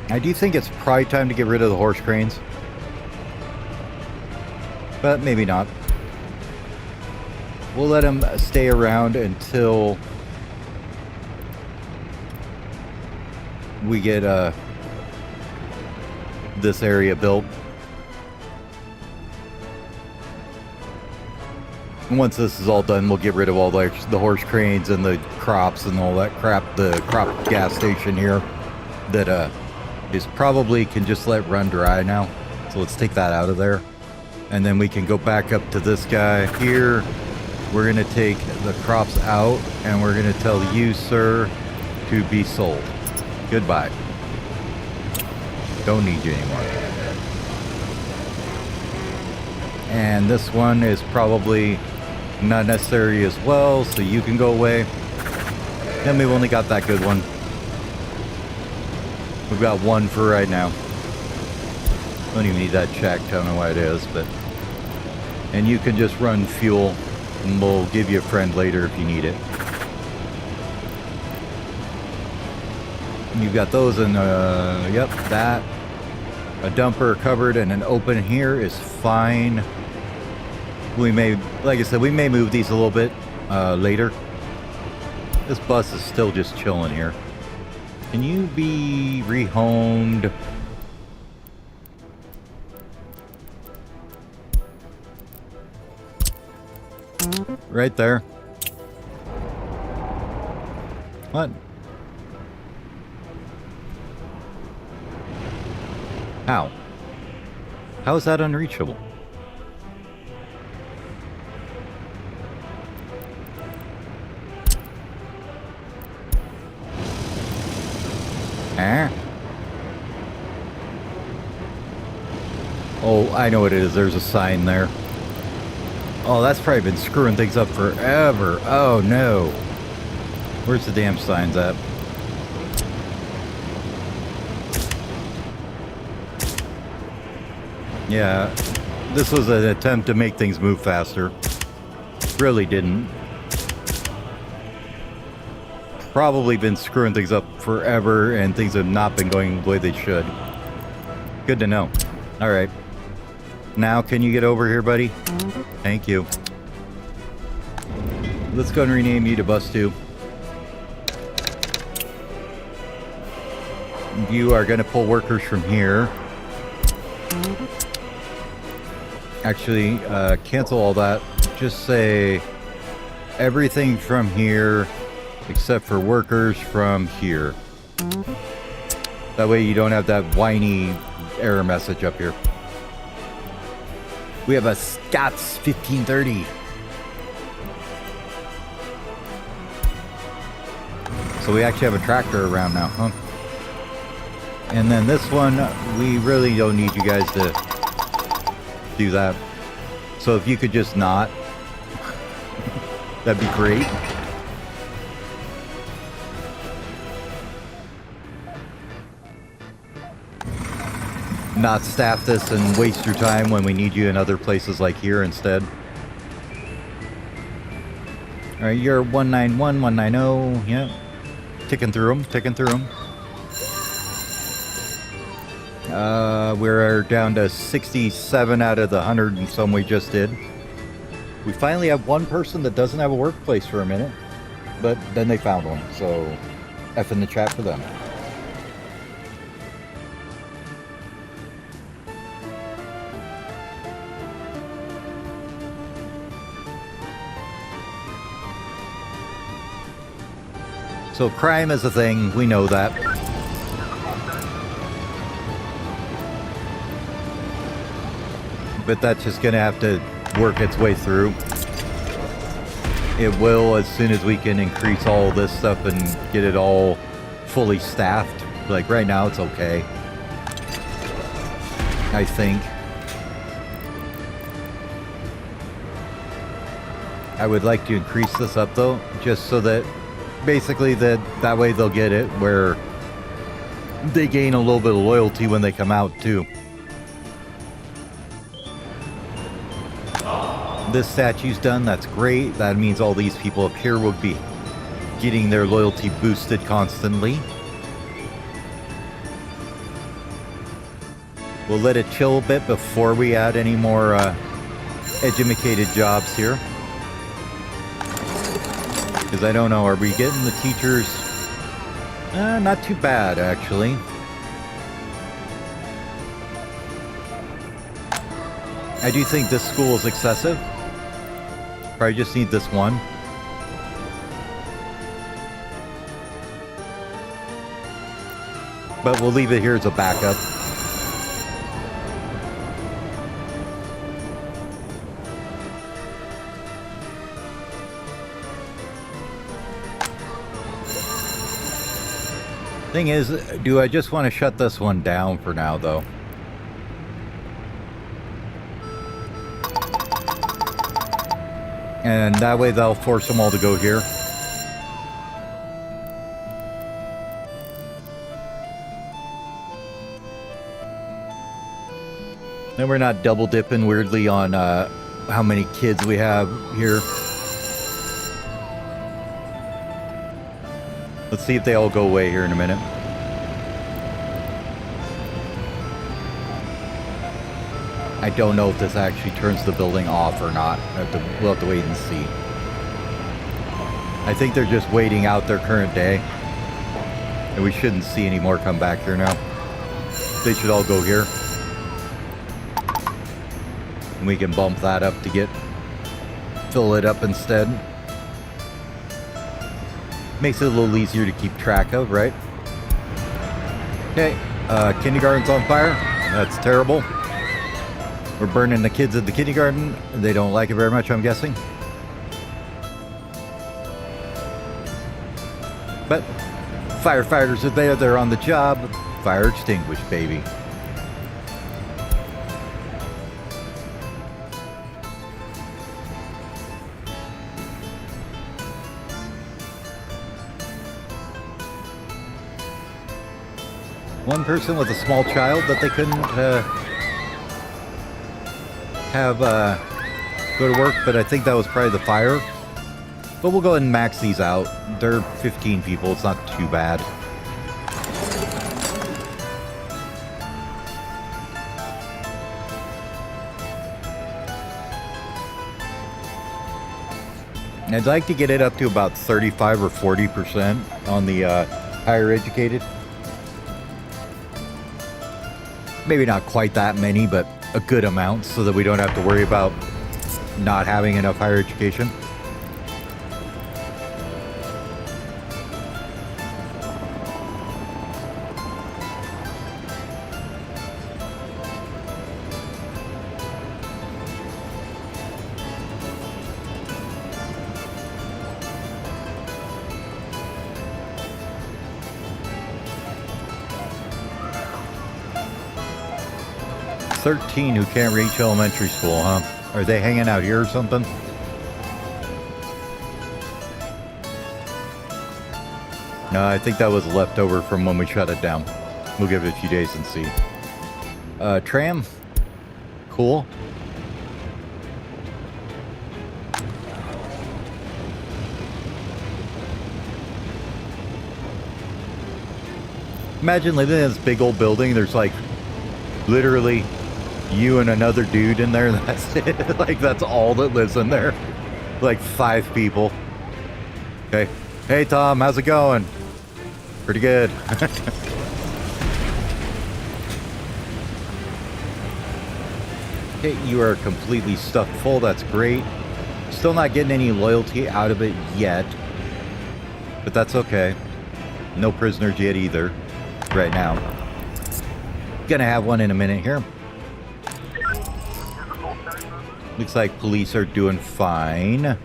I do think it's probably time to get rid of the horse cranes. But maybe not. We'll let them stay around until we get this area built. Once this is all done, we'll get rid of all the horse cranes and the crops and all that crap. The crop gas station here that is probably can just let run dry now. So let's take that out of there. And then we can go back up to this guy here. We're going to take the crops out and we're going to tell you, sir, to be sold. Goodbye. Don't need you anymore. And this one is probably not necessary as well, so you can go away. And we've only got that good one. We've got one for right now. Don't even need that checked. I don't know why it is, but... And you can just run fuel, and we'll give you a friend later if you need it. You've got those in, yep, that. A dumper, cupboard, and an open here is fine. We may, like I said, we may move these a little bit later. This bus is still just chilling here. Can you be rehomed? Right there. What? How? How is that unreachable? Eh? Oh, I know what it is. There's a sign there. Oh, that's probably been screwing things up forever. Oh, no. Where's the damn signs at? Yeah, this was an attempt to make things move faster. Really didn't. Probably been screwing things up forever, and things have not been going the way they should. Good to know. All right. Now, can you get over here, buddy? Thank you. Let's go and rename you to Bus 2. You are going to pull workers from here. Actually, cancel all that. Just say everything from here except for workers from here. That way you don't have that whiny error message up here. We have a Scots 1530. So we actually have a tractor around now, huh? And then this one, we really don't need you guys to do that. So if you could just not, that'd be great. Not staff this and waste your time when we need you in other places like here instead. Alright, you're 191, 190, yeah. Ticking through them, ticking through them. We're down to 67 out of the 100 and some we just did. We finally have one person that doesn't have a workplace for a minute, but then they found one, so F in the chat for them. So crime is a thing, we know that. But that's just gonna have to work its way through. It will as soon as we can increase all this stuff and get it all fully staffed. Like right now it's okay, I think. I would like to increase this up though, just so that basically that way they'll get it where they gain a little bit of loyalty when they come out too. This statue's done, that's great. That means all these people up here will be getting their loyalty boosted constantly. We'll let it chill a bit before we add any more educated jobs here. Because I don't know, are we getting the teachers? Not too bad, actually. I do think this school is excessive. Probably just need this one. But we'll leave it here as a backup. Thing is, do I just want to shut this one down for now, though? And that way they'll force them all to go here. And we're not double dipping weirdly on how many kids we have here. Let's see if they all go away here in a minute. I don't know if this actually turns the building off or not. We'll have to wait and see. I think they're just waiting out their current day. And we shouldn't see any more come back here now. They should all go here. And we can bump that up to fill it up instead. Makes it a little easier to keep track of, right? Okay, kindergarten's on fire. That's terrible. We're burning the kids at the kindergarten. They don't like it very much, I'm guessing. But firefighters are there, they're on the job. Fire extinguished, baby. One person with a small child that they couldn't have go to work, but I think that was probably the fire. But we'll go ahead and max these out. They're 15 people, it's not too bad. And I'd like to get it up to about 35 or 40% on the higher educated. Maybe not quite that many, but a good amount so that we don't have to worry about not having enough higher education. $13 who can't reach elementary school, huh? Are they hanging out here or something? No, I think that was leftover from when we shut it down. We'll give it a few days and see. Tram. Cool. Imagine living in this big old building. There's like literally You and another dude in there. That's it. Like, that's all that lives in there. Like 5 people. Okay. Hey, Tom, how's it going? Pretty good. Okay, you are completely stuffed full. That's great. Still not getting any loyalty out of it yet. But that's okay. No prisoners yet either. Right now. Gonna have one in a minute here. Looks like police are doing fine.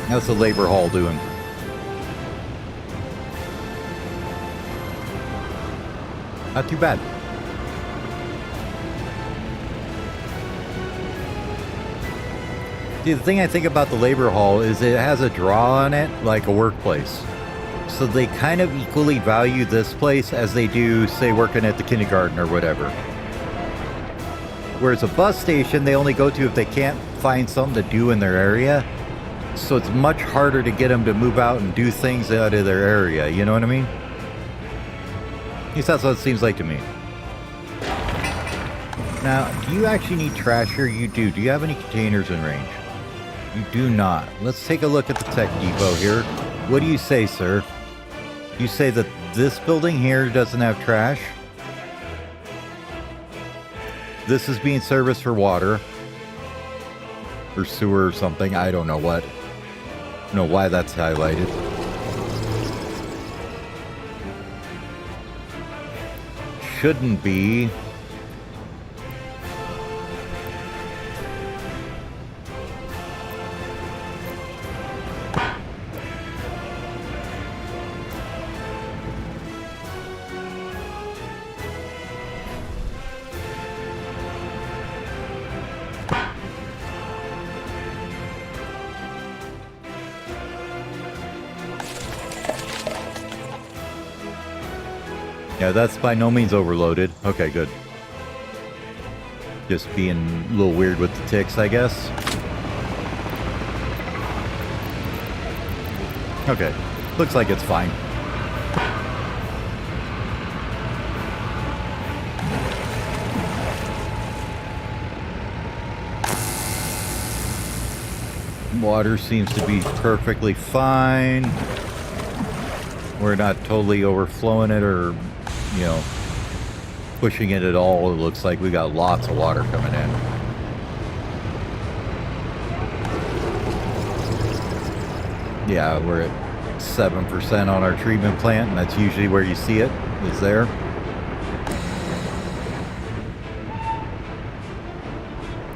How's the labor hall doing? Not too bad. See, the thing I think about the labor hall is it has a draw on it like a workplace. So they kind of equally value this place as they do, say, working at the kindergarten or whatever. Whereas a bus station, they only go to if they can't find something to do in their area. So it's much harder to get them to move out and do things out of their area. You know what I mean? At least that's what it seems like to me. Now, do you actually need trash here? You do. Do you have any containers in range? You do not. Let's take a look at the tech depot here. What do you say, sir? You say that this building here doesn't have trash? This is being serviced for water. Or sewer or something. I don't know what. I don't know why that's highlighted. Shouldn't be. Yeah, that's by no means overloaded. Okay, good. Just being a little weird with the ticks, I guess. Okay, looks like it's fine. Water seems to be perfectly fine. We're not totally overflowing it or, you know, pushing it at all. It looks like we got lots of water coming in. Yeah, we're at 7% on our treatment plant, and that's usually where you see it, is there.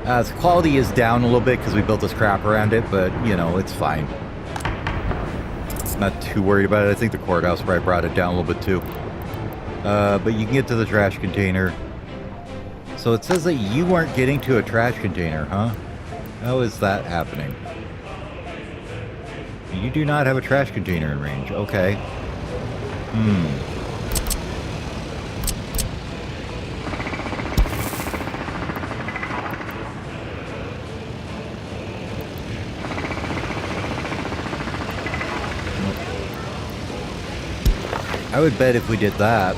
The quality is down a little bit because we built this crap around it, but, you know, it's fine. Not too worried about it. I think the courthouse probably brought it down a little bit too. But you can get to the trash container. So it says that you weren't getting to a trash container, huh? How is that happening? You do not have a trash container in range. Okay. I would bet if we did that,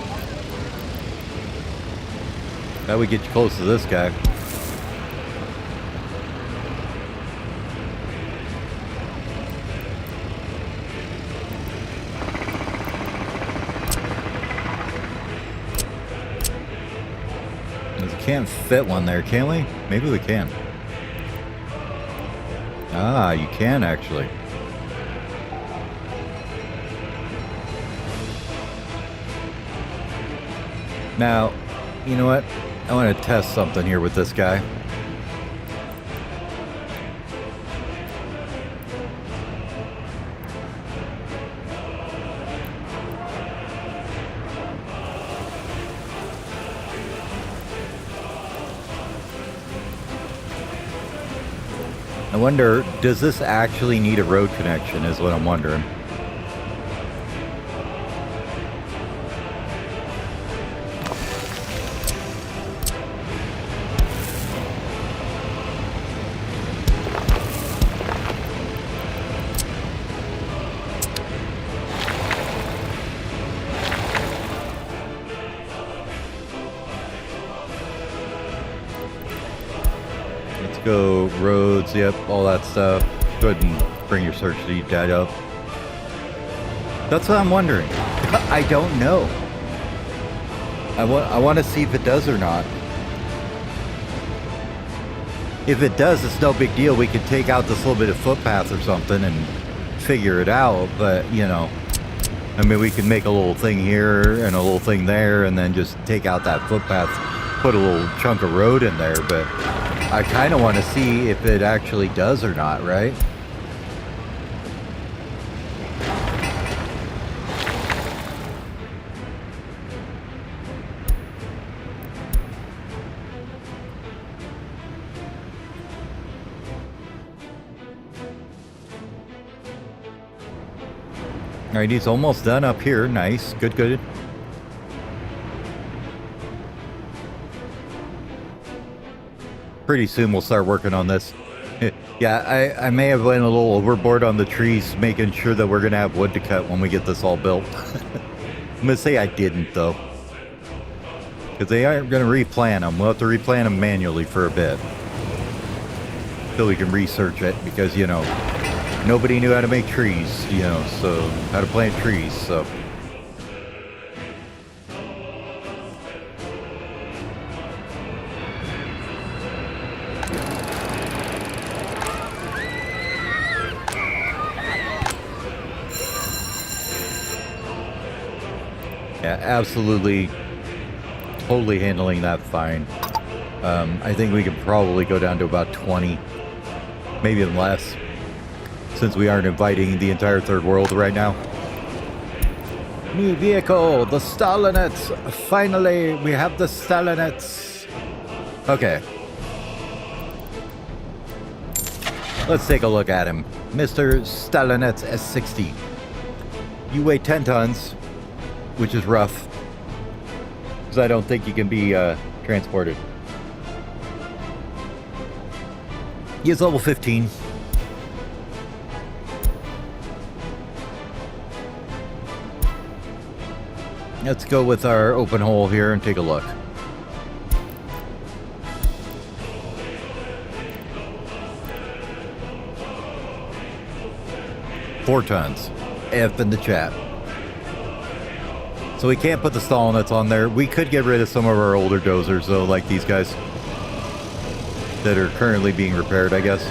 that would get you close to this guy. We can't fit one there, can we? Maybe we can. Ah, you can actually. Now, you know what? I want to test something here with this guy. I wonder, does this actually need a road connection is what I'm wondering. go roads, yep, all that stuff. Go ahead and bring your search data up. That's what I'm wondering. I don't know. I want to see if it does or not. If it does, it's no big deal. We could take out this little bit of footpath or something and figure it out. But, you know, I mean, we can make a little thing here and a little thing there and then just take out that footpath, put a little chunk of road in there. But I kind of want to see if it actually does or not, right? All right, he's almost done up here. Nice. Good, good. Pretty soon we'll start working on this. Yeah, I may have went a little overboard on the trees, making sure that we're going to have wood to cut when we get this all built. I'm going to say I didn't, though. Because they aren't going to replant them. We'll have to replant them manually for a bit. Till we can research it, because, you know, nobody knew how to make trees, you know, so how to plant trees, so. Yeah, absolutely, totally handling that fine. I think we could probably go down to about 20, maybe even less, since we aren't inviting the entire third world right now. New vehicle, the Stalinets. Finally, we have the Stalinets. Okay. Let's take a look at him. Mr. Stalinets S60. You weigh 10 tons, which is rough, because I don't think you can be transported. He is level 15. Let's go with our open hole here and take a look. Four tons. F in the chat. So we can't put the Stalinets on there. We could get rid of some of our older dozers, though, like these guys that are currently being repaired, I guess.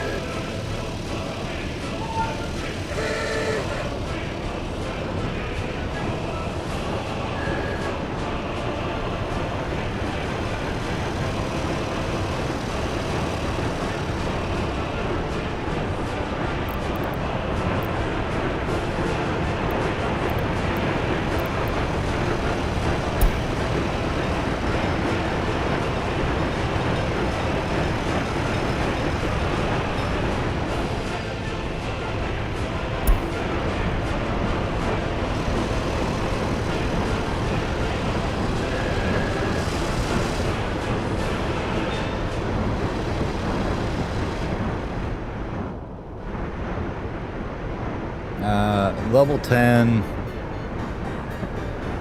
Level 10.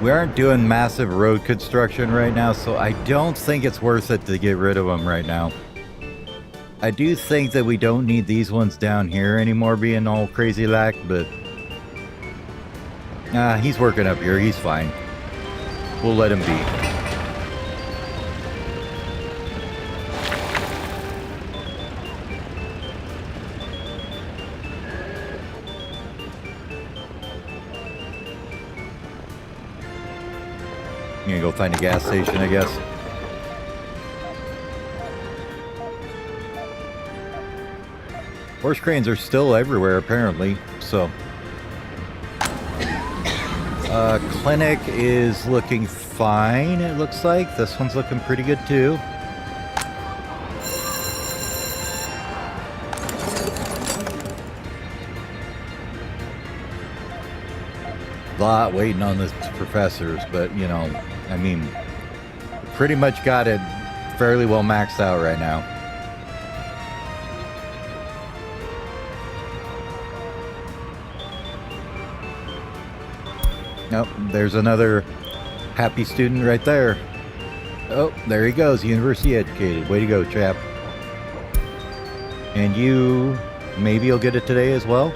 We aren't doing massive road construction right now, so I don't think it's worth it to get rid of them right now. I do think that we don't need these ones down here anymore being all crazy lack, but he's working up here. He's fine. We'll let him be. I'm gonna go find a gas station, I guess. Horse cranes are still everywhere, apparently, so. Clinic is looking fine, it looks like. This one's looking pretty good, too. Lot waiting on the professors, but, you know, I mean, pretty much got it fairly well maxed out right now. Nope, there's another happy student right there. Oh, there he goes, university educated. Way to go, chap. And you, maybe you'll get it today as well?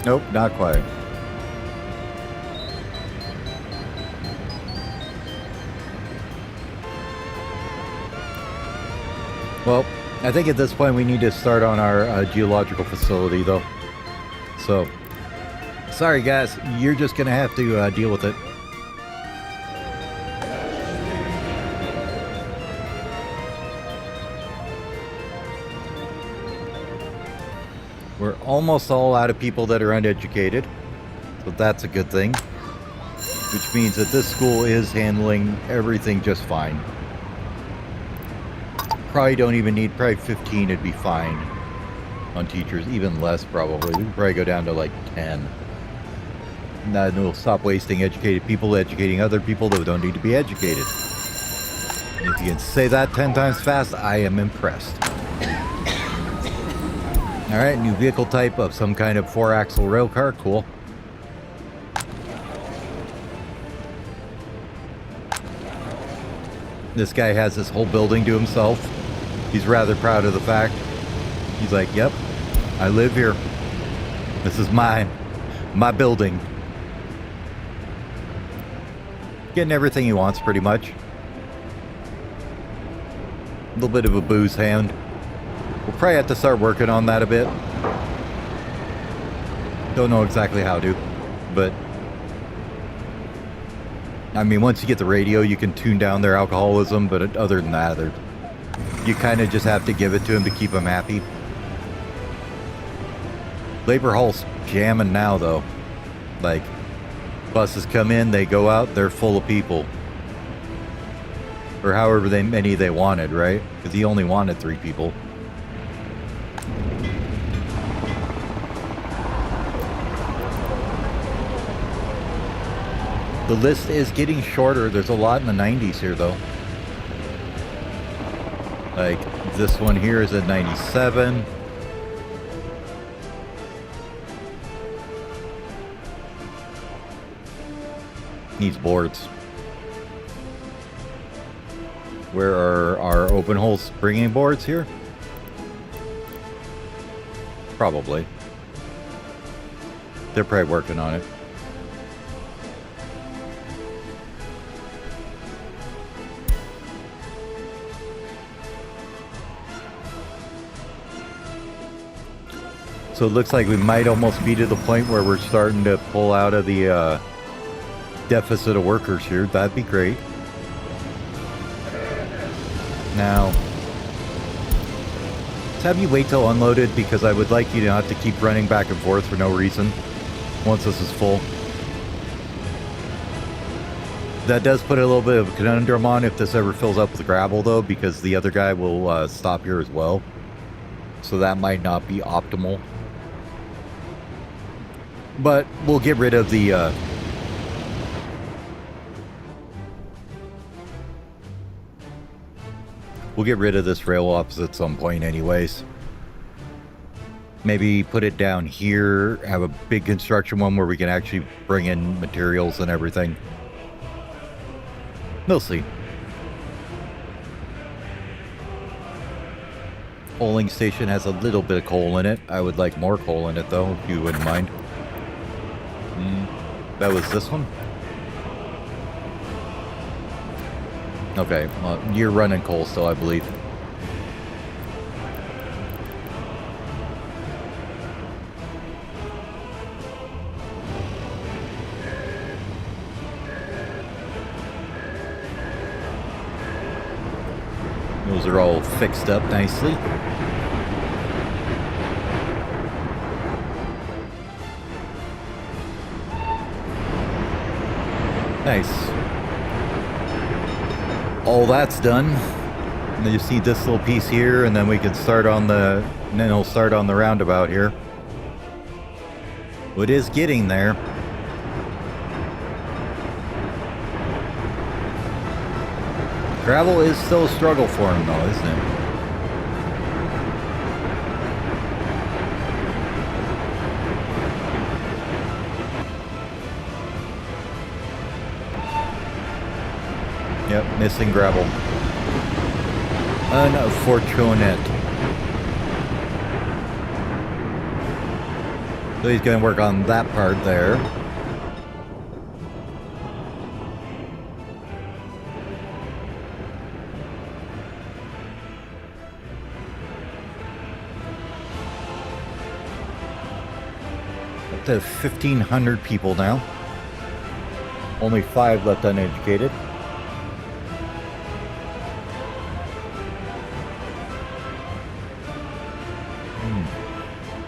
Nope, not quite. Well, I think at this point we need to start on our geological facility, though. So, sorry guys, you're just gonna have to deal with it. We're almost all out of people that are uneducated, so that's a good thing. Which means that this school is handling everything just fine. Probably don't even need, probably 15 would be fine on teachers, even less probably. We could probably go down to like 10. And then we'll stop wasting educated people educating other people that don't need to be educated. And if you can say that 10 times fast, I am impressed. Alright, new vehicle type of some kind of 4-axle rail car, cool. This guy has this whole building to himself. He's rather proud of the fact. He's like, yep, I live here. This is mine. My building. Getting everything he wants, pretty much. A little bit of a booze hand. We'll probably have to start working on that a bit. Don't know exactly how to, but... I mean, once you get the radio, you can tune down their alcoholism, but other than that, you kind of just have to give it to them to keep them happy. Labor Hall's jamming now, though. Like, buses come in, they go out, they're full of people. Or however many they wanted, right? Because he only wanted 3 people. The list is getting shorter. There's a lot in the 90s here, though. Like, this one here is at 97. Needs boards. Where are our open hole springing boards here? Probably. They're probably working on it. So it looks like we might almost be to the point where we're starting to pull out of the deficit of workers here. That'd be great. Now, let's have you wait till unloaded, because I would like you not to keep running back and forth for no reason once this is full. That does put a little bit of a conundrum on if this ever fills up with gravel, though, because the other guy will stop here as well. So that might not be optimal. But we'll get rid of the... we'll get rid of this rail office at some point anyways. Maybe put it down here, have a big construction one where we can actually bring in materials and everything. We'll see. Coaling station has a little bit of coal in it. I would like more coal in it, though, if you wouldn't mind. That was this one? Okay, well, you're running coal still, I believe. Those are all fixed up nicely. Nice. All that's done. And then you see this little piece here, and then we can start on the... and then it'll start on the roundabout here. It is getting there. Travel is still a struggle for him, though, isn't it? Missing gravel. Unfortunate. So he's going to work on that part there. Up to 1,500 people now. Only 5 left uneducated.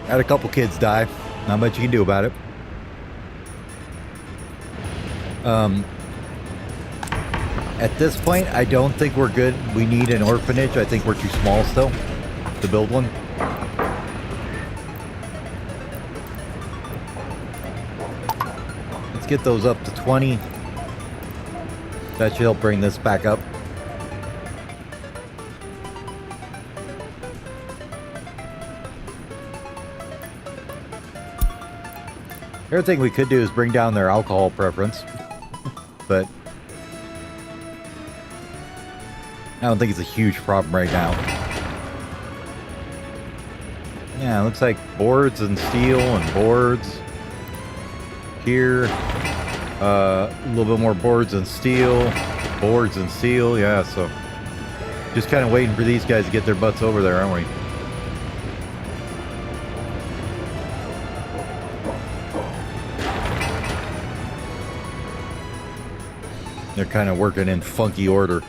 Had a couple kids die. Not much you can do about it. At this point, I don't think we're good. We need an orphanage. I think we're too small still to build one. Let's get those up to 20. That should help bring this back up. The other thing we could do is bring down their alcohol preference, but I don't think it's a huge problem right now. Yeah, it looks like boards and steel and boards. Here, a little bit more boards and steel, yeah, so just kind of waiting for these guys to get their butts over there, aren't we? They're kind of working in funky order.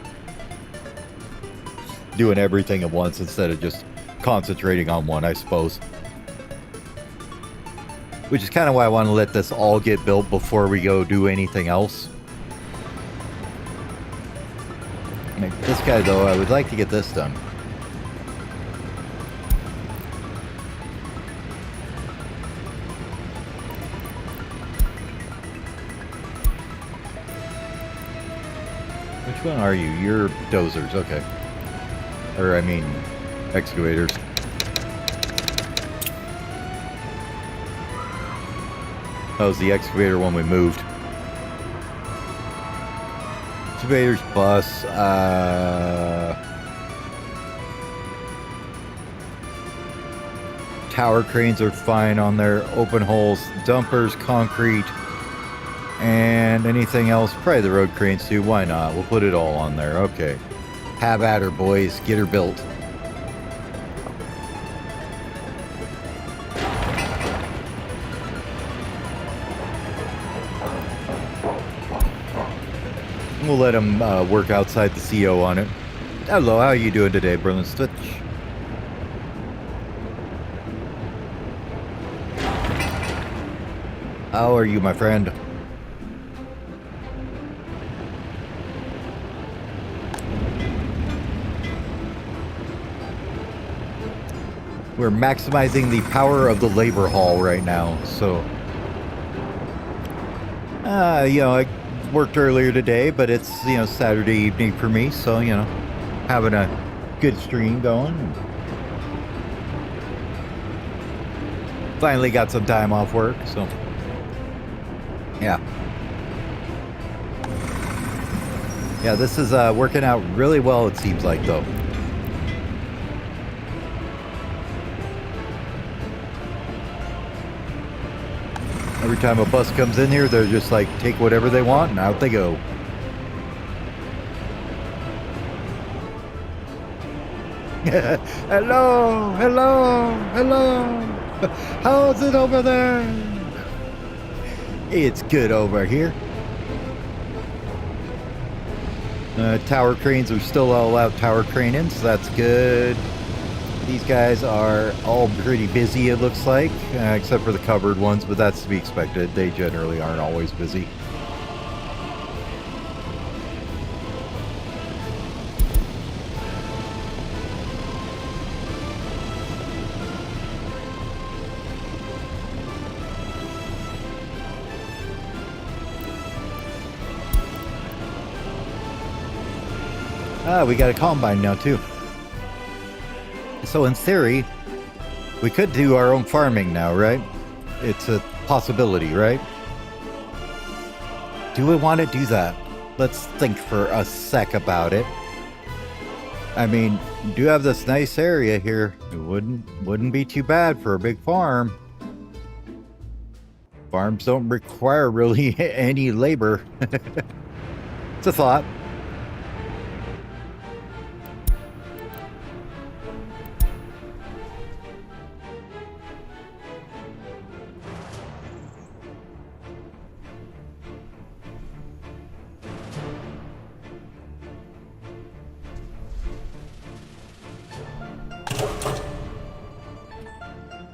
Doing everything at once instead of just concentrating on one, I suppose. Which is kind of why I want to let this all get built before we go do anything else. Like this guy, though, I would like to get this done. Which one are you? You're dozers, okay. Or, I mean, excavators. That was the excavator when we moved. Excavators, bus, tower cranes are fine on there. Open holes, dumpers, concrete, and anything else. Probably the road cranes too. Why not? We'll put it all on there. Okay. Have at her, boys. Get her built. We'll let them work outside the CO on it. Hello, how are you doing today, Brother Stitch? How are you, my friend? We're maximizing the power of the labor hall right now, so... you know, I worked earlier today, but it's, you know, Saturday evening for me, so, you know, having a good stream going. Finally got some time off work, so... Yeah. Yeah, this is working out really well, it seems like, though. Every time a bus comes in here, they're just like, take whatever they want, and out they go. Hello, hello, hello. How's it over there? It's good over here. Tower cranes, we still allow tower crane in, so that's good. These guys are all pretty busy, it looks like, except for the covered ones, but that's to be expected. They generally aren't always busy. We got a combine now, too. So in theory, we could do our own farming now, right? It's a possibility, right? Do we want to do that? let's think for a sec about it. I mean, you do have this nice area here. It wouldn't be too bad for a big farm. Farms don't require really any labor. It's a thought.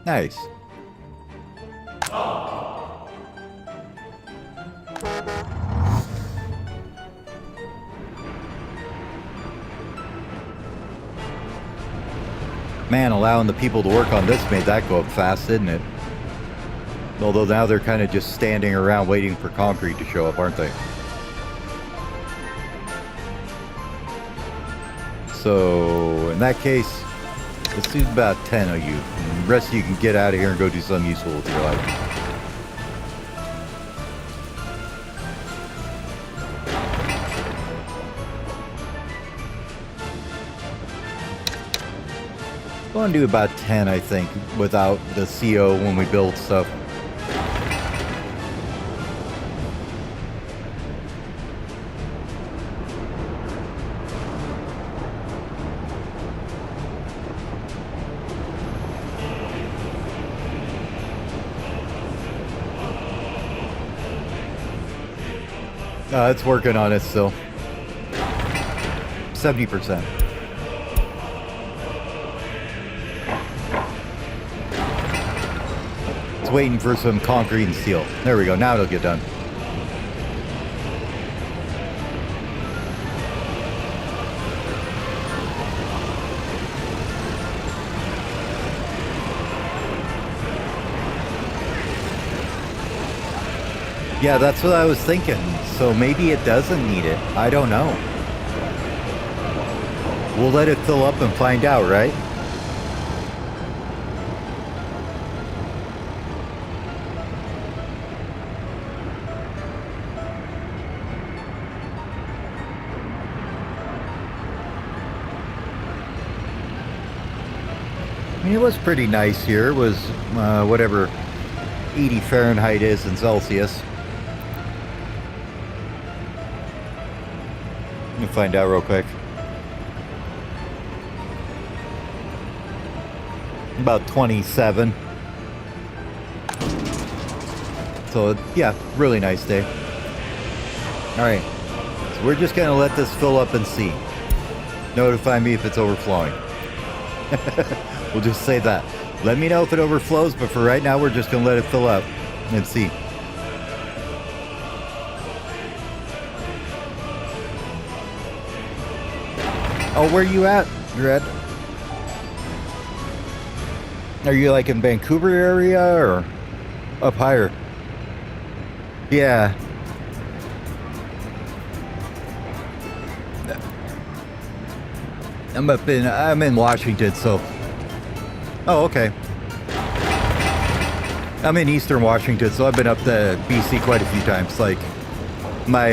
Nice. Man, allowing the people to work on this made that go up fast, didn't it? Although now they're kind of just standing around waiting for concrete to show up, aren't they? So, in that case, let's do about 10 of you. And the rest of you can get out of here and go do something useful with your life. We'll do about 10, I think, without the CO when we build stuff. It's working on it still. 70%. It's waiting for some concrete and steel. There we go. Now it'll get done. Yeah, that's what I was thinking. So maybe it doesn't need it. I don't know. We'll let it fill up and find out, right? I mean, it was pretty nice here. It was whatever 80 Fahrenheit is in Celsius. Let me find out real quick. About 27. So yeah, really nice day. Alright, so we're just gonna let this fill up and see. Notify me if it's overflowing. We'll just say that. Let me know if it overflows, but for right now we're just gonna let it fill up and see. Oh, where are you at, Dread? Are you like in Vancouver area or up higher? Yeah. I'm in Washington, so. Oh, okay. I'm in Eastern Washington, so I've been up to BC quite a few times. Like my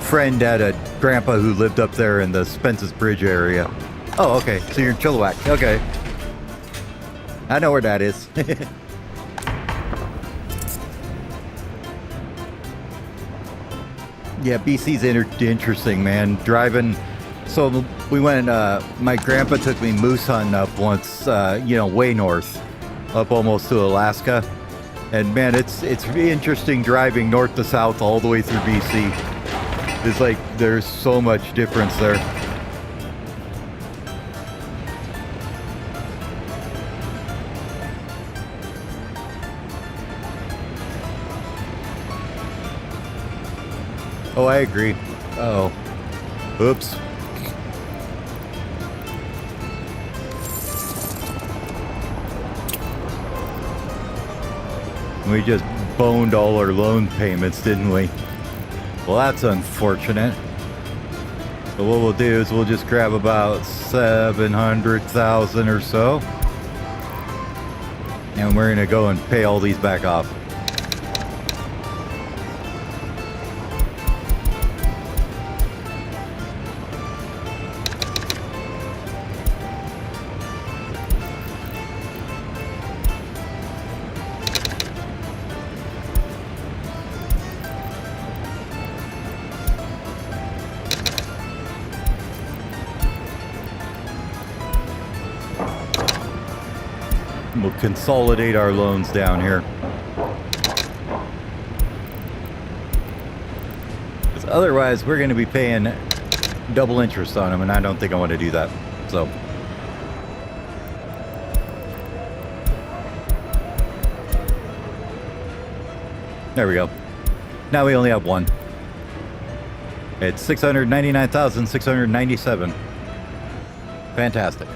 friend had a grandpa who lived up there in the Spence's Bridge area. Oh, okay. So you're in Chilliwack. Okay. I know where that is. Yeah, BC's interesting, man. Driving. So we went, my grandpa took me moose hunting up once, way north, up almost to Alaska. And man, it's interesting driving north to south all the way through BC. It's like, there's so much difference there. Oh, I agree. Oh. Oops. We just boned all our loan payments, didn't we? Well, that's unfortunate. But what we'll do is we'll just grab about 700,000 or so. And we're gonna go and pay all these back off. We'll consolidate our loans down here. Because otherwise, we're going to be paying double interest on them, and I don't think I want to do that. So... there we go. Now we only have one. It's 699,697. Fantastic.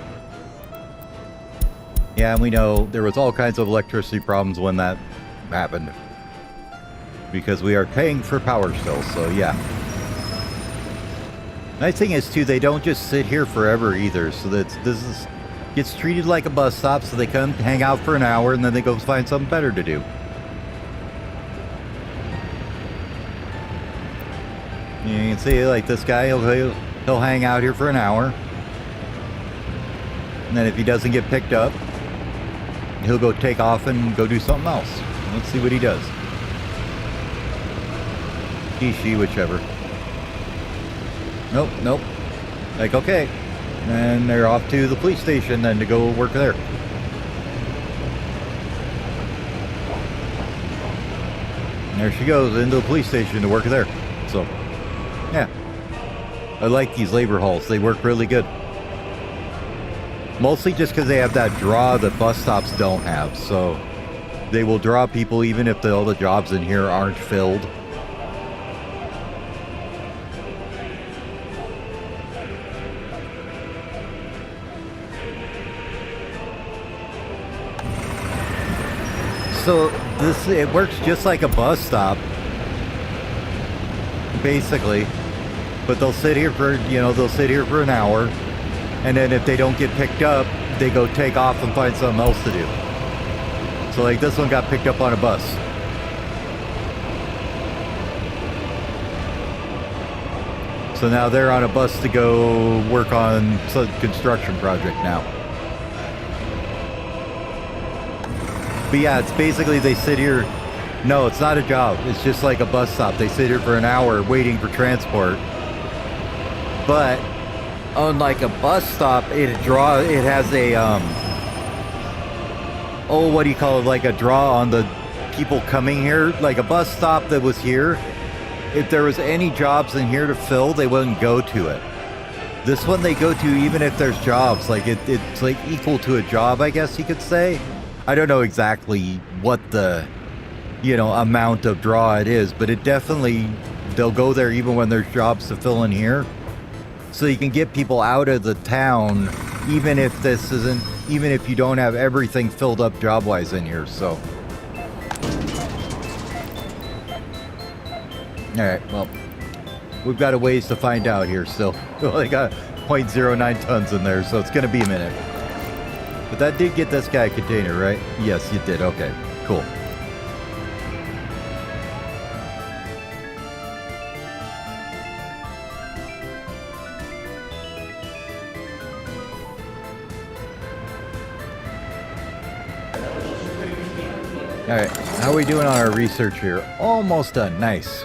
Yeah, and we know there was all kinds of electricity problems when that happened. Because we are paying for power still, so yeah. Nice thing is, too, they don't just sit here forever either. So that gets treated like a bus stop, so they come hang out for an hour and then they go find something better to do. You can see, like, this guy, he'll hang out here for an hour. And then if he doesn't get picked up, he'll go take off and go do something else. Let's see what he does. He, she, whichever. Nope, nope. Like, okay. And they're off to the police station then to go work there. And there she goes into the police station to work there. So... yeah, I like these labor halls. They work really good. Mostly just because they have that draw that bus stops don't have. So they will draw people even if all the jobs in here aren't filled. So it works just like a bus stop. Basically, but they'll sit here for, they'll sit here for an hour, and then if they don't get picked up, they go take off and find something else to do. So like this one got picked up on a bus. So now they're on a bus to go work on some construction project now. But yeah, it's basically they sit here. No, it's not a job. It's just like a bus stop. They sit here for an hour waiting for transport. But unlike a bus stop, it has a what do you call it? Like a draw on the people coming here. Like a bus stop that was here, if there was any jobs in here to fill, they wouldn't go to it. This one they go to even if there's jobs. Like it's like equal to a job, I guess you could say. I don't know exactly what the amount of draw it is, but it definitely, they'll go there even when there's jobs to fill in here. So you can get people out of the town, even if you don't have everything filled up job-wise in here, so. Alright, well, we've got a ways to find out here still. We only got 0.09 tons in there, so it's gonna be a minute. But that did get this guy a container, right? Yes, you did, okay, cool. Alright, how are we doing on our research here? Almost done. Nice.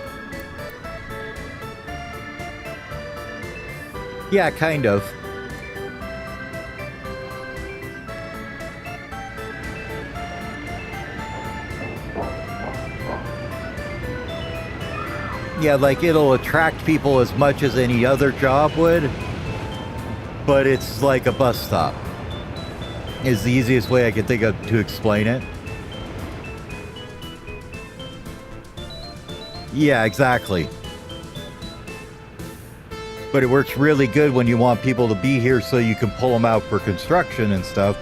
Yeah, kind of. Yeah, like it'll attract people as much as any other job would, but it's like a bus stop. Is the easiest way I can think of to explain it. Yeah, exactly. But it works really good when you want people to be here so you can pull them out for construction and stuff.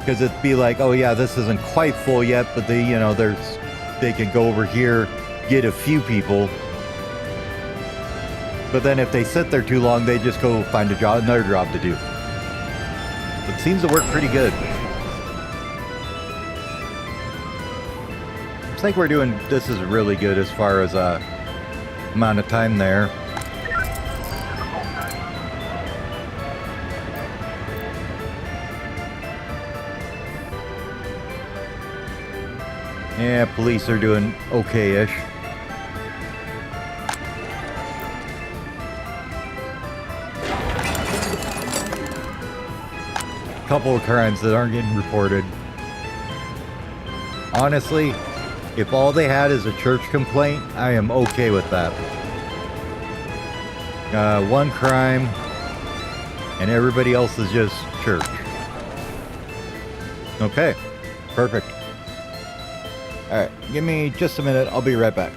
Because it'd be like, oh yeah, this isn't quite full yet, but they can go over here, get a few people. But then if they sit there too long, they just go find another job to do. It seems to work pretty good. I think this is really good as far as amount of time there. Yeah, police are doing okay-ish. couple of crimes that aren't getting reported. Honestly, if all they had is a church complaint, I am okay with that. One crime, and everybody else is just church. Okay, perfect. Alright, give me just a minute, I'll be right back.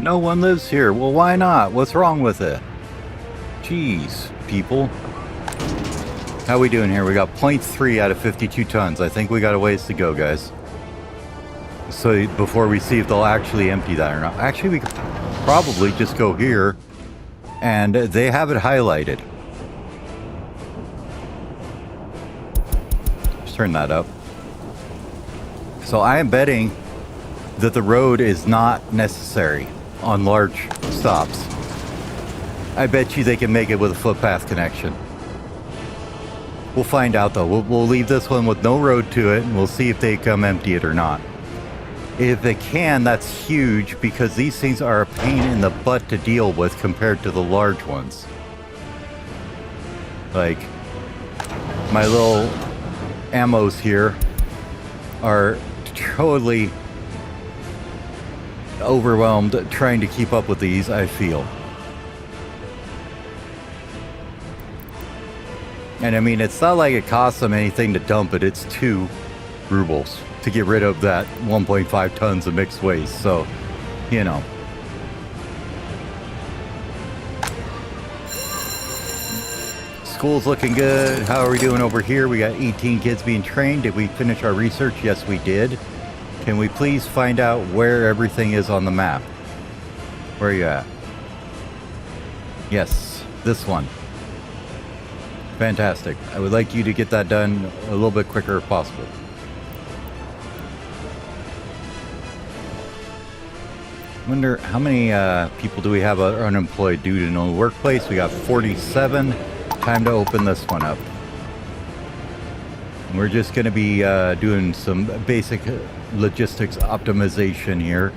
No one lives here. Well, why not? What's wrong with it? Jeez, people. How we doing here? We got 0.3 out of 52 tons. I think we got a ways to go, guys. So before we see if they'll actually empty that or not. Actually, we could probably just go here, and they have it highlighted. Just turn that up. So I am betting that the road is not necessary on large stops. I bet you they can make it with a footpath connection. We'll find out though. We'll leave this one with no road to it, and we'll see if they come empty it or not. If they can, that's huge, because these things are a pain in the butt to deal with compared to the large ones. Like, my little ammos here are totally overwhelmed trying to keep up with these, I feel. And I mean, it's not like it costs them anything to dump it. It's 2 rubles to get rid of that 1.5 tons of mixed waste. So, you know. School's looking good. How are we doing over here? We got 18 kids being trained. Did we finish our research? Yes, we did. Can we please find out where everything is on the map? Where are you at? Yes, this one. Fantastic. I would like you to get that done a little bit quicker if possible. Wonder how many people do we have unemployed due to no workplace? We got 47. Time to open this one up. We're just going to be doing some basic logistics optimization here.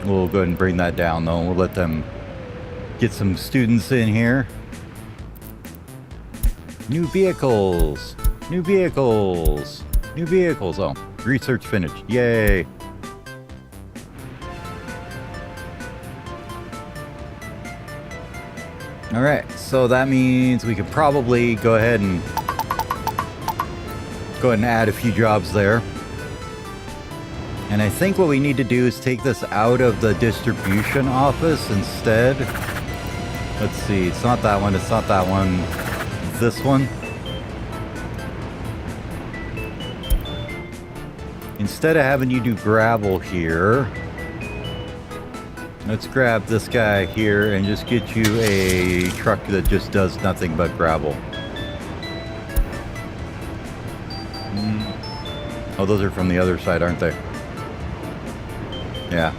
We'll go ahead and bring that down though. We'll let them get some students in here. New vehicles. New vehicles. New vehicles. Oh, research finished. Yay. All right, so that means we could probably go ahead and add a few jobs there. And I think what we need to do is take this out of the distribution office instead. Let's see, it's not that one, it's not that one. This one. Instead of having you do gravel here, let's grab this guy here and just get you a truck that just does nothing but gravel. Oh, those are from the other side, aren't they? Yeah.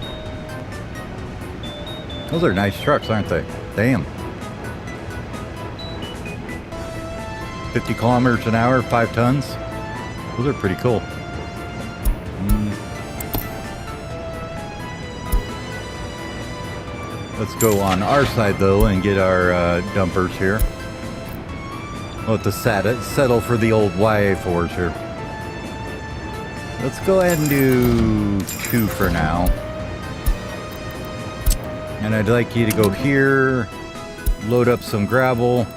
Those are nice trucks, aren't they? Damn. 50 kilometers an hour, 5 tons. Those are pretty cool. Let's go on our side though and get our dumpers here. We'll have to settle for the old YA4s here. Let's go ahead and do 2 for now. And I'd like you to go here, load up some gravel,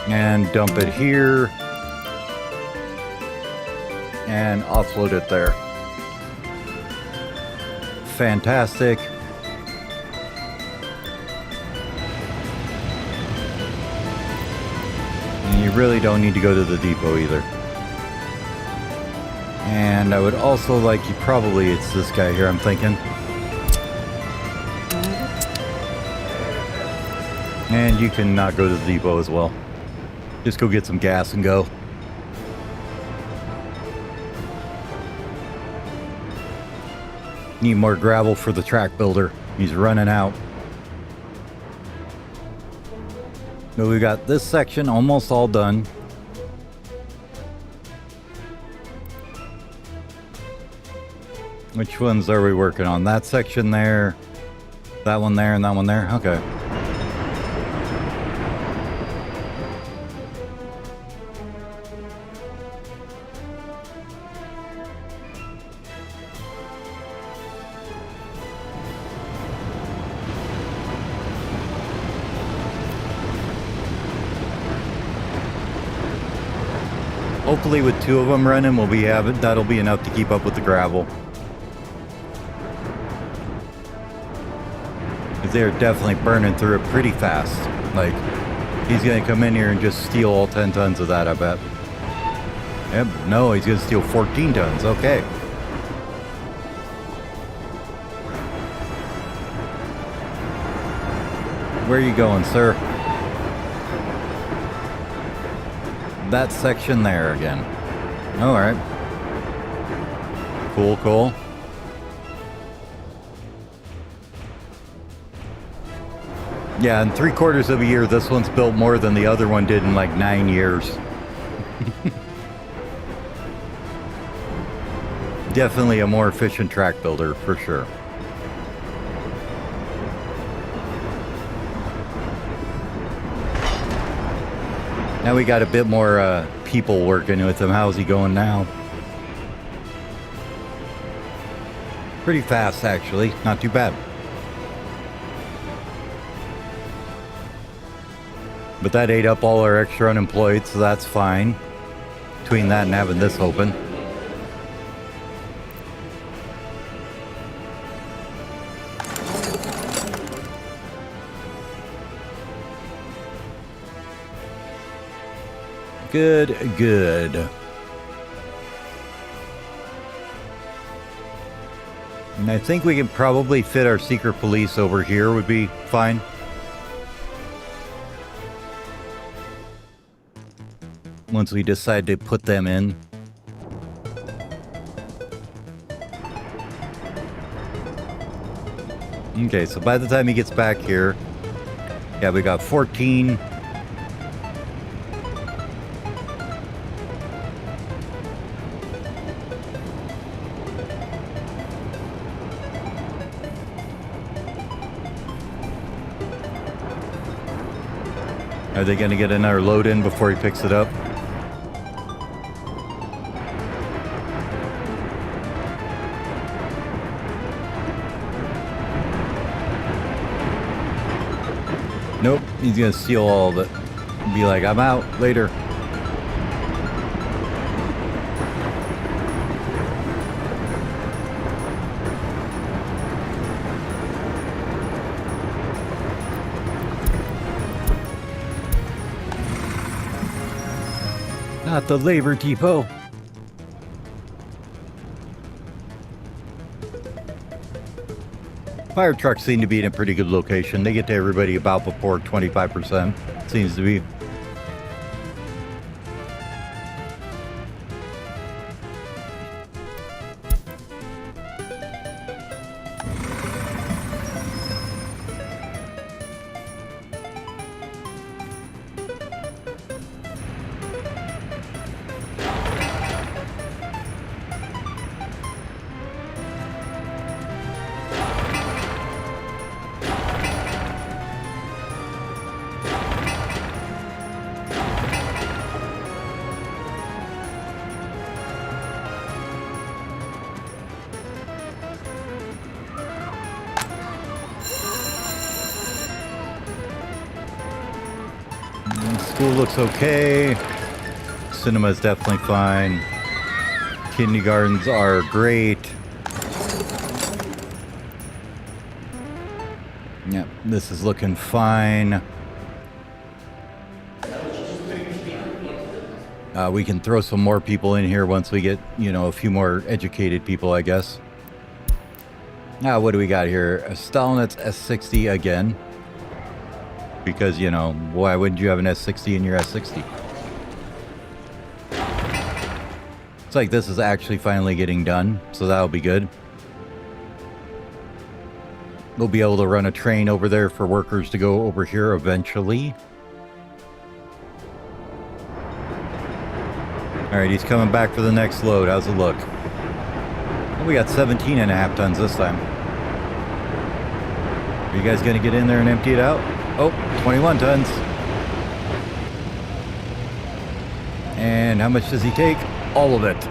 and dump it here, and offload it there. Fantastic. And you really don't need to go to the depot either. And I would also like you, probably it's this guy here I'm thinking. And you can not go to the depot as well. Just go get some gas and go. Need more gravel for the track builder. He's running out. So we got this section almost all done. Which ones are we working on? That section there, that one there, and that one there? Okay. Hopefully with 2 of them running, that'll be enough to keep up with the gravel. 'Cause they're definitely burning through it pretty fast. Like, he's gonna come in here and just steal all 10 tons of that, I bet. Yep, no, he's gonna steal 14 tons. Okay. Where are you going, sir? That section there again. All right. Cool, cool. Yeah, in 3/4 of a year, this one's built more than the other one did in like 9 years. Definitely a more efficient track builder, for sure. Now we got a bit more people working with him. How's he going now? Pretty fast, actually. Not too bad. But that ate up all our extra unemployed, so that's fine. Between that and having this open. Good, good. And I think we can probably fit our secret police over here would be fine. Once we decide to put them in. Okay, so by the time he gets back here, yeah, we got 14. Are they going to get another load in before he picks it up? Nope, he's going to steal all of it. Be like, I'm out, later. Not the labor depot. Fire trucks seem to be in a pretty good location. They get to everybody about before 25%. Seems to be. School looks okay. Cinema is definitely fine. Kindergartens are great. Yep, this is looking fine. We can throw some more people in here once we get, you know, a few more educated people, I guess. Now, what do we got here? A Stalinets S60 again. Because, you know, why wouldn't you have an S60 in your S60? It's like this is actually finally getting done, so that'll be good. We'll be able to run a train over there for workers to go over here eventually. Alright, he's coming back for the next load. How's it look? Well, we got 17.5 tons this time. Are you guys going to get in there and empty it out? Oh, 21 tons. And how much does he take? All of it.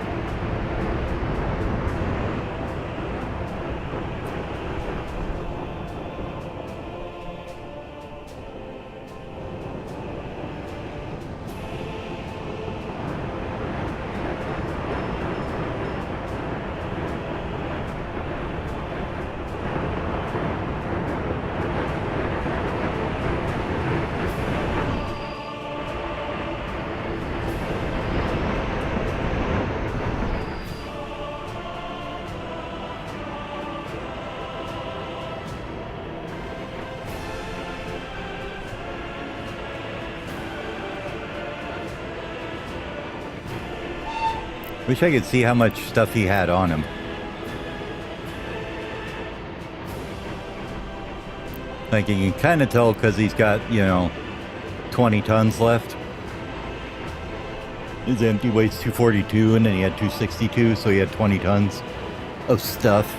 Wish I could see how much stuff he had on him. Like, you can kind of tell because he's got, 20 tons left. His empty weight's 242, and then he had 262, so he had 20 tons of stuff.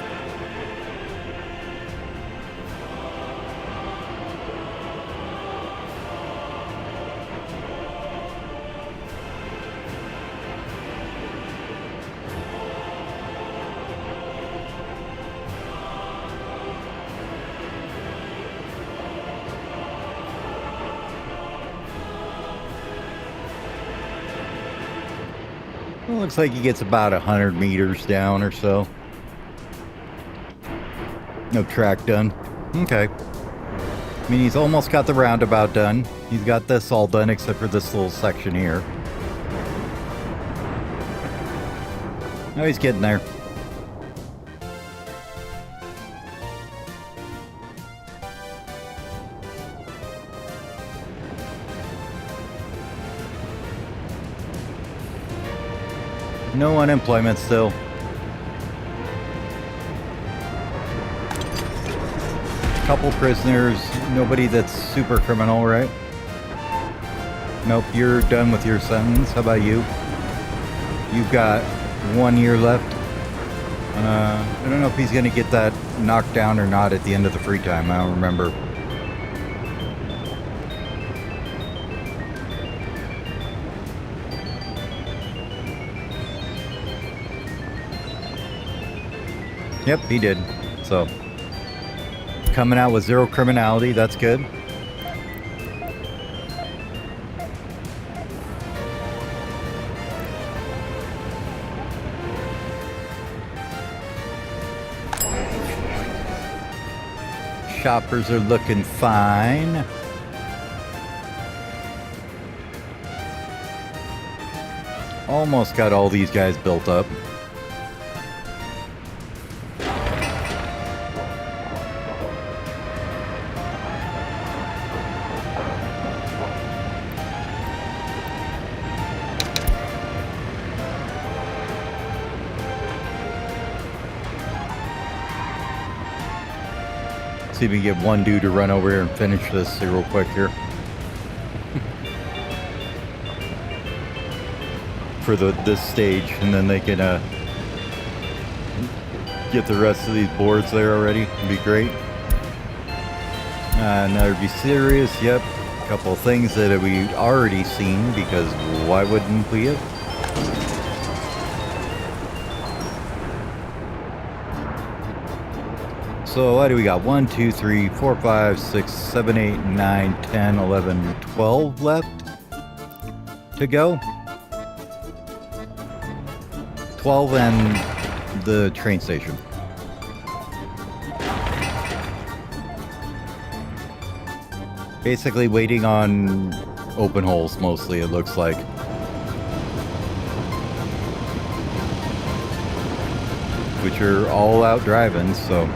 Well, looks like he gets about 100 meters down or so. No track done. Okay. I mean, he's almost got the roundabout done. He's got this all done except for this little section here. Oh, he's getting there. No unemployment still. Couple prisoners. Nobody that's super criminal, right? Nope, you're done with your sentence. How about you? You've got 1 year left. I don't know if he's gonna get that knocked down or not at the end of the free time. I don't remember. Yep, he did. So, coming out with 0 criminality, that's good. Shoppers are looking fine. Almost got all these guys built up. See if we can get one dude to run over here and finish this real quick here. For this stage, and then they can get the rest of these boards there already. It'd be great. Another Be Serious, yep. A couple of things that we've already seen, because why wouldn't we have? So what do we got? 1, 2, 3, 4, 5, 6, 7, 8, 9, 10, 11, 12 left to go. 12 and the train station. Basically waiting on open holes mostly, it looks like. Which are all out driving, so.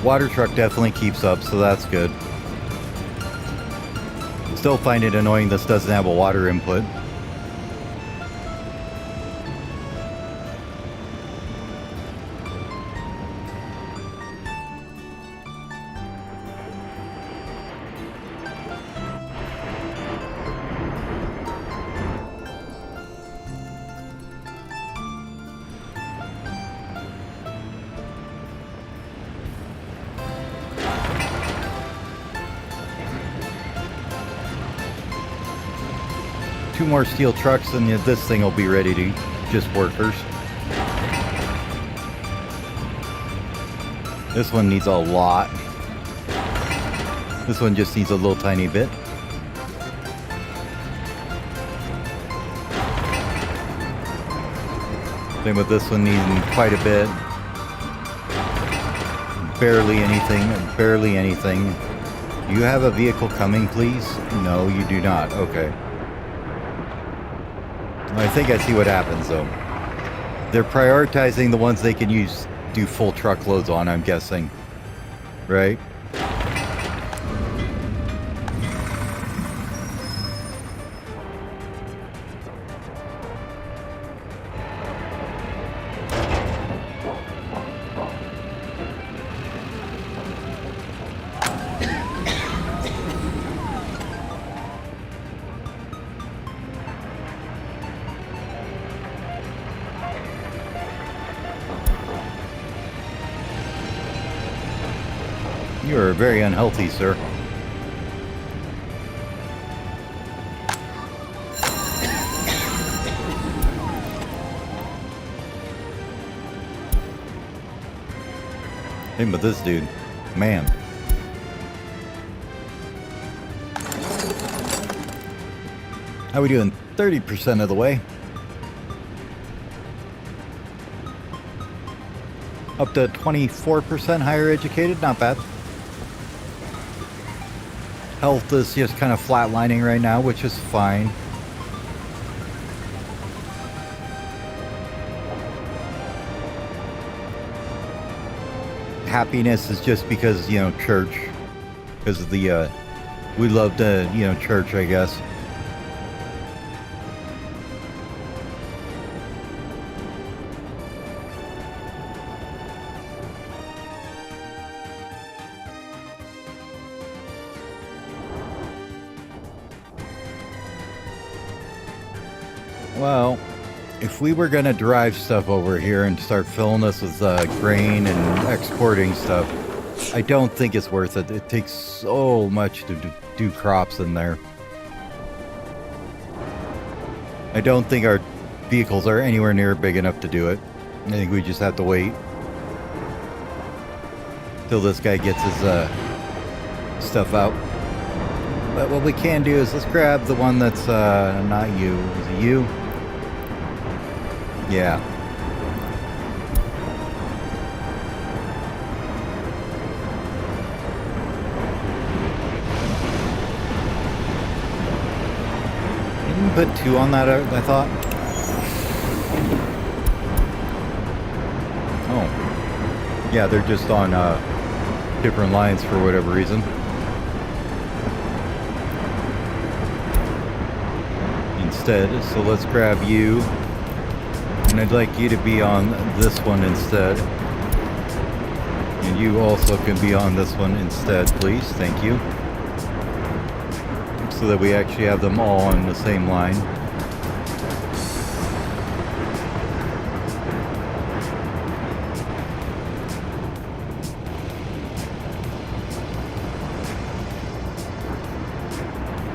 Water truck definitely keeps up, so that's good. Still find it annoying this doesn't have a water input. Two more steel trucks and this thing will be ready to just workers. This one needs a lot. This one just needs a little tiny bit. Same with this one needing quite a bit. Barely anything, barely anything. You have a vehicle coming, please? No, you do not. Okay. I think I see what happens, though. They're prioritizing the ones they can do full truckloads on, I'm guessing. Right? You are very unhealthy, sir. Same with this dude. Man. How we doing? 30% of the way. Up to 24% higher educated. Not bad. Health is just kind of flatlining right now, which is fine. Happiness is just because, you know, church. Because of the, we love the, you know, church, I guess. Well, if we were going to drive stuff over here and start filling this with grain and exporting stuff, I don't think it's worth it. It takes so much to do crops in there. I don't think our vehicles are anywhere near big enough to do it. I think we just have to wait till this guy gets his stuff out. But what we can do is let's grab the one that's not you. Is it you? Yeah. Didn't put 2 on that, I thought. Oh. Yeah, they're just on different lines for whatever reason. Instead, so let's grab you. And I'd like you to be on this one instead. And you also can be on this one instead, please. Thank you. So that we actually have them all on the same line.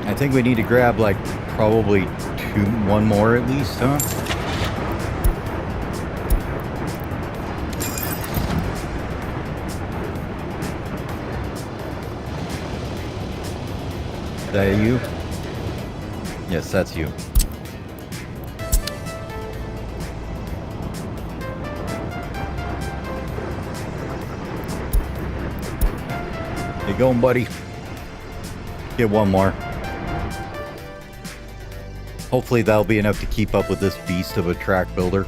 I think we need to grab like probably one more at least, huh? Is that you? Yes, that's you. You going, buddy? Get one more. Hopefully that'll be enough to keep up with this beast of a track builder.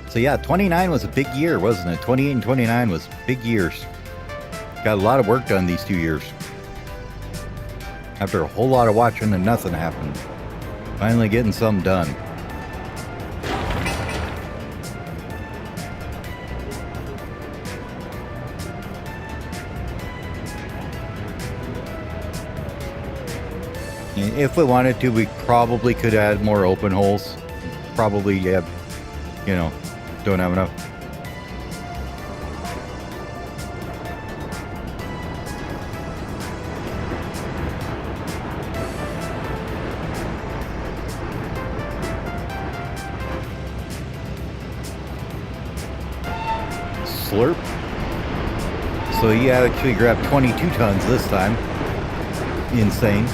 So yeah, 29 was a big year, wasn't it? 28 and 29 was big years. Got a lot of work done these 2 years. After a whole lot of watching and nothing happened. Finally getting something done. If we wanted to, we probably could add more open holes. Probably, yeah, you know, don't have enough. Slurp. So you actually grabbed 22 tons this time. Insane.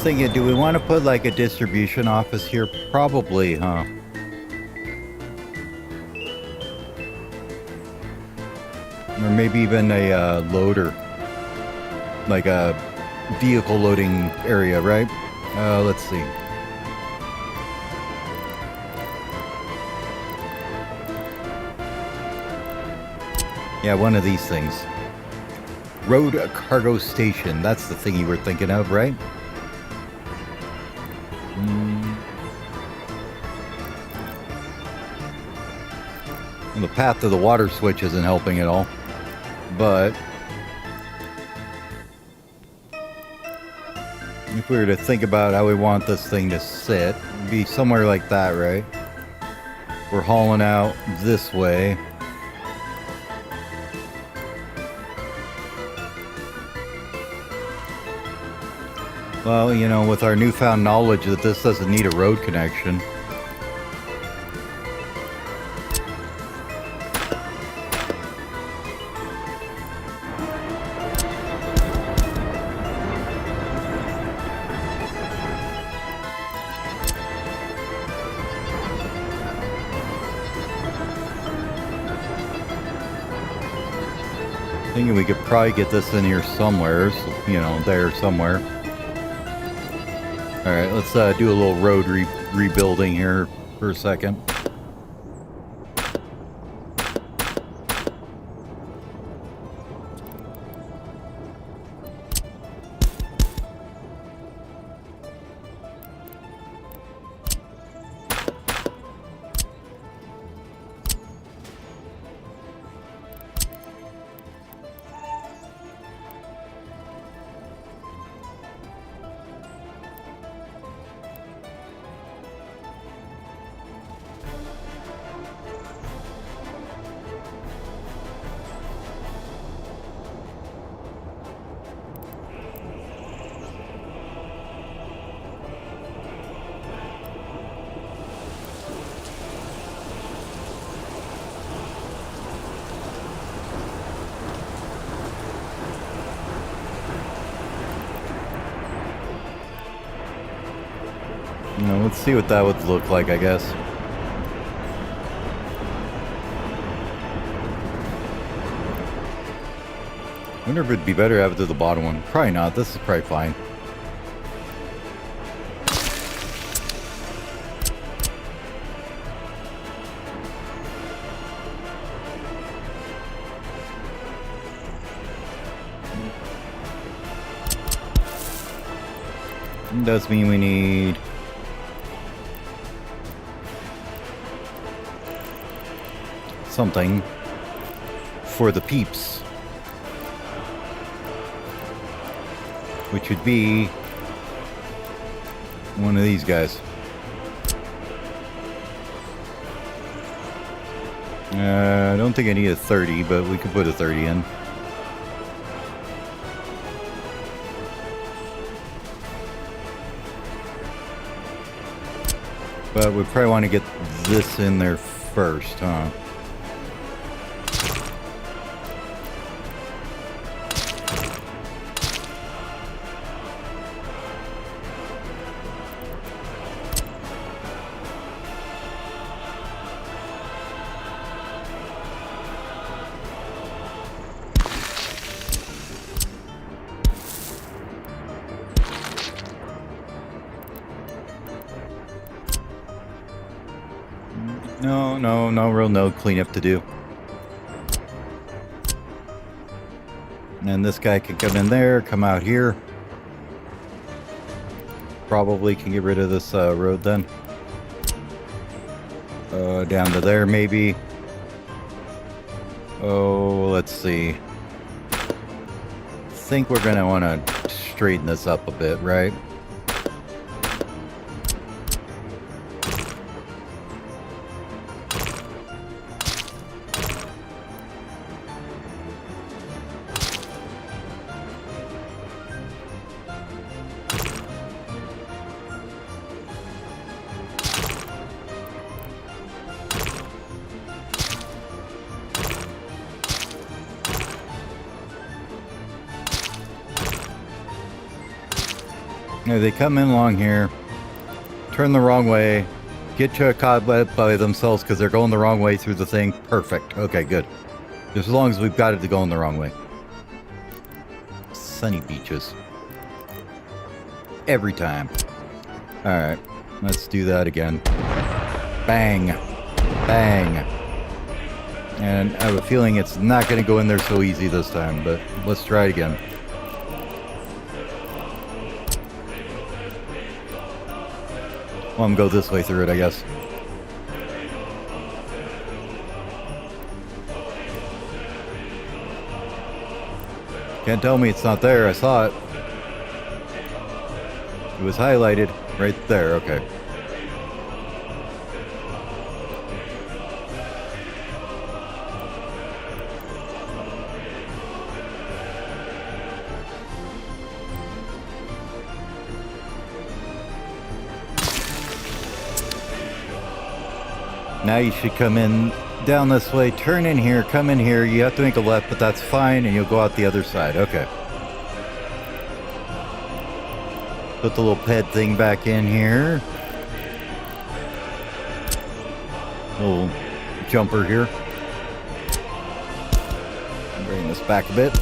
thinking, do we want to put like a distribution office here? Probably, huh? Or maybe even a loader. Like a vehicle loading area, right? Let's see. Yeah, one of these things. Road cargo station. That's the thing you were thinking of, right? And the path to the water switch isn't helping at all. But if we were to think about how we want this thing to sit, it'd be somewhere like that, right? We're hauling out this way. Well, you know, with our newfound knowledge that this doesn't need a road connection. Thinking we could probably get this in here somewhere, so, you know, there somewhere. Alright, let's do a little road rebuilding here for a second. You know, let's see what that would look like, I guess. Wonder if it'd be better to have it to the bottom one. Probably not. This is probably fine. It does mean we need something for the peeps, which would be one of these guys. I don't think I need a 30, but we could put a 30 in. But we probably want to get this in there first, huh? No real node cleanup to do. And this guy can come in there, come out here. Probably can get rid of this road then. Down to there maybe. Oh, let's see. I think we're gonna want to straighten this up a bit, right? know, they come in along here, turn the wrong way, get caught by themselves because they're going the wrong way through the thing. Perfect. Okay, good. Just as long as we've got it to go in the wrong way. Sunny beaches. Every time. Alright, let's do that again. Bang. Bang. And I have a feeling it's not going to go in there so easy this time, but let's try it again. Well, I'm going to go this way through it, I guess. Can't tell me it's not there. I saw it. It was highlighted right there. Okay. Now you should come in down this way, turn in here, come in here. You have to make a left, but that's fine, and you'll go out the other side. Okay. Put the little ped thing back in here. Little jumper here. Bring this back a bit.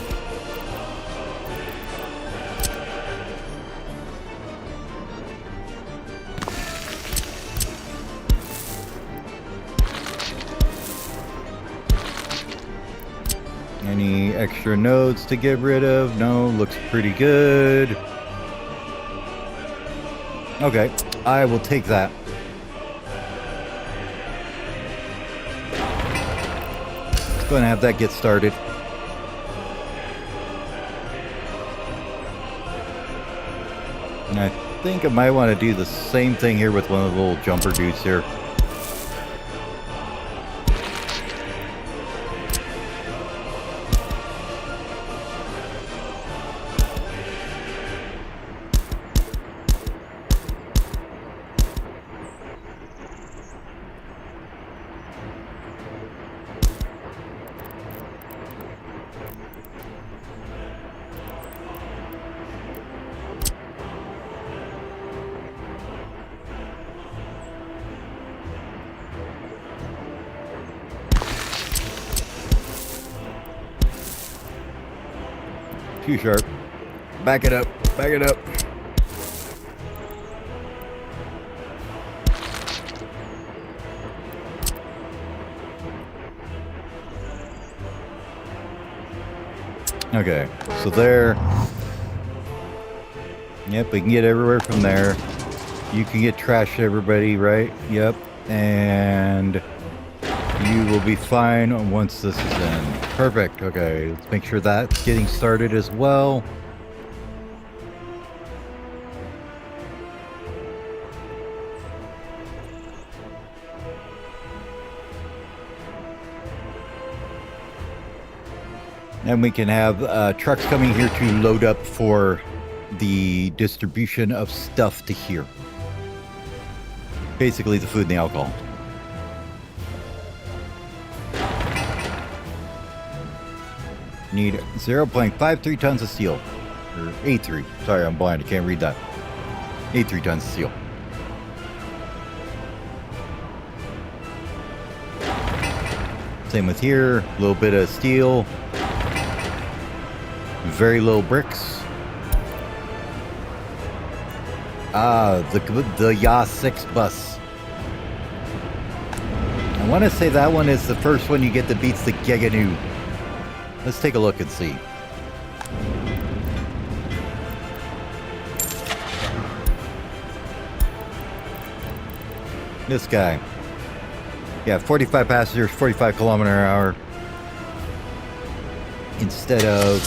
Any extra nodes to get rid of? No, looks pretty good. Okay, I will take that. Let's go and have that get started. And I think I might want to do the same thing here with one of the little jumper dudes here. Too sharp. Back it up. Back it up. Okay, so there. Yep, we can get everywhere from there. You can get trashed, everybody, right? Yep. And you will be fine once this is in. Perfect. Okay, let's make sure that's getting started as well. And we can have trucks coming here to load up for the distribution of stuff to here. Basically the food and the alcohol. Need 0.53 tons of steel. Or 83. Sorry, I'm blind. I can't read that. 83 tons of steel. Same with here. A little bit of steel. Very little bricks. Ah, the YA 6 bus. I want to say that one is the first one you get that beats the Geganu. Let's take a look and see. This guy. Yeah, 45 passengers, 45 km/h. Instead of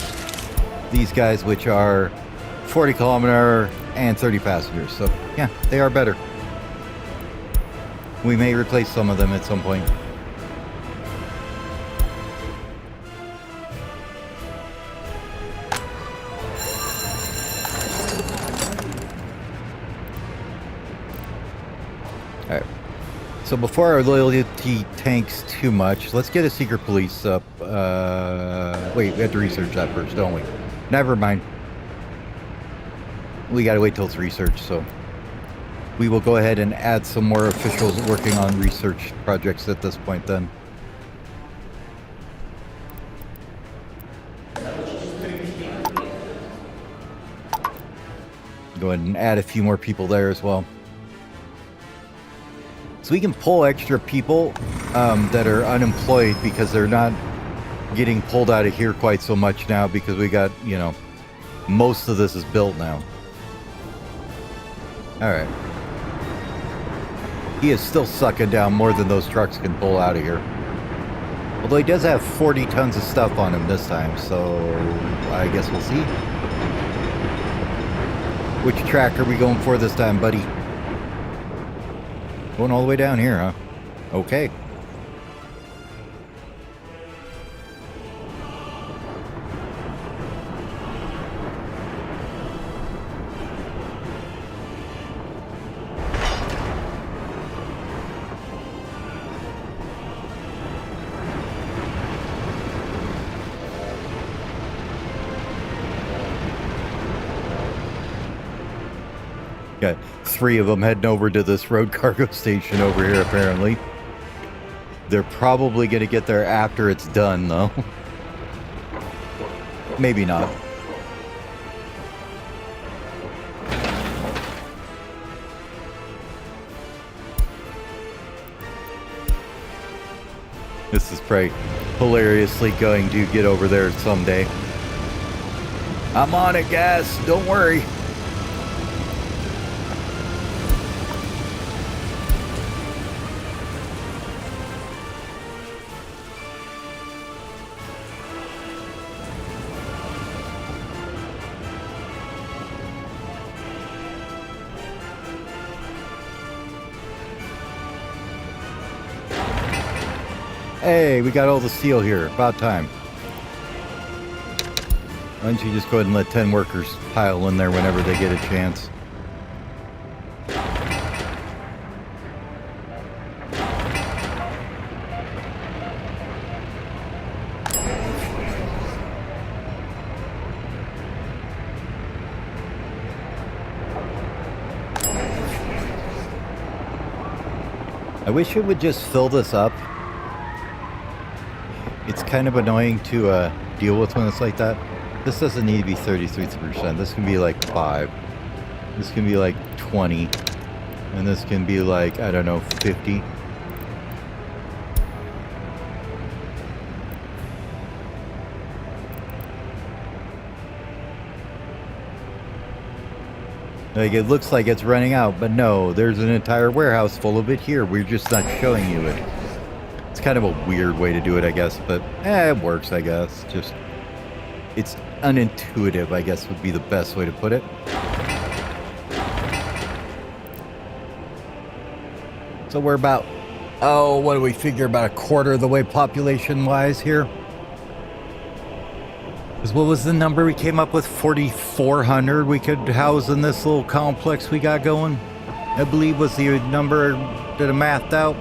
these guys, which are 40 km/h and 30 passengers. So, yeah, they are better. We may replace some of them at some point. Alright. So before our loyalty tanks too much, let's get a secret police up. Wait, we have to research that first, don't we? Never mind. we gotta wait till it's researched, so we will go ahead and add some more officials working on research projects at this point then. Go ahead and add a few more people there as well. So we can pull extra people that are unemployed because they're not getting pulled out of here quite so much now because we got, you know, most of this is built now. Alright. He is still sucking down more than those trucks can pull out of here. Although he does have 40 tons of stuff on him this time, so I guess we'll see. Which track are we going for this time, buddy? Going all the way down here, huh? Okay. Got 3 of them heading over to this road cargo station over here, apparently. They're probably going to get there after it's done, though. Maybe not. This is probably hilariously going to get over there someday. I'm on it, guys. Don't worry. Hey, we got all the steel here. About time. Why don't you just go ahead and let 10 workers pile in there whenever they get a chance? I wish it would just fill this up. It's kind of annoying to deal with when it's like that. This doesn't need to be 33%. This can be like 5. This can be like 20. And this can be like, I don't know, 50. Like, it looks like it's running out, but no, there's an entire warehouse full of it here. We're just not showing you it. It's kind of a weird way to do it, I guess, but it works, I guess. Just, it's unintuitive, I guess, would be the best way to put it. So we're about, oh, what do we figure, about a quarter of the way population-wise here? Because what was the number we came up with? 4,400 we could house in this little complex we got going? I believe was the number that I mathed out.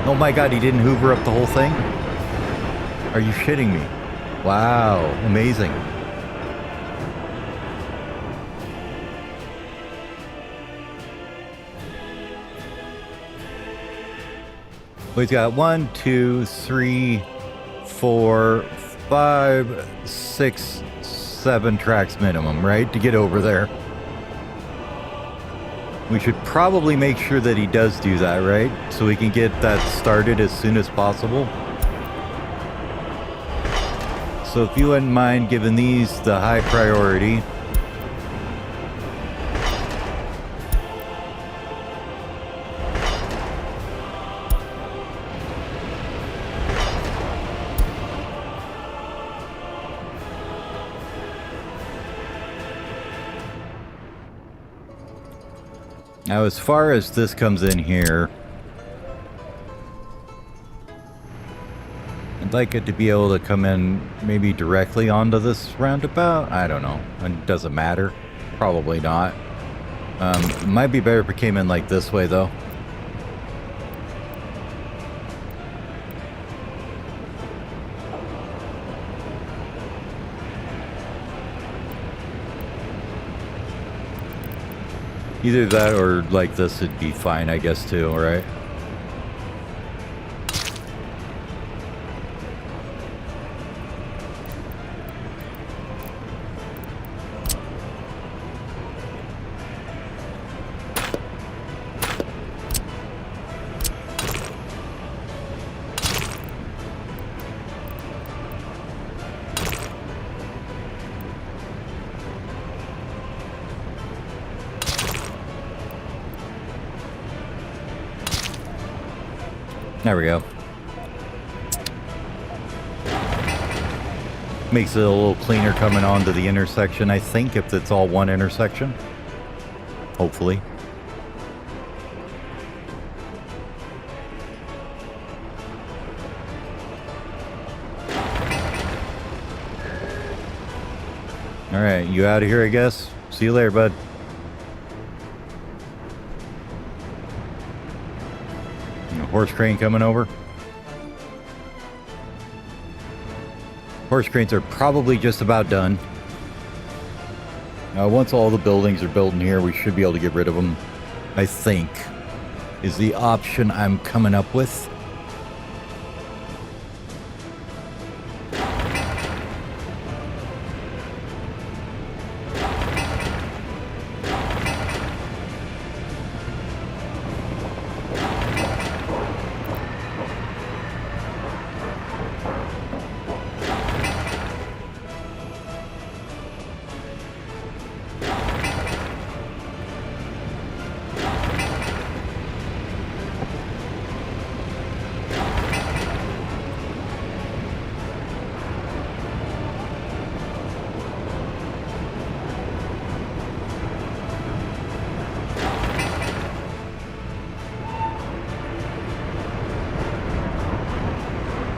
Oh my god, he didn't hoover up the whole thing? Are you shitting me? Wow, amazing. We've got 1, 2, 3, 4, 5, 6, 7 tracks minimum, right? To get over there. We should probably make sure that he does do that, right? So we can get that started as soon as possible. So if you wouldn't mind giving these the high priority. Now, as far as this comes in here, I'd like it to be able to come in maybe directly onto this roundabout. I don't know. It doesn't matter. Probably not. It might be better if it came in like this way, though. Either that or like this would be fine, I guess, too, right? There we go. Makes it a little cleaner coming onto the intersection, I think, if it's all one intersection. Hopefully. Alright, you out of here, I guess? See you later, bud. Horse crane coming over. Horse cranes are probably just about done. Once all the buildings are built in here, we should be able to get rid of them, I think, is the option I'm coming up with.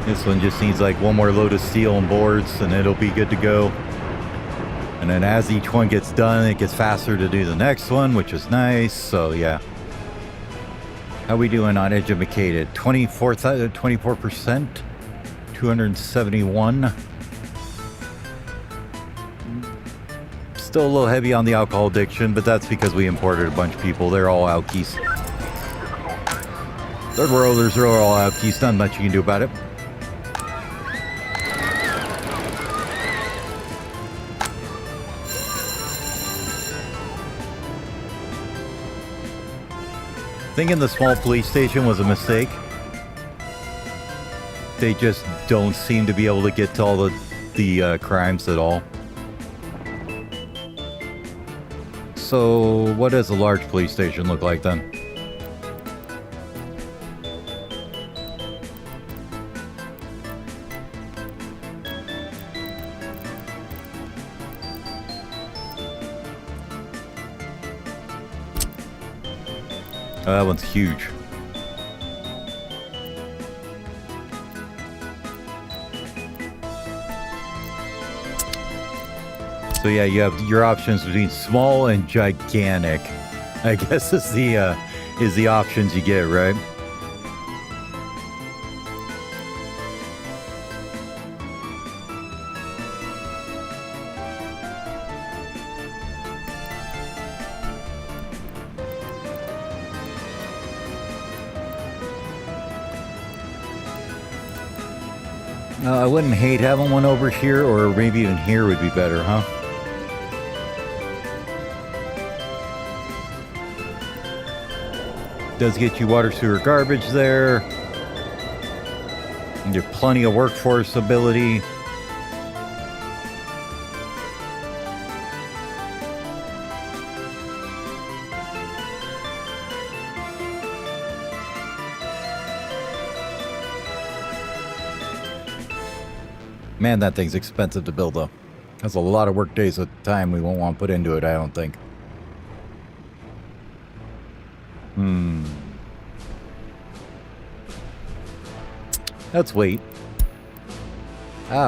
This one just needs like one more load of steel and boards and it'll be good to go. And then as each one gets done, it gets faster to do the next one, which is nice. So yeah. How we doing on educated? 24%, 271. Still a little heavy on the alcohol addiction, but that's because we imported a bunch of people. They're all alkies. Third worlders are all alkies. Not much you can do about it. Thinking the small police station was a mistake. They just don't seem to be able to get to all the crimes at all. So what does a large police station look like then? Oh, that one's huge. So yeah, you have your options between small and gigantic. I guess is the options you get, right? I wouldn't hate having one over here, or maybe even here would be better, huh? Does get you water, sewer, garbage there. And there's plenty of workforce ability. Man, that thing's expensive to build, though. That's a lot of work days at a time we won't want to put into it, I don't think. Let's wait.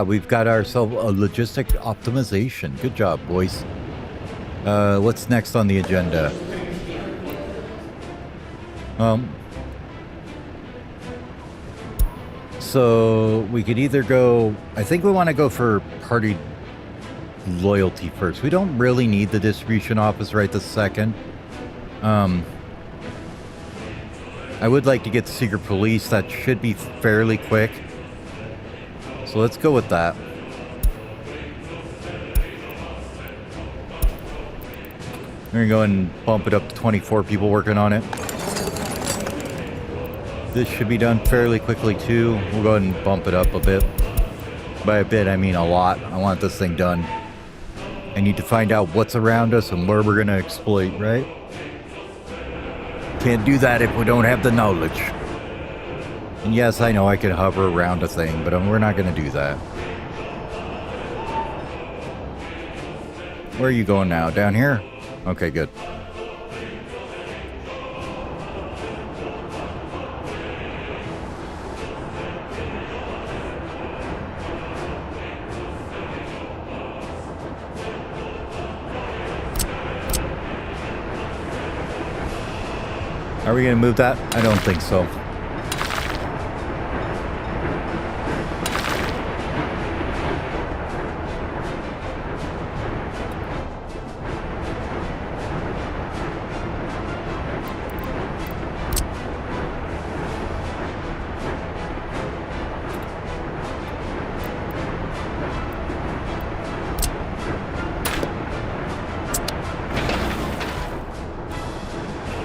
We've got ourselves a logistic optimization. Good job, boys. What's next on the agenda? So we could either go... I think we want to go for party loyalty first. We don't really need the distribution office right this second. I would like to get secret police. That should be fairly quick. So let's go with that. We're going to go and bump it up to 24 people working on it. This should be done fairly quickly too. We'll go ahead and bump it up a bit. By a bit, I mean a lot. I want this thing done. I need to find out what's around us and where we're going to exploit, right? Can't do that if we don't have the knowledge. And yes, I know I could hover around a thing, but we're not going to do that. Where are you going now? Down here? Okay, good. Are we going to move that? I don't think so.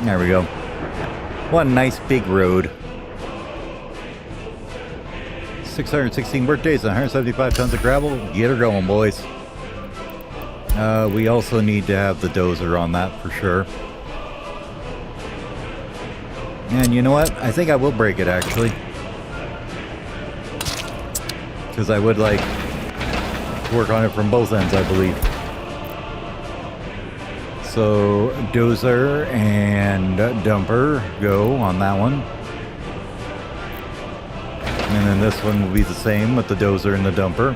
There we go. What a nice big road. 616 work days, 175 tons of gravel. Get her going, boys. We also need to have the dozer on that for sure. And you know what? I think I will break it actually. Because I would like to work on it from both ends, I believe. So dozer and dumper go on that one. And then this one will be the same with the dozer and the dumper.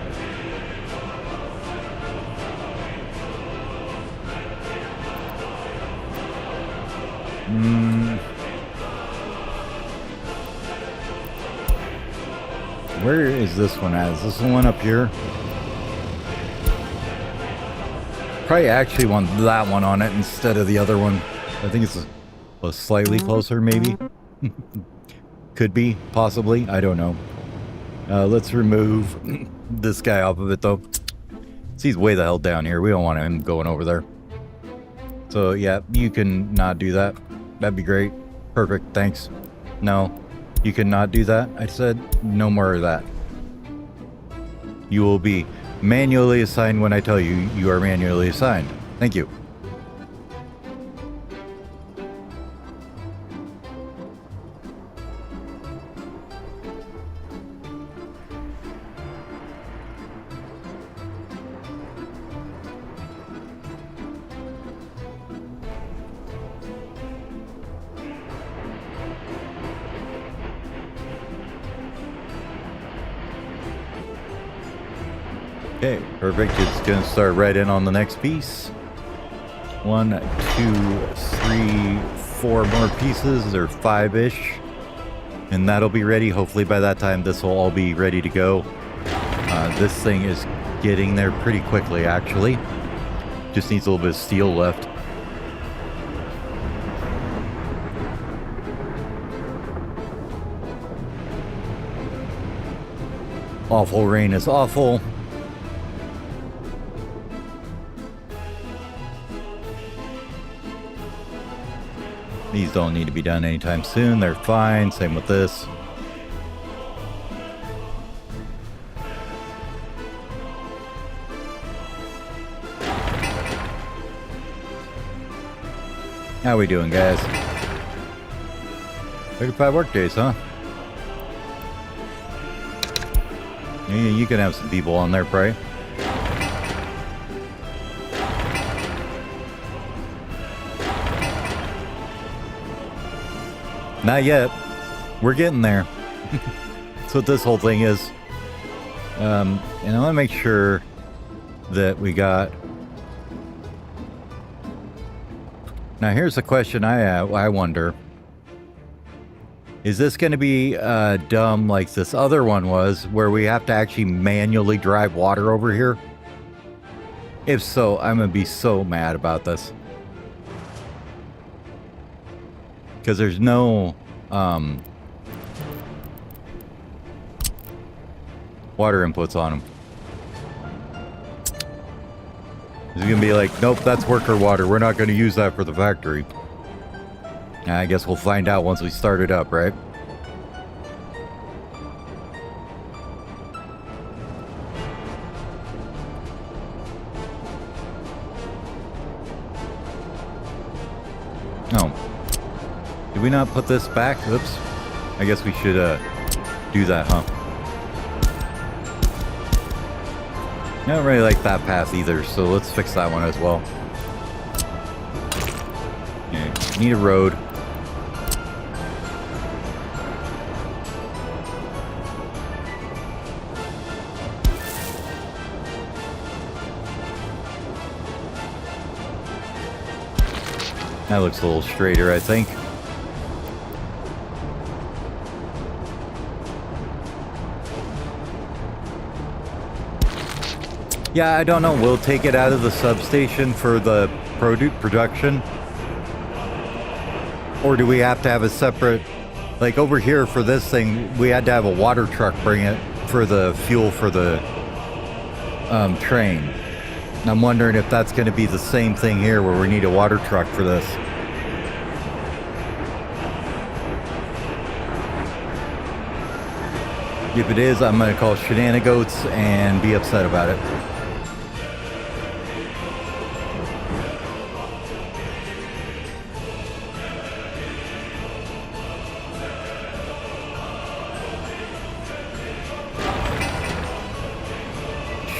Where is this one at? Is this the one up here? Probably actually want that one on it instead of the other one. I think it's a slightly closer, maybe. Could be, possibly. I don't know. Let's remove this guy off of it, though. He's way the hell down here. We don't want him going over there. So, yeah, you can not do that. That'd be great. Perfect, thanks. No, you cannot do that. I said no more of that. You will be manually assigned when I tell you you are manually assigned. Thank you. Okay, perfect. It's going to start right in on the next piece. 1, 2, 3, 4 more pieces, or 5-ish. And that'll be ready. Hopefully by that time this will all be ready to go. This thing is getting there pretty quickly, actually. Just needs a little bit of steel left. Awful rain is awful. These don't need to be done anytime soon. They're fine. Same with this. How we doing, guys? 35 work days, huh? Yeah, you can have some people on there, probably. Not yet. We're getting there. That's what this whole thing is. And I want to make sure that we got... Now here's a question I wonder. Is this going to be dumb like this other one was, where we have to actually manually drive water over here? If so, I'm going to be so mad about this. because there's no water inputs on them. It's gonna be like, nope, that's worker water. We're not gonna use that for the factory. I guess we'll find out once we start it up, right? Oh. Did we not put this back? Oops. I guess we should do that, huh? I don't really like that path either, so let's fix that one as well. Yeah, need a road. That looks a little straighter, I think. Yeah, I don't know. We'll take it out of the substation for the production. Or do we have to have a separate... Like over here for this thing, we had to have a water truck bring it for the fuel for the train. And I'm wondering if that's going to be the same thing here where we need a water truck for this. If it is, I'm going to call Shenanigoats and be upset about it.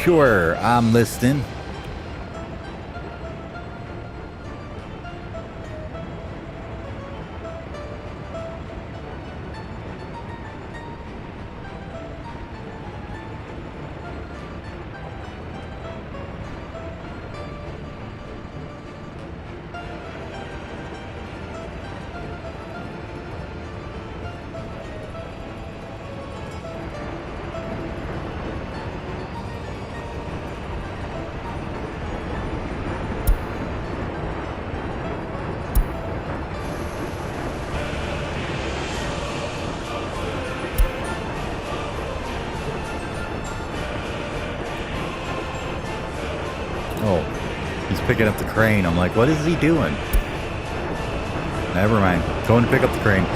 Sure, I'm listening. Picking up the crane. I'm like, what is he doing? Never mind. Going to pick up the crane.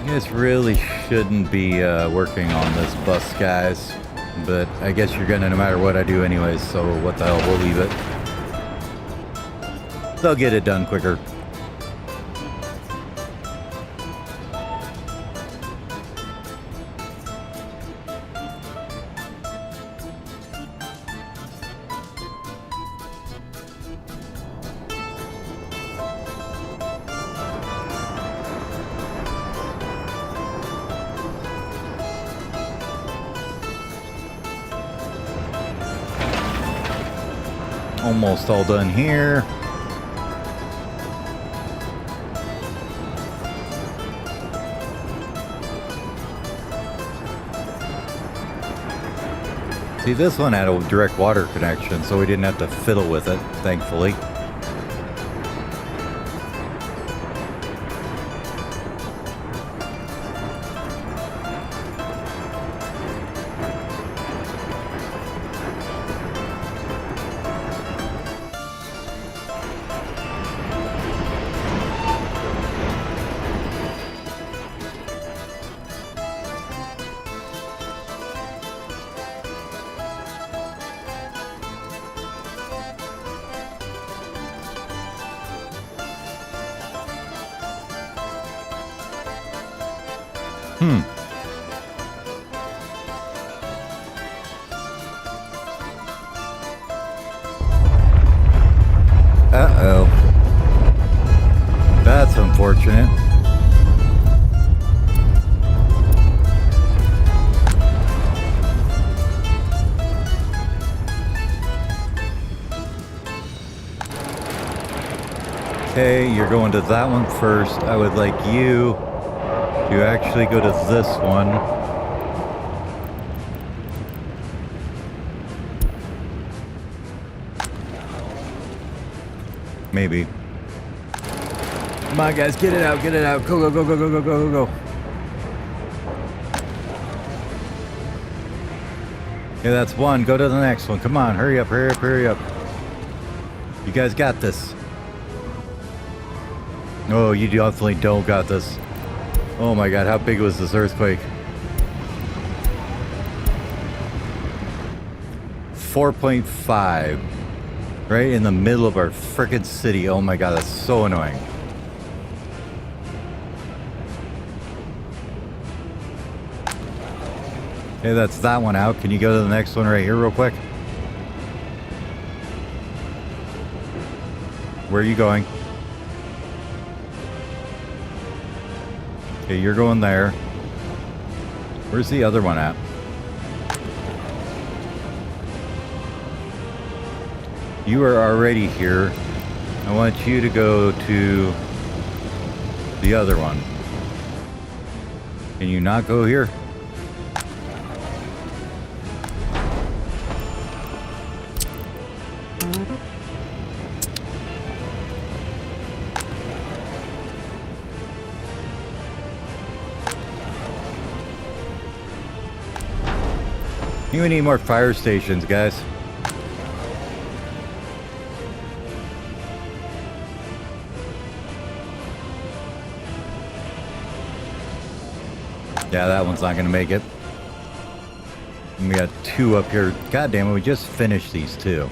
This really shouldn't be working on this bus, guys, but I guess you're gonna no matter what I do anyways, so what the hell, we'll leave it. They'll get it done quicker. Almost all done here. See, this one had a direct water connection, so we didn't have to fiddle with it, thankfully. Uh-oh. That's unfortunate. Okay, you're going to that one first. I would like you to actually go to this one. Maybe. Come on, guys, get it out, get it out. Go, go, go, go, go, go, go, go, go. Okay, that's one. Go to the next one. Come on, hurry up, hurry up, hurry up. You guys got this. Oh, you definitely don't got this. Oh my god, how big was this earthquake? 4.5. Right in the middle of our frickin' city. Oh my god, that's so annoying. Okay, that's that one out. Can you go to the next one right here real quick? Where are you going? Okay, you're going there. Where's the other one at? You are already here. I want you to go to the other one. Can you not go here? You need more fire stations, guys. Yeah, that one's not going to make it. And we got two up here. God damn it, we just finished these two.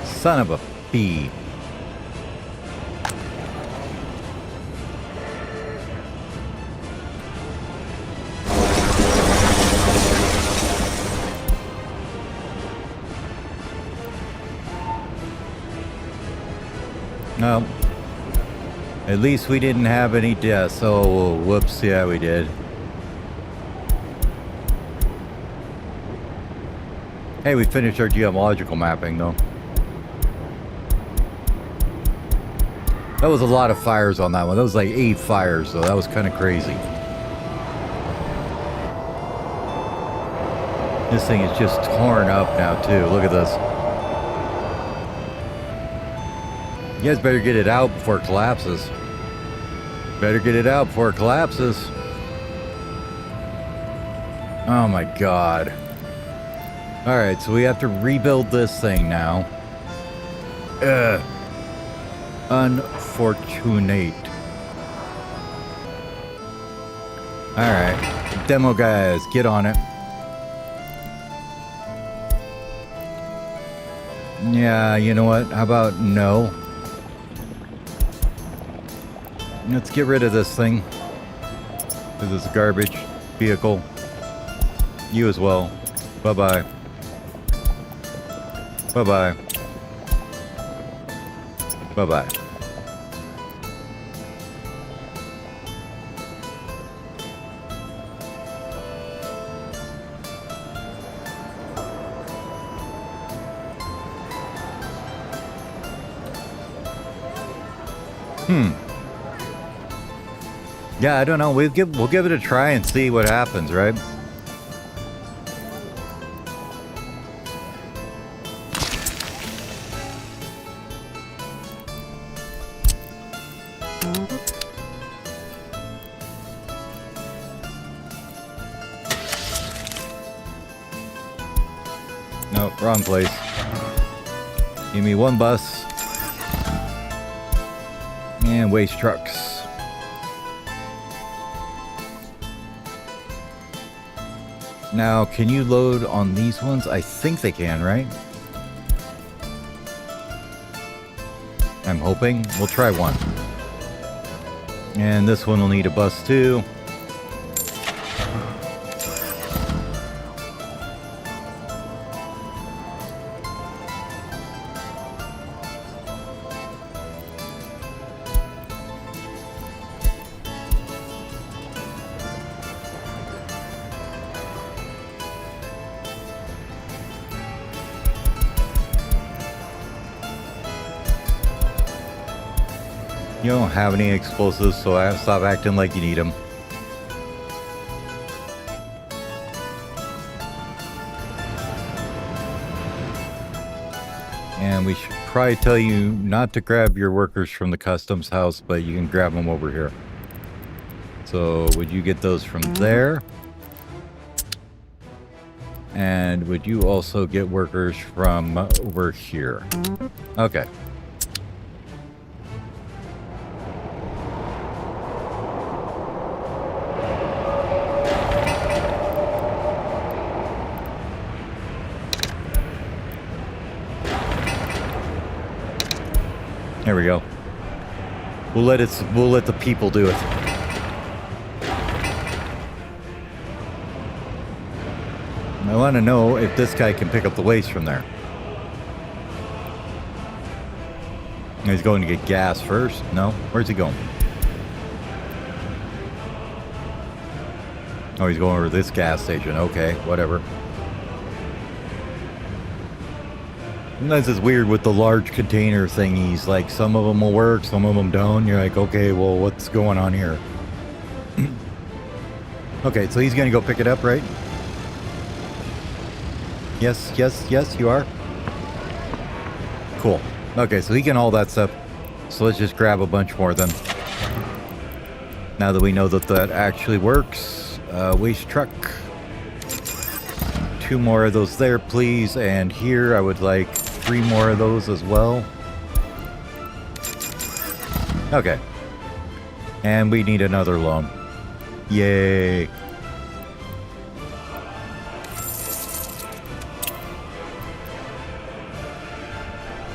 Son of a bee. No. At least we didn't have any deaths. Oh, whoops. Yeah, we did. Hey, we finished our geological mapping, though. That was a lot of fires on that one. That was like 8 fires, so that was kind of crazy. This thing is just torn up now, too. Look at this. You guys better get it out before it collapses. Better get it out before it collapses. Oh my god. Alright, so we have to rebuild this thing now. Unfortunate. Alright. Demo guys, get on it. Yeah, you know what? How about no? Let's get rid of this thing. This is a garbage vehicle. You as well. Bye-bye. Bye-bye. Bye-bye. Yeah, I don't know. We'll give it a try and see what happens, right? Nope, wrong place. Give me one bus. And waste trucks. Now, can you load on these ones? I think they can, right? I'm hoping. We'll try one. And this one will need a bus too. You don't have any explosives, so I stop acting like you need them. And we should probably tell you not to grab your workers from the customs house, but you can grab them over here. So would you get those from there? And would you also get workers from over here? Okay. There we go. We'll let the people do it. I want to know if this guy can pick up the waste from there. He's going to get gas first. No? Where's he going? Oh, he's going over to this gas station. Okay, whatever. Sometimes it's weird with the large container thingies. Like, some of them will work, some of them don't. You're like, okay, well, what's going on here? Okay, so he's going to go pick it up, right? Yes, yes, yes, you are. Cool. Okay, so he can haul that stuff. So let's just grab a bunch more then. Now that we know that that actually works. Waste truck. 2 more of those there, please. And here I would like 3 more of those as well. Okay. And we need another loan. Yay.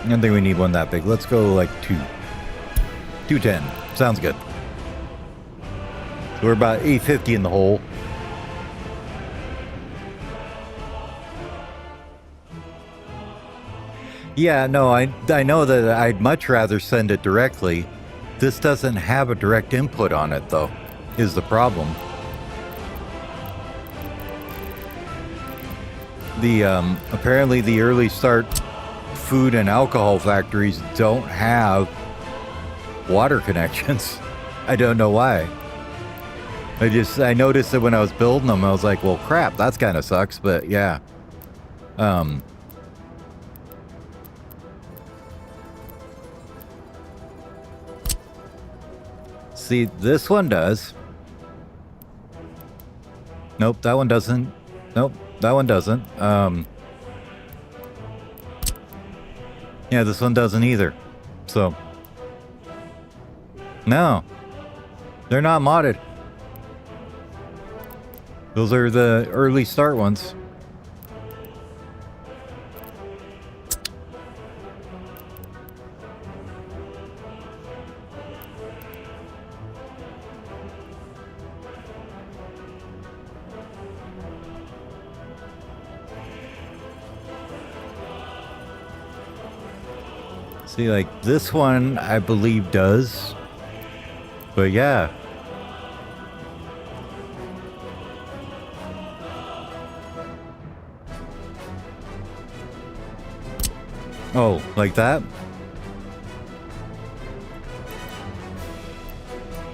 I don't think we need one that big. Let's go like 210. Sounds good. So we're about 850 in the hole. Yeah, no, I know that I'd much rather send it directly. This doesn't have a direct input on it, though, is the problem. Apparently the early start food and alcohol factories don't have water connections. I don't know why. I noticed it when I was building them. I was like, well, crap, that's kind of sucks, but yeah. See, this one does. Nope, that one doesn't. Nope, that one doesn't. Yeah, this one doesn't either. So, no, they're not modded. Those are the early start ones. See, like, this one, I believe, does. But yeah. Oh, like that?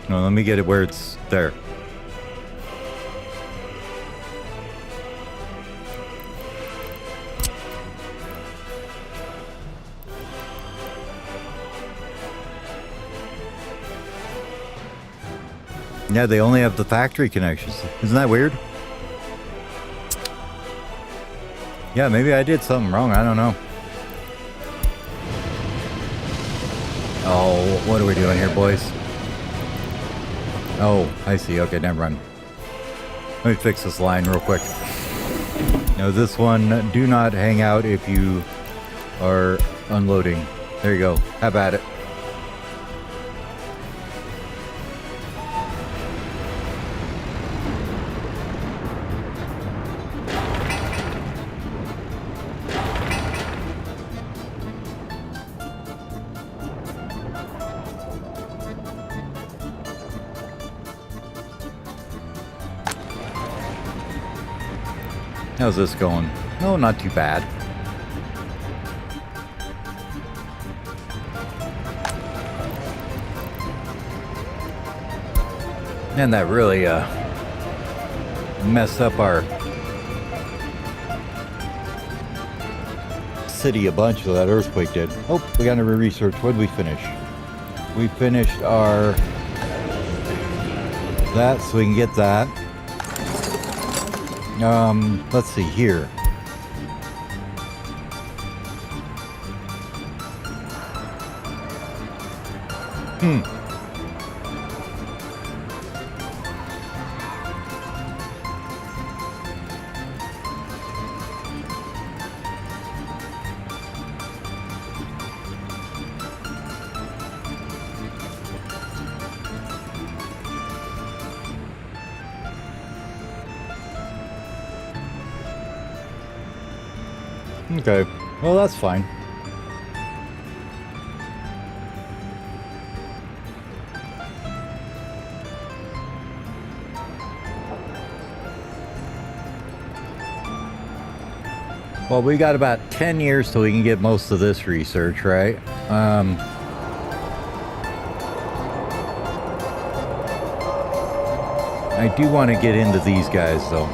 No, let me get it where it's there. Yeah, they only have the factory connections. Isn't that weird? Yeah, maybe I did something wrong. I don't know. Oh, what are we doing here, boys? Oh, I see. Okay, never mind. Let me fix this line real quick. Now, this one, do not hang out if you are unloading. There you go. Have at it. How's this going? Oh, not too bad. And that really messed up our city a bunch, so that earthquake did. Oh, we got to research. What did we finish? We finished our that, so we can get that. Let's see here. Okay, well, that's fine. Well, we got about 10 years till we can get most of this research, right? I do want to get into these guys, though.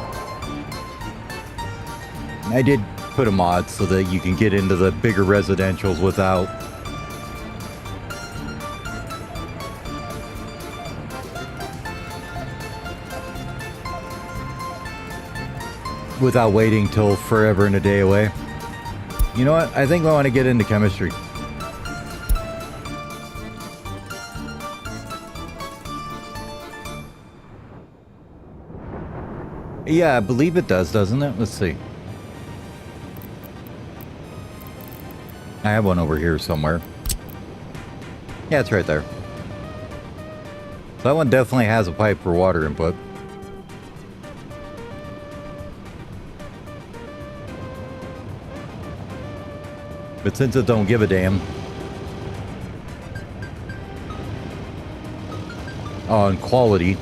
I did put a mod so that you can get into the bigger residentials without waiting till forever and a day away. You know what? I think I want to get into chemistry. Yeah, I believe it does, doesn't it? Let's see. I have one over here somewhere. Yeah, it's right there. So that one definitely has a pipe for water input. But since it don't give a damn on quality,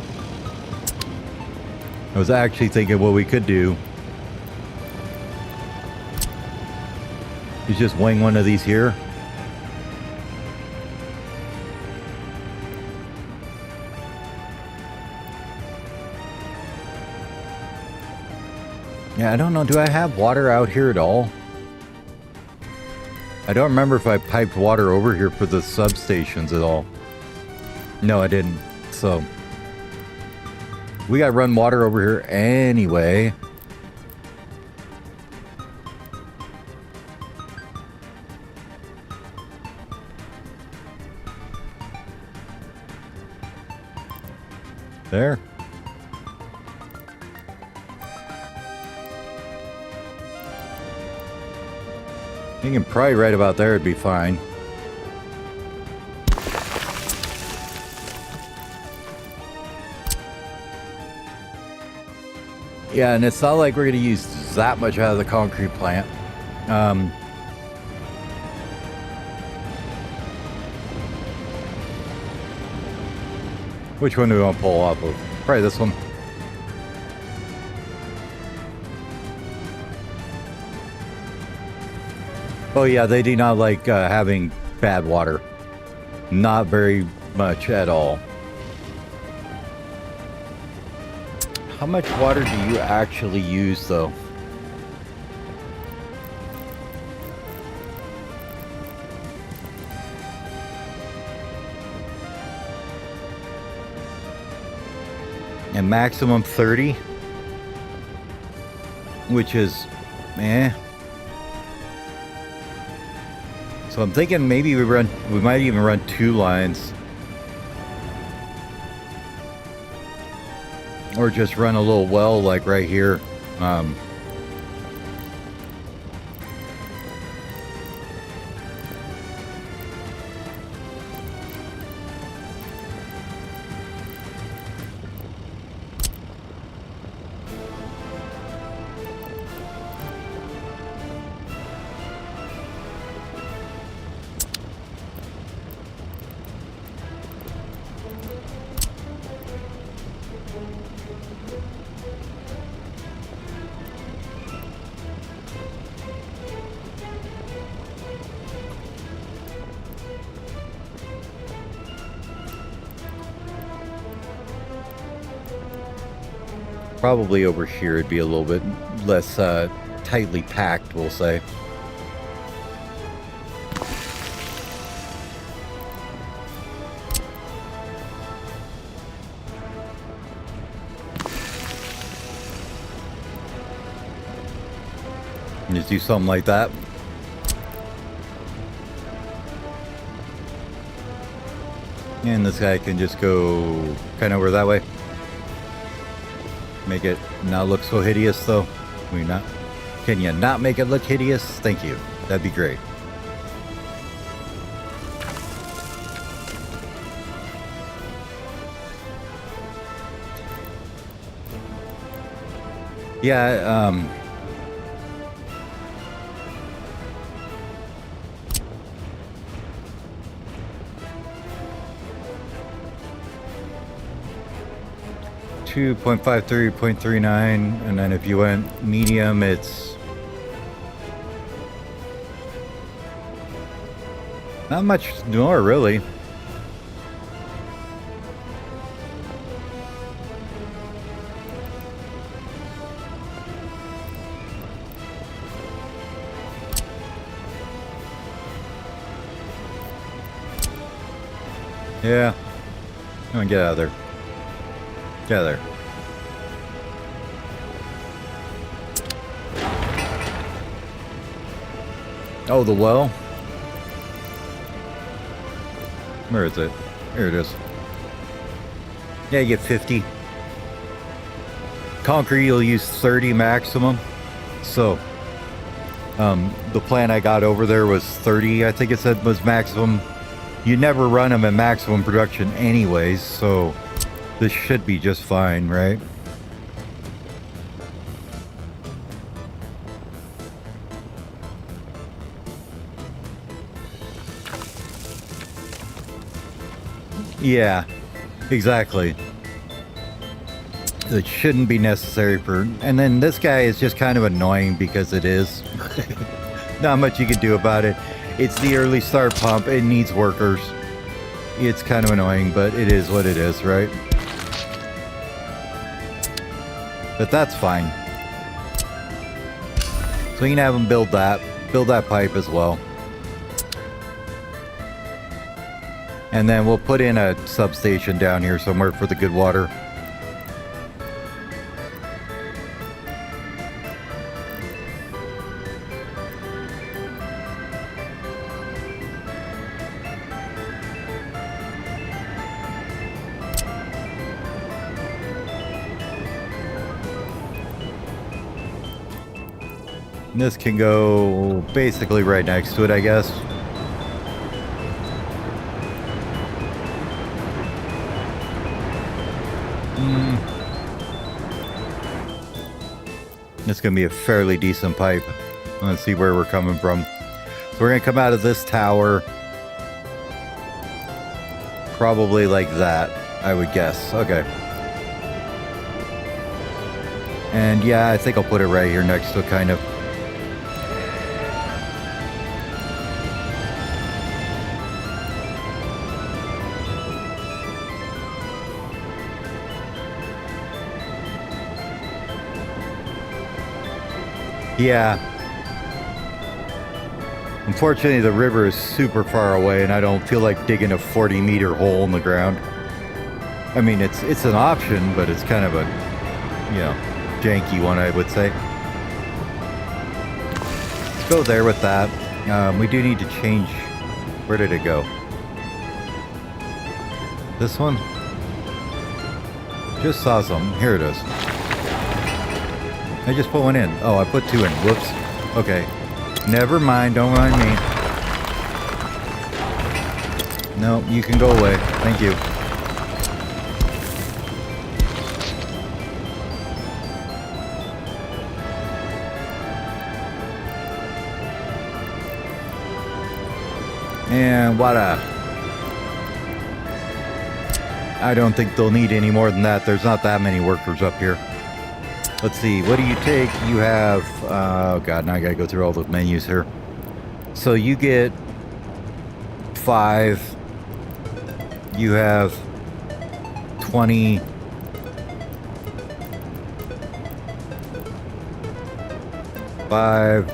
I was actually thinking what we could do is just wing one of these here. Yeah, I don't know. Do I have water out here at all? I don't remember if I piped water over here for the substations at all. No, I didn't. So we got to run water over here anyway. There. You can probably right about there, it'd be fine. Yeah, and it's not like we're going to use that much out of the concrete plant. Which one do we want to pull off of? Probably this one. Oh yeah, they do not like having bad water. Not very much at all. How much water do you actually use though? And maximum 30, which is so I'm thinking maybe we might even run 2 lines, or just run a little well like right here. Probably over here it'd be a little bit less tightly packed, we'll say. And just do something like that. And this guy can just go kind of over that way. Make it not look so hideous, though. Can you not make it look hideous? Thank you. That'd be great. Yeah, 2.53, 0.39, and then if you went medium, it's not much more, really. Yeah. Come on, get out of there. Get out of there. Oh, the well? Where is it? Here it is. Yeah, you get 50. Concrete, you'll use 30 maximum. So, the plan I got over there was 30, I think it said was maximum. You never run them at maximum production anyways, so this should be just fine, right? Yeah, exactly. It shouldn't be necessary for... And then this guy is just kind of annoying because it is. Not much you can do about it. It's the early start pump. It needs workers. It's kind of annoying, but it is what it is, right? But that's fine. So you can have them build that pipe as well. And then we'll put in a substation down here somewhere for the good water. And this can go basically right next to it, I guess. It's going to be a fairly decent pipe. Let's see where we're coming from. So we're going to come out of this tower. Probably like that, I would guess. Okay. And yeah, I think I'll put it right here next to it, kind of. Yeah. Unfortunately, the river is super far away, and I don't feel like digging a 40-meter hole in the ground. I mean, it's an option, but it's kind of a, you know, janky one, I would say. Let's go there with that. We do need to change. Where did it go? This one? Just saw something. Here it is. I just put one in. Oh, I put two in. Whoops. Okay. Never mind. Don't mind me. No, you can go away. Thank you. And voila. I don't think they'll need any more than that. There's not that many workers up here. Let's see, what do you take? You have, oh god, now I gotta go through all the menus here. So you get 5. You have 20. 5.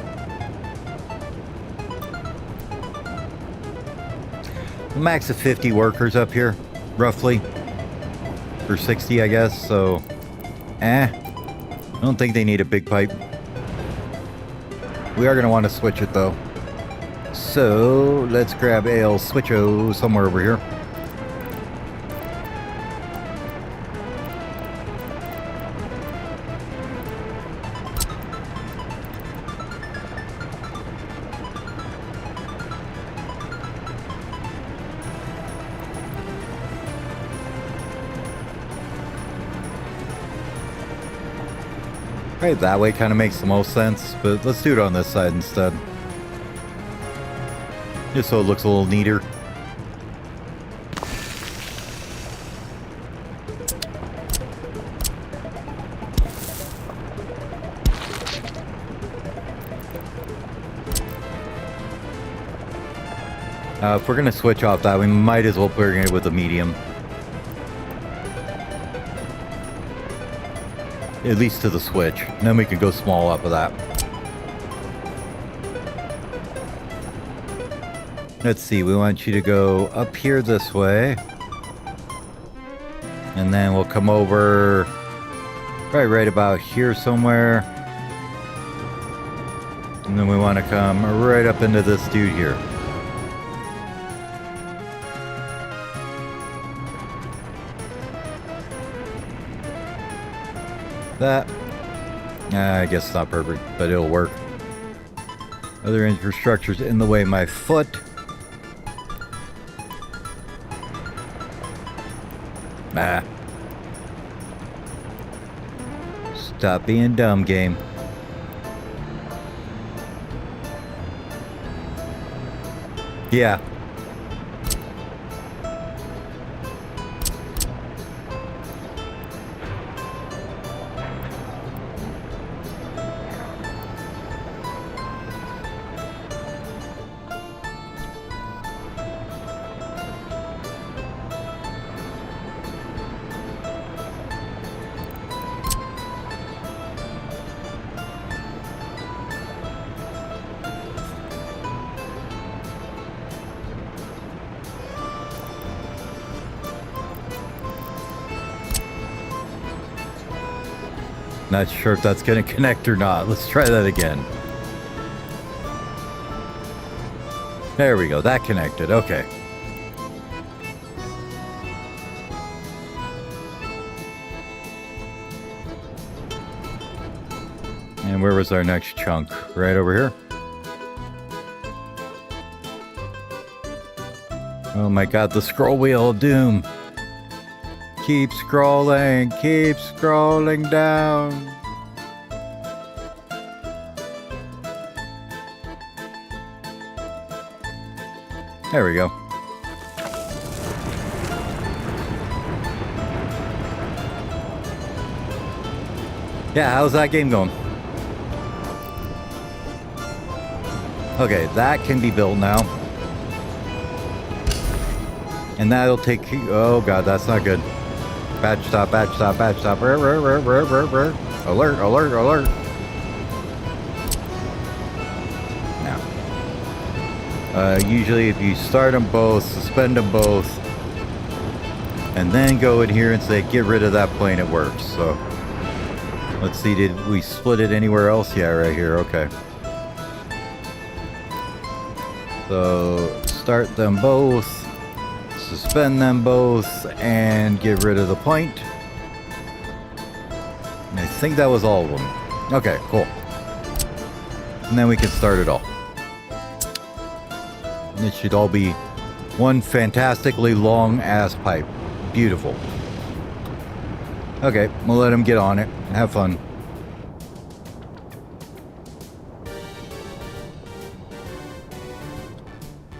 Max of 50 workers up here, roughly. For 60, I guess, so... I don't think they need a big pipe. We are going to want to switch it, though. So, let's grab AL Switcho somewhere over here. Right, that way kind of makes the most sense, but let's do it on this side instead. Just so it looks a little neater. If we're going to switch off that, we might as well bring it with a medium. At least to the switch. And then we can go small up of that. Let's see, we want you to go up here this way. And then we'll come over right about here somewhere. And then we want to come right up into this dude here. That, I guess it's not perfect, but it'll work. Other infrastructure's in the way of my foot. Stop being dumb, game. Yeah. Not sure if that's going to connect or not. Let's try that again. There we go. That connected. Okay. And where was our next chunk? Right over here. Oh my god, the scroll wheel of doom. Keep scrolling down. There we go. Yeah, how's that game going? Okay, that can be built now. And that'll take... Oh god, that's not good. Batch stop. Alert. Now. Usually if you start them both, suspend them both, and then go in here and say, get rid of that plane, it works. So, let's see, did we split it anywhere else? Yeah, right here, okay. So, start them both. Suspend them both and get rid of the point. And I think that was all of them. Okay, cool. And then we can start it all. And it should all be one fantastically long ass pipe. Beautiful. Okay, we'll let him get on it. Have fun.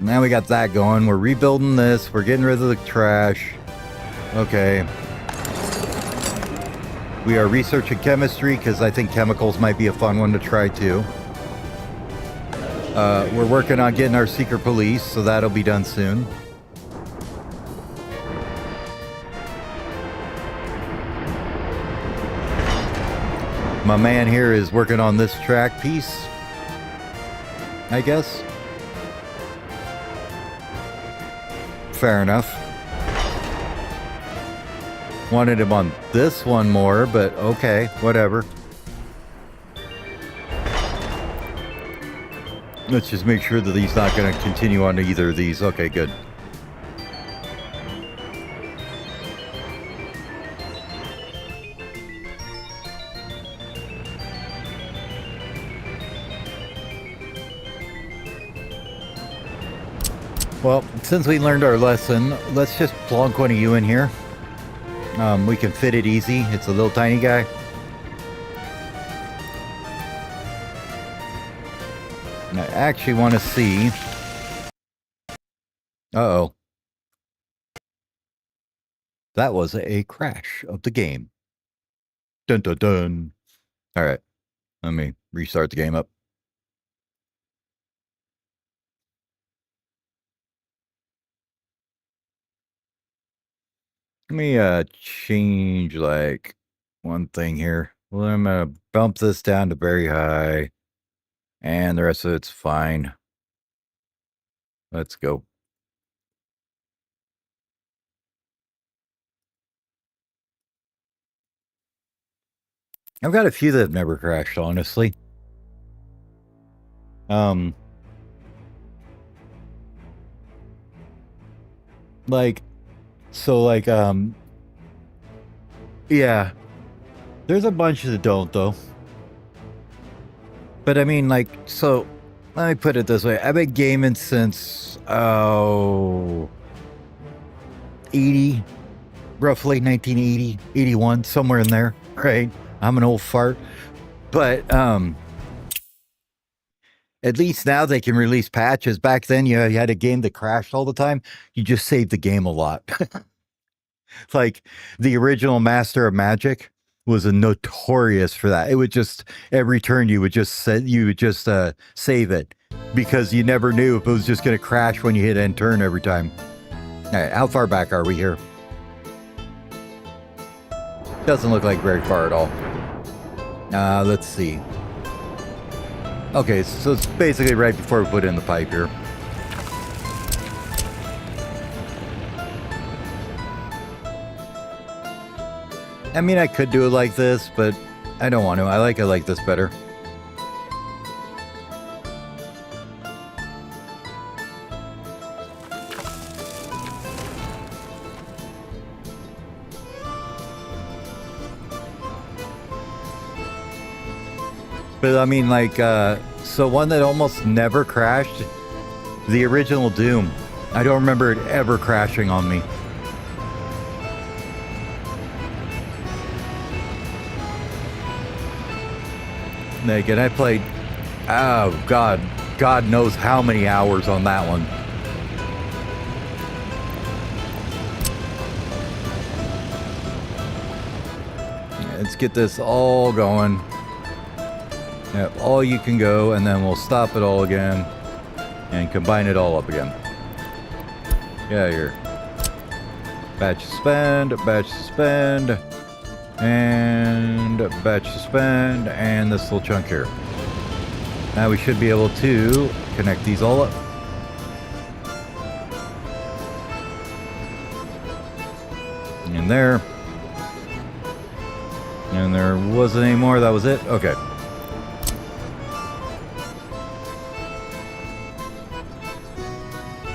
Now we got that going. We're rebuilding this. We're getting rid of the trash. Okay. We are researching chemistry because I think chemicals might be a fun one to try too. We're working on getting our secret police, so that'll be done soon. My man here is working on this track piece, I guess. Fair enough. Wanted him on this one more, but okay, whatever. Let's just make sure that he's not going to continue on either of these. Okay, good. Well, since we learned our lesson, let's just plonk one of you in here. We can fit it easy. It's a little tiny guy. And I actually want to see... Uh-oh. That was a crash of the game. Dun dun dun. Alright. Let me restart the game up. Let me change like one thing here. Well, I'm gonna bump this down to very high, and the rest of it's fine. Let's go. I've got a few that have never crashed, honestly. Yeah. There's a bunch that don't, though. But I mean, like, so, let me put it this way. I've been gaming since, 80, roughly 1980, 81, somewhere in there, right? I'm an old fart. But, at least now they can release patches. Back then, you had a game that crashed all the time. You just saved the game a lot. Like the original Master of Magic was a notorious for that. It would just every turn you would just save it because you never knew if it was just going to crash when you hit end turn every time. All right, how far back are we here? Doesn't look like very far at all. Let's see. Okay, so it's basically right before we put in the pipe here. I mean, I could do it like this, but I don't want to. I like it like this better. But I mean, like, so one that almost never crashed, the original Doom. I don't remember it ever crashing on me. Again, I played, oh God knows how many hours on that one. Let's get this all going. Yep, all you can go, and then we'll stop it all again and combine it all up again. Yeah, here. Batch suspend, and batch suspend, and this little chunk here. Now we should be able to connect these all up. In there. And there wasn't any more, that was it? Okay.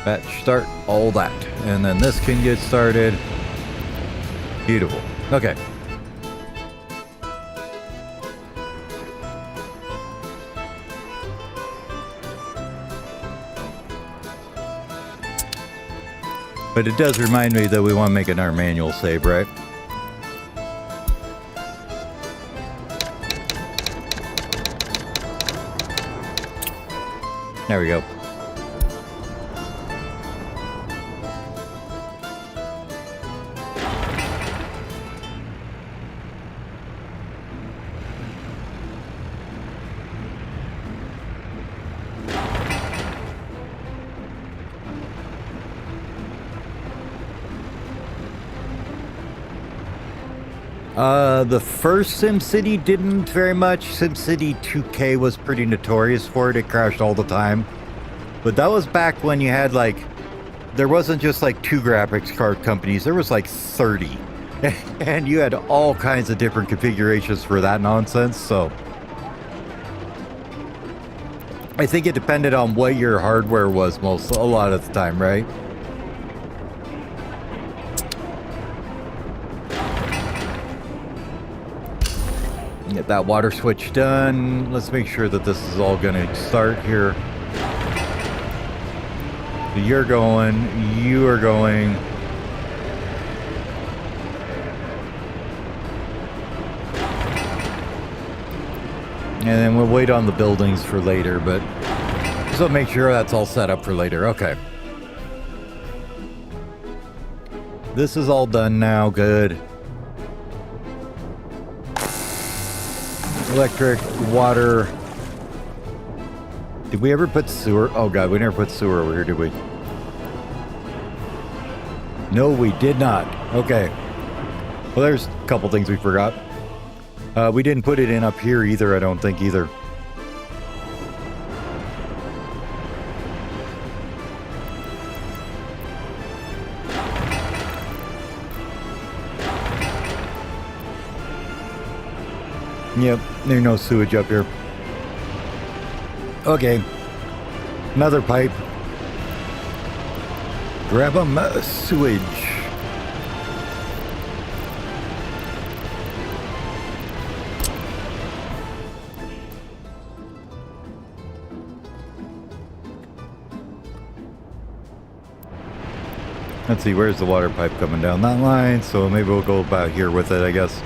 Batch start, all that. And then this can get started. Beautiful. Okay. But it does remind me that we want to make another manual save, right? There we go. The first SimCity didn't very much. SimCity 2K was pretty notorious for it. It crashed all the time. But that was back when you had like, there wasn't just like 2 graphics card companies. There was like 30. And you had all kinds of different configurations for that nonsense. So I think it depended on what your hardware was a lot of the time, right? Get that water switch done. Let's make sure that this is all going to start here. You're going, you are going. And then we'll wait on the buildings for later, but so make sure that's all set up for later. Okay. This is all done now. Good. Electric, water. Did we ever put sewer? Oh god, we never put sewer over here, did we? No, we did not. Okay. Well, there's a couple things we forgot. We didn't put it in up here either, I don't think either. Yep, there's no sewage up here. Okay. Another pipe. Grab 'em, sewage. Let's see, where's the water pipe coming down that line? So maybe we'll go about here with it, I guess.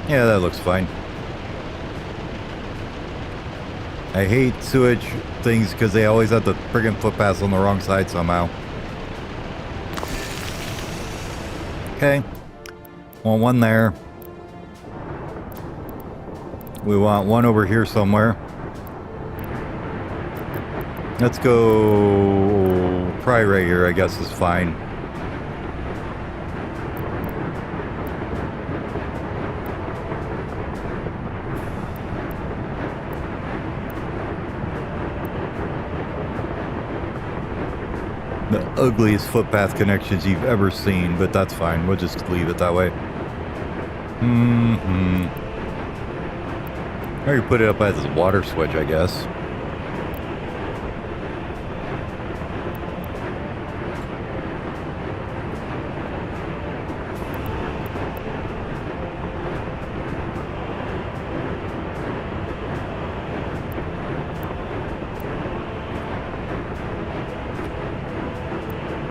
Yeah, that looks fine. I hate sewage things because they always have the friggin' footpaths on the wrong side somehow. Okay. Want one there. We want one over here somewhere. Let's go probably right here, I guess is fine. The ugliest footpath connections you've ever seen, but that's fine. We'll just leave it that way. I could put it up as a water switch, I guess.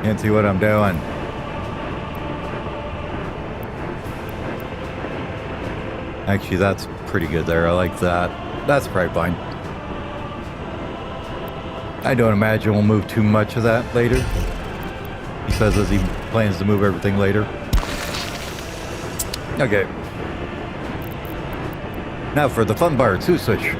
Can't see what I'm doing. Actually, that's pretty good there. I like that. That's probably fine. I don't imagine we'll move too much of that later. He says as he plans to move everything later. Okay. Now for the fun part, Sue switch.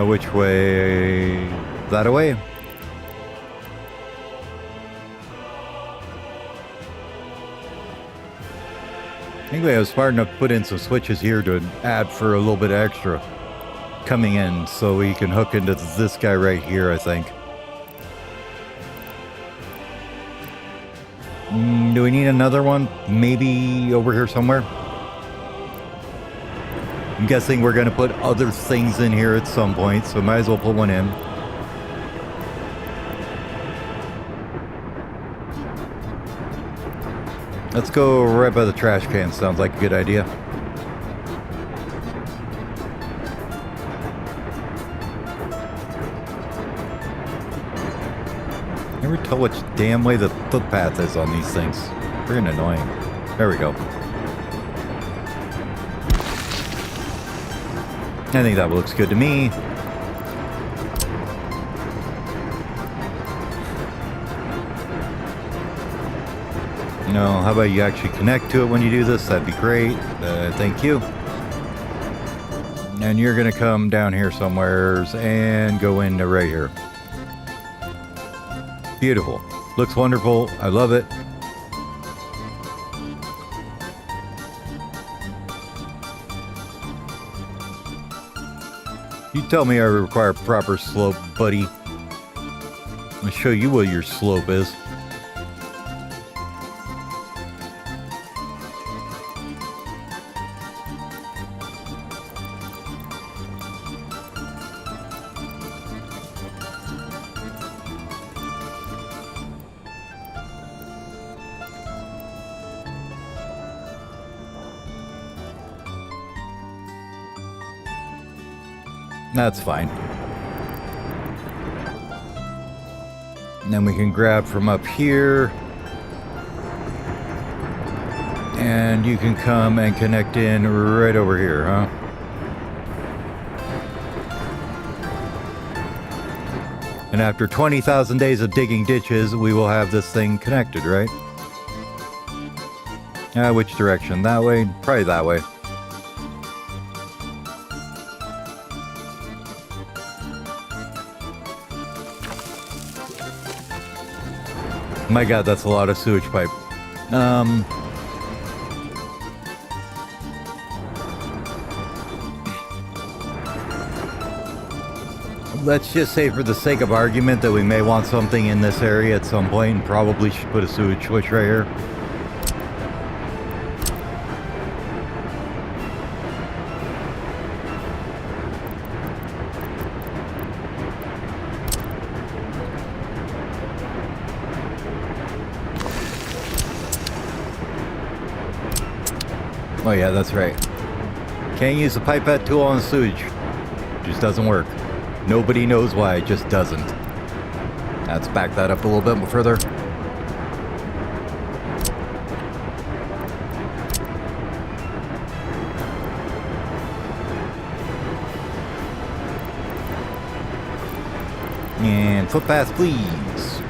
Which way? That away? Anyway, I was smart enough to put in some switches here to add for a little bit extra coming in so we can hook into this guy right here, I think. Do we need another one? Maybe over here somewhere? I'm guessing we're going to put other things in here at some point, so might as well put one in. Let's go right by the trash can. Sounds like a good idea. Never tell which damn way the footpath is on these things. Freaking annoying. There we go. I think that looks good to me. No, how about you actually connect to it when you do this? That'd be great. Thank you. And you're going to come down here somewhere and go into right here. Beautiful. Looks wonderful. I love it. You tell me I require proper slope, buddy. I'll show you what your slope is. That's fine. And then we can grab from up here. And you can come and connect in right over here, huh? And after 20,000 days of digging ditches, we will have this thing connected, right? Which direction? That way? Probably that way. My god, that's a lot of sewage pipe. Let's just say for the sake of argument that we may want something in this area at some point and probably should put a sewage switch right here. Oh yeah, that's right. Can't use the pipette tool on sewage. Just doesn't work. Nobody knows why, it just doesn't. Let's back that up a little bit further. And footpath, please.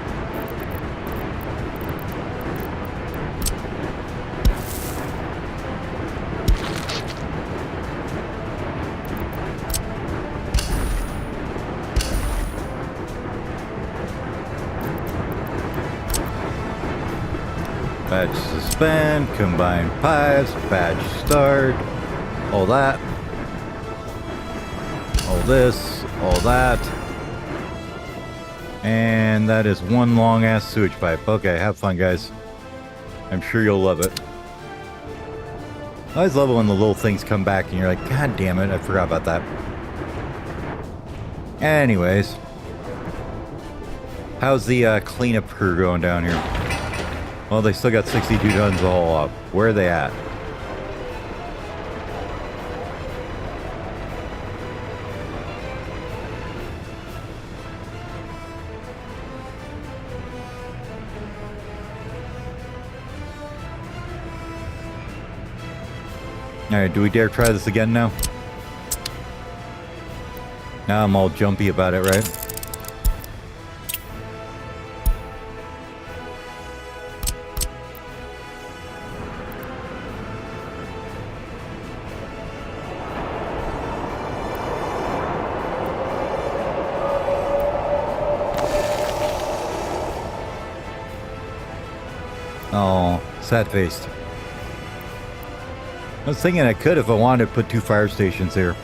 Batch suspend, combine pipes, batch start, all that, all this, all that, and that is one long ass sewage pipe. Okay, have fun, guys. I'm sure you'll love it. I always love it when the little things come back and you're like, God damn it, I forgot about that. Anyways, how's the cleanup crew going down here? Well, they still got 62 tons to haul up. Where are they at? Alright, do we dare try this again now? Now I'm all jumpy about it, right? Oh, sad-faced. I was thinking I could if I wanted to put 2 fire stations here.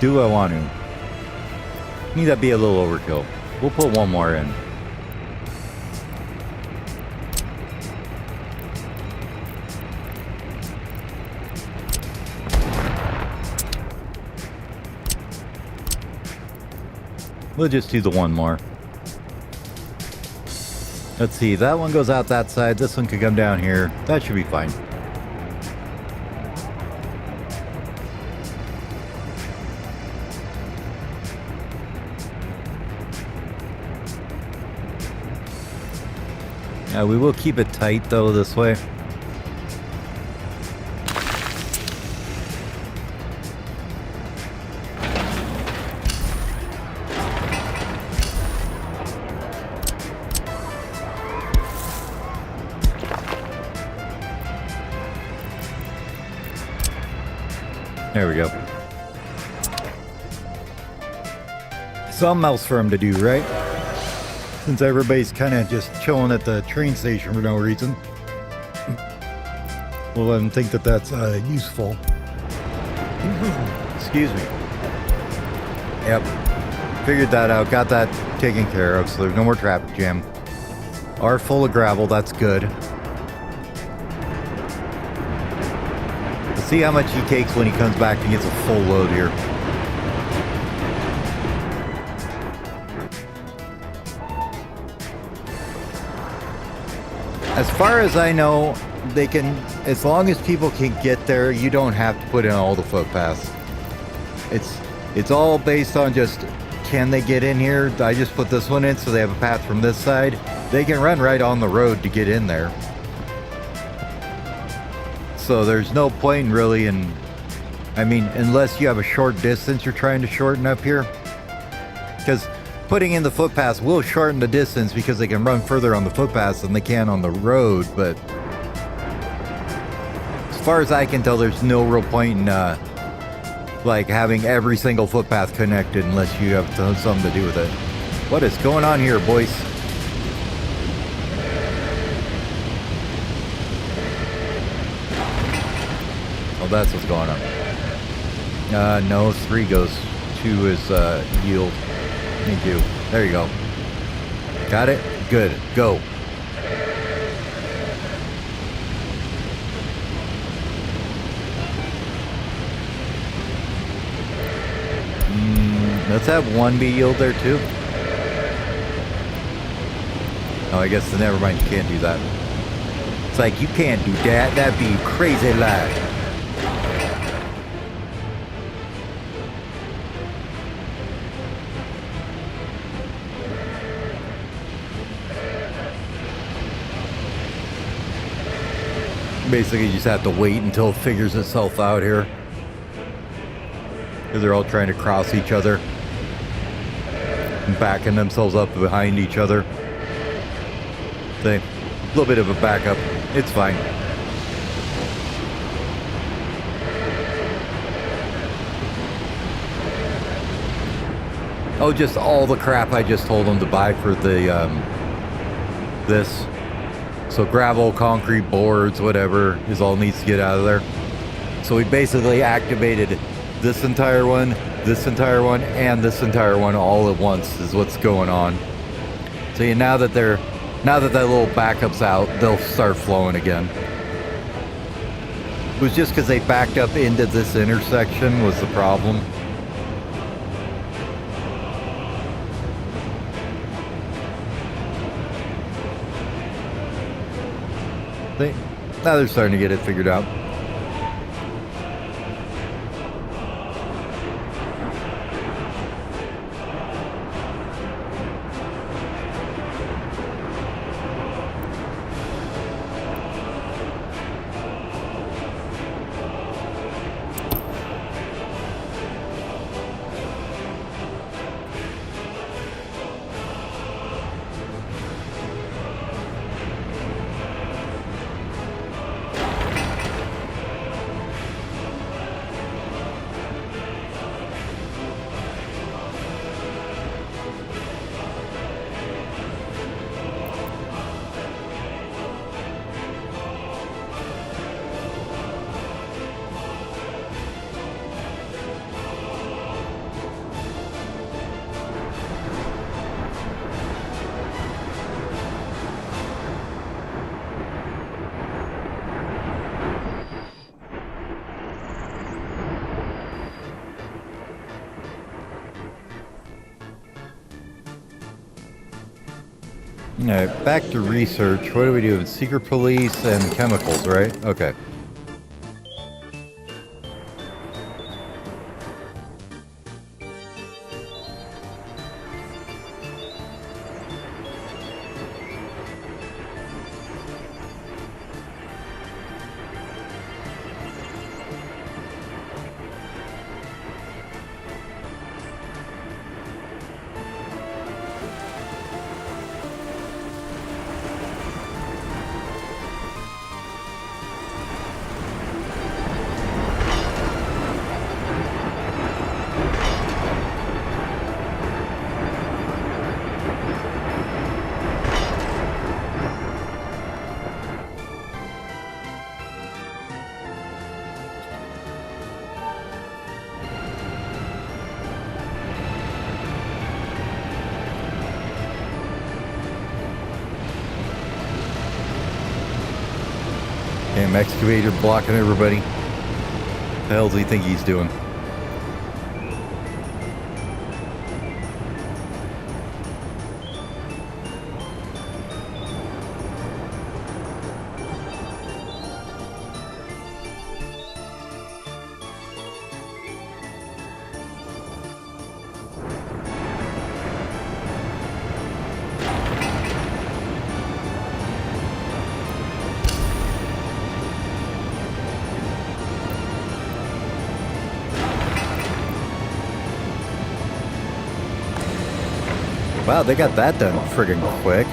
Do I want to? I think that'd be a little overkill. We'll put one more in. We'll just do the one more. Let's see, that one goes out that side, this one could come down here. That should be fine. Yeah, we will keep it tight though this way. There we go. Something else for him to do, right? since everybody's kind of just chilling at the train station for no reason. We'll let them think that that's useful. Excuse me. Yep. Figured that out. Got that taken care of, so there's no more traffic jam. Are full of gravel. That's good. Let's see how much he takes when he comes back and gets a full load here. As far as I know, they can, as long as people can get there, you don't have to put in all the footpaths. It's all based on just, can they get in here? I just put this one in so they have a path from this side. They can run right on the road to get in there. So there's no point really in, I mean, unless you have a short distance you're trying to shorten up here. Because putting in the footpaths will shorten the distance because they can run further on the footpaths than they can on the road, but as far as I can tell, there's no real point in like having every single footpath connected unless you have something to do with it. What is going on here, boys? Oh, that's what's going on. No, 3 goes. 2 is yield. Thank you. There you go. Got it? Good. Go. Let's have 1 be yield there too. Oh, I guess never mind. You can't do that. It's like, you can't do that. That'd be crazy lie. Basically, you just have to wait until it figures itself out here. Because they're all trying to cross each other. And backing themselves up behind each other. A little bit of a backup. It's fine. Oh, just all the crap I just told them to buy for the, this. So gravel, concrete, boards, whatever, is all needs to get out of there. So we basically activated this entire one, and this entire one all at once is what's going on. So yeah, now that that little backup's out, they'll start flowing again. It was just because they backed up into this intersection was the problem. Now they're starting to get it figured out. Alright, back to research. What do we do? Secret police and chemicals, right? Okay. Damn excavator blocking everybody. The hell does he think he's doing? Wow, they got that done friggin' quick.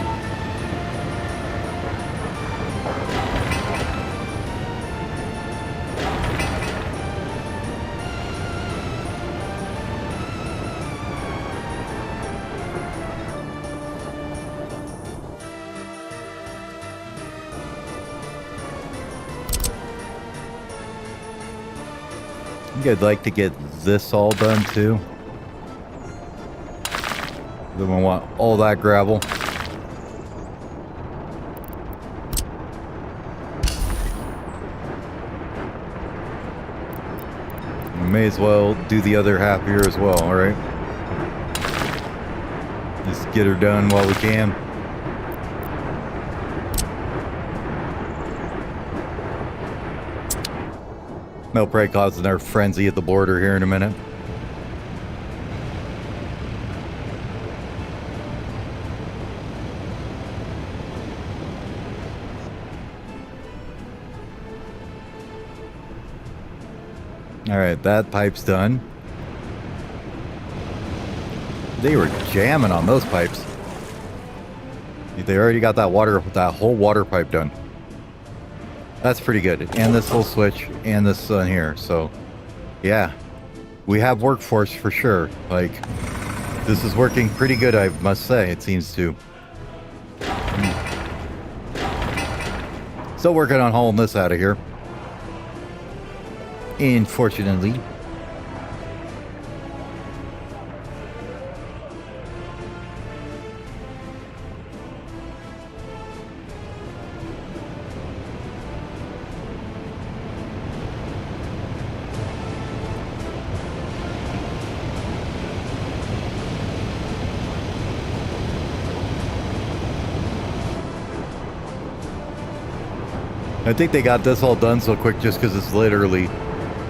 I think I'd like to get this all done too. Then we want all that gravel. We may as well do the other half here as well, alright? Just get her done while we can. They'll probably cause another frenzy at the border here in a minute. Alright, that pipe's done. They were jamming on those pipes. They already got that whole water pipe done. That's pretty good. And this little switch and this one here. So, yeah. We have workforce for sure. Like, this is working pretty good, I must say. It seems to. Still working on hauling this out of here. Unfortunately. I think they got this all done so quick just because it's literally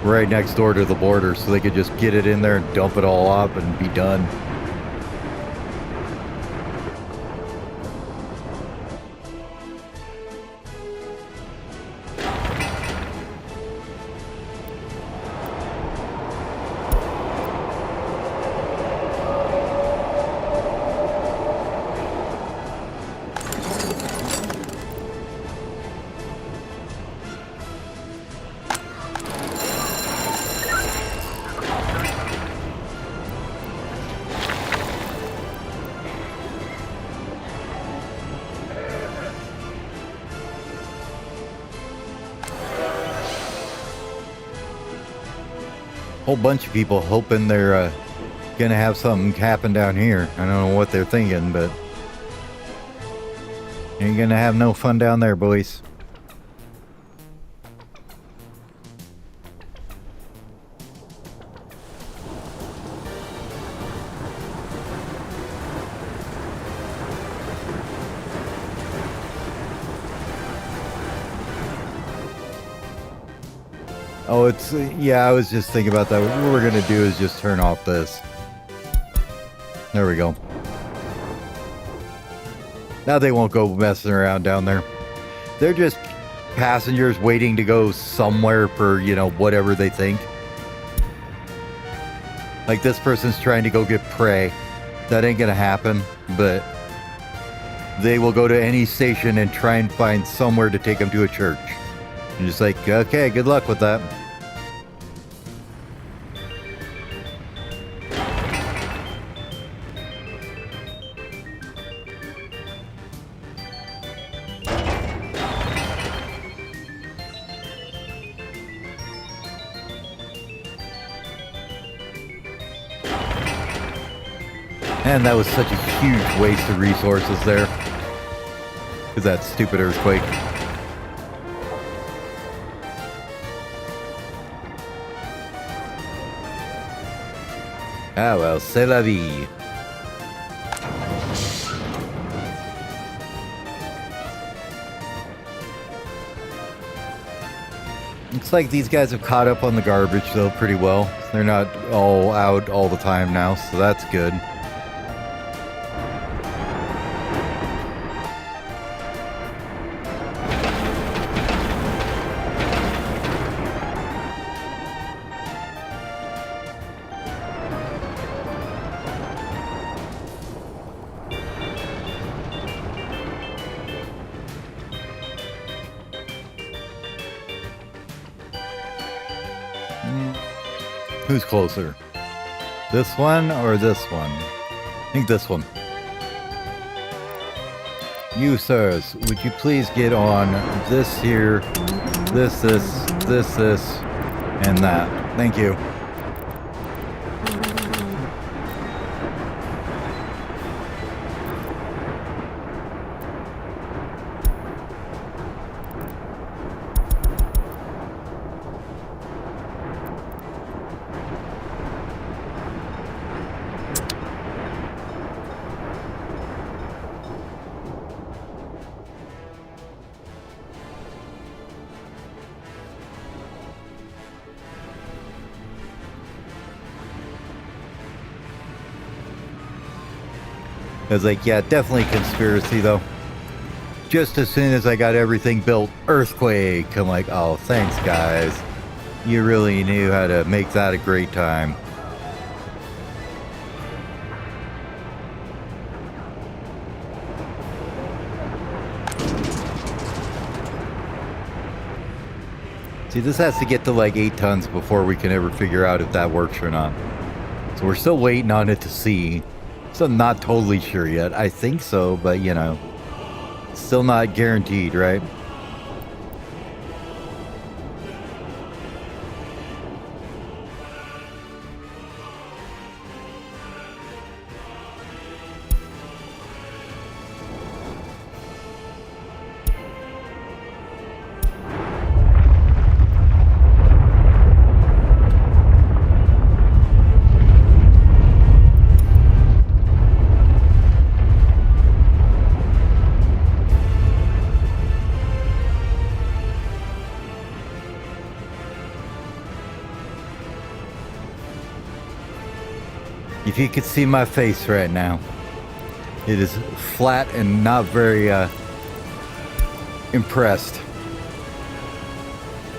right next door to the border, so they could just get it in there and dump it all up and be done. Whole bunch of people hoping they're gonna have something happen down here. I don't know what they're thinking, but ain't gonna have no fun down there, boys. Oh, it's, yeah, I was just thinking about that. What we're going to do is just turn off this. There we go. Now they won't go messing around down there. They're just passengers waiting to go somewhere for, you know, whatever they think. Like this person's trying to go get prey. That ain't going to happen, but they will go to any station and try and find somewhere to take them to a church. You're just like, okay, good luck with that. And that was such a huge waste of resources there. Because that stupid earthquake. Ah well, c'est la vie. Looks like these guys have caught up on the garbage though pretty well. They're not all out all the time now, so that's good. Who's closer? This one or this one? I think this one. You, sirs, would you please get on this here, this, and that. Thank you. I was like, yeah, definitely conspiracy, though. Just as soon as I got everything built, earthquake. I'm like, oh, thanks, guys. You really knew how to make that a great time. See, this has to get to like 8 tons before we can ever figure out if that works or not. So we're still waiting on it to see. So I'm not totally sure yet. I think so, but you know, still not guaranteed, right? If you could see my face right now, it is flat and not very impressed.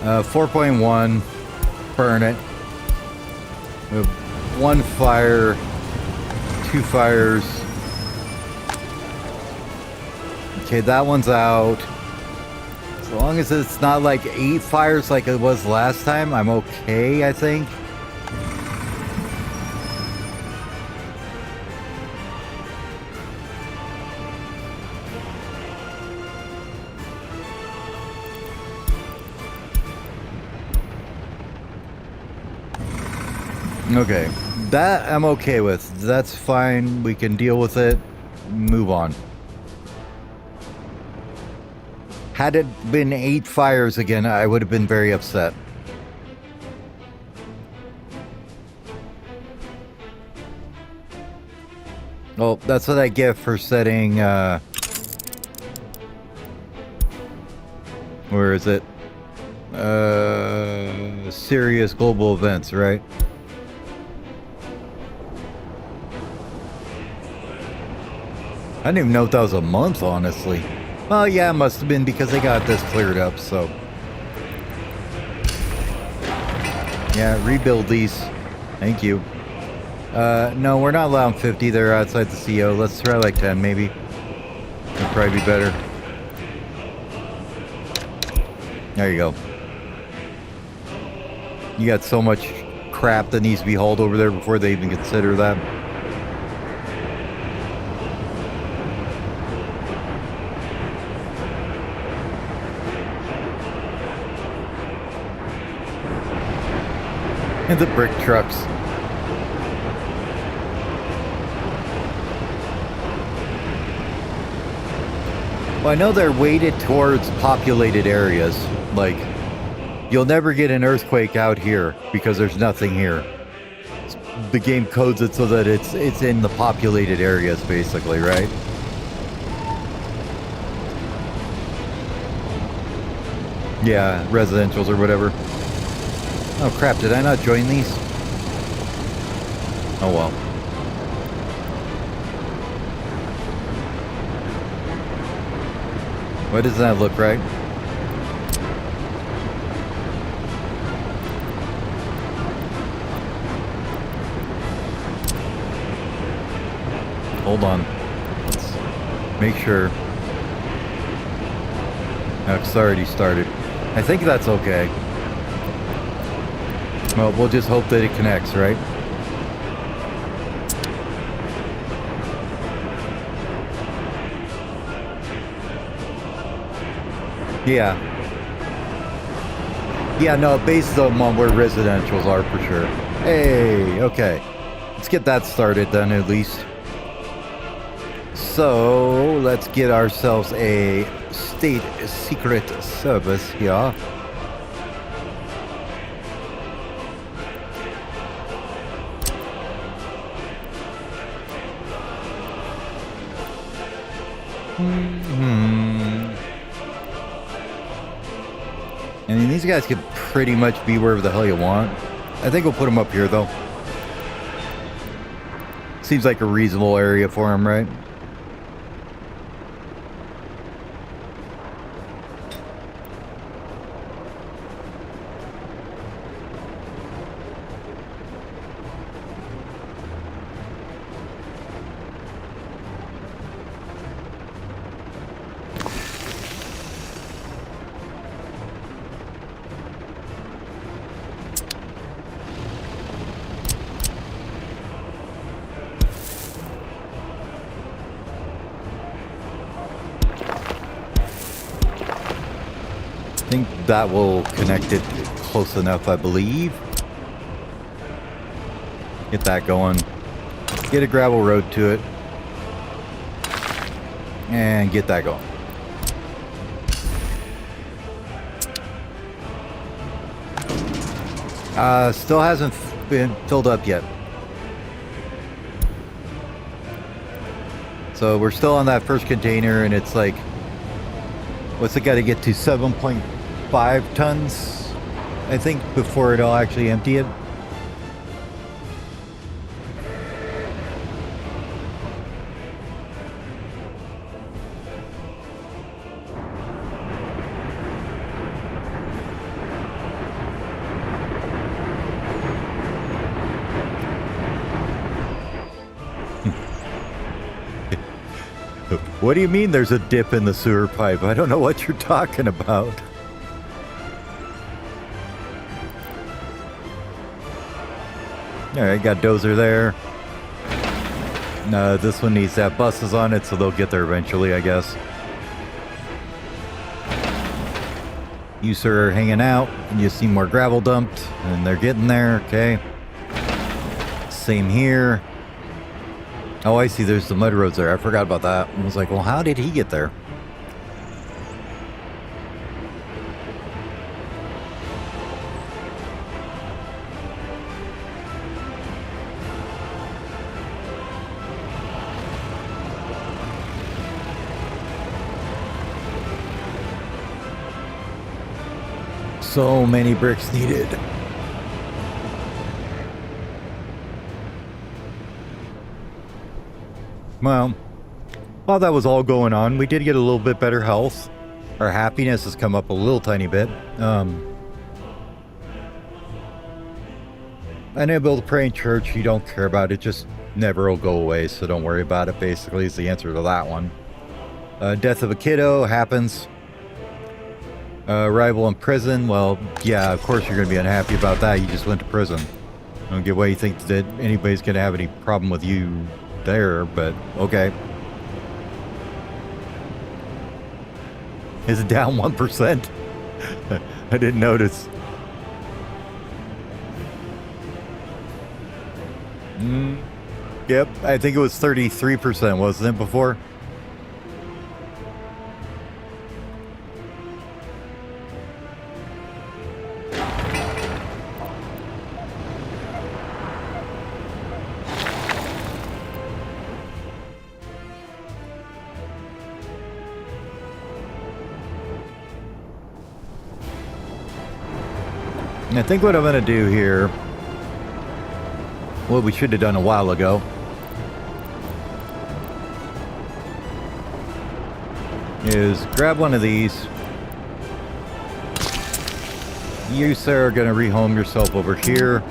4.1, burn it. 1 fire, 2 fires. Okay, that one's out. As long as it's not like 8 fires like it was last time, I'm okay, I think. Okay, that I'm okay with. That's fine. We can deal with it. Move on. Had it been 8 fires again, I would have been very upset. Well, that's what I get for setting, where is it? Serious global events, right? I didn't even know if that was a month, honestly. Well, yeah, it must have been because they got this cleared up, so. Yeah, rebuild these. Thank you. No, we're not allowing 50. They're outside the CO. Let's try like 10, maybe. That'd probably be better. There you go. You got so much crap that needs to be hauled over there before they even consider that. And the brick trucks. Well, I know they're weighted towards populated areas. Like, you'll never get an earthquake out here because there's nothing here. the game codes it so that it's in the populated areas, basically, right? Yeah, residentials or whatever. Oh crap, did I not join these? Oh well. Why doesn't that look right? Hold on. Let's make sure. No, it's already started. I think that's okay. Well, we'll just hope that it connects, right? Yeah. Yeah, no, based on where residentials are for sure. Hey, okay. Let's get that started then at least. So, let's get ourselves a state secret service here. I mean, these guys could pretty much be wherever the hell you want. I think we'll put them up here, though. Seems like a reasonable area for them, right? I think that will connect it close enough, I believe. Get that going. Get a gravel road to it. And get that going. Still hasn't been filled up yet. So we're still on that first container and it's like, what's it got to get to 7.5 tons, I think, before it'll actually empty it. What do you mean there's a dip in the sewer pipe? I don't know what you're talking about. Alright, got Dozer there. This one needs to have buses on it, so they'll get there eventually, I guess. You, sir, are hanging out, and you see more gravel dumped, and they're getting there, okay. Same here. Oh, I see, there's the mud roads there. I forgot about that. I was like, well, how did he get there? So many bricks needed. Well, while that was all going on, we did get a little bit better health. Our happiness has come up a little tiny bit. Unable to pray in church, you don't care about it, just never will go away, so don't worry about it, basically, is the answer to that one. Death of a kiddo happens. Arrival in prison, well, yeah, of course you're going to be unhappy about that, you just went to prison. I don't get why you think that anybody's going to have any problem with you there, but okay. Is it down 1%? I didn't notice. Yep, I think it was 33%, wasn't it, before? I think what I'm going to do here, what we should have done a while ago, is grab one of these. You, sir, are going to rehome yourself over here.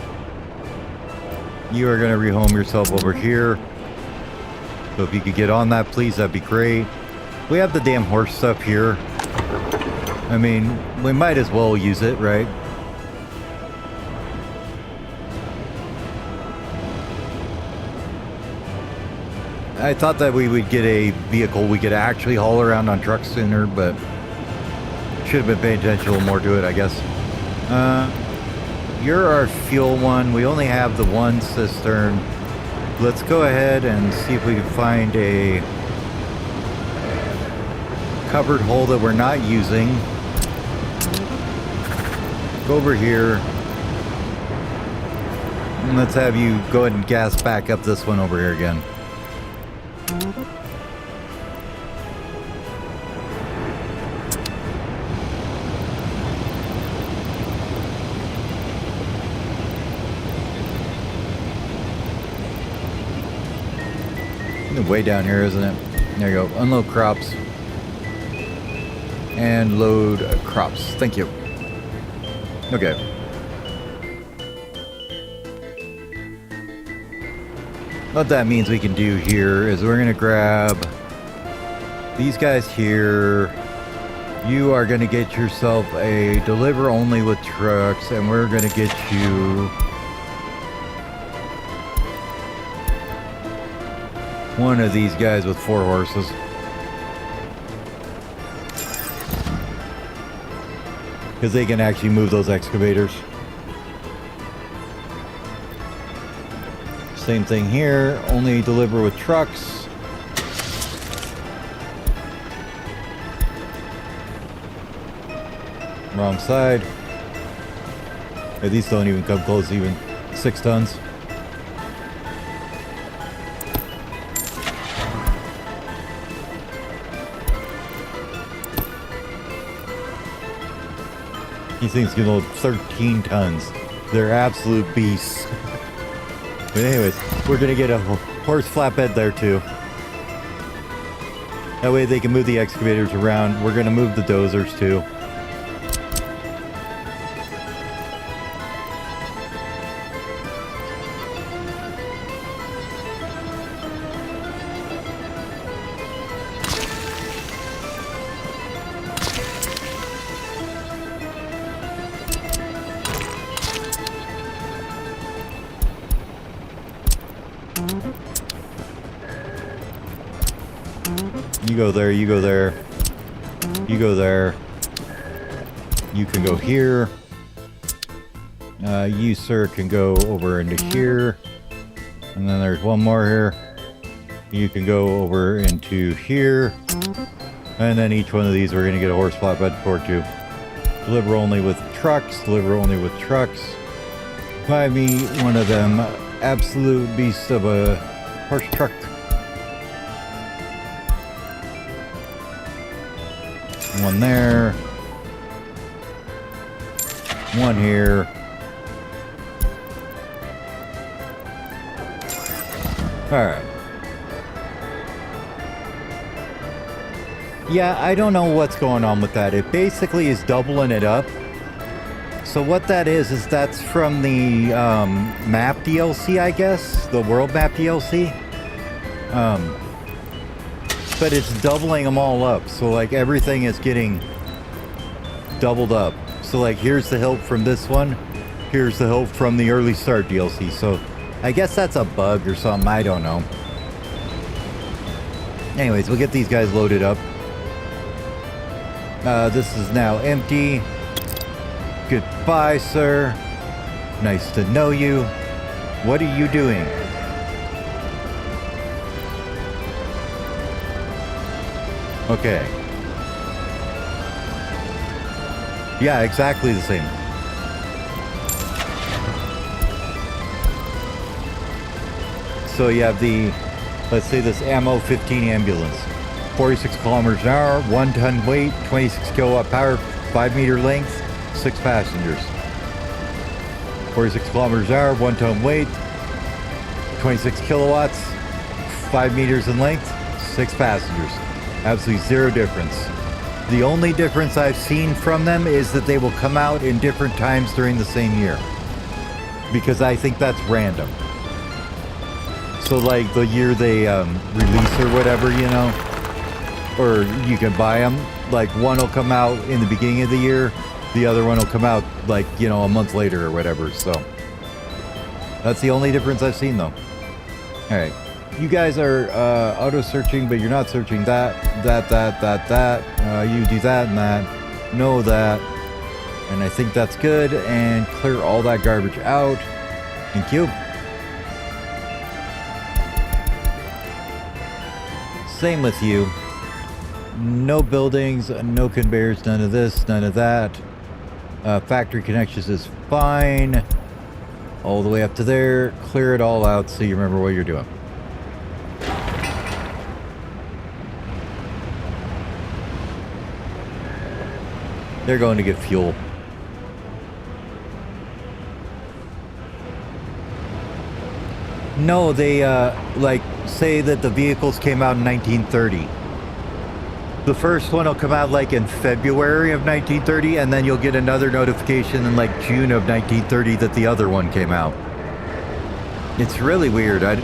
You are going to rehome yourself over here. So if you could get on that, please, that'd be great. We have the damn horse stuff here. I mean, we might as well use it, right? I thought that we would get a vehicle we could actually haul around on trucks sooner, but should have been paying attention a little more to it, I guess. You're our fuel one. We only have the one cistern. Let's go ahead and see if we can find a covered hole that we're not using. Go over here. And let's have you go ahead and gas back up this one over here again. Way down here, isn't it? There you go. Unload crops. And load crops. Thank you. Okay. What that means we can do here is we're going to grab these guys here. You are going to get yourself a deliver only with trucks, and we're going to get you one of these guys with 4 horses. Because they can actually move those excavators. Same thing here, only deliver with trucks. Wrong side. Yeah, these don't even come close, even 6 tons. These things can hold 13 tons. They're absolute beasts. But anyways, we're gonna get a horse flatbed there too. That way they can move the excavators around. We're gonna move the dozers too. You go there, you go there, you go there. You can go here. You, sir, can go over into here. And then there's one more here. You can go over into here. And then each one of these we're going to get a horse flatbed for too. Deliver only with trucks, deliver only with trucks. Buy me one of them absolute beasts of a horse truck. One there. One here. Alright. Yeah, I don't know what's going on with that. It basically is doubling it up. So what that is that's from the map DLC, I guess? The world map DLC? But it's doubling them all up. So like everything is getting doubled up. So like here's the help from this one. Here's the help from the early start DLC. So I guess that's a bug or something. I don't know. Anyways, we'll get these guys loaded up. This is now empty. Goodbye, sir. Nice to know you. What are you doing? Okay. Yeah, exactly the same. So you have the, let's say this ammo 15 ambulance. 46 kilometers an hour, 1 ton weight, 26 kilowatt power, 5 meter length, 6 passengers. 46 kilometers an hour, 1 ton weight, 26 kilowatts, 5 meters in length, 6 passengers. Absolutely zero difference. The only difference I've seen from them is that they will come out in different times during the same year. Because I think that's random. So like the year they release or whatever, you know, or you can buy them, like one will come out in the beginning of the year, the other one will come out like, you know, a month later or whatever. So that's the only difference I've seen though. All right. You guys are auto searching, but you're not searching that. You do that and that. Know that. And I think that's good. And clear all that garbage out. Thank you. Same with you. No buildings, no conveyors, none of this, none of that. Factory connections is fine. All the way up to there. Clear it all out so you remember what you're doing. They're going to get fuel. No, they, like, say that the vehicles came out in 1930. The first one will come out, like, in February of 1930, and then you'll get another notification in, like, June of 1930 that the other one came out. It's really weird. I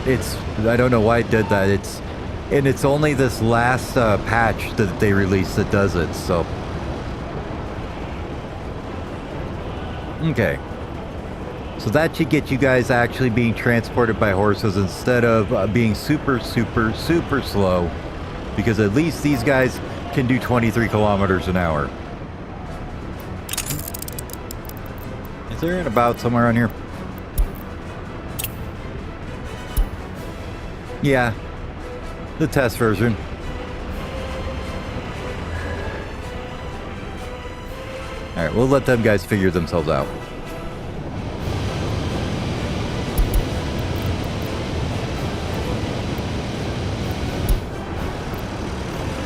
don't know why it did that. And it's only this last patch that they released that does it, so... Okay. So that should get you guys actually being transported by horses instead of being super slow. Because at least these guys can do 23 kilometers an hour. Is there an about somewhere on here? Yeah. The test version. Alright, we'll let them guys figure themselves out.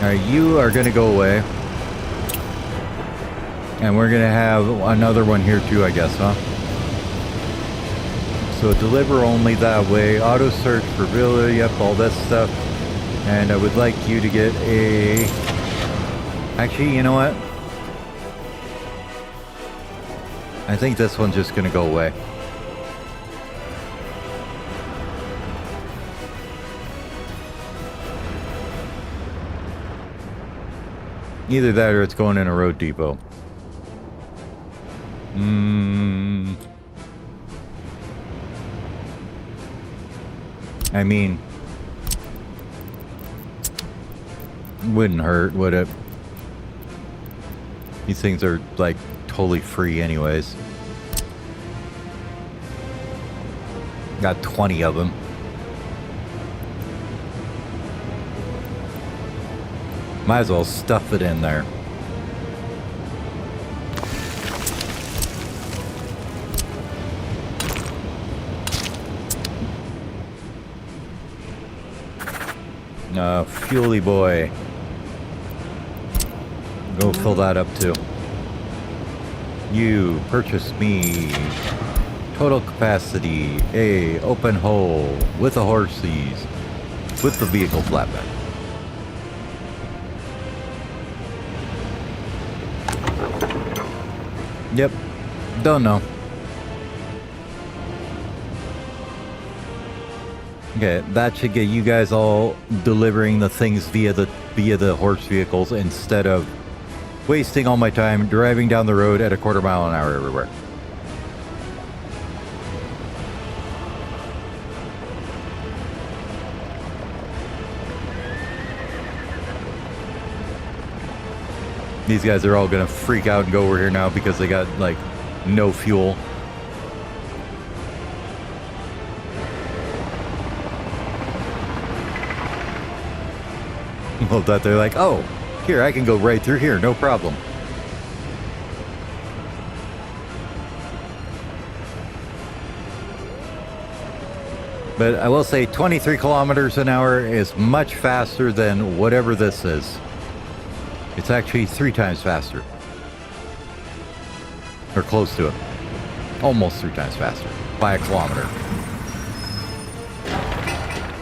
Alright, you are going to go away. And we're going to have another one here too, I guess, huh? So deliver only that way. Auto search for villa, yep, all that stuff. And I would like you to get a... Actually, you know what? I think this one's just going to go away. Either that or it's going in a road depot. I mean, wouldn't hurt, would it? These things are like totally free anyways. Got 20 of them. Might as well stuff it in there. Fuely boy. Go fill that up too. You purchase me total capacity, a open hole with a horses with the vehicle flatbed. Yep, don't know. Okay, that should get you guys all delivering the things via the horse vehicles instead of wasting all my time driving down the road at a quarter mile an hour everywhere. These guys are all gonna freak out and go over here now because they got like no fuel. Well, that they're like, oh, here, I can go right through here, no problem. But I will say 23 kilometers an hour is much faster than whatever this is. It's actually 3 times faster. Or close to it. almost 3 times faster by a kilometer.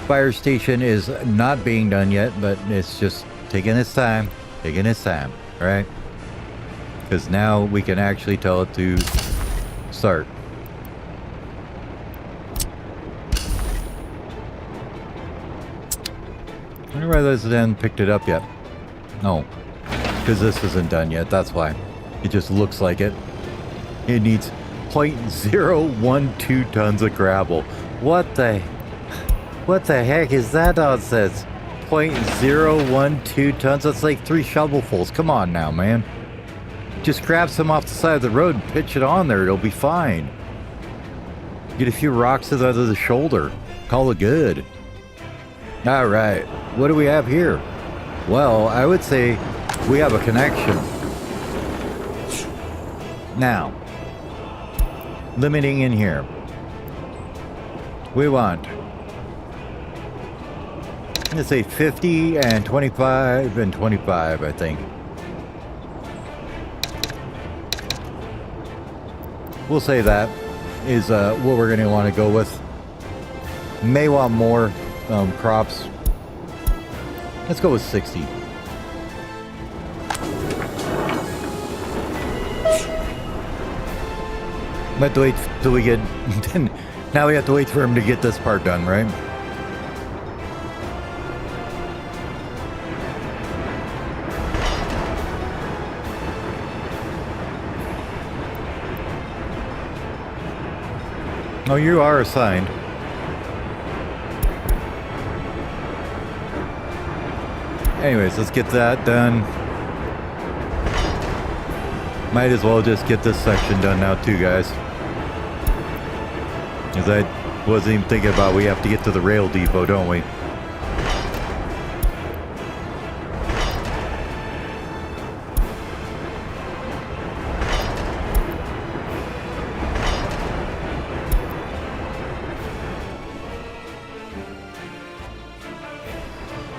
Fire station is not being done yet, but it's just taking its time, right? Because now we can actually tell it to start. I wonder why this then picked it up yet. No, because this isn't done yet. That's why. It just looks like it. It needs 0.012 tons of gravel. What the heck is that nonsense? 0.012 tons? That's like 3 shovelfuls. Come on now, man. Just grab some off the side of the road and pitch it on there. It'll be fine. Get a few rocks to the other the shoulder. Call it good. All right. What do we have here? Well, I would say we have a connection. Now, limiting in here. We want, I'm going to say 50 and 25 and 25, I think. We'll say that is what we're going to want to go with. May want more crops. Let's go with 60. Might have to wait till we get... Now we have to wait for him to get this part done, right? Oh, you are assigned. Anyways, let's get that done. Might as well just get this section done now too, guys. Because I wasn't even thinking about we have to get to the rail depot, don't we?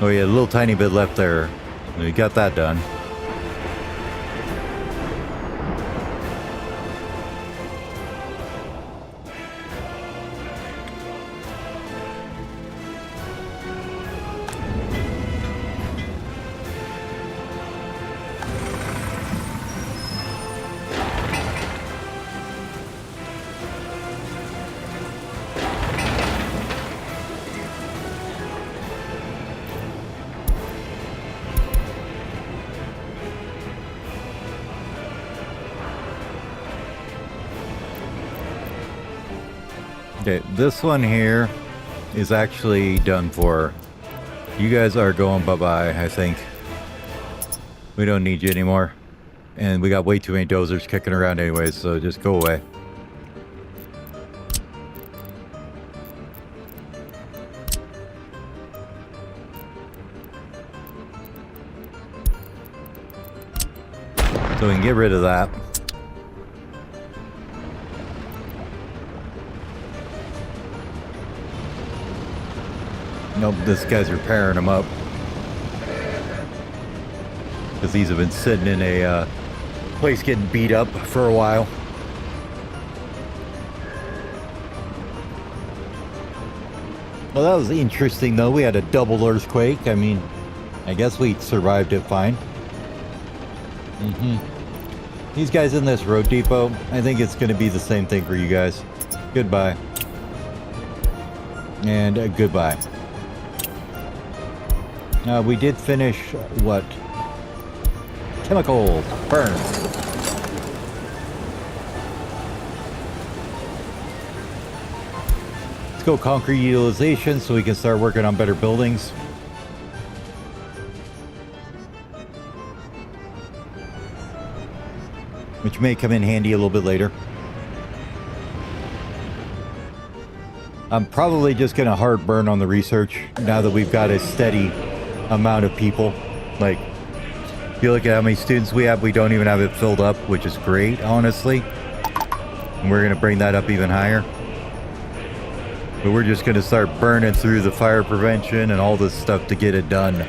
Oh yeah, a little tiny bit left there. We got that done. Okay, this one here is actually done for. You guys are going bye-bye, I think. We don't need you anymore. And we got way too many dozers kicking around anyways, so just go away. So we can get rid of that. Nope, this guy's repairing them up. Because these have been sitting in a place getting beat up for a while. Well, that was interesting though. We had a double earthquake. I mean, I guess we survived it fine. These guys in this road depot, I think it's going to be the same thing for you guys. Goodbye. And goodbye. We did finish, what? Chemicals. Burn. Let's go concrete utilization so we can start working on better buildings. Which may come in handy a little bit later. I'm probably just going to hard burn on the research now that we've got a steady amount of people. Like, if you look at how many students we have, we don't even have it filled up, which is great, honestly. And we're going to bring that up even higher. But we're just going to start burning through the fire prevention and all this stuff to get it done.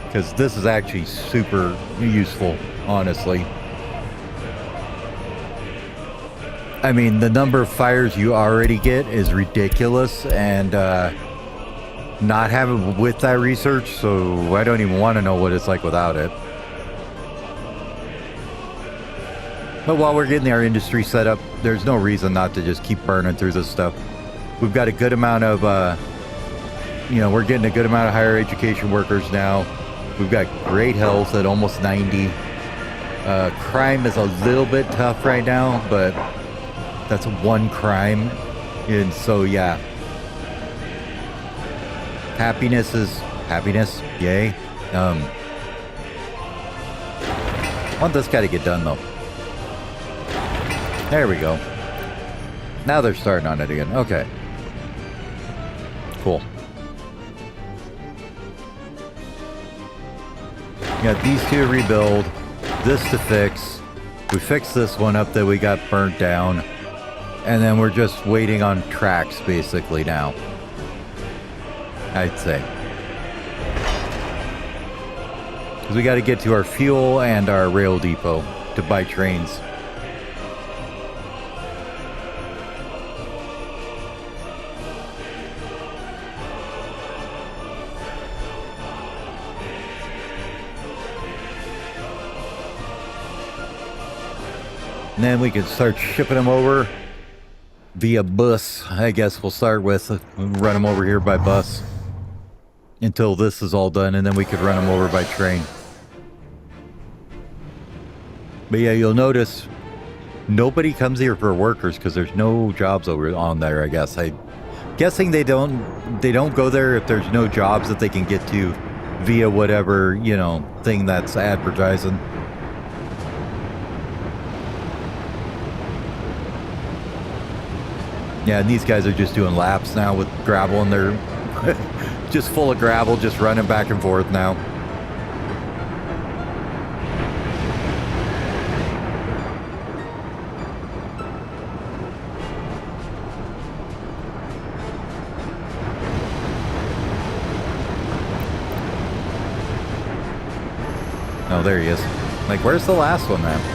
Because this is actually super useful, honestly. I mean, the number of fires you already get is ridiculous, and not having with that research, so I don't even want to know what it's like without it. But while we're getting our industry set up, there's no reason not to just keep burning through this stuff. We've got a good amount of, we're getting a good amount of higher education workers now. We've got great health at almost 90. Crime is a little bit tough right now, but that's one crime. And so, yeah. Happiness is happiness. Yay. I want this guy to get done, though. There we go. Now they're starting on it again. Okay. Cool. Got these two to rebuild. This to fix. We fixed this one up that we got burnt down. And then we're just waiting on tracks, basically, now. I'd say. Because we got to get to our fuel and our rail depot to buy trains. And then we can start shipping them over via bus. I guess we'll start with run them over here by bus until this is all done, and then we could run them over by train. But yeah, you'll notice nobody comes here for workers because there's no jobs over on there. I guess I'm guessing they don't go there if there's no jobs that they can get to via whatever thing that's advertising. Yeah, and these guys are just doing laps now with gravel, and they're just full of gravel, just running back and forth now. Oh, there he is. Like, where's the last one, man?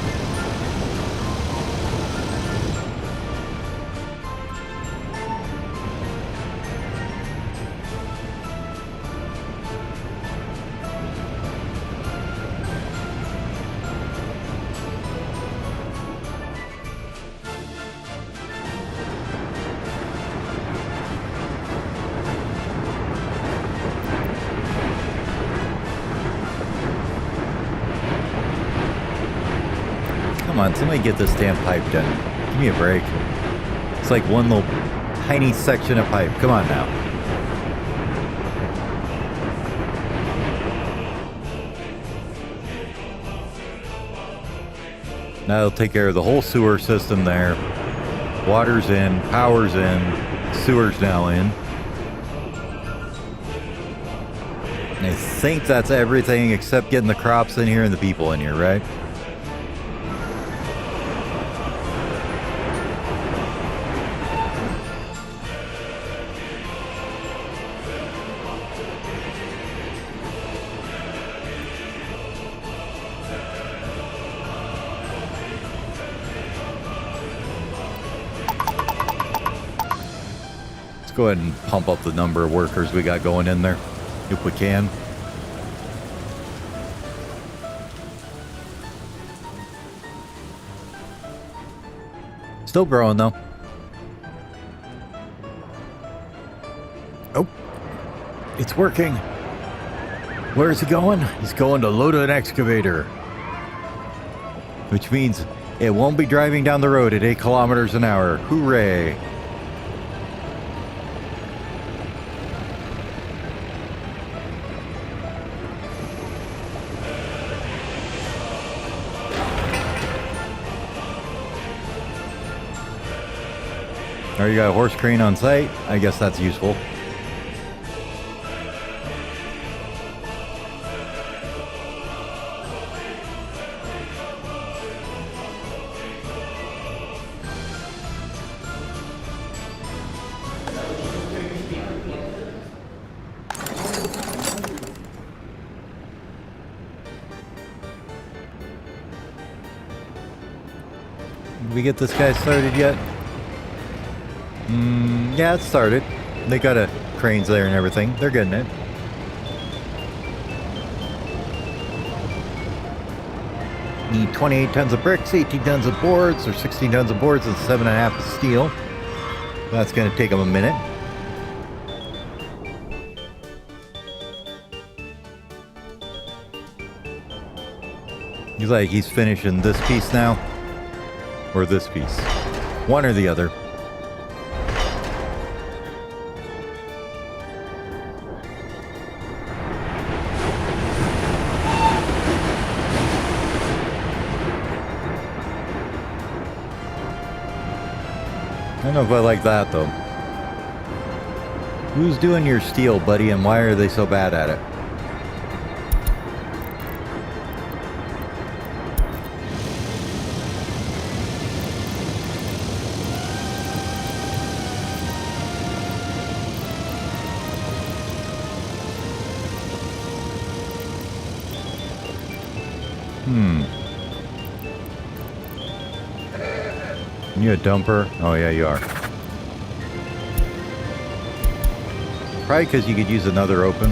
Come on, somebody get this damn pipe done. Give me a break. It's like one little tiny section of pipe. Come on now. That'll take care of the whole sewer system there. Water's in, power's in, sewer's now in. And I think that's everything except getting the crops in here and the people in here, right? Let's go ahead and pump up the number of workers we got going in there, if we can. Still growing, though. Oh, it's working. Where is he going? He's going to load an excavator. Which means it won't be driving down the road at 8 kilometers an hour. Hooray. Or you got a horse crane on site. I guess that's useful. we get this guy started yet? Yeah, it started. They got cranes there and everything. They're getting it. Need 28 tons of bricks, 18 tons of boards, or 16 tons of boards, and 7.5 of steel. That's going to take them a minute. He's like, he's finishing this piece now, or this piece. One or the other. I don't know if I like that, though. Who's doing your steel, buddy, and why are they so bad at it? You a dumper? Oh yeah, you are. Probably because you could use another open.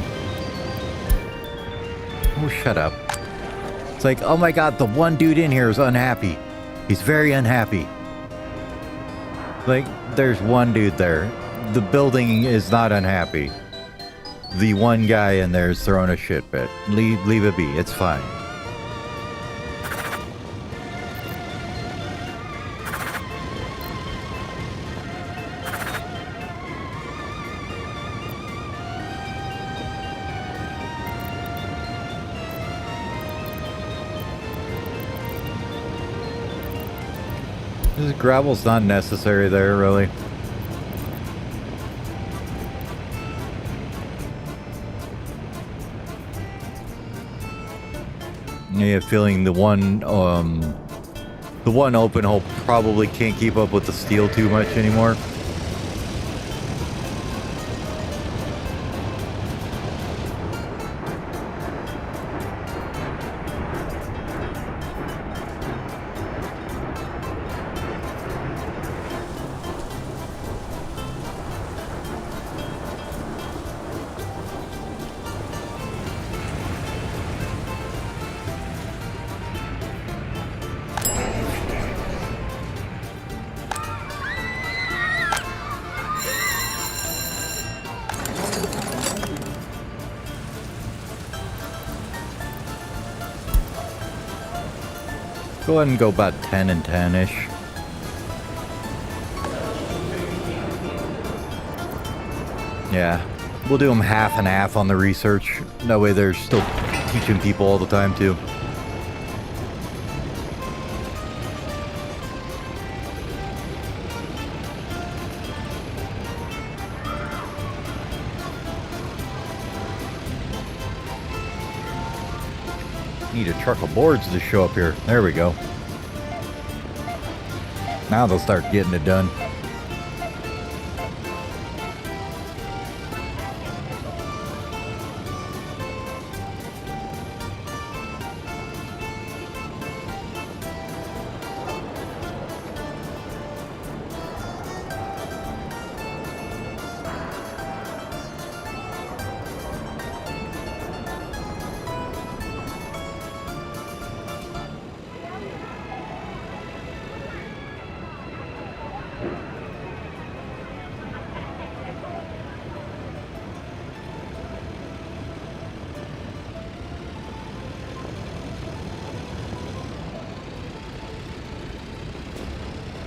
Oh, shut up. It's like, oh my god, the one dude in here is unhappy. He's very unhappy. Like, there's one dude there. The building is not unhappy. The one guy in there is throwing a shit fit. Leave it be. It's fine. This gravel's not necessary there, really. I have a feeling the one open hole probably can't keep up with the steel too much anymore. Go ahead and go about 10 and 10-ish. Yeah, we'll do them half and half on the research. That way they're still teaching people all the time too. Need a truck of boards to show up here. There we go. Now they'll start getting it done.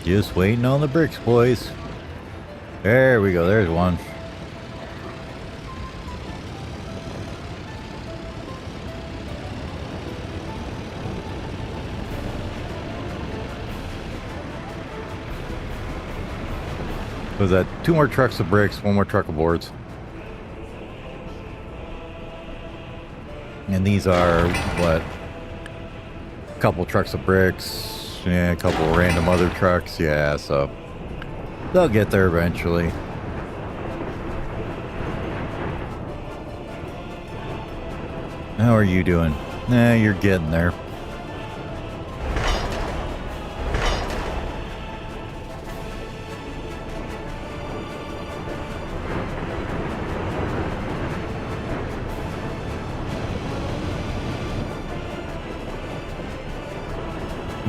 Just waiting on the bricks, boys. There we go. There's one. Was that 2 more trucks of bricks, 1 more truck of boards? And these are, what? A couple trucks of bricks. Yeah, a couple random other trucks. Yeah, so they'll get there eventually. How are you doing? Nah, you're getting there.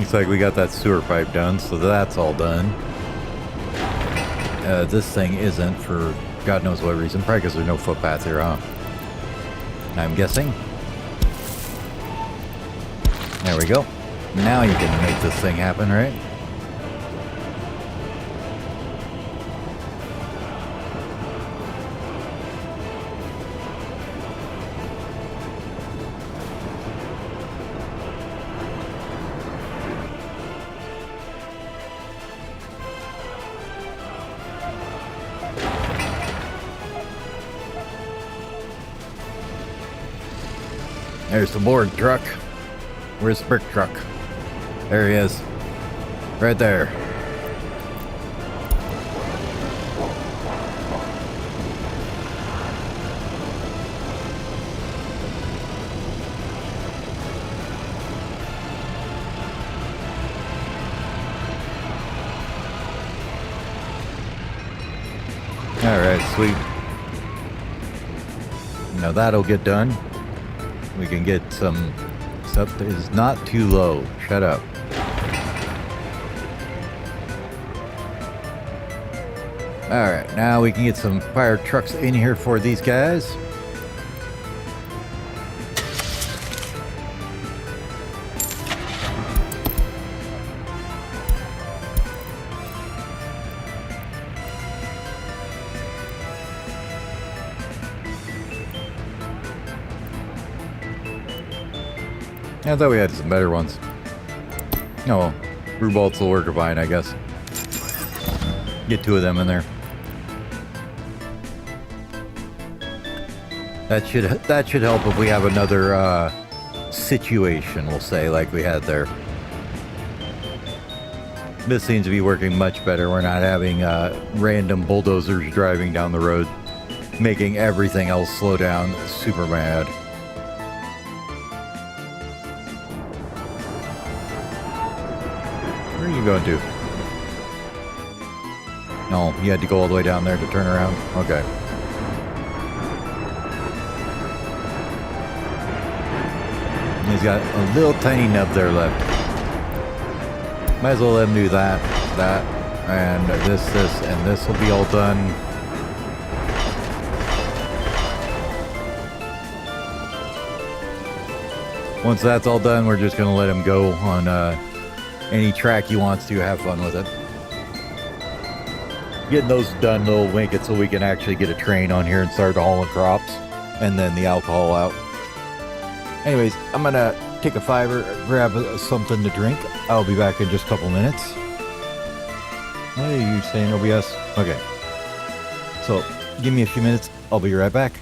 Looks like we got that sewer pipe done, so that's all done. This thing isn't for God knows what reason. Probably because there's no footpath here, huh? I'm guessing. There we go. Now you can make this thing happen, right? There's the board truck. Where's the brick truck? There he is. Right there. Alright, sweet. Now that'll get done. We can get some stuff that is not too low. Shut up. Alright, now we can get some fire trucks in here for these guys. I thought we had some better ones. Oh well, Rubolts will work fine, I guess. Get 2 of them in there. That should help if we have another situation, we'll say, like we had there. This seems to be working much better. We're not having random bulldozers driving down the road, making everything else slow down super bad. Where are you going to? No, you had to go all the way down there to turn around? Okay. He's got a little tiny nub there left. Might as well let him do that, and this, and this will be all done. Once that's all done, we're just going to let him go on any track he wants to. Have fun with it. Getting those done, though, will make it so we can actually get a train on here and start hauling crops, and then the alcohol out. Anyways, I'm gonna take a fiver, grab something to drink. I'll be back in just a couple minutes. What are you saying, OBS? Okay. So, give me a few minutes. I'll be right back.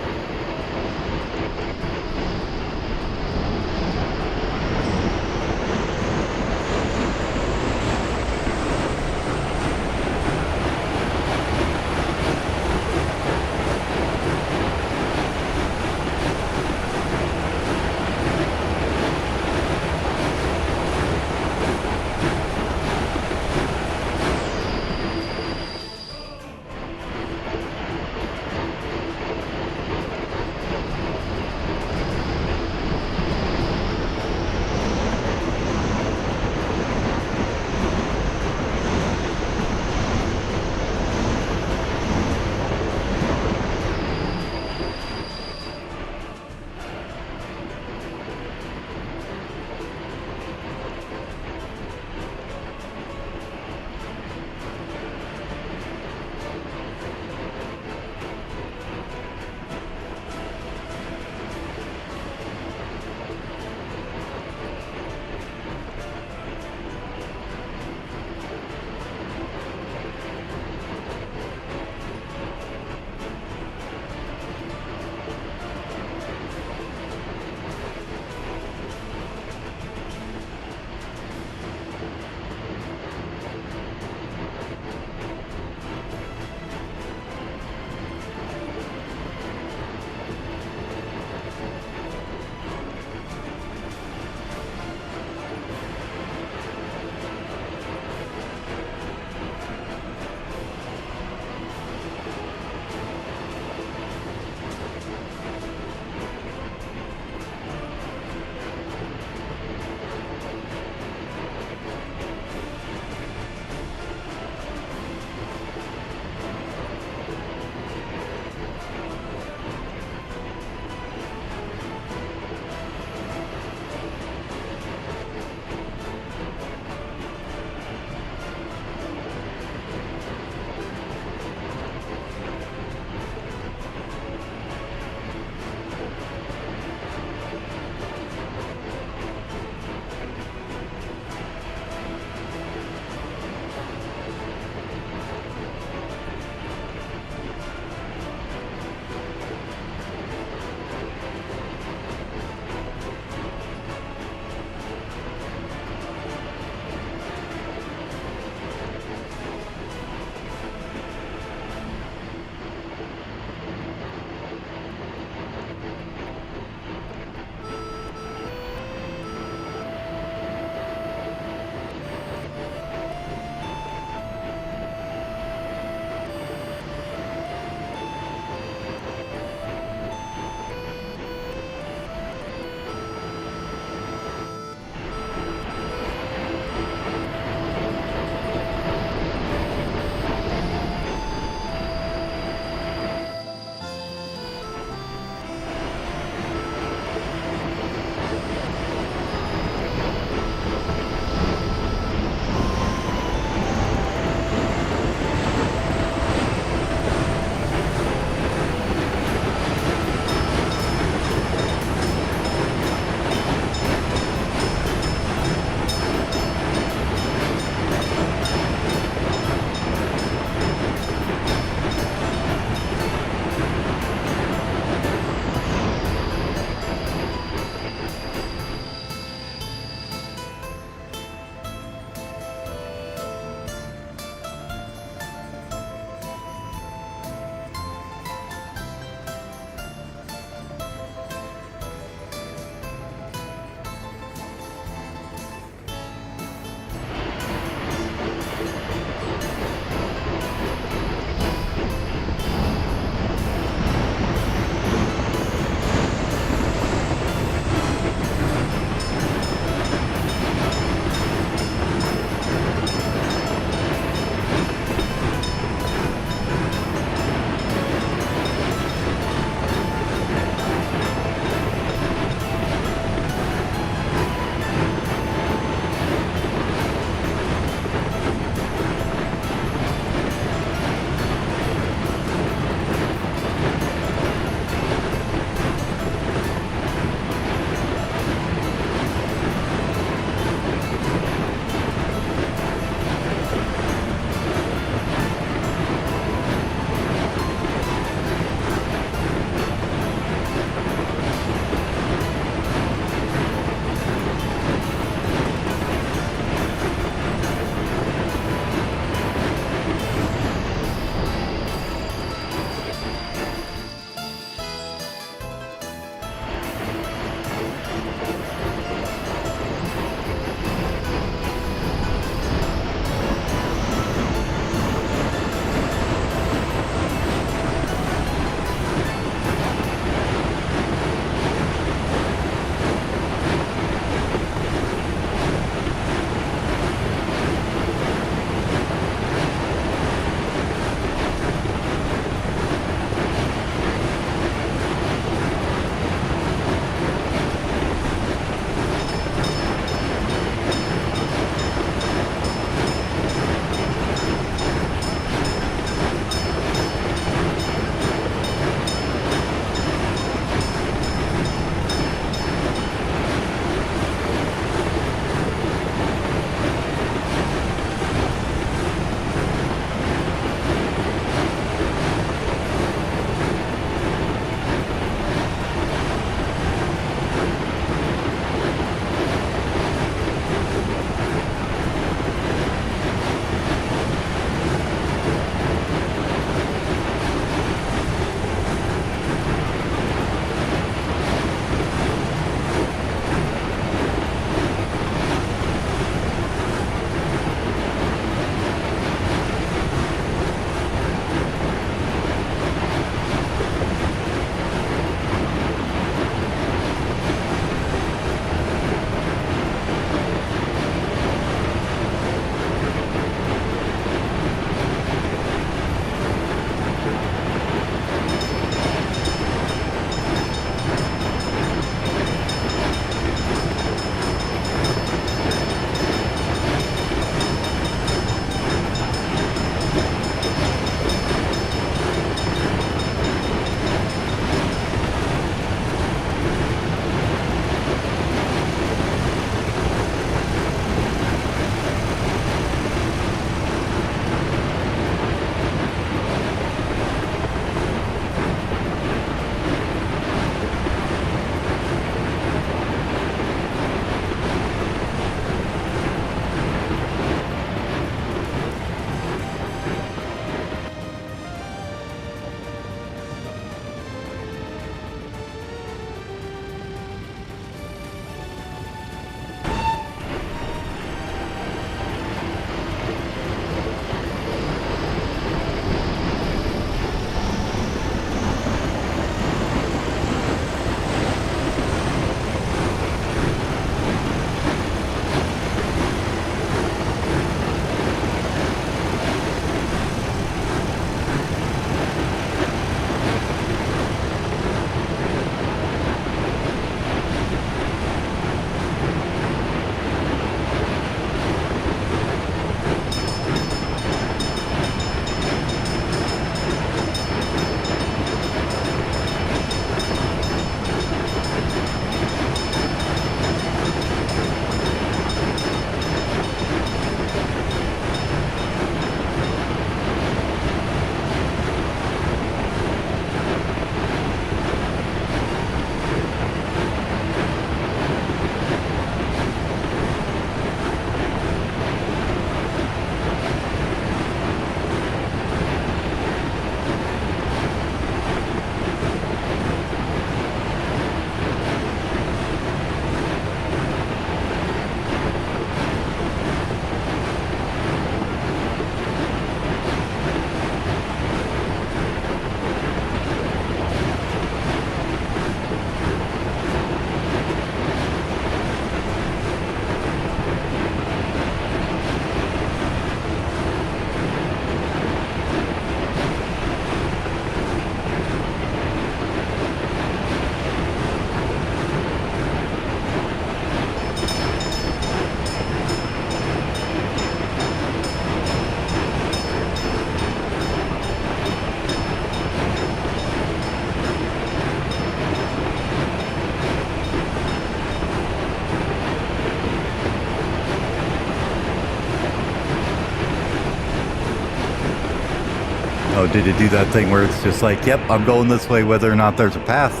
Oh, did it do that thing where it's just like, yep, I'm going this way whether or not there's a path?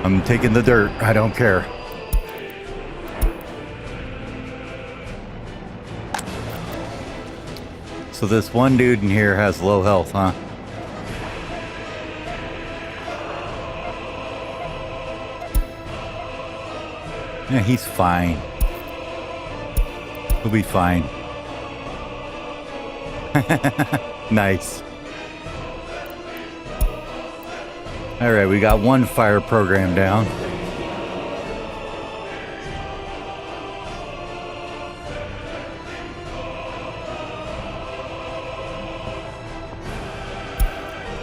I'm taking the dirt. I don't care. So this one dude in here has low health, huh? Yeah, he's fine. He'll be fine. Nice. Alright, we got one fire program down.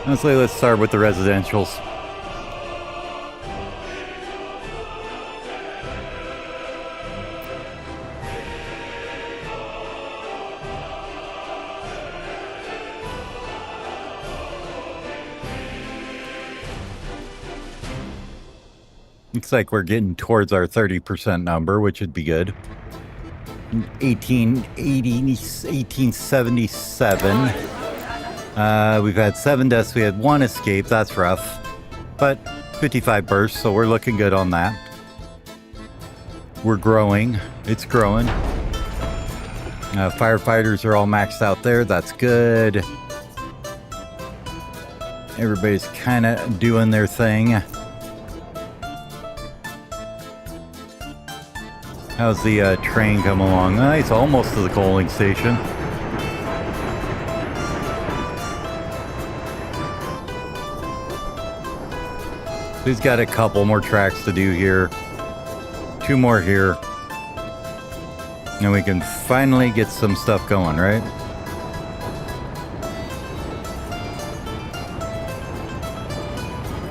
Honestly, let's start with the residentials. Looks like we're getting towards our 30% number, which would be good. 1877. We've had 7 deaths. We had 1 escape. That's rough. But 55 bursts, so we're looking good on that. We're growing. It's growing. Firefighters are all maxed out there. That's good. Everybody's kind of doing their thing. How's the train come along? It's almost to the coaling station. He's got a couple more tracks to do here. 2 more here. And we can finally get some stuff going, right?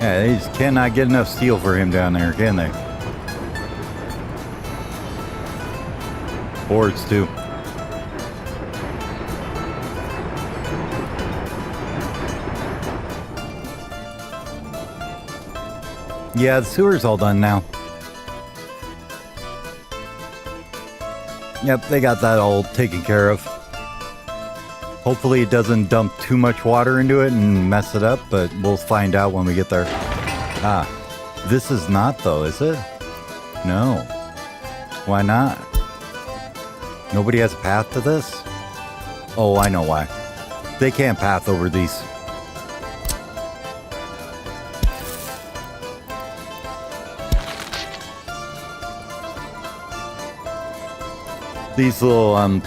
Yeah, they just cannot get enough steel for him down there, can they? Boards too. Yeah, the sewer's all done now. Yep, they got that all taken care of. Hopefully it doesn't dump too much water into it and mess it up, but we'll find out when we get there. Ah, this is not though, is it? No. Why not? Nobody has a path to this? Oh, I know why. They can't path over these. These little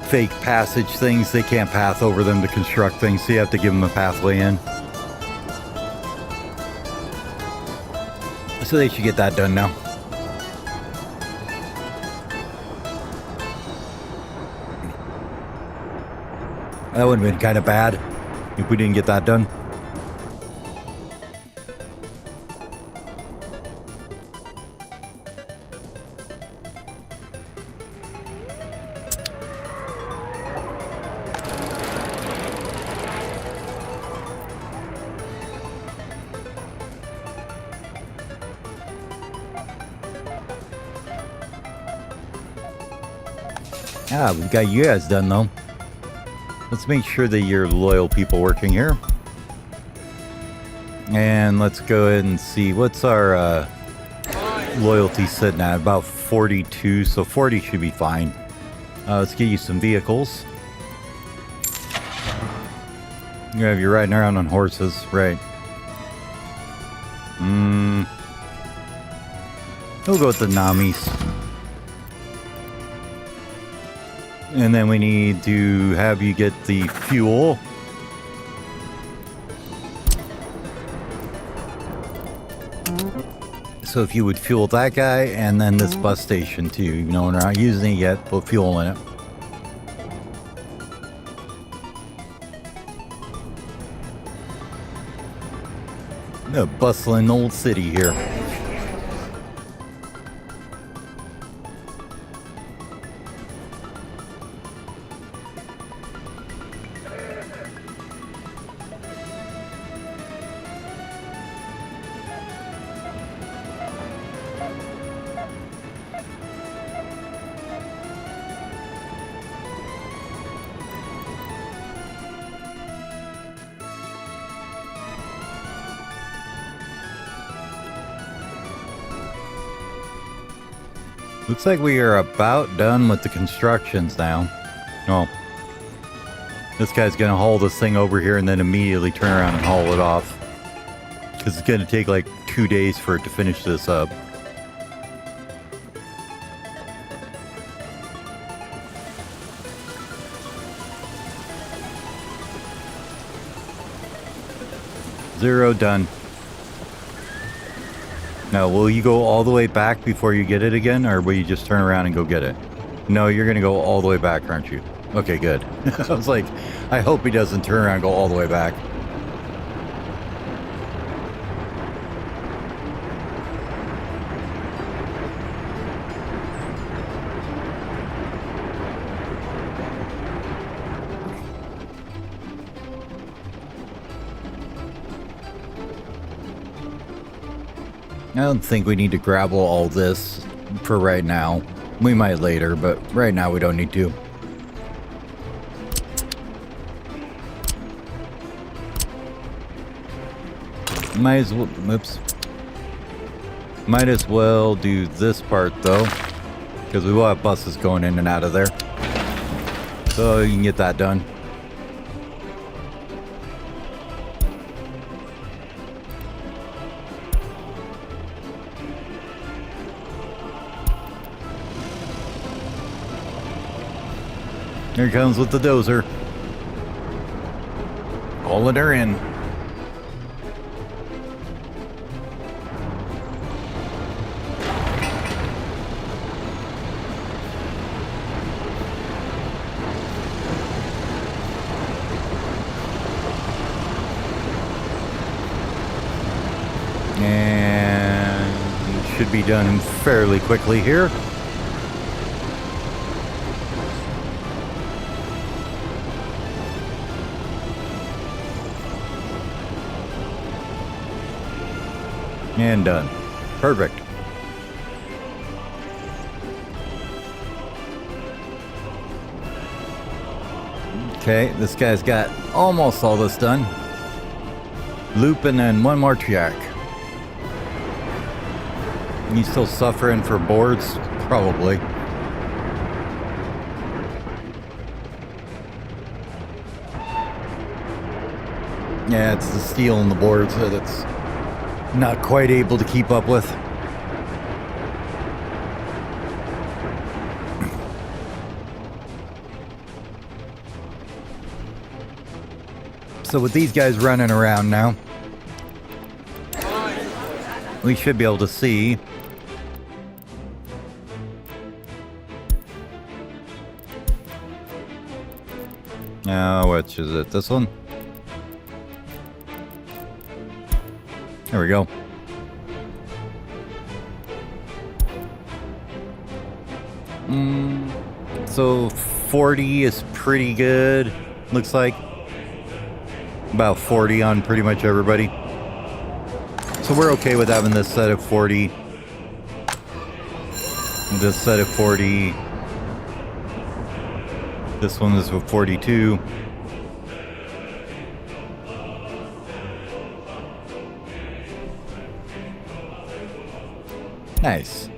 fake passage things, they can't path over them to construct things, so you have to give them a pathway in. So they should get that done now. That would have been kind of bad if we didn't get that done. Ah, we've got you guys done though. Let's make sure that you're loyal people working here. And let's go ahead and see what's our loyalty sitting at. About 42, so 40 should be fine. Let's get you some vehicles. You're riding around on horses, right? We'll go with the Namis. And then we need to have you get the fuel. So if you would fuel that guy and then this bus station too, even though we're not using it yet, put fuel in it. A bustling old city here. Looks like we are about done with the constructions now. Oh. This guy's gonna haul this thing over here and then immediately turn around and haul it off. Because it's gonna take like 2 days for it to finish this up. Zero done. Now, will you go all the way back before you get it again, or will you just turn around and go get it? No, you're gonna go all the way back, aren't you? Okay, good. I was like, I hope he doesn't turn around and go all the way back. I don't think we need to gravel all this for right now. We might later, but right now we don't need to. Might as well, oops. Might as well do this part though, because we will have buses going in and out of there. So you can get that done. Here it comes with the dozer. Hauling her in. And should be done fairly quickly here. And done. Perfect. Okay, this guy's got almost all this done. Loop and then one more track. He's still suffering for boards? Probably. Yeah, it's the steel in the boards that it's not quite able to keep up with. So with these guys running around now, we should be able to see which is it? This one? There we go. So 40 is pretty good. Looks like about 40 on pretty much everybody. So we're okay with having this set of 40. This set of 40. This one is with 42. Nice.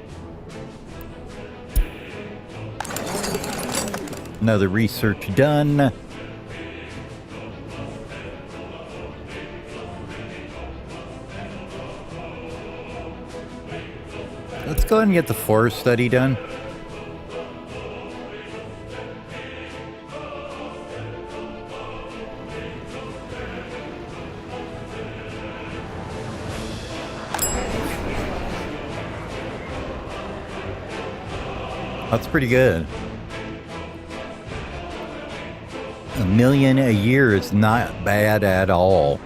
Another research done. Let's go ahead and get the forest study done. That's pretty good. $1 million a year is not bad at all.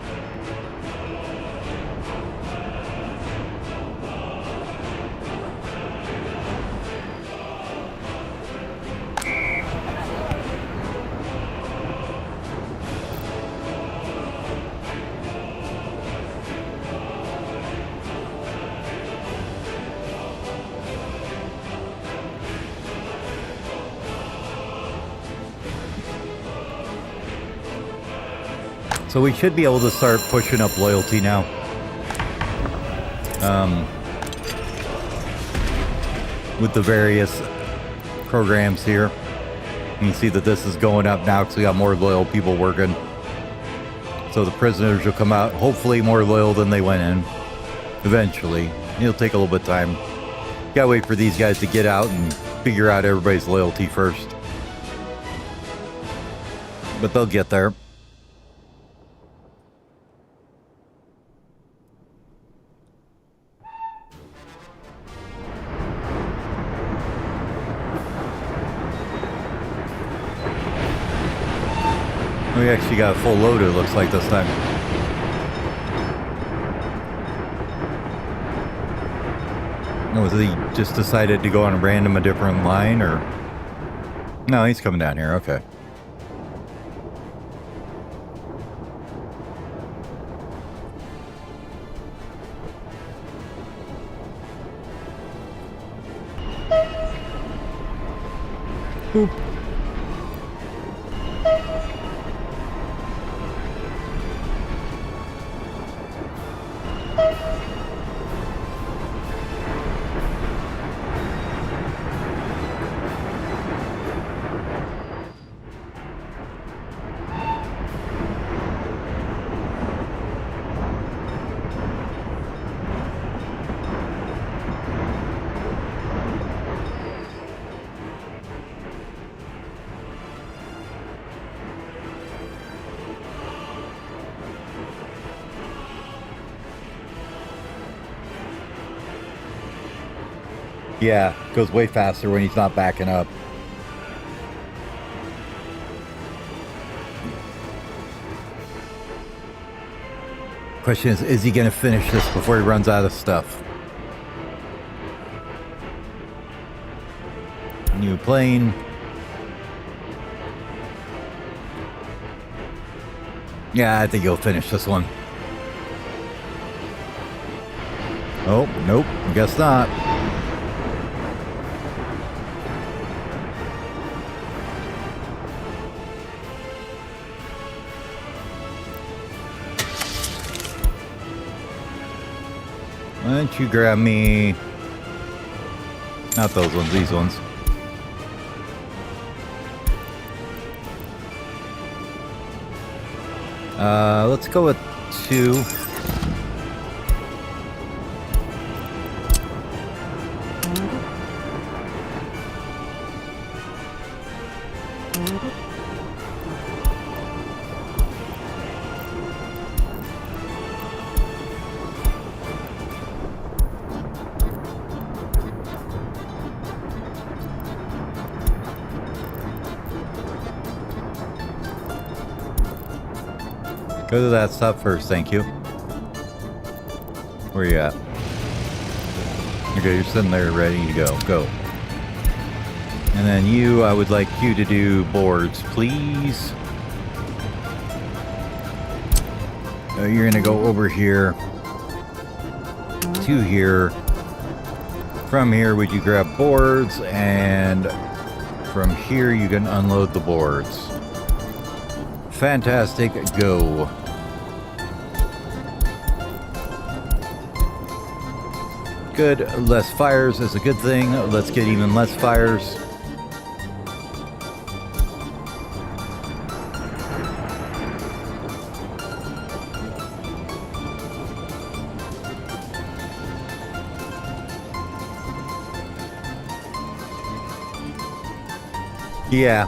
So we should be able to start pushing up loyalty now. with the various programs here. You can see that this is going up now because we got more loyal people working. So the prisoners will come out, hopefully more loyal than they went in. Eventually. It'll take a little bit of time. Gotta wait for these guys to get out and figure out everybody's loyalty first. But they'll get there. We actually got a full load, it looks like, this time. Was he just decided to go on a different line, or? No, he's coming down here, okay. Boop. Yeah, goes way faster when he's not backing up. Question is he going to finish this before he runs out of stuff? New plane. Yeah, I think he'll finish this one. Oh, nope, I guess not. Why don't you grab me... Not those ones, these ones. Let's go with 2. Go to that stop first, thank you. Where you at? Okay, you're sitting there ready to go. Go. And then you, I would like you to do boards, please. You're gonna go over here to here. From here, would you grab boards? And from here, you can unload the boards. Fantastic, go. Good, less fires is a good thing. Let's get even less fires. Yeah.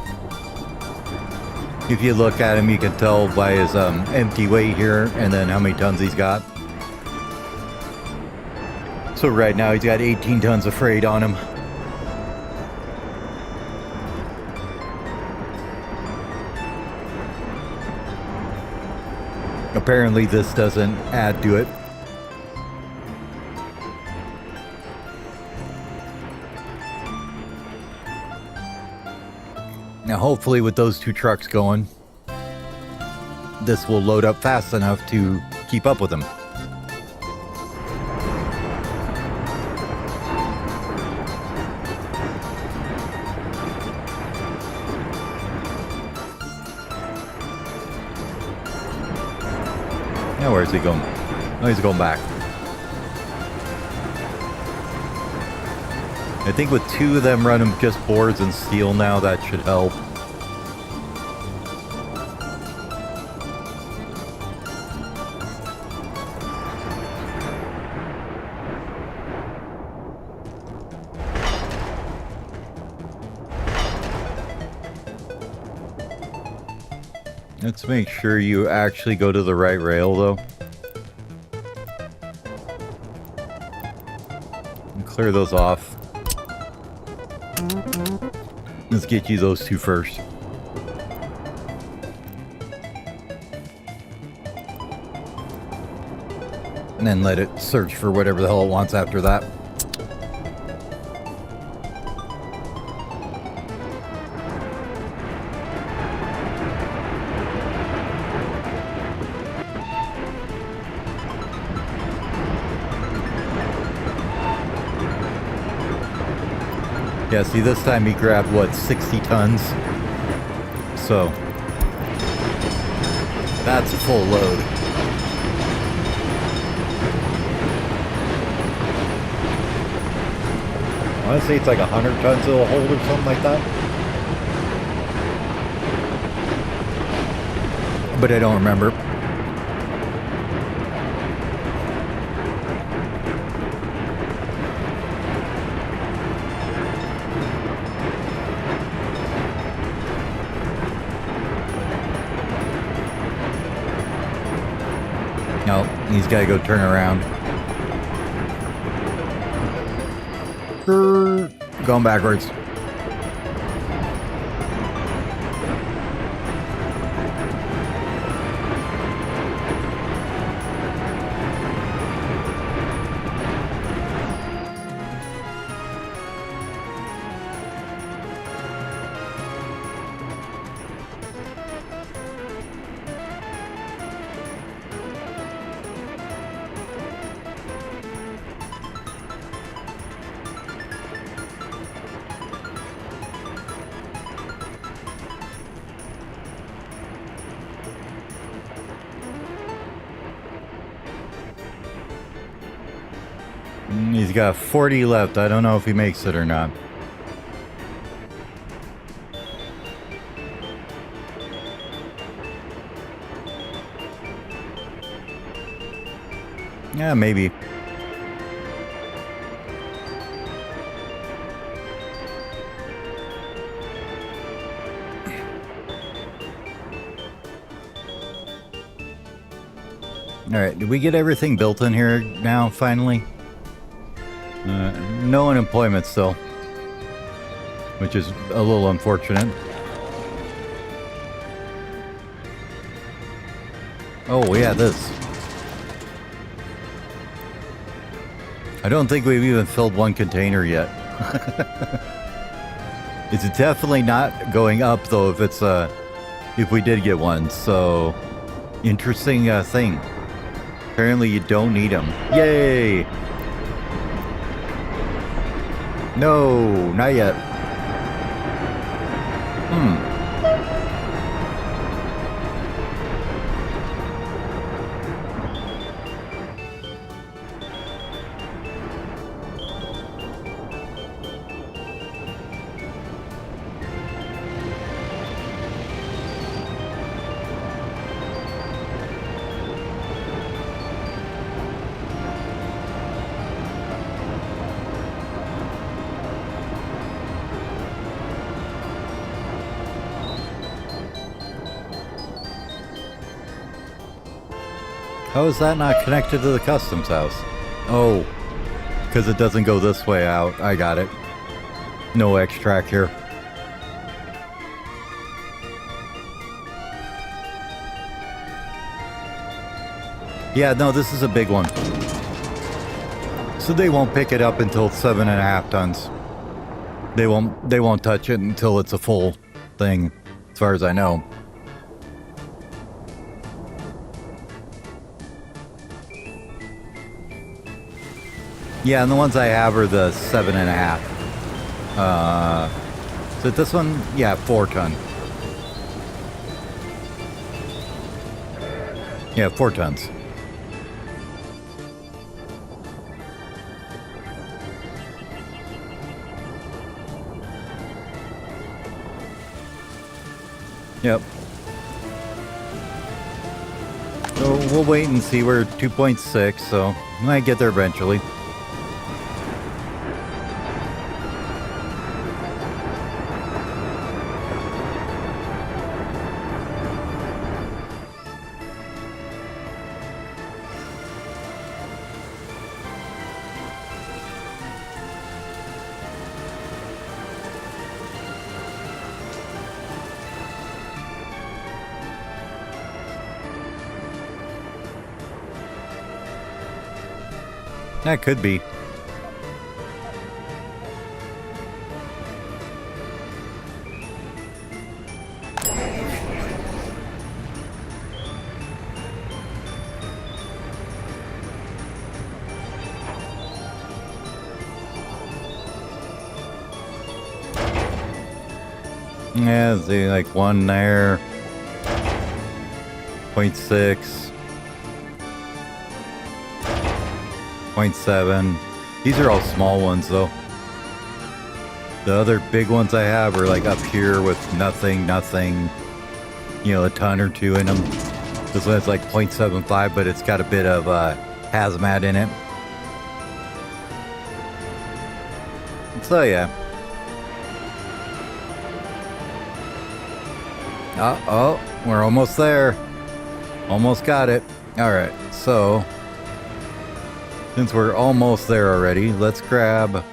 If you look at him, you can tell by his empty weight here and then how many tons he's got. So right now he's got 18 tons of freight on him. Apparently this doesn't add to it. Now hopefully with those 2 trucks going, this will load up fast enough to keep up with them. Now where's he going? Oh, he's going back. I think with 2 of them running just boards and steel now, that should help. Let's make sure you actually go to the right rail, though. And clear those off. Let's get you those 2 first. And then let it search for whatever the hell it wants after that. Yeah, see, this time he grabbed, what, 60 tons? So, that's a full load. I want to say it's like 100 tons it'll hold or something like that. But I don't remember. No, he's got to go turn around. Going backwards. He's got 40 left. I don't know if he makes it or not. Yeah, maybe. Alright, did we get everything built in here now, finally? No unemployment still, which is a little unfortunate. Oh, yeah, this. I don't think we've even filled one container yet. It's definitely not going up, though, if we did get one. So, interesting thing. Apparently you don't need them. Yay! No, not yet. How is that not connected to the customs house? Oh, because it doesn't go this way out. I got it. No extract here. Yeah, no, this is a big one. So they won't pick it up until 7.5 tons. They won't touch it until it's a full thing, as far as I know. Yeah, and the ones I have are the 7.5. So this one, yeah, 4 ton. Yeah, 4 tons. Yep. So we'll wait and see. We're 2.6, so we might get there eventually. That could be. Yeah, see, like one there. 0.6. 0.7. These are all small ones though. The other big ones I have are like up here with nothing, you know, a ton or two in them. This one's like 0.75, but it's got a bit of hazmat in it. So yeah. Oh, we're almost there. Almost got it. All right, so since we're almost there already, let's grab...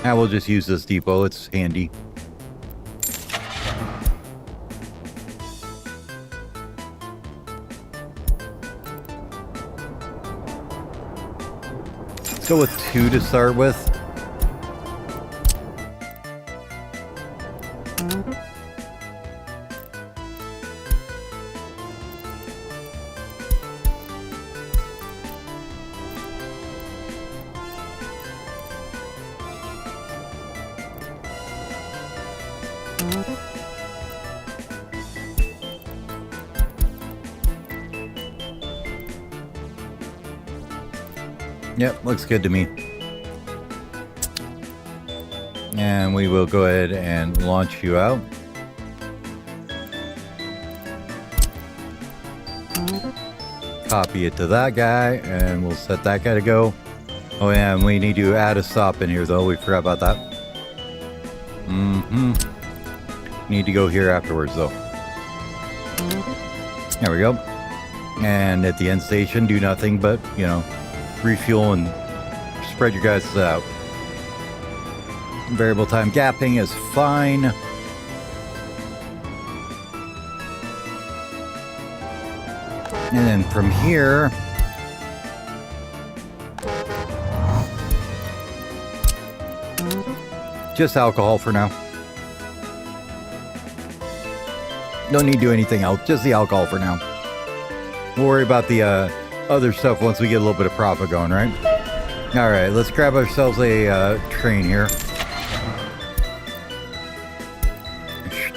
we'll just use this depot. It's handy. Let's go with 2 to start with. Yep, looks good to me. And we will go ahead and launch you out. Copy it to that guy, and we'll set that guy to go. Oh yeah, and we need to add a stop in here though. We forgot about that. Need to go here afterwards though. There we go. And at the end station, do nothing but, you know, refuel and spread your guys out. Variable time gapping is fine. And then from here, just alcohol for now. Don't need to do anything else, just the alcohol for now. We'll worry about the other stuff once we get a little bit of profit going, right? All right, let's grab ourselves a train here.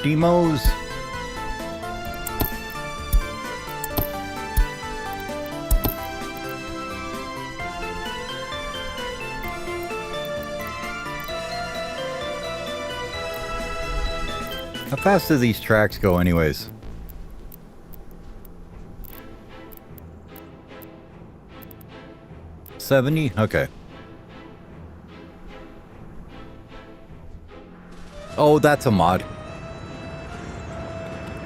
Demos. How fast do these tracks go anyways? $70? Okay. Oh, that's a mod.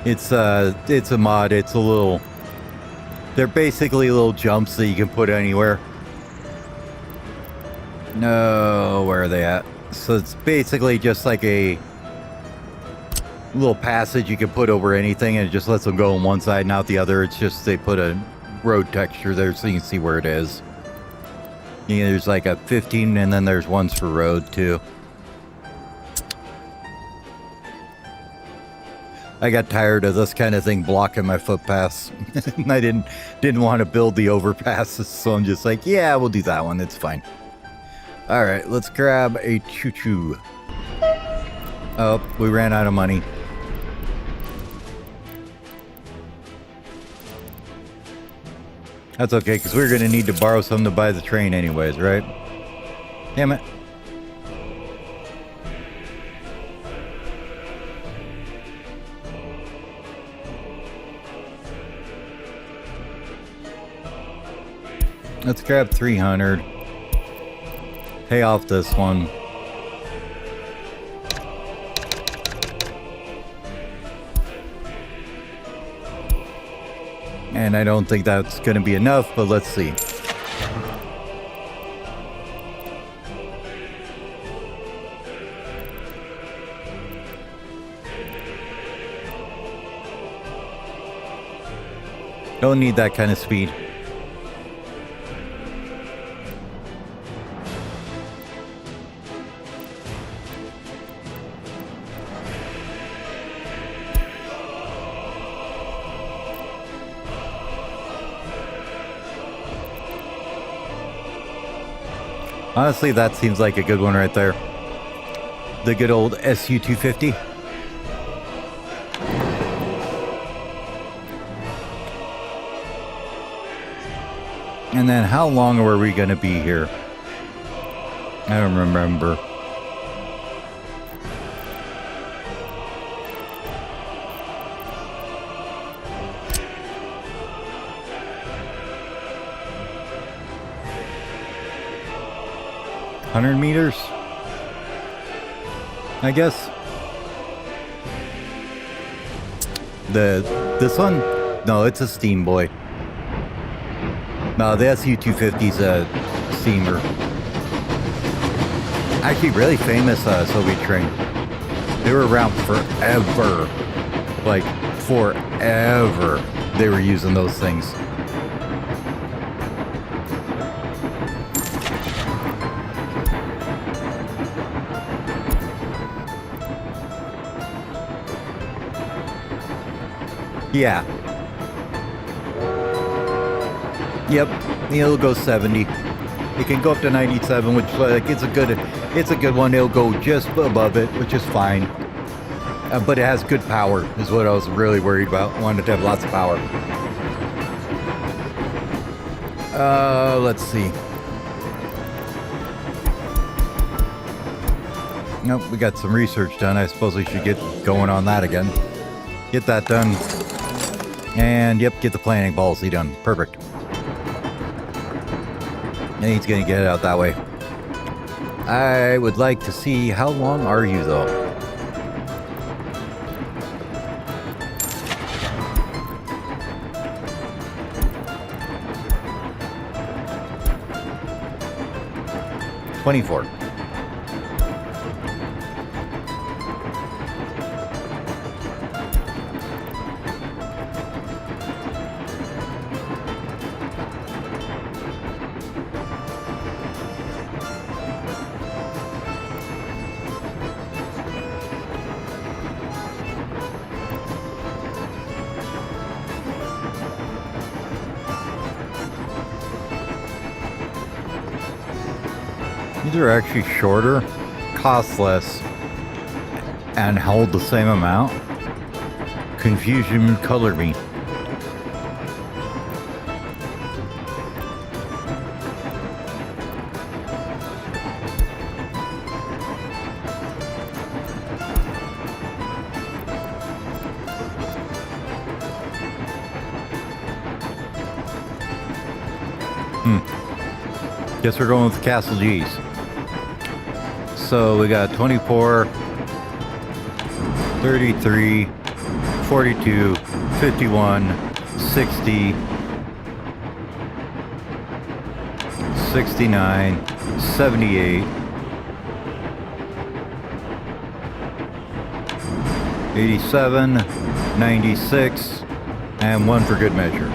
It's a mod. It's a little... They're basically little jumps that you can put anywhere. No, where are they at? So it's basically just like a little passage you can put over anything, and it just lets them go on one side and out the other. It's just they put a road texture there so you can see where it is. Yeah, there's like a 15, and then there's ones for road too. I got tired of this kind of thing blocking my footpaths. And I didn't want to build the overpasses, so I'm just like, yeah, we'll do that one. It's fine. All right, let's grab a choo-choo. Oh, we ran out of money. That's okay, because we're going to need to borrow some to buy the train anyways, right? Damn it. Let's grab 300. Pay off this one. And I don't think that's going to be enough, but let's see. Don't need that kind of speed. Honestly, that seems like a good one right there. The good old SU-250. And then how long were we going to be here? I don't remember. $100 meters? I guess. This one? No, it's a steam boy. No, the SU-250's a steamer. Actually, really famous Soviet train. They were around forever. Like, forever. They were using those things. Yeah. Yep, it'll go 70. It can go up to 97, which like it's a good one. It'll go just above it, which is fine. But it has good power, is what I was really worried about. I wanted to have lots of power. Let's see. Nope, we got some research done. I suppose we should get going on that again. Get that done. And yep, get the planning policy done. Perfect. And he's gonna get it out that way. I would like to see, how long are you though? $24. These are actually shorter, cost less, and hold the same amount. Confusion colored me. Guess we're going with the Castle G's. So we got 24, 33, 42, 51, 60, 69, 78, 87, 96, and one for good measure.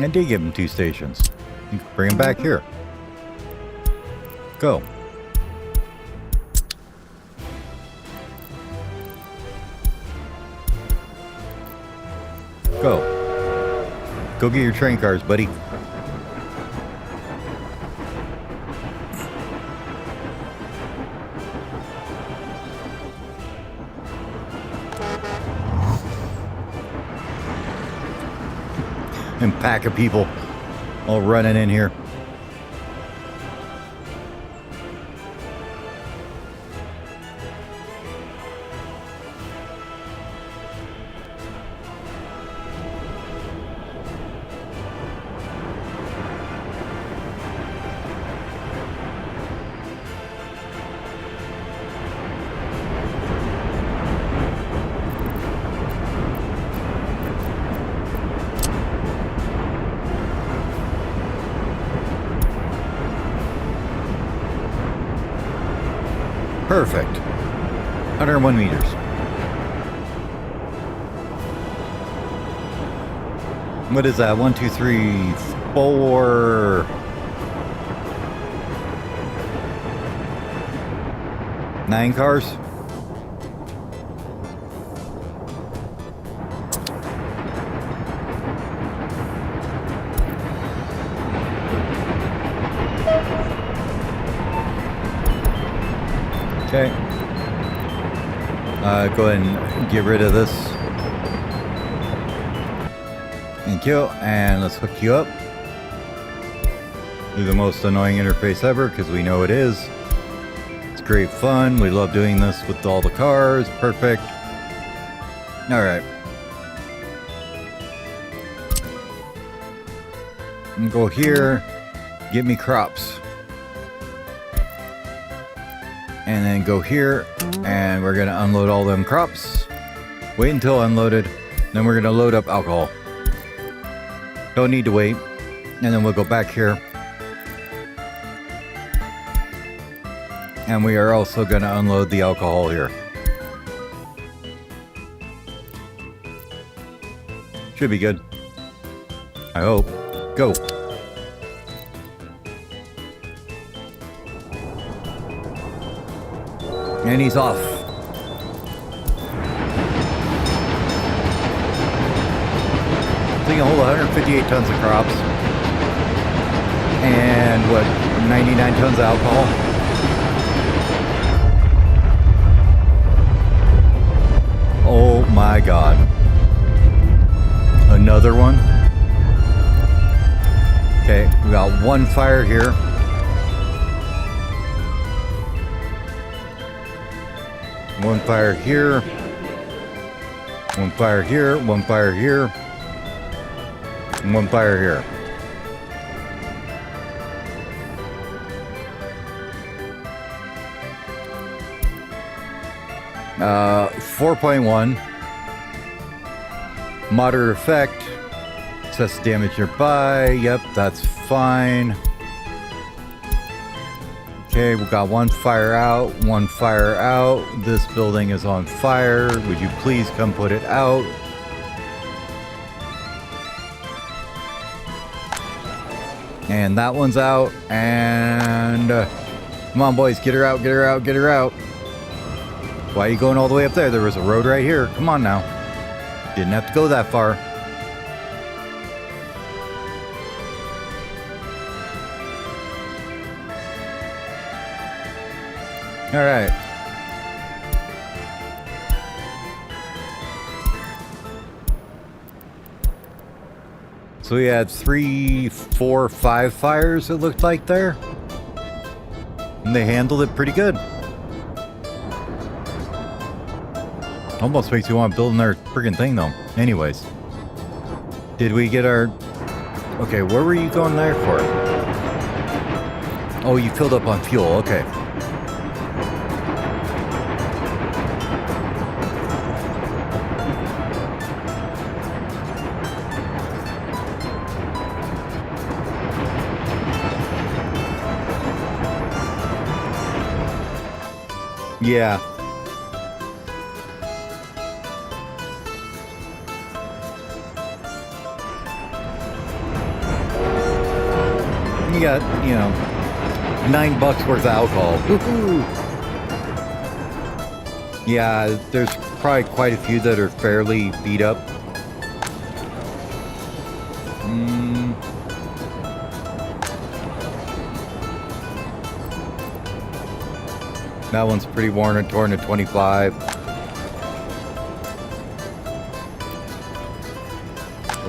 I did give him 2 stations. You can bring him back here. Go. Go. Go get your train cars, buddy. And pack of people all running in here. Perfect. 101 meters. What is that? 1, 2, 3, 4. Nine cars? Okay. Go ahead and get rid of this. Thank you. And let's hook you up. Do the most annoying interface ever, because we know it is. It's great fun. We love doing this with all the cars. Perfect. Alright. And go here. Get me crops. And then go here, and we're gonna unload all them crops. Wait until unloaded, then we're gonna load up alcohol. Don't need to wait. And then we'll go back here. And we are also gonna unload the alcohol here. Should be good. I hope. Go. And he's off. So you can hold 158 tons of crops. And what, 99 tons of alcohol? Oh my God. Another one? Okay, we got one fire here. One fire here. One fire here. One fire here. And one fire here. Uh, 4.1. Moderate effect. Excess damage nearby. Yep, that's fine. Okay, we got one fire out, one fire out. This building is on fire. Would you please come put it out? And that one's out. And come on, boys, get her out, get her out, get her out. Why are you going all the way up there? There was a road right here. Come on now. Didn't have to go that far. All right. So we had 3, 4, 5 fires, it looked like there. And they handled it pretty good. Almost makes you want to build another friggin' thing though. Anyways. Did we get our... Okay, where were you going there for? Oh, you filled up on fuel, okay. Yeah. You got, you know, $9 worth of alcohol. Woohoo! Yeah, there's probably quite a few that are fairly beat up. That one's pretty worn and torn at 25.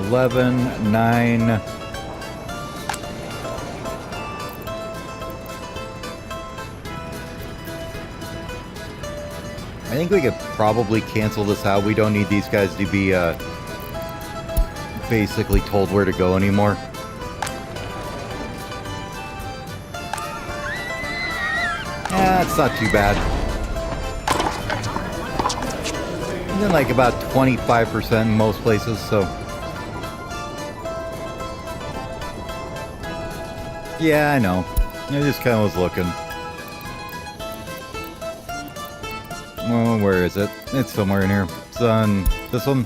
11, 9. I think we could probably cancel this out. We don't need these guys to be basically told where to go anymore. Yeah, it's not too bad. And then like about 25% in most places, so. Yeah, I know. I just kind of was looking. Oh, where is it? It's somewhere in here. It's on this one.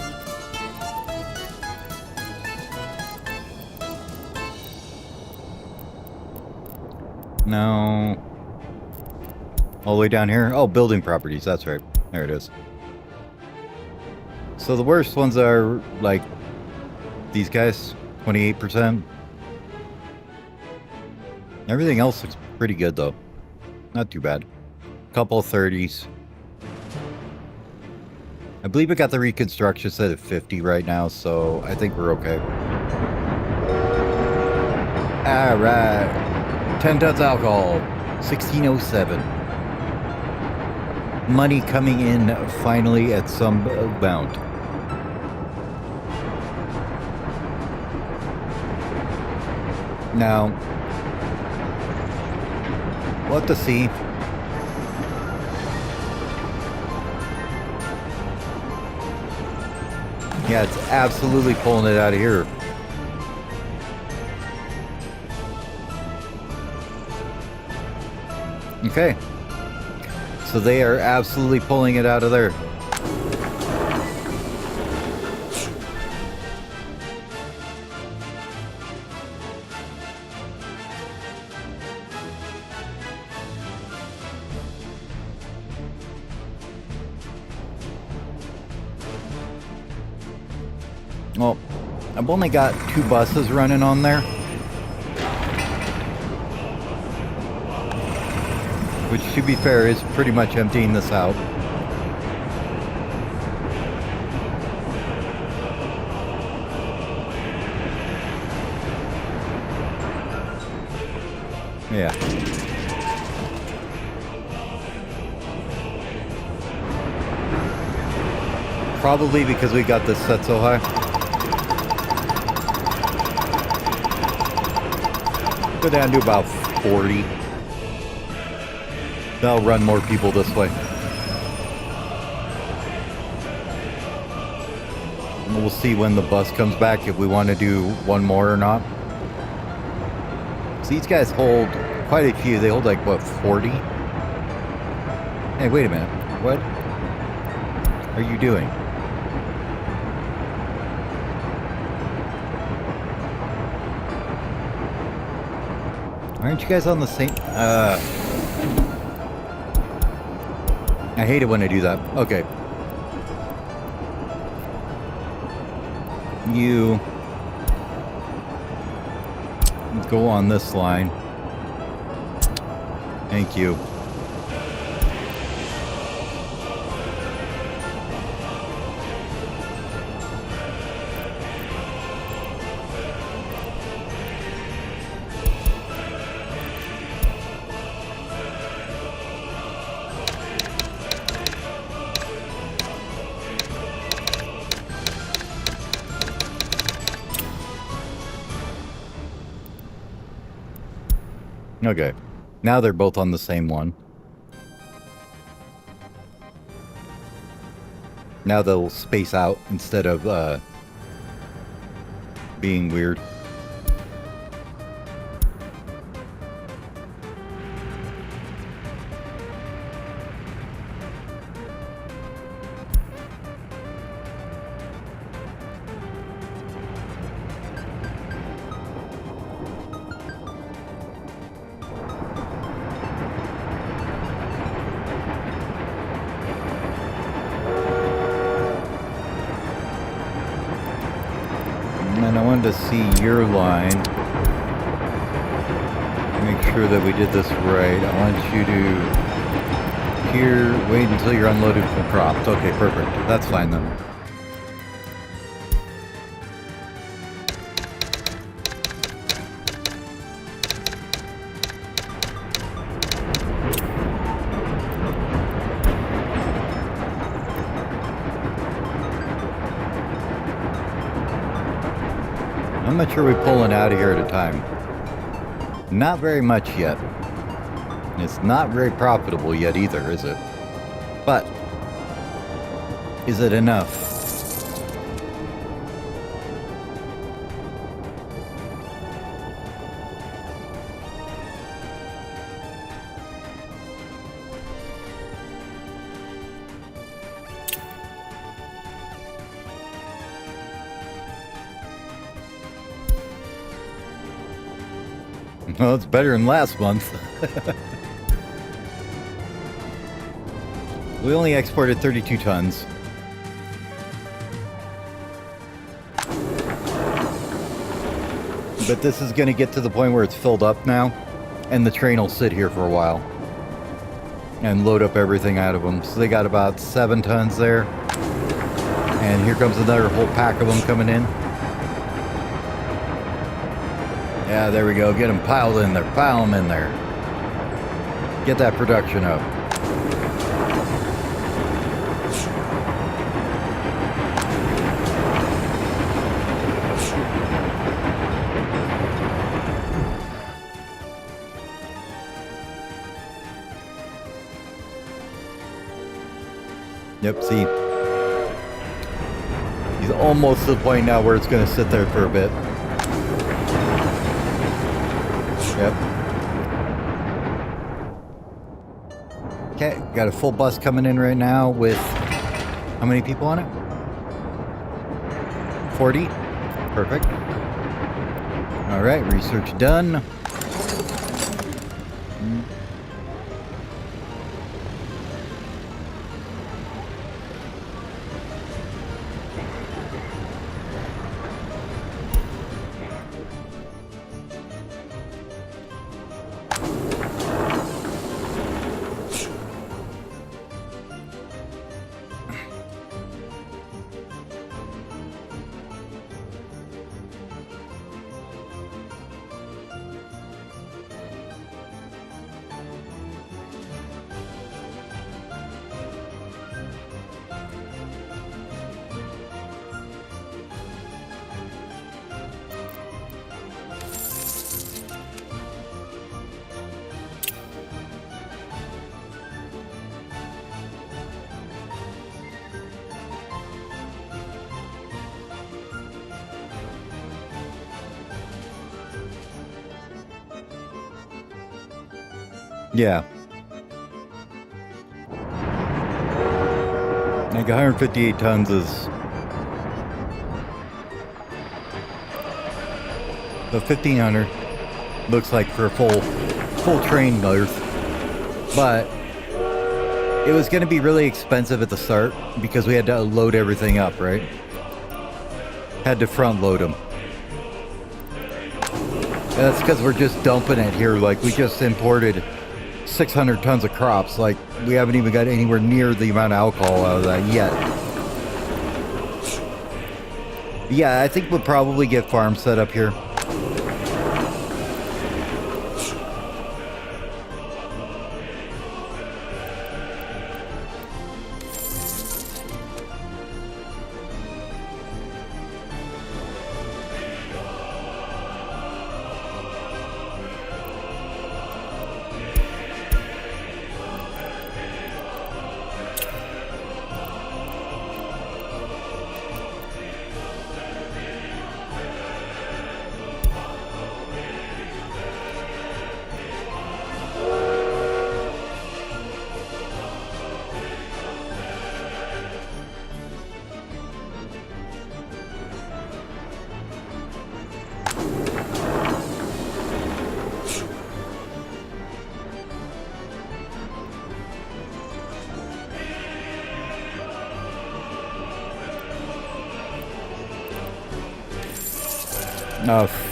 No. All the way down here? Oh, building properties. That's right. There it is. So the worst ones are like these guys. 28%. Everything else looks pretty good though. Not too bad. Couple 30s. I believe we got the reconstruction set at 50 right now, so I think we're okay. Alright. 10 tons alcohol. 1607. Money coming in finally at some amount. Now, we'll have to see. Yeah, it's absolutely pulling it out of here. Okay. So they are absolutely pulling it out of there. Well, I've only got 2 buses running on there. Which, to be fair, is pretty much emptying this out. Yeah. Probably because we got this set so high. Go down to about 40. That'll run more people this way. And we'll see when the bus comes back if we want to do one more or not. So these guys hold quite a few. They hold like, what, 40? Hey, wait a minute. What are you doing? Aren't you guys on the same... I hate it when I do that. Okay. You... go on this line. Thank you. Okay. Now they're both on the same one. Now they'll space out instead of being weird. then I wanted to see your line. Make sure that we did this right. I want you to here, wait until you're unloaded from crops. Okay, perfect. That's fine then. How much are we pulling out of here at a time? Not very much yet. It's not very profitable yet either, is it? But is it enough? Well, it's better than last month. We only exported 32 tons. But this is going to get to the point where it's filled up now, and the train will sit here for a while and load up everything out of them. So they got about 7 tons there. And here comes another whole pack of them coming in. Yeah, there we go. Get them piled in there. Pile them in there. Get that production up. Yep, see. He's almost to the point now where it's going to sit there for a bit. Yep. Okay, got a full bus coming in right now with how many people on it? 40. Perfect. All right, research done. Yeah. Like 158 tons is the 1500 looks like for a full train load, but it was going to be really expensive at the start because we had to load everything up, right? Had to front load them. And that's because we're just dumping it here. Like, we just imported 600 tons of crops. Like, we haven't even got anywhere near the amount of alcohol out of that yet. Yeah, I think we'll probably get farms set up here.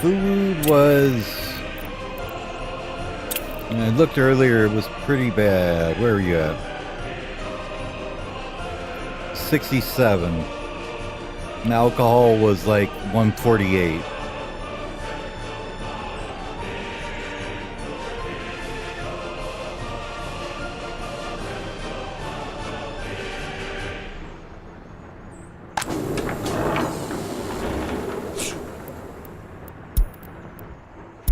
Food was... I looked earlier, it was pretty bad. Where are you at? 67. And alcohol was like 148.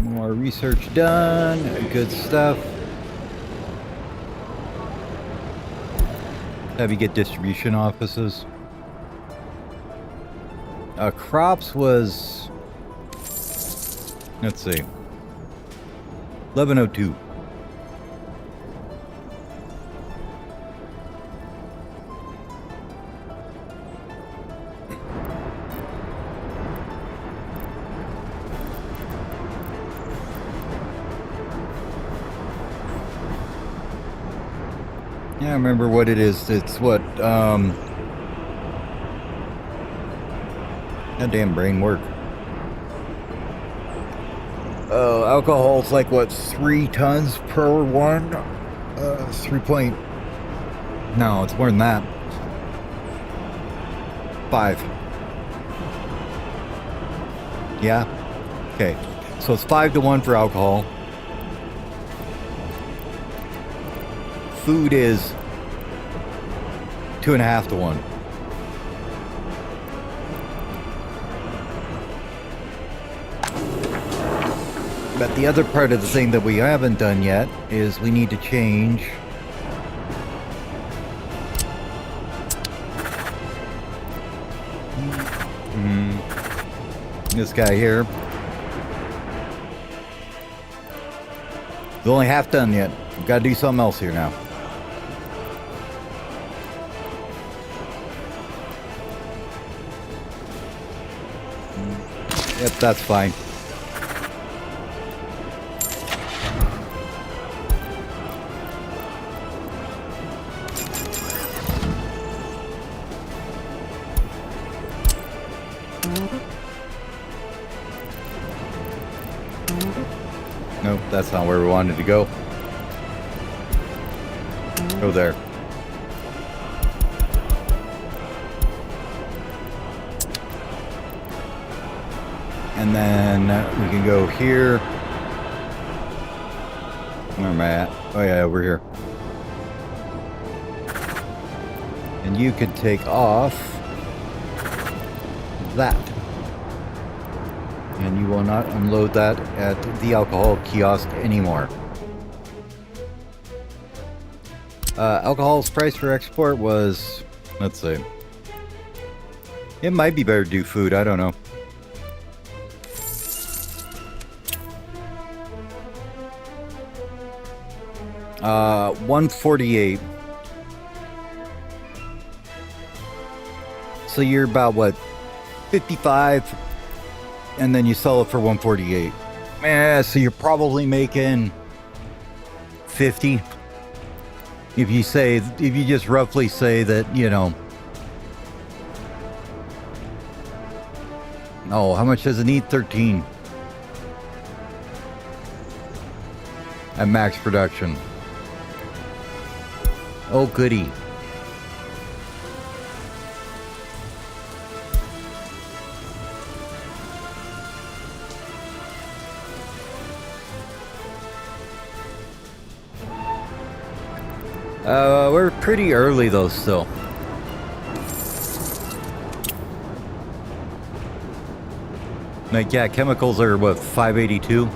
More research done. Good stuff. Have you get distribution offices? Crops was... Let's see. 1102. Yeah, I remember what it is. It's what, that damn brain work. Alcohol's like, what, 3 tons per one? 3 point... No, it's more than that. 5. Yeah? Okay. So it's 5 to 1 for alcohol. Food is 2.5 to 1. But the other part of the thing that we haven't done yet is we need to change this guy here. It's only half done yet. We've got to do something else here now. Yep, that's fine. Nope, that's not where we wanted to go. Go there. And then we can go here. Where am I at? Oh yeah, over here. And you can take off that. And you will not unload that at the alcohol kiosk anymore. Alcohol's price for export was, let's see. It might be better to do food, I don't know. $148. So you're about what, 55, and then you sell it for 148. So you're probably making 50. If you just roughly say that, you know. Oh, how much does it need? 13. At max production. Oh, goody. We're pretty early though still. Like, yeah, chemicals are what, 582?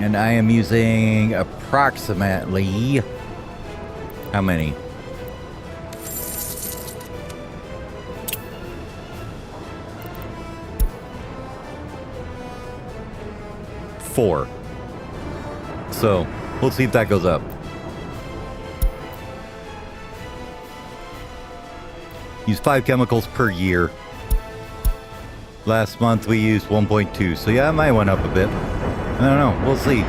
And I am using approximately how many? Four. So we'll see if that goes up. Use 5 chemicals per year. Last month we used 1.2, so yeah, it might went up a bit. I don't know, we'll see.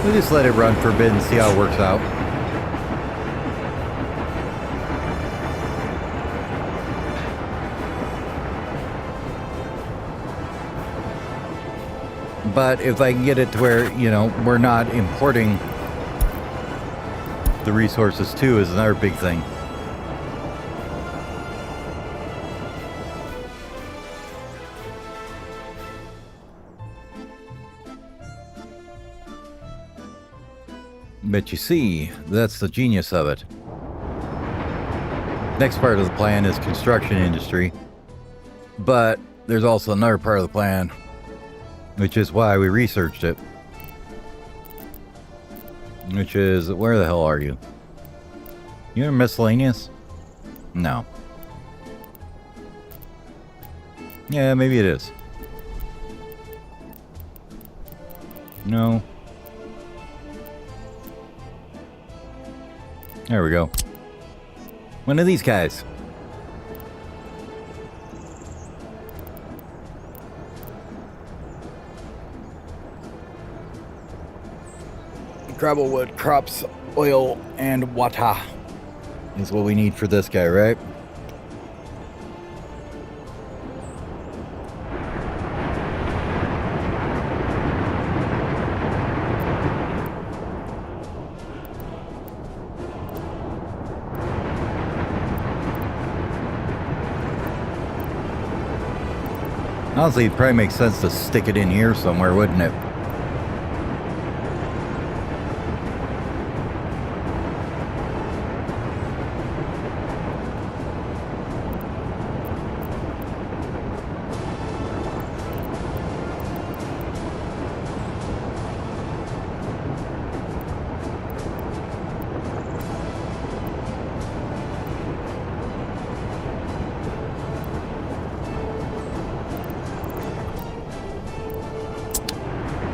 We'll just let it run for a bit and see how it works out. But if I can get it to where, you know, we're not importing the resources too is another big thing. But you see, that's the genius of it. Next part of the plan is construction industry. But there's also another part of the plan, which is why we researched it. Which is, where the hell are you? You're miscellaneous? No. Yeah, maybe it is. No. There we go. One of these guys. Gravel wood, crops, oil, and water is what we need for this guy, right? Honestly, it probably makes sense to stick it in here somewhere, wouldn't it?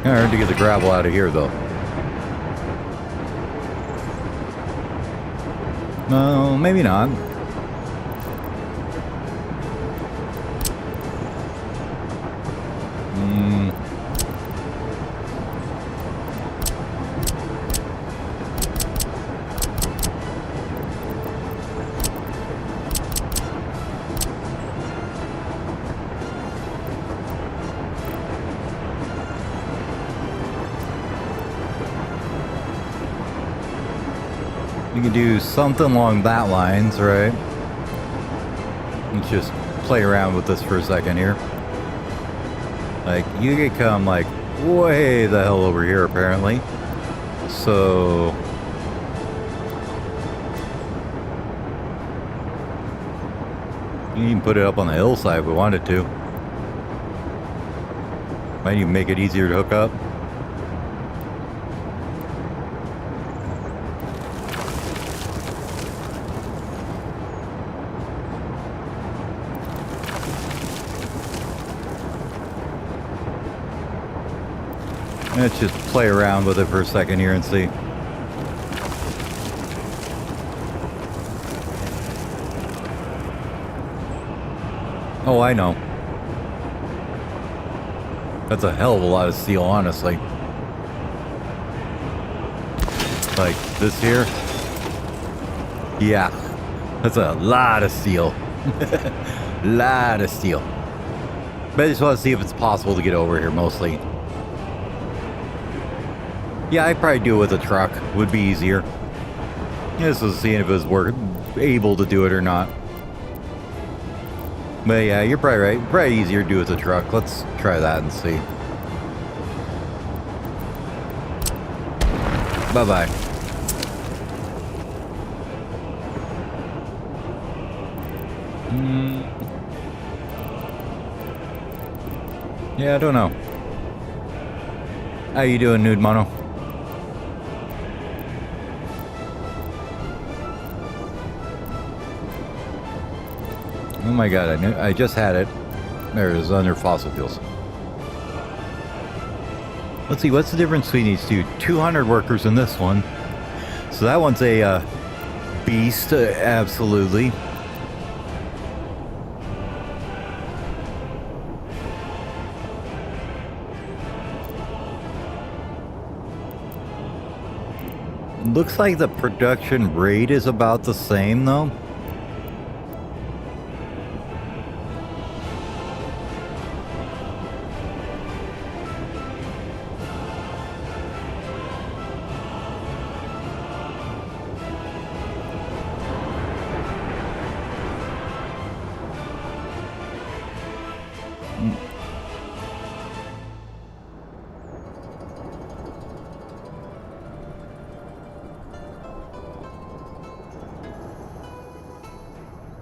Hard to get the gravel out of here, though. No, maybe not. You can do something along that lines, right? Let's just play around with this for a second here. Like, you could come, like, way the hell over here, apparently. So... you can put it up on the hillside if we wanted to. Might even make it easier to hook up. Let's just play around with it for a second here and see. Oh, I know. That's a hell of a lot of steel, honestly. Like this here. Yeah, that's a lot of steel. Lot of steel. But I just want to see if it's possible to get over here, mostly. Yeah, I'd probably do it with a truck. Would be easier. This was seeing if it was able to do it or not. But yeah, you're probably right. Probably easier to do with a truck. Let's try that and see. Bye-bye. Yeah, I don't know. How you doing, Nude Mono? Oh my god, I just had it. There it is, under fossil fuels. Let's see, what's the difference between these two? 200 workers in this one. So that one's a beast, absolutely. Looks like the production rate is about the same, though.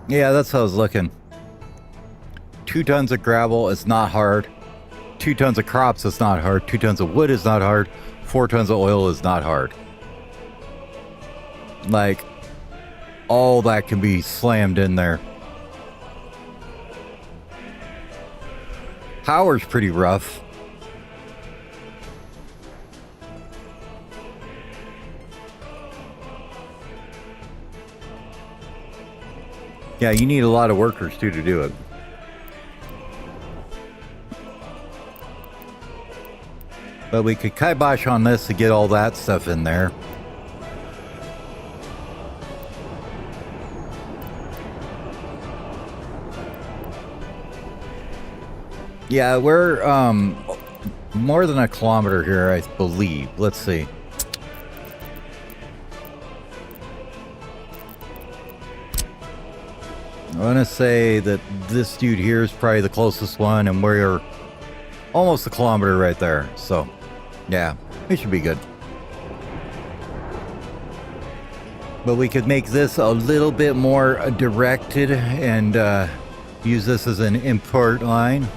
Yeah, that's how I was looking. 2 tons of gravel is not hard. 2 tons of crops is not hard. 2 tons of wood is not hard. 4 tons of oil is not hard. Like, all that can be slammed in there. Power's pretty rough. Yeah, you need a lot of workers too to do it. But we could kibosh on this to get all that stuff in there. Yeah, we're more than a kilometer here, I believe. Let's see. I want to say that this dude here is probably the closest one, and we're almost a kilometer right there. So, yeah, it should be good. But we could make this a little bit more directed and use this as an import line,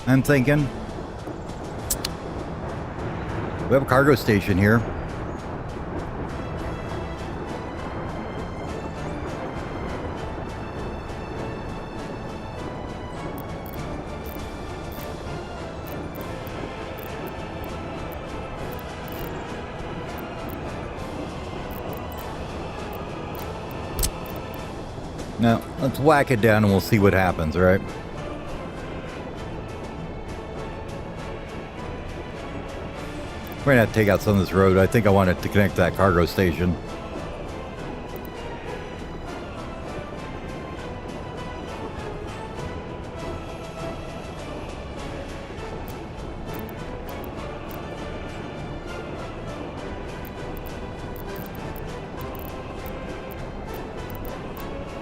I'm thinking. We have a cargo station here. Now, let's whack it down and we'll see what happens, all right? We're gonna have to take out some of this road. I think I want it to connect to that cargo station.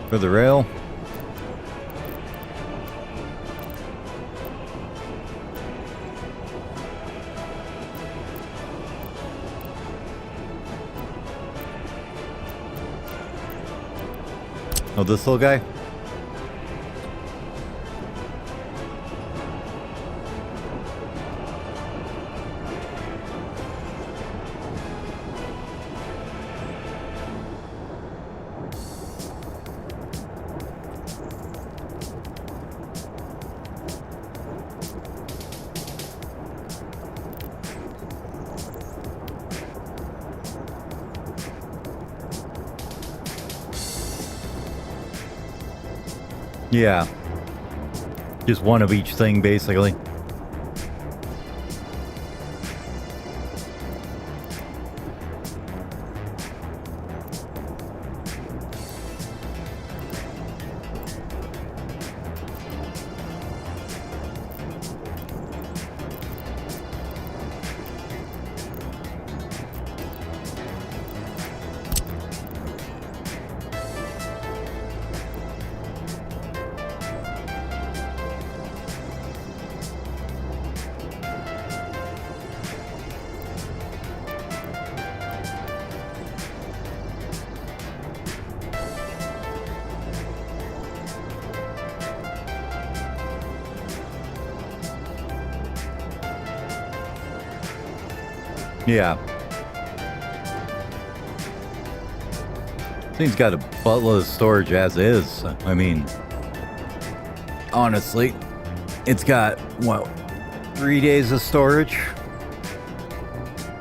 For the rail. Oh, this little guy? Yeah. Just one of each thing, basically. Yeah. Thing's got a buttload of storage as is. I mean, honestly, it's got, what, 3 days of storage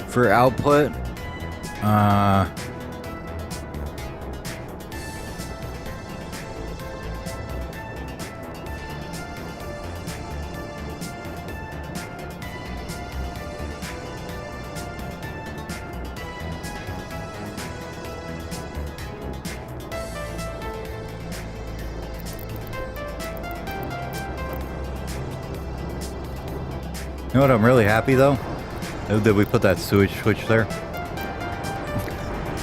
for output? You know what, I'm really happy though that we put that sewage switch there,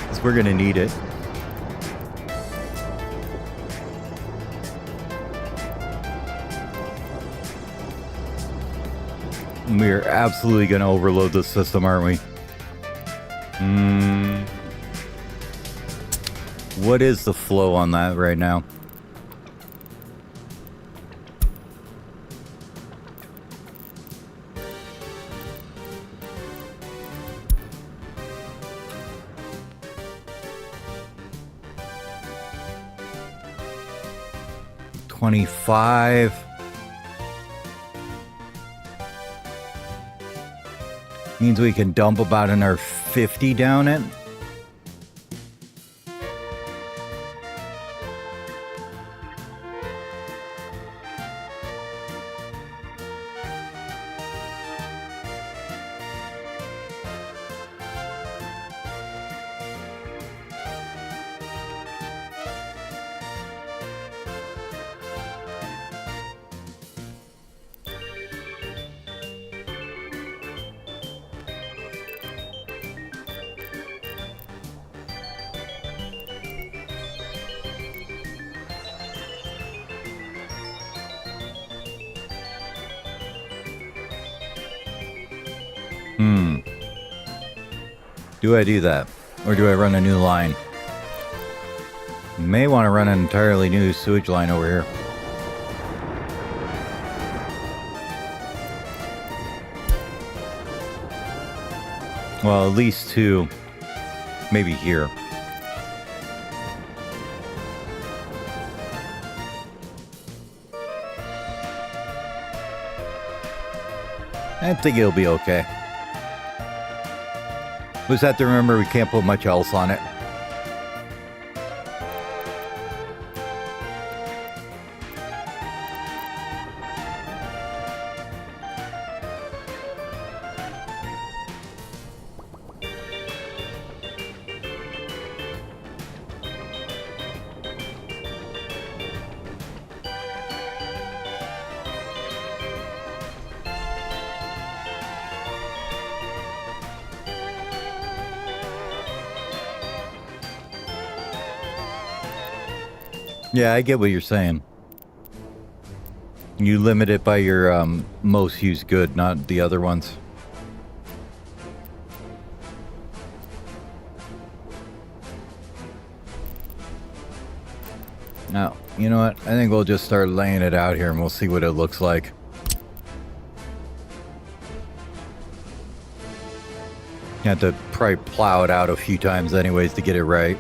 because we're gonna need it. We're absolutely gonna overload this system, aren't we? What is the flow on that right now? 25. Means we can dump about another 50 down it. Do I do that? Or do I run a new line? May want to run an entirely new sewage line over here. Well, at least two. Maybe here. I think it'll be okay. We just have to remember we can't put much else on it. Yeah, I get what you're saying. You limit it by your most used good, not the other ones. Now, you know what? I think we'll just start laying it out here and we'll see what it looks like. You have to probably plow it out a few times anyways to get it right.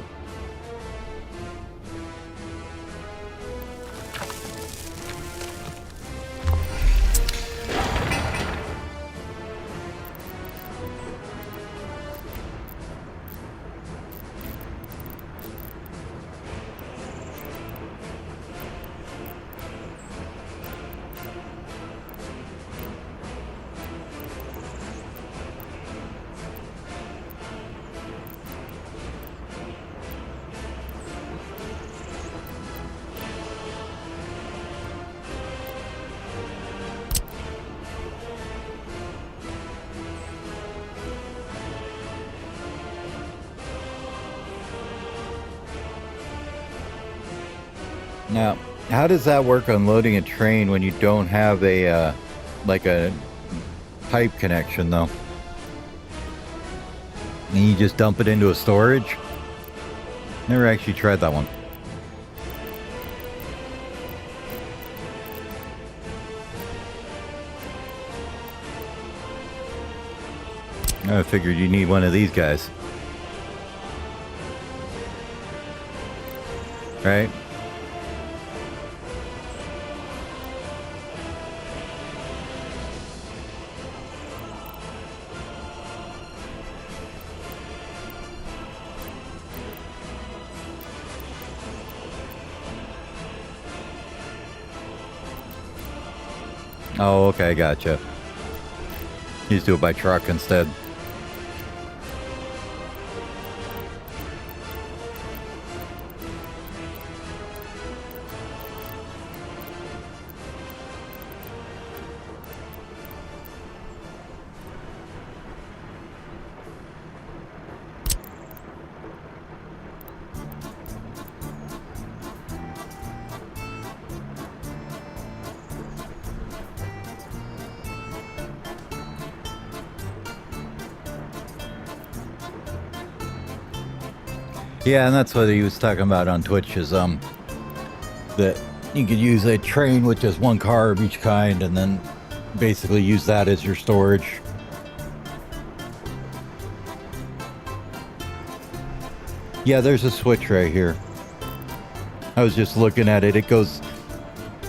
Now, how does that work on loading a train when you don't have a, like a pipe connection, though? And you just dump it into a storage? Never actually tried that one. I figured you need one of these guys. Right? Oh, okay, gotcha. You just do it by truck instead. Yeah, and that's what he was talking about on Twitch is that you could use a train with just one car of each kind and then basically use that as your storage. Yeah, there's a switch right here. I was just looking at it. It goes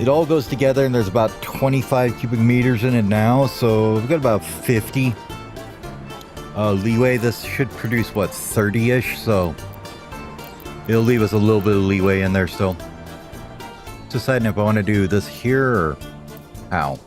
It all goes together, and there's about 25 cubic meters in it now, so we've got about 50 leeway. This should produce, what, 30-ish, so it'll leave us a little bit of leeway in there still. Deciding if I want to do this here or how.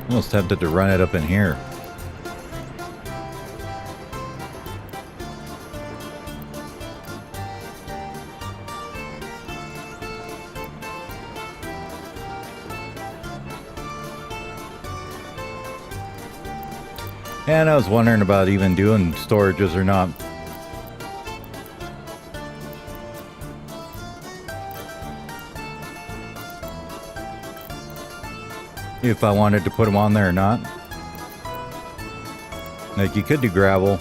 Almost tempted to run it up in here. And I was wondering about even doing storages or not. If I wanted to put them on there or not. Like, you could do gravel.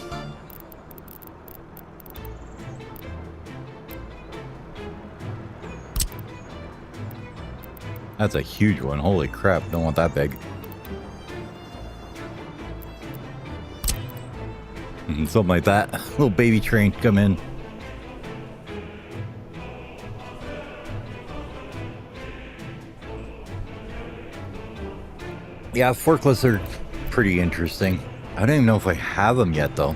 That's a huge one. Holy crap, don't want that big. Something like that. Little baby train come in. Yeah, forklifts are pretty interesting. I don't even know if I have them yet, though.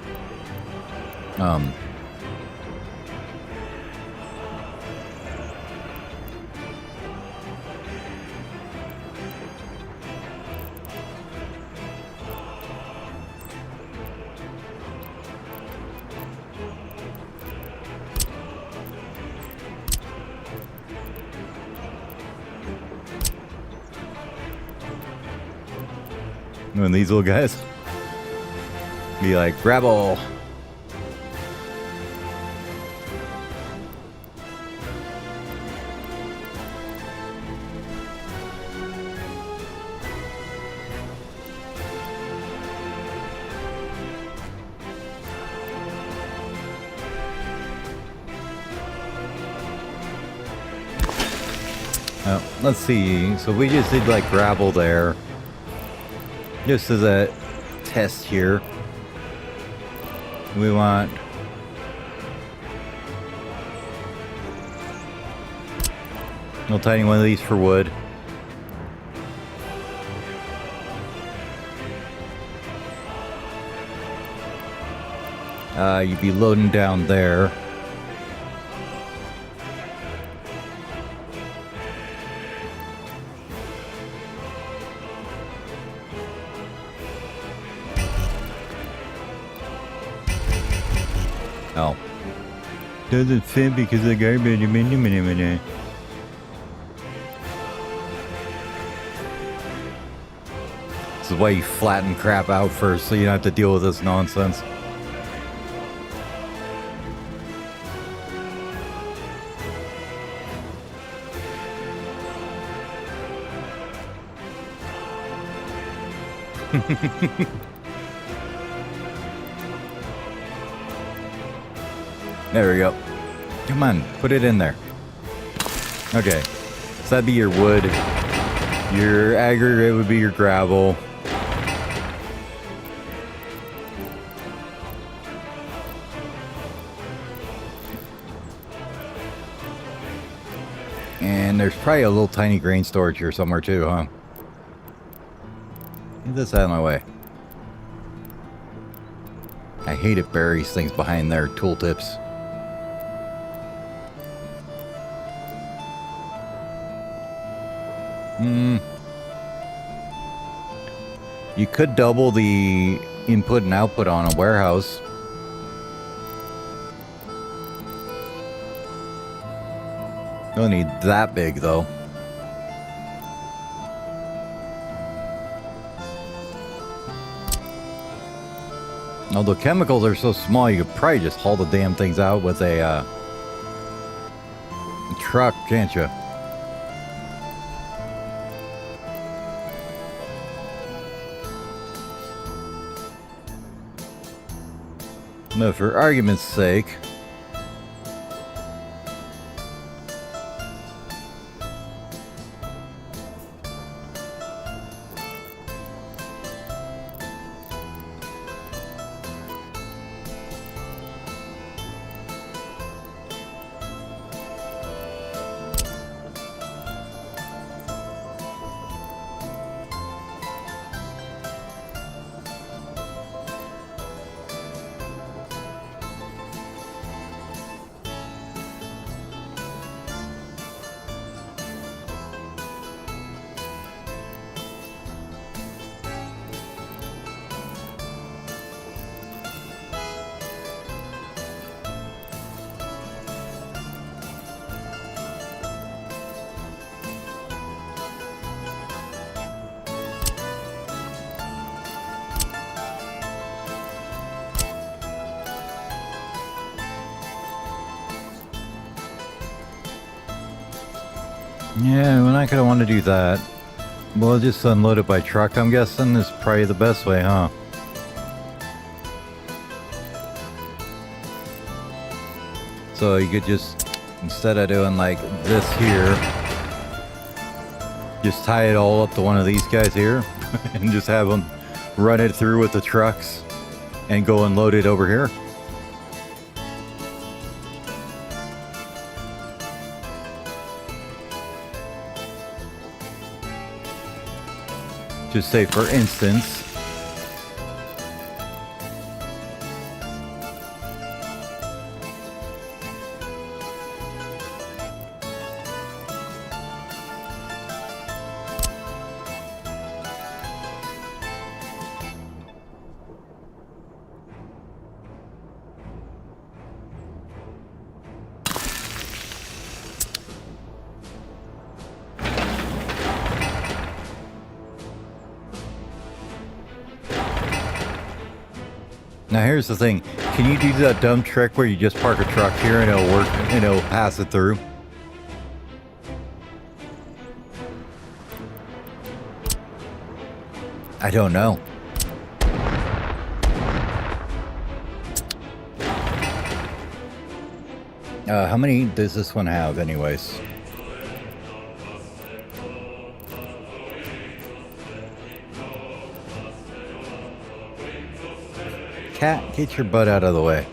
When these little guys be like, gravel. Let's see. So we just did like gravel there. Just as a test here, we want a little tiny one of these for wood. You'd be loading down there. Oh. Doesn't fit because of the garbage. This is why you flatten crap out first, so you don't have to deal with this nonsense. There we go. Come on, put it in there. Okay, so that'd be your wood. Your aggregate would be your gravel. And there's probably a little tiny grain storage here somewhere too, huh? Get this out of my way. I hate it buries things behind their tooltips. You could double the input and output on a warehouse. Don't need that big though. Although chemicals are so small, you could probably just haul the damn things out with a truck, can't you? But for argument's sake, yeah, we're not gonna want to do that. We'll just unload it by truck, I'm guessing, is probably the best way, huh? So you could just, instead of doing like this here, just tie it all up to one of these guys here and just have them run it through with the trucks and go and load it over here. Just say, for instance, now here's the thing. Can you do that dumb trick where you just park a truck here and it'll work and it'll pass it through? I don't know. How many does this one have anyways? Cat, get your butt out of the way.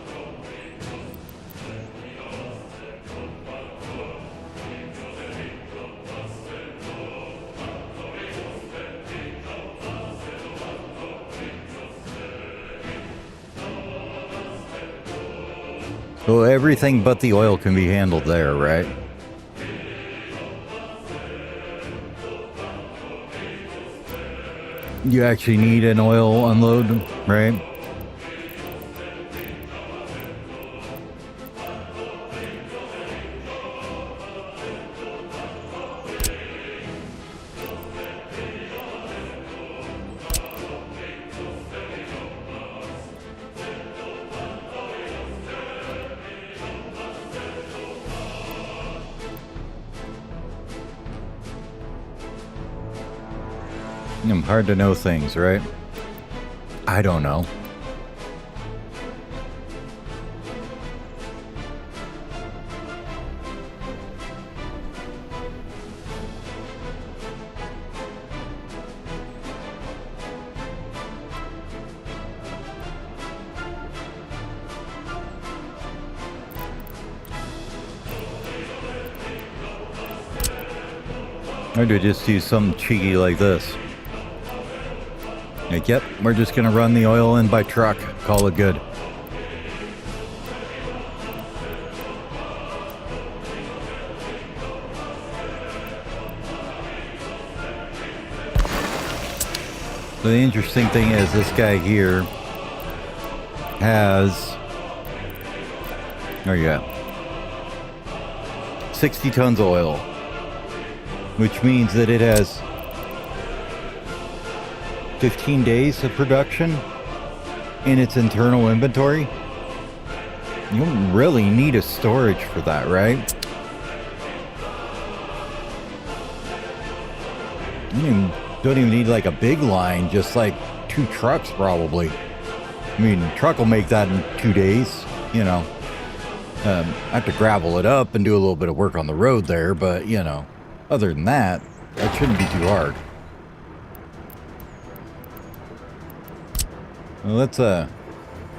Well, everything but the oil can be handled there, right? You actually need an oil unload, right? Hard to know things, right? I don't know. Or do just do something cheeky like this. Like, yep, we're just gonna run the oil in by truck. Call it good. So the interesting thing is this guy here has, oh yeah, 60 tons of oil, which means that it has 15 days of production in its internal inventory. You don't really need a storage for that, right? You don't even need like a big line, just like 2 trucks probably. I mean, truck will make that in 2 days, you know. I have to gravel it up and do a little bit of work on the road there, but, you know, other than that, that shouldn't be too hard. Well, let's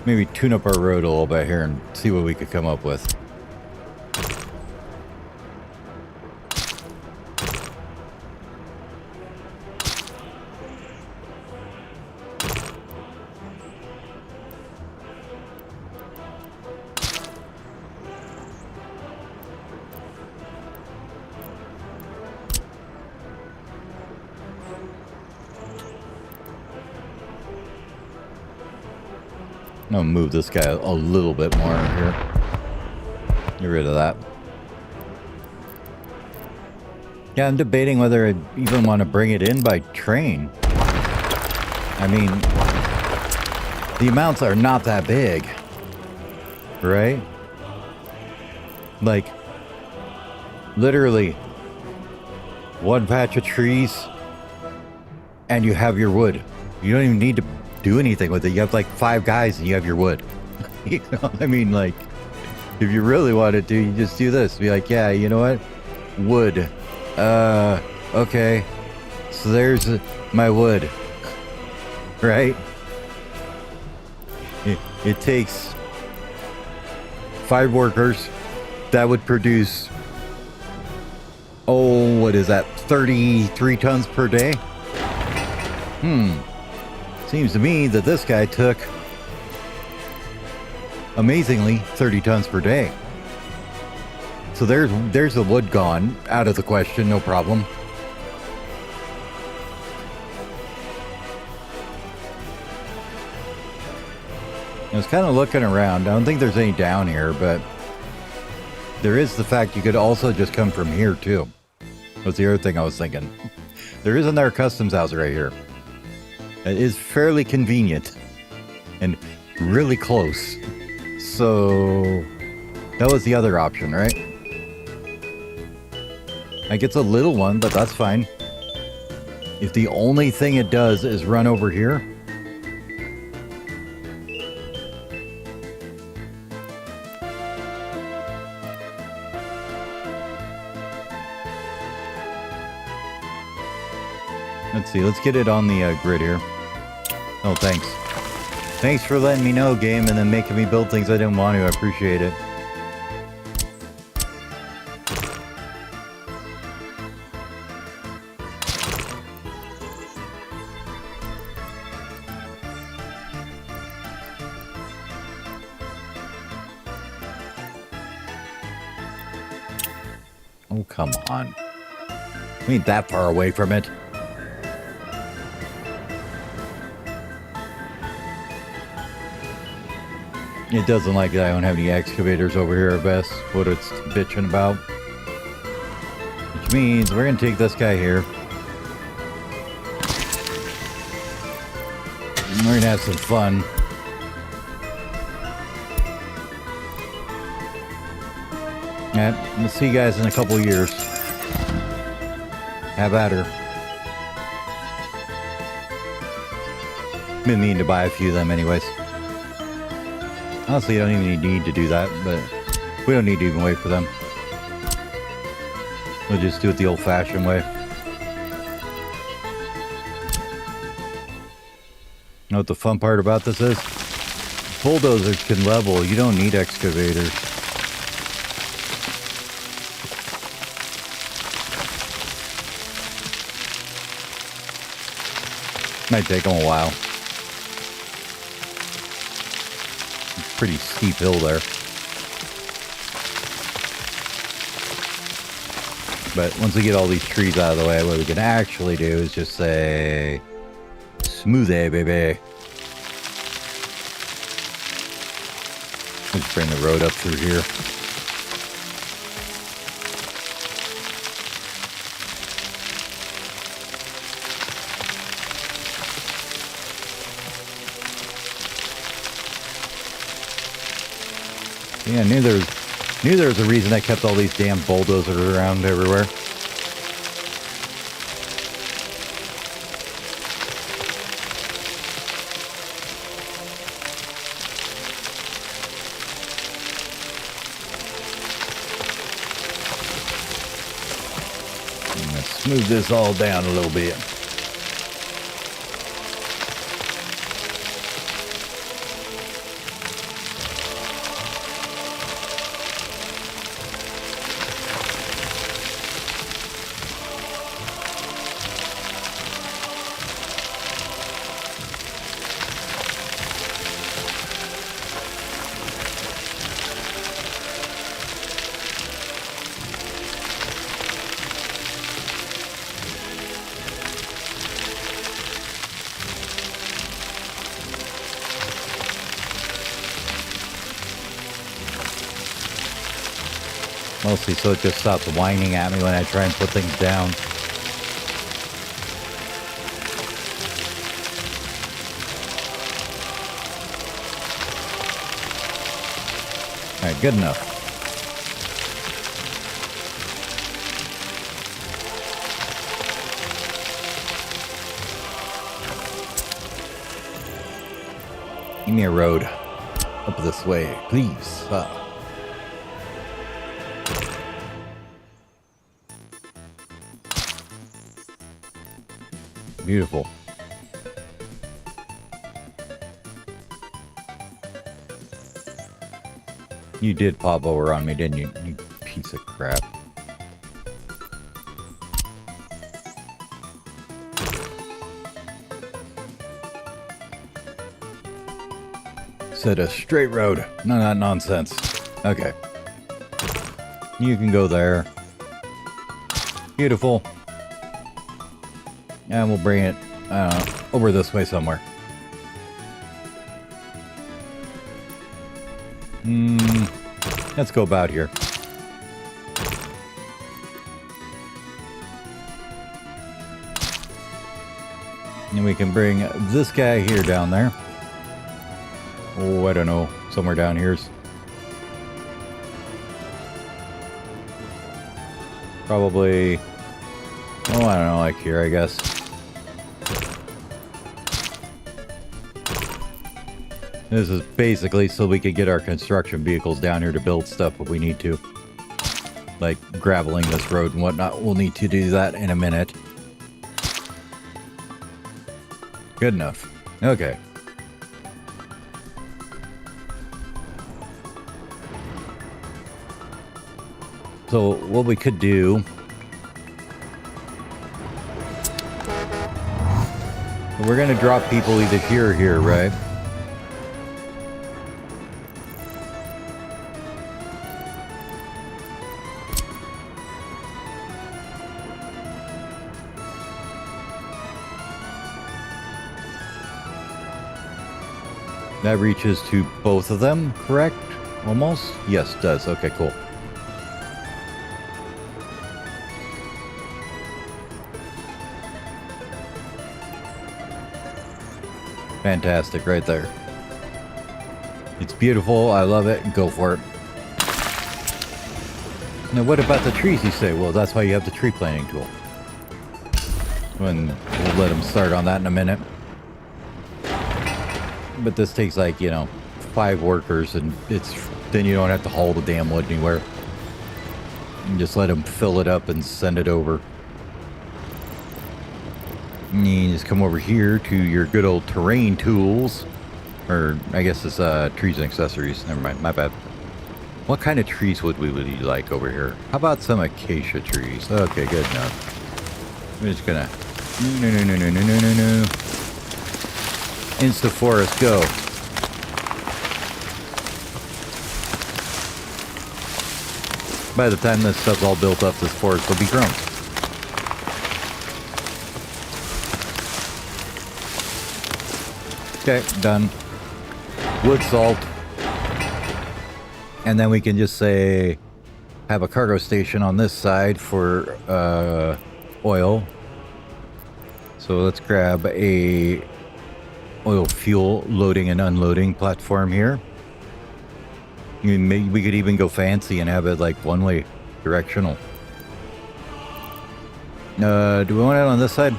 maybe tune up our road a little bit here and see what we could come up with. I'm gonna move this guy a little bit more here. Get rid of that. Yeah, I'm debating whether I even want to bring it in by train. I mean, the amounts are not that big, right? Like, literally, one patch of trees, and you have your wood. You don't even need to do anything with it. You have like 5 guys and you have your wood. You know, I mean, like, if you really wanted to, you just do this. Be like, yeah, you know what? Wood. Okay. So there's my wood. Right? It takes 5 workers. That would produce, oh, what is that? 33 tons per day? Seems to me that this guy took, amazingly, 30 tons per day. So there's the wood gone out of the question, no problem. I was kind of looking around. I don't think there's any down here, but there is the fact you could also just come from here too. That's the other thing I was thinking. There is another customs house right here. It is fairly convenient and really close. So that was the other option, right? Like, it's a little one, but that's fine. If the only thing it does is run over here, let's see, let's get it on the grid here. Oh, thanks. Thanks for letting me know, game, and then making me build things I didn't want to. I appreciate it. Oh, come on. We ain't that far away from it. It doesn't like that I don't have any excavators over here at best. What it's bitching about. Which means we're going to take this guy here. And we're going to have some fun. Yeah, we'll see you guys in a couple of years. Have at her. Been meaning to buy a few of them anyways. Honestly, I don't even need to do that, but we don't need to even wait for them. We'll just do it the old-fashioned way. You know what the fun part about this is? Bulldozers can level. You don't need excavators. Might take them a while. Pretty steep hill there. But once we get all these trees out of the way, what we can actually do is just say, smoothie, baby. Let's bring the road up through here. Yeah, I knew there was a reason I kept all these damn bulldozers around everywhere. Let's smooth this all down a little bit. Mostly so it just stops whining at me when I try and put things down. Alright, good enough. Give me a road up this way, please. Beautiful. You did pop over on me, didn't you? You piece of crap. Said a straight road. None of that nonsense. Okay. You can go there. Beautiful. And we'll bring it over this way somewhere. Let's go about here. And we can bring this guy here down there. Oh, I don't know. Somewhere down here's. Probably... Oh, I don't know, like here, I guess. This is basically so we could get our construction vehicles down here to build stuff if we need to. Like graveling this road and whatnot. We'll need to do that in a minute. Good enough. Okay. So what we could do... We're going to drop people either here or here, right? That reaches to both of them, correct? Almost? Yes, it does. Okay, cool. Fantastic, right there. It's beautiful. I love it. Go for it. Now, what about the trees, you say? Well, that's why you have the tree planting tool. And we'll let them start on that in a minute. But this takes like, 5 workers, and then you don't have to haul the damn wood anywhere. You just let them fill it up and send it over. And you just come over here to your good old terrain tools. Or, I guess it's trees and accessories. Never mind, my bad. What kind of trees would we like over here? How about some acacia trees? Okay, good enough. We're just gonna... No. Insta forest, go. By the time this stuff's all built up, this forest will be grown. Okay, done. Wood, salt. And then we can just say, have a cargo station on this side for oil. So let's grab a oil fuel loading and unloading platform here. Maybe we could even go fancy and have it like one-way directional. Do we want it on this side?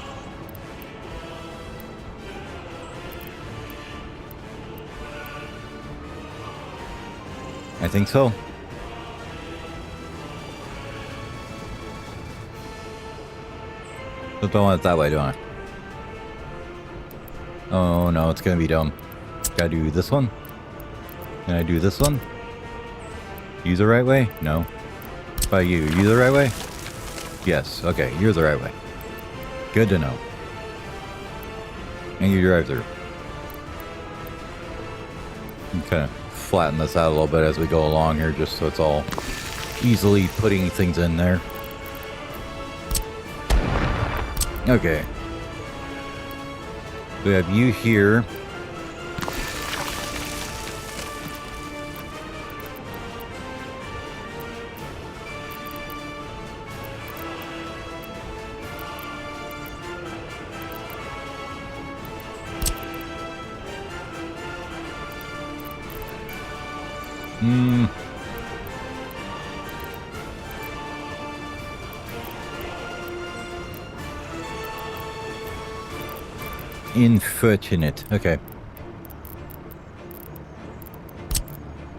I think so. But I want it that way, don't I? Oh no, it's gonna be dumb. Gotta do this one. Can I do this one? You the right way? No. What about you? You the right way? Yes. Okay, you're the right way. Good to know. And you drive through. Kind of flatten this out a little bit as we go along here, just so it's all easily putting things in there. Okay. We have you here. Unfortunate. Okay.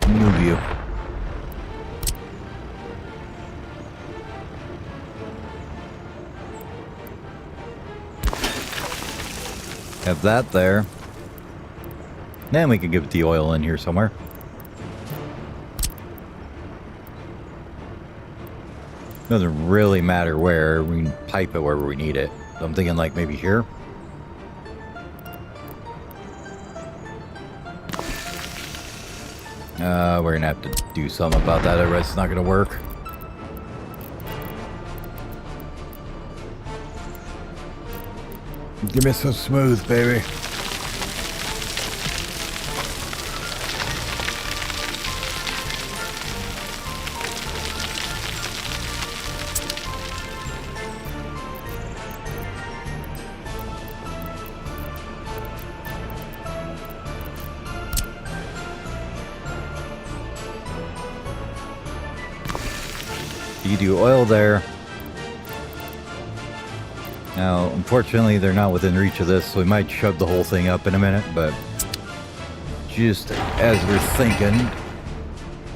Move you. Have that there. Then we can give it the oil in here somewhere. Doesn't really matter where. We can pipe it wherever we need it. So I'm thinking like maybe here. We're gonna have to do something about that, otherwise it's not gonna work. Give me some smooth, baby. You do oil there. Now, unfortunately, they're not within reach of this, so we might shove the whole thing up in a minute, but just as we're thinking.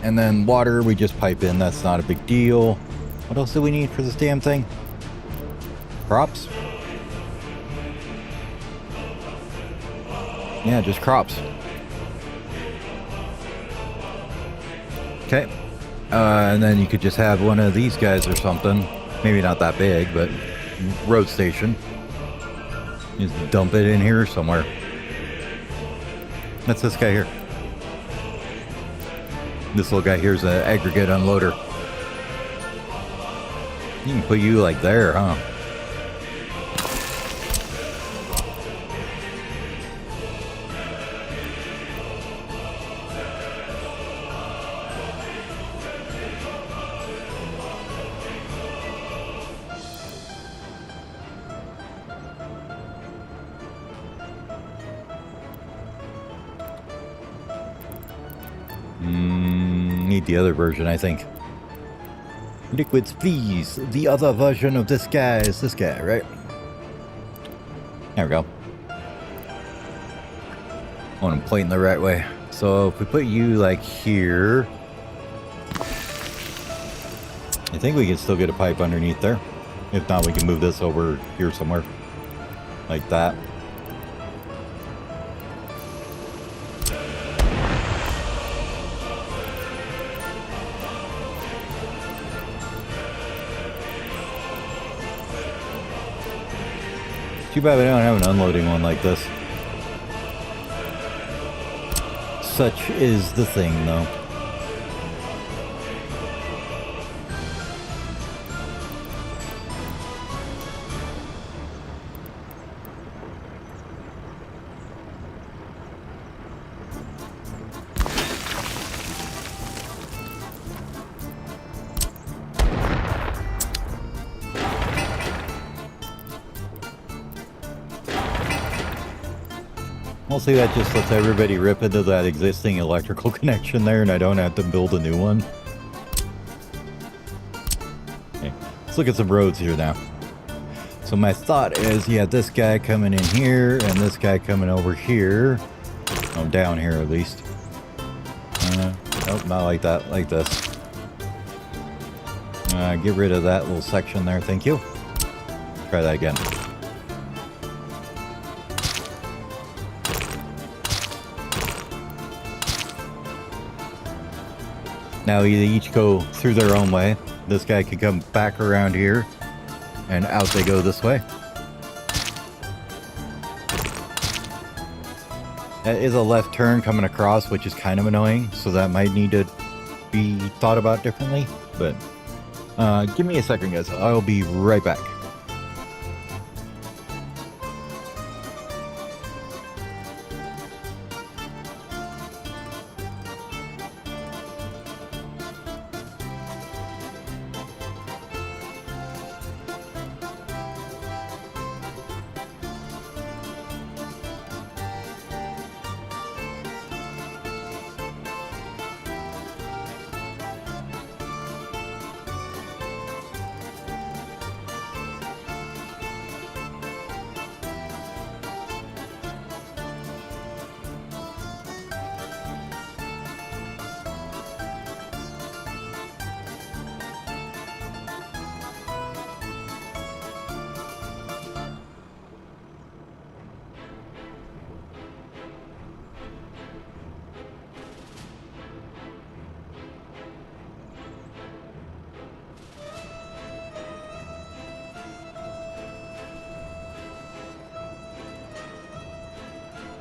And then water, we just pipe in. That's not a big deal. What else do we need for this damn thing? Crops? Yeah, just crops. Okay. And then you could just have one of these guys or something. Maybe not that big, but road station. Just dump it in here somewhere. That's this guy here. This little guy here is an aggregate unloader. You can put you like there, huh? Need the other version, I think. Liquids, please. The other version of this guy is this guy, right? There we go. I want him pointing the right way. So if we put you like here, I think we can still get a pipe underneath there. If not, we can move this over here somewhere. Like that. Too bad we don't have an unloading one like this. Such is the thing, though. Mostly that just lets everybody rip into that existing electrical connection there, and I don't have to build a new one. Okay, let's look at some roads here now. So my thought is you have this guy coming in here, and this guy coming over here. Oh, down here at least. Nope, not like that, like this. Get rid of that little section there, thank you. Try that again. Now they each go through their own way. This guy could come back around here, and out they go this way. That is a left turn coming across, which is kind of annoying, so that might need to be thought about differently. But give me a second, guys. I'll be right back.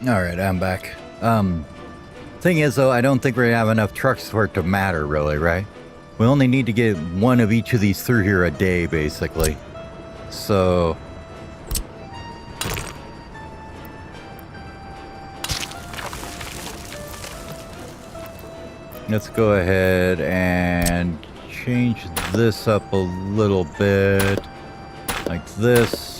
All right, I'm back. Thing is, though, I don't think we have enough trucks for it to matter, really, right? We only need to get one of each of these through here a day, basically. So... let's go ahead and change this up a little bit, like this.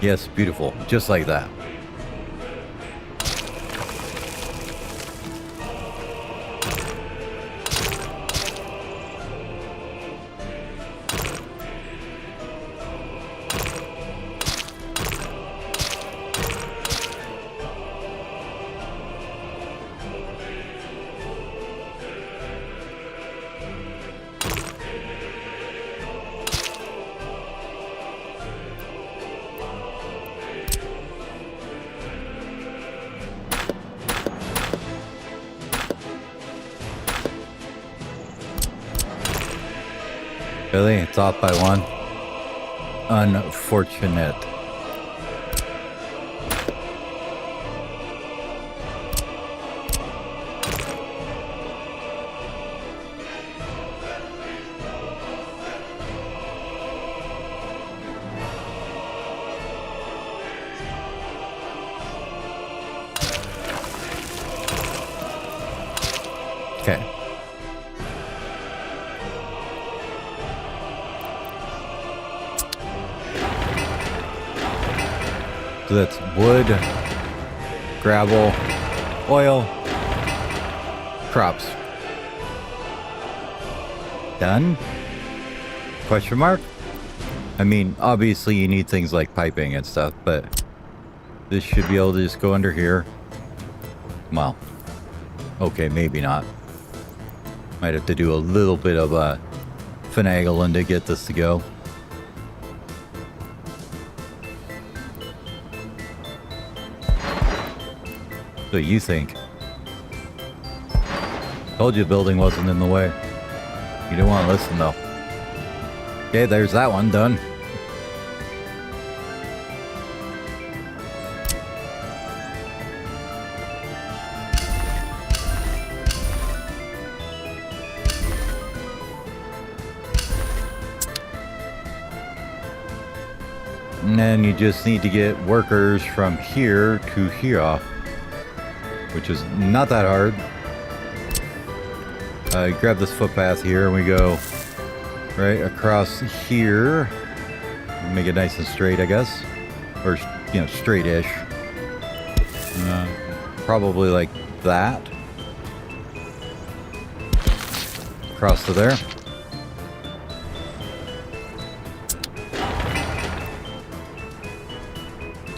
Yes, beautiful. Just like that. Really? It's off by one? Unfortunate. Okay. So that's wood, gravel, oil, crops. Done? Question mark? I mean, obviously you need things like piping and stuff, but this should be able to just go under here. Well, okay, maybe not. Might have to do a little bit of finagling to get this to go. What do you think? Told you the building wasn't in the way. You didn't want to listen though. Okay, there's that one done. And then you just need to get workers from here to here, which is not that hard. Grab this footpath here and we go right across here. Make it nice and straight, I guess. Or, you know, straight-ish. Probably like that. across to there.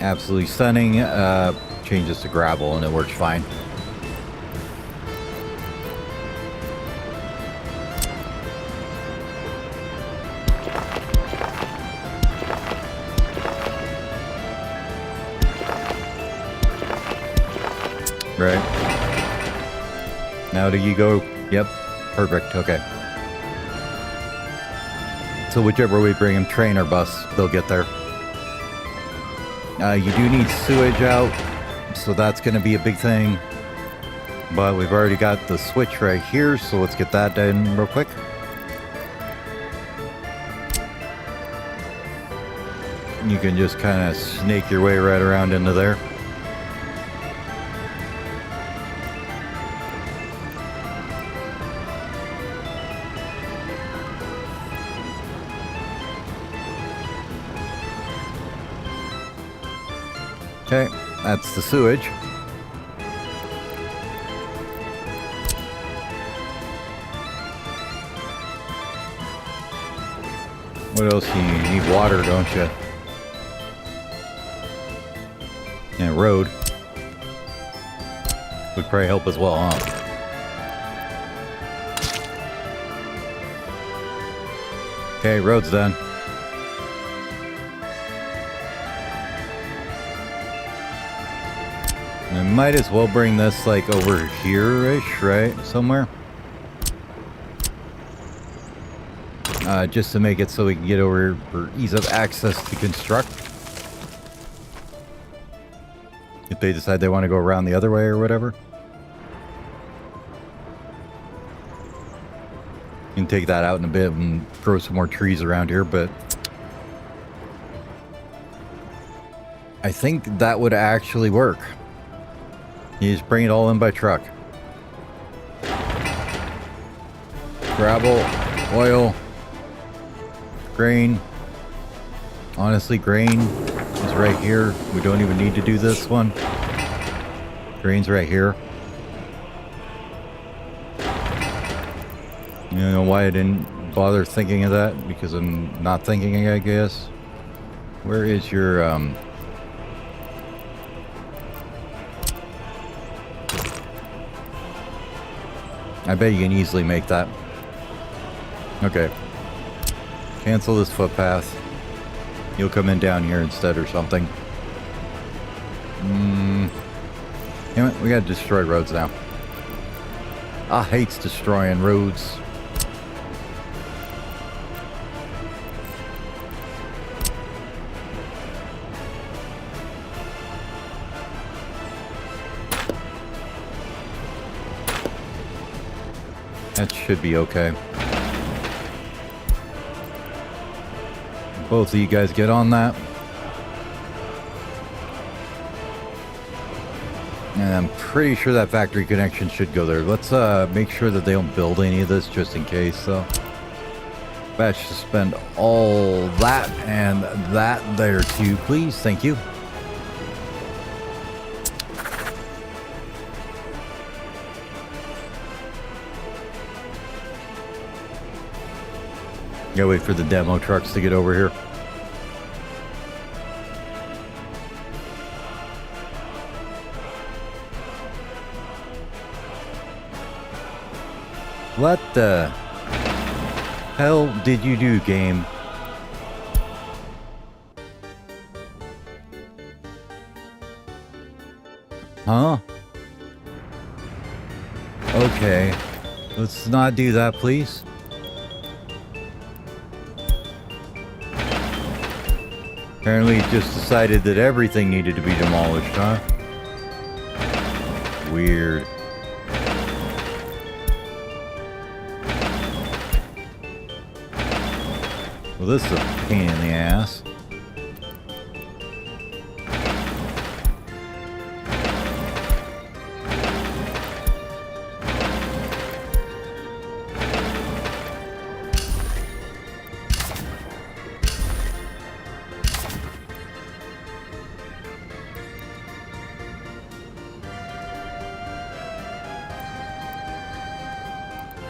Absolutely stunning. Changes to gravel and it works fine. Right. Now do you go? Yep. Perfect. Okay. So whichever way we bring them, train or bus, they'll get there. You do need sewage out, so that's going to be a big thing. But we've already got the switch right here, so let's get that done real quick. You can just kind of snake your way right around into there. Okay, that's the sewage. What else do you need? You need water, don't you? And road would probably help as well, huh? Okay, road's done. I might as well bring this like over here-ish, right? Somewhere. Just to make it so we can get over for ease of access to construct. If they decide they want to go around the other way or whatever. You can take that out in a bit and throw some more trees around here, but I think that would actually work. You just bring it all in by truck. Gravel, oil, grain. Honestly, grain is right here. We don't even need to do this one. Grain's right here. You know why I didn't bother thinking of that? Because I'm not thinking, I guess. Where is your, I bet you can easily make that. Okay. Cancel this footpath. You'll come in down here instead or something. Damn it, we gotta destroy roads now. I hates destroying roads. That should be okay. Both of you guys get on that. And I'm pretty sure that factory connection should go there. Let's make sure that they don't build any of this just in case, so. Batch suspend all that and that there too, please. Thank you. Gotta wait for the demo trucks to get over here. What the hell did you do, game? Huh? Okay. Let's not do that, please. Apparently it just decided that everything needed to be demolished, huh? Weird. Well, this is a pain in the ass.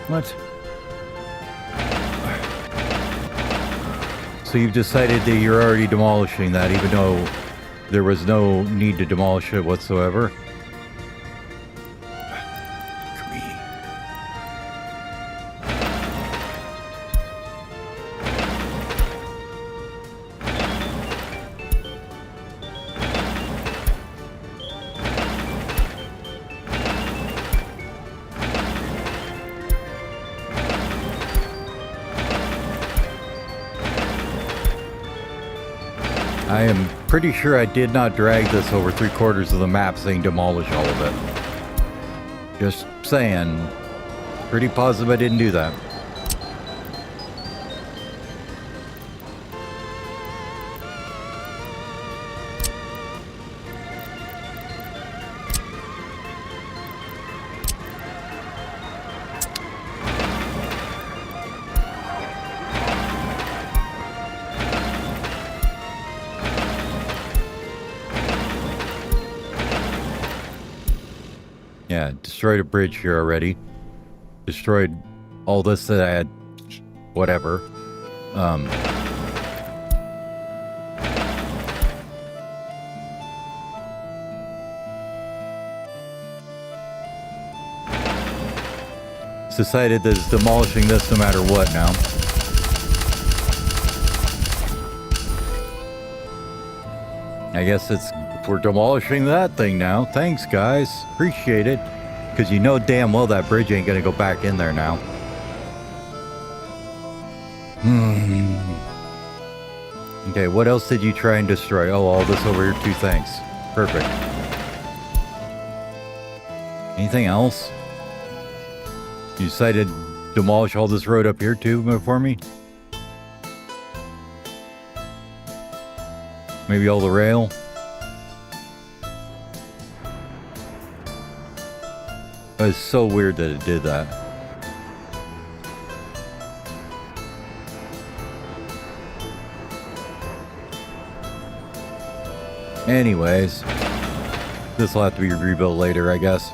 What? So you've decided that you're already demolishing that, even though there was no need to demolish it whatsoever? I am pretty sure I did not drag this over 3/4 of the map saying demolish all of it. Just saying. Pretty positive I didn't do that. Yeah, destroyed a bridge here already. Destroyed all this that I had, whatever. It's decided that it's demolishing this no matter what now. I guess we're demolishing that thing now. Thanks, guys. Appreciate it. Because you know damn well that bridge ain't going to go back in there now. Okay, what else did you try and destroy? Oh, all this over here too, thanks. Perfect. Anything else? You decided to demolish all this road up here too for me? Maybe all the rail? It's so weird that it did that. Anyways, this will have to be rebuilt later, I guess.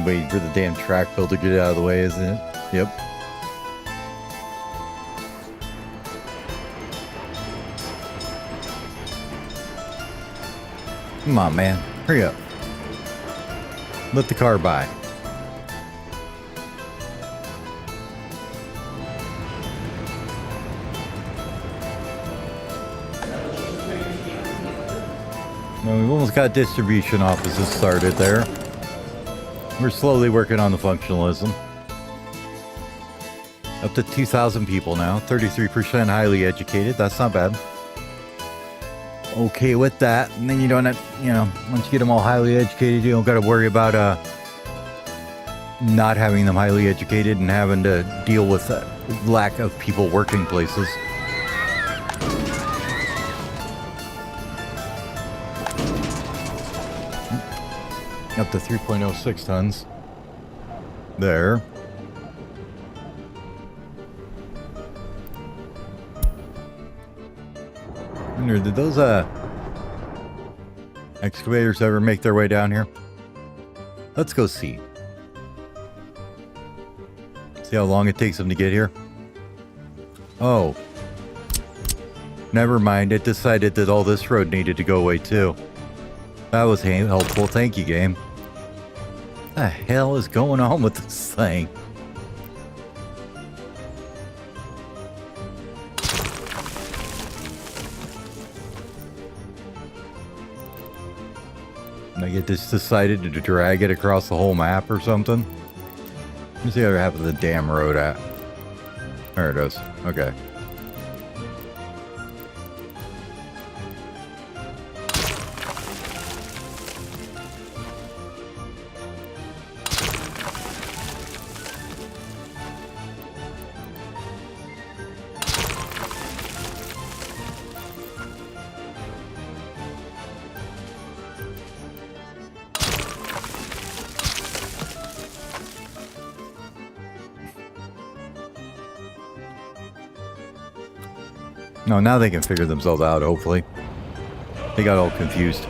Waiting for the damn track builder to get out of the way, isn't it? Yep. Come on, man. Hurry up. Let the car by. Well, we've almost got distribution offices started there. We're slowly working on the functionalism. Up to 2,000 people now. 33% highly educated. That's not bad. Okay with that. And then you don't have, once you get them all highly educated, you don't got to worry about not having them highly educated and having to deal with the lack of people working places. Up to 3.06 tons. There. I wonder, did those excavators ever make their way down here? Let's go see. See how long it takes them to get here? Oh. Never mind, it decided that all this road needed to go away too. That was helpful. Thank you, game. What the hell is going on with this thing? And I get this decided to drag it across the whole map or something. Let me see how half of the damn road at. There it is. Okay. No, now they can figure themselves out, hopefully. They got all confused.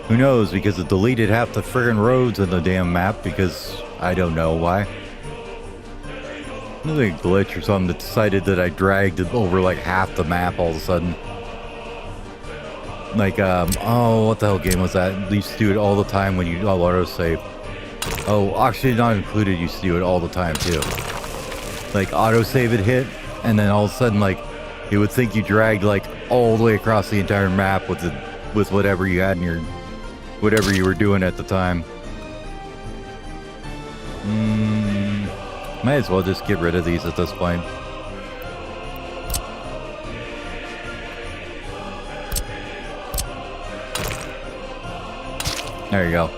Who knows, because it deleted half the friggin' roads in the damn map because I don't know why. There's a glitch or something that decided that I dragged over like half the map all of a sudden. Like, oh, what the hell game was that? You used to do it all the time when you autosave. Oh, actually not included, used to do it all the time too. Like, autosave it hit, and then all of a sudden, like, it would think you dragged, like, all the way across the entire map with whatever you had in your... whatever you were doing at the time. Might as well just get rid of these at this point. There you go.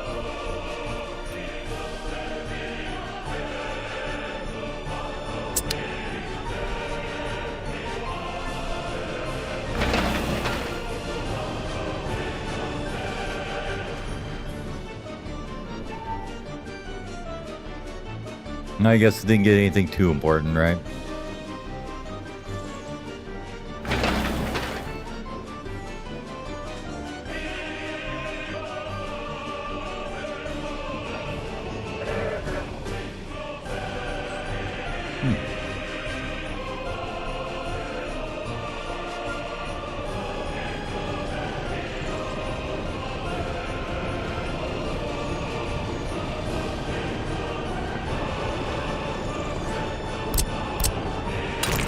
I guess it didn't get anything too important, right?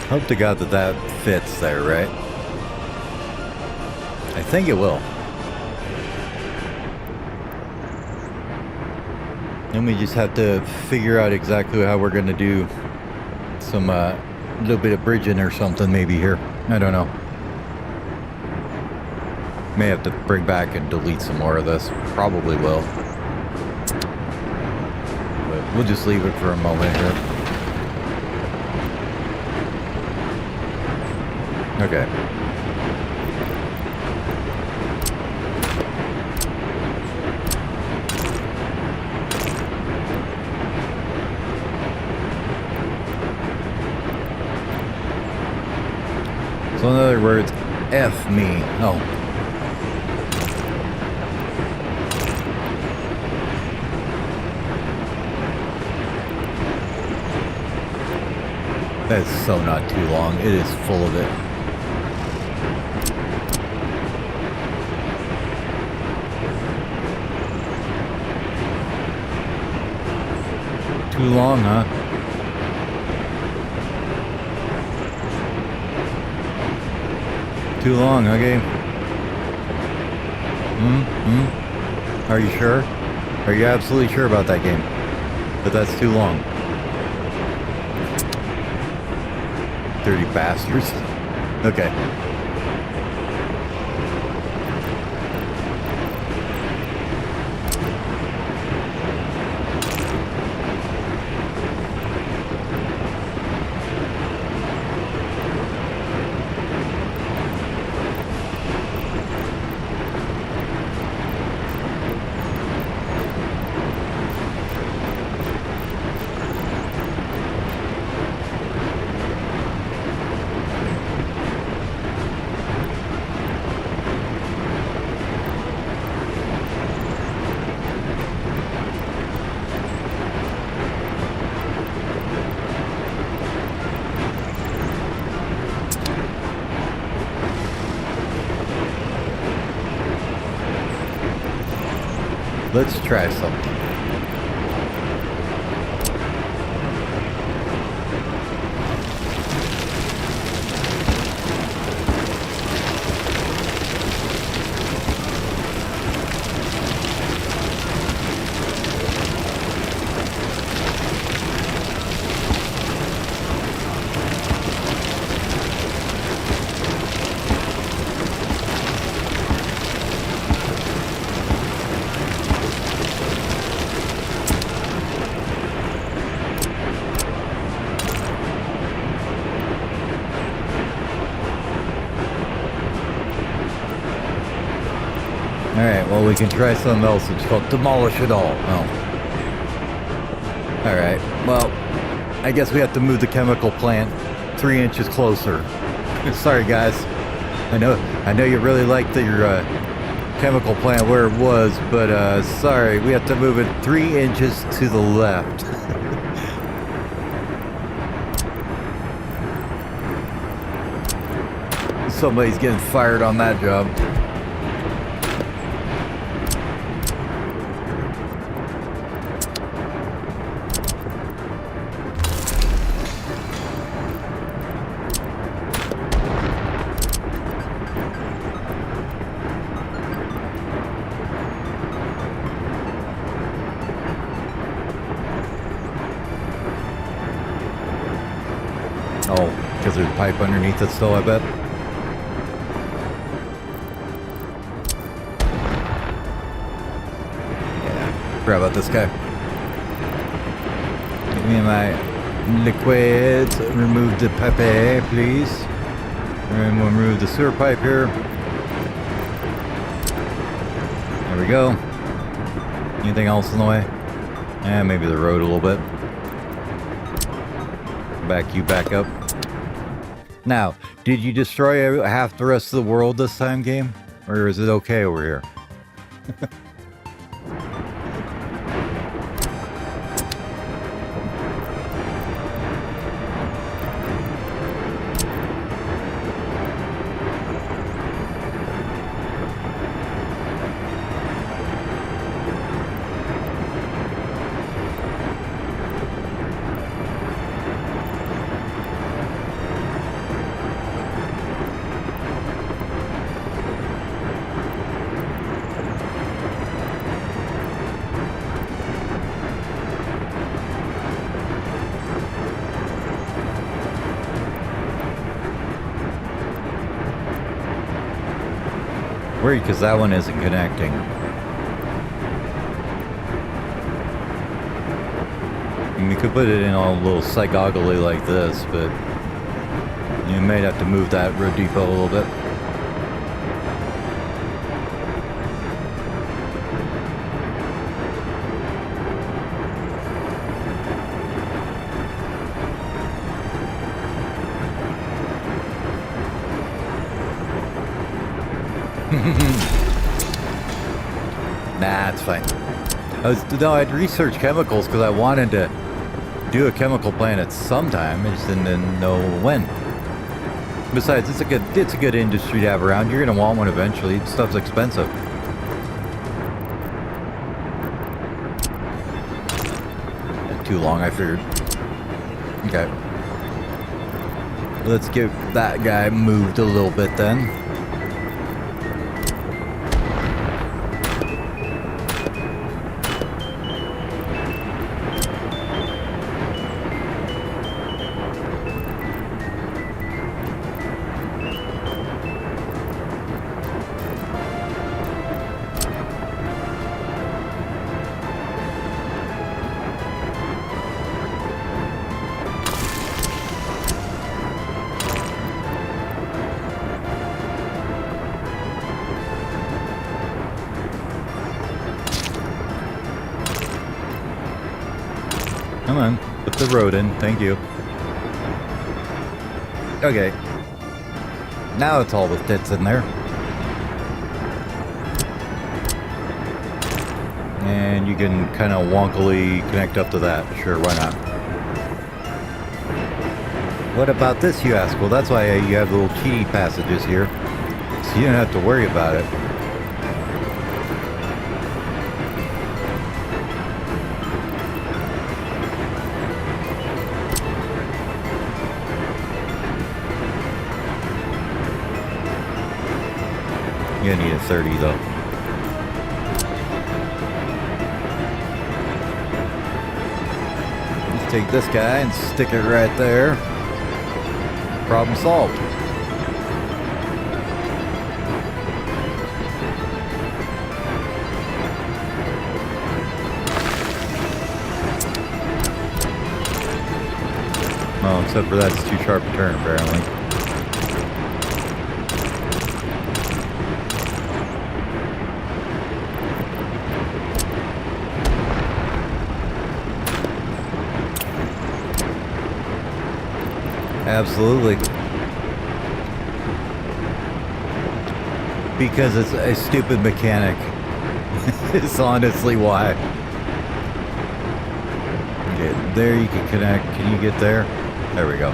Hope to God that that fits there, right? I think it will. Then we just have to figure out exactly how we're going to do some little bit of bridging or something maybe here. I don't know. May have to bring back and delete some more of this. Probably will. But we'll just leave it for a moment here. Okay. So in other words, F me. Oh. That's so not too long. It is full of it. Too long, huh? Too long, okay? Are you sure? Are you absolutely sure about that game? But that's too long. Dirty bastards. Okay. Let's try something. Alright, well, we can try something else. It's called demolish it all. Oh. Alright, well, I guess we have to move the chemical plant 3 inches closer. Sorry, guys. I know you really liked your chemical plant where it was, but sorry, we have to move it 3 inches to the left. Somebody's getting fired on that job. Oh, because there's a pipe underneath it still, I bet. Yeah, forgot about this guy. Give me my liquids. Remove the pipe, please. And we'll remove the sewer pipe here. There we go. Anything else in the way? Eh, maybe the road a little bit. Back you back up. Now, did you destroy half the rest of the world this time, game? Or is it okay over here? Worried because that one isn't connecting. And we could put it in a little psychogoly like this, but you may have to move that road depot a little bit. Nah, it's fine. I'd researched chemicals because I wanted to do a chemical plant at some time. I just didn't know when. Besides, it's a good industry to have around. You're gonna want one eventually. Stuff's expensive. Too long, I figured. Okay. Let's get that guy moved a little bit then. Come on, put the road in, thank you. Okay. Now it's all the fits in there. And you can kind of wonkily connect up to that. Sure, why not? What about this, you ask? Well, that's why you have little cheaty passages here. So you don't have to worry about it. You're gonna need a 30 though. Let's take this guy and stick it right there. Problem solved. Well, except for that, it's too sharp a turn apparently. Absolutely. Because it's a stupid mechanic. It's honestly why. Okay, there you can connect. Can you get there? There we go.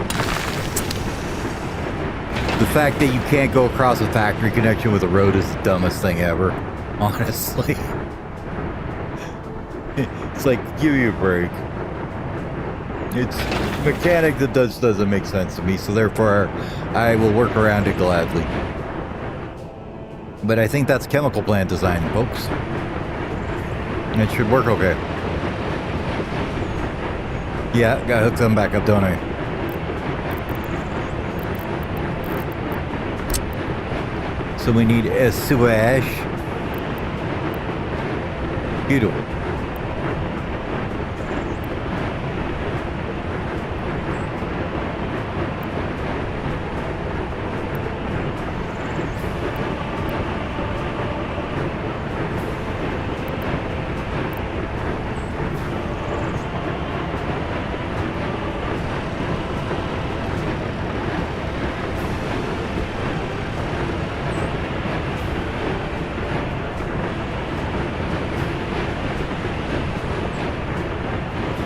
The fact that you can't go across a factory connection with a road is the dumbest thing ever. Honestly. It's like, give me a break. It's mechanic that doesn't make sense to me, so therefore I will work around it gladly. But I think that's chemical plant design, folks. And it should work okay. Yeah, gotta hook them back up, don't I? So we need a sewage. Beautiful.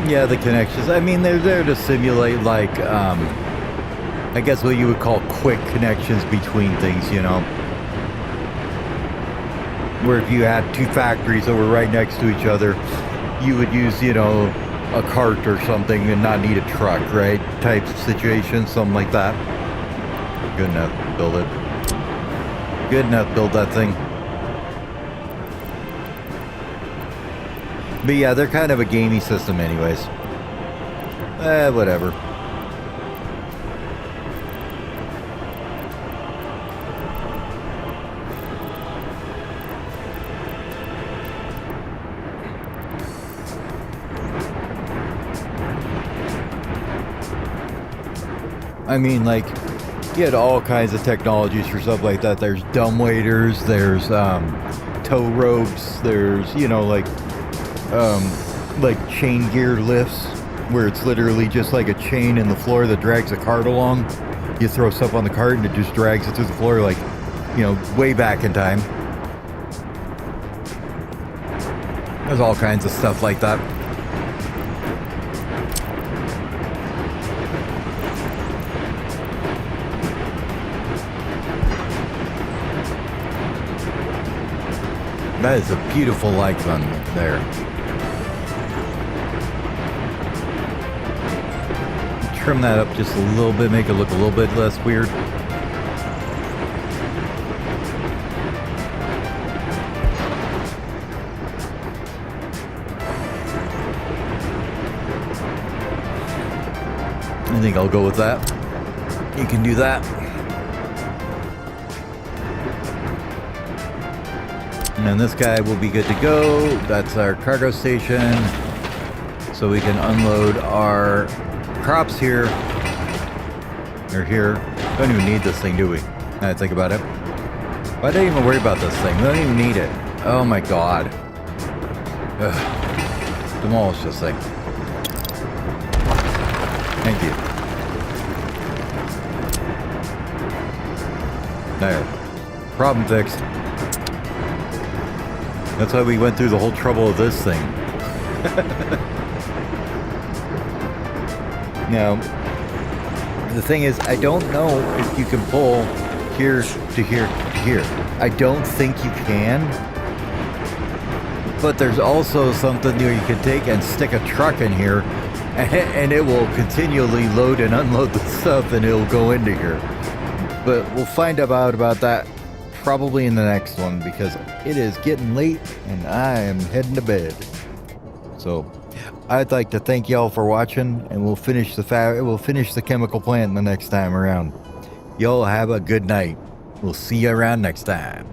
Yeah, the connections. I mean, they're there to simulate, like, I guess what you would call quick connections between things, you know? Where if you had two factories that were right next to each other, you would use, you know, a cart or something and not need a truck, right? Type situation, something like that. Good enough, build it. Good enough, build that thing. But yeah, they're kind of a gamey system anyways. Whatever. I mean, like, you had all kinds of technologies for stuff like that. There's dumb waiters, there's tow ropes, there's, you know, like chain gear lifts where it's literally just like a chain in the floor that drags a cart along. You throw stuff on the cart and it just drags it through the floor, like, you know, way back in time. There's all kinds of stuff like that. That is a beautiful light gun there. Trim that up just a little bit, make it look a little bit less weird. I think I'll go with that. You can do that. And then this guy will be good to go. That's our cargo station. So we can unload our crops here. Or here. Don't even need this thing, do we? Now I think about it. Why don't even worry about this thing? We don't even need it. Oh my god. Ugh. Demolish this thing. Thank you. There. Problem fixed. That's why we went through the whole trouble of this thing. Now, the thing is, I don't know if you can pull here to here to here. I don't think you can. But there's also something where you can take and stick a truck in here and it will continually load and unload the stuff and it'll go into here. But we'll find out about that probably in the next one because it is getting late and I am heading to bed. So I'd like to thank y'all for watching, and we'll finish the chemical plant the next time around. Y'all have a good night. We'll see you around next time.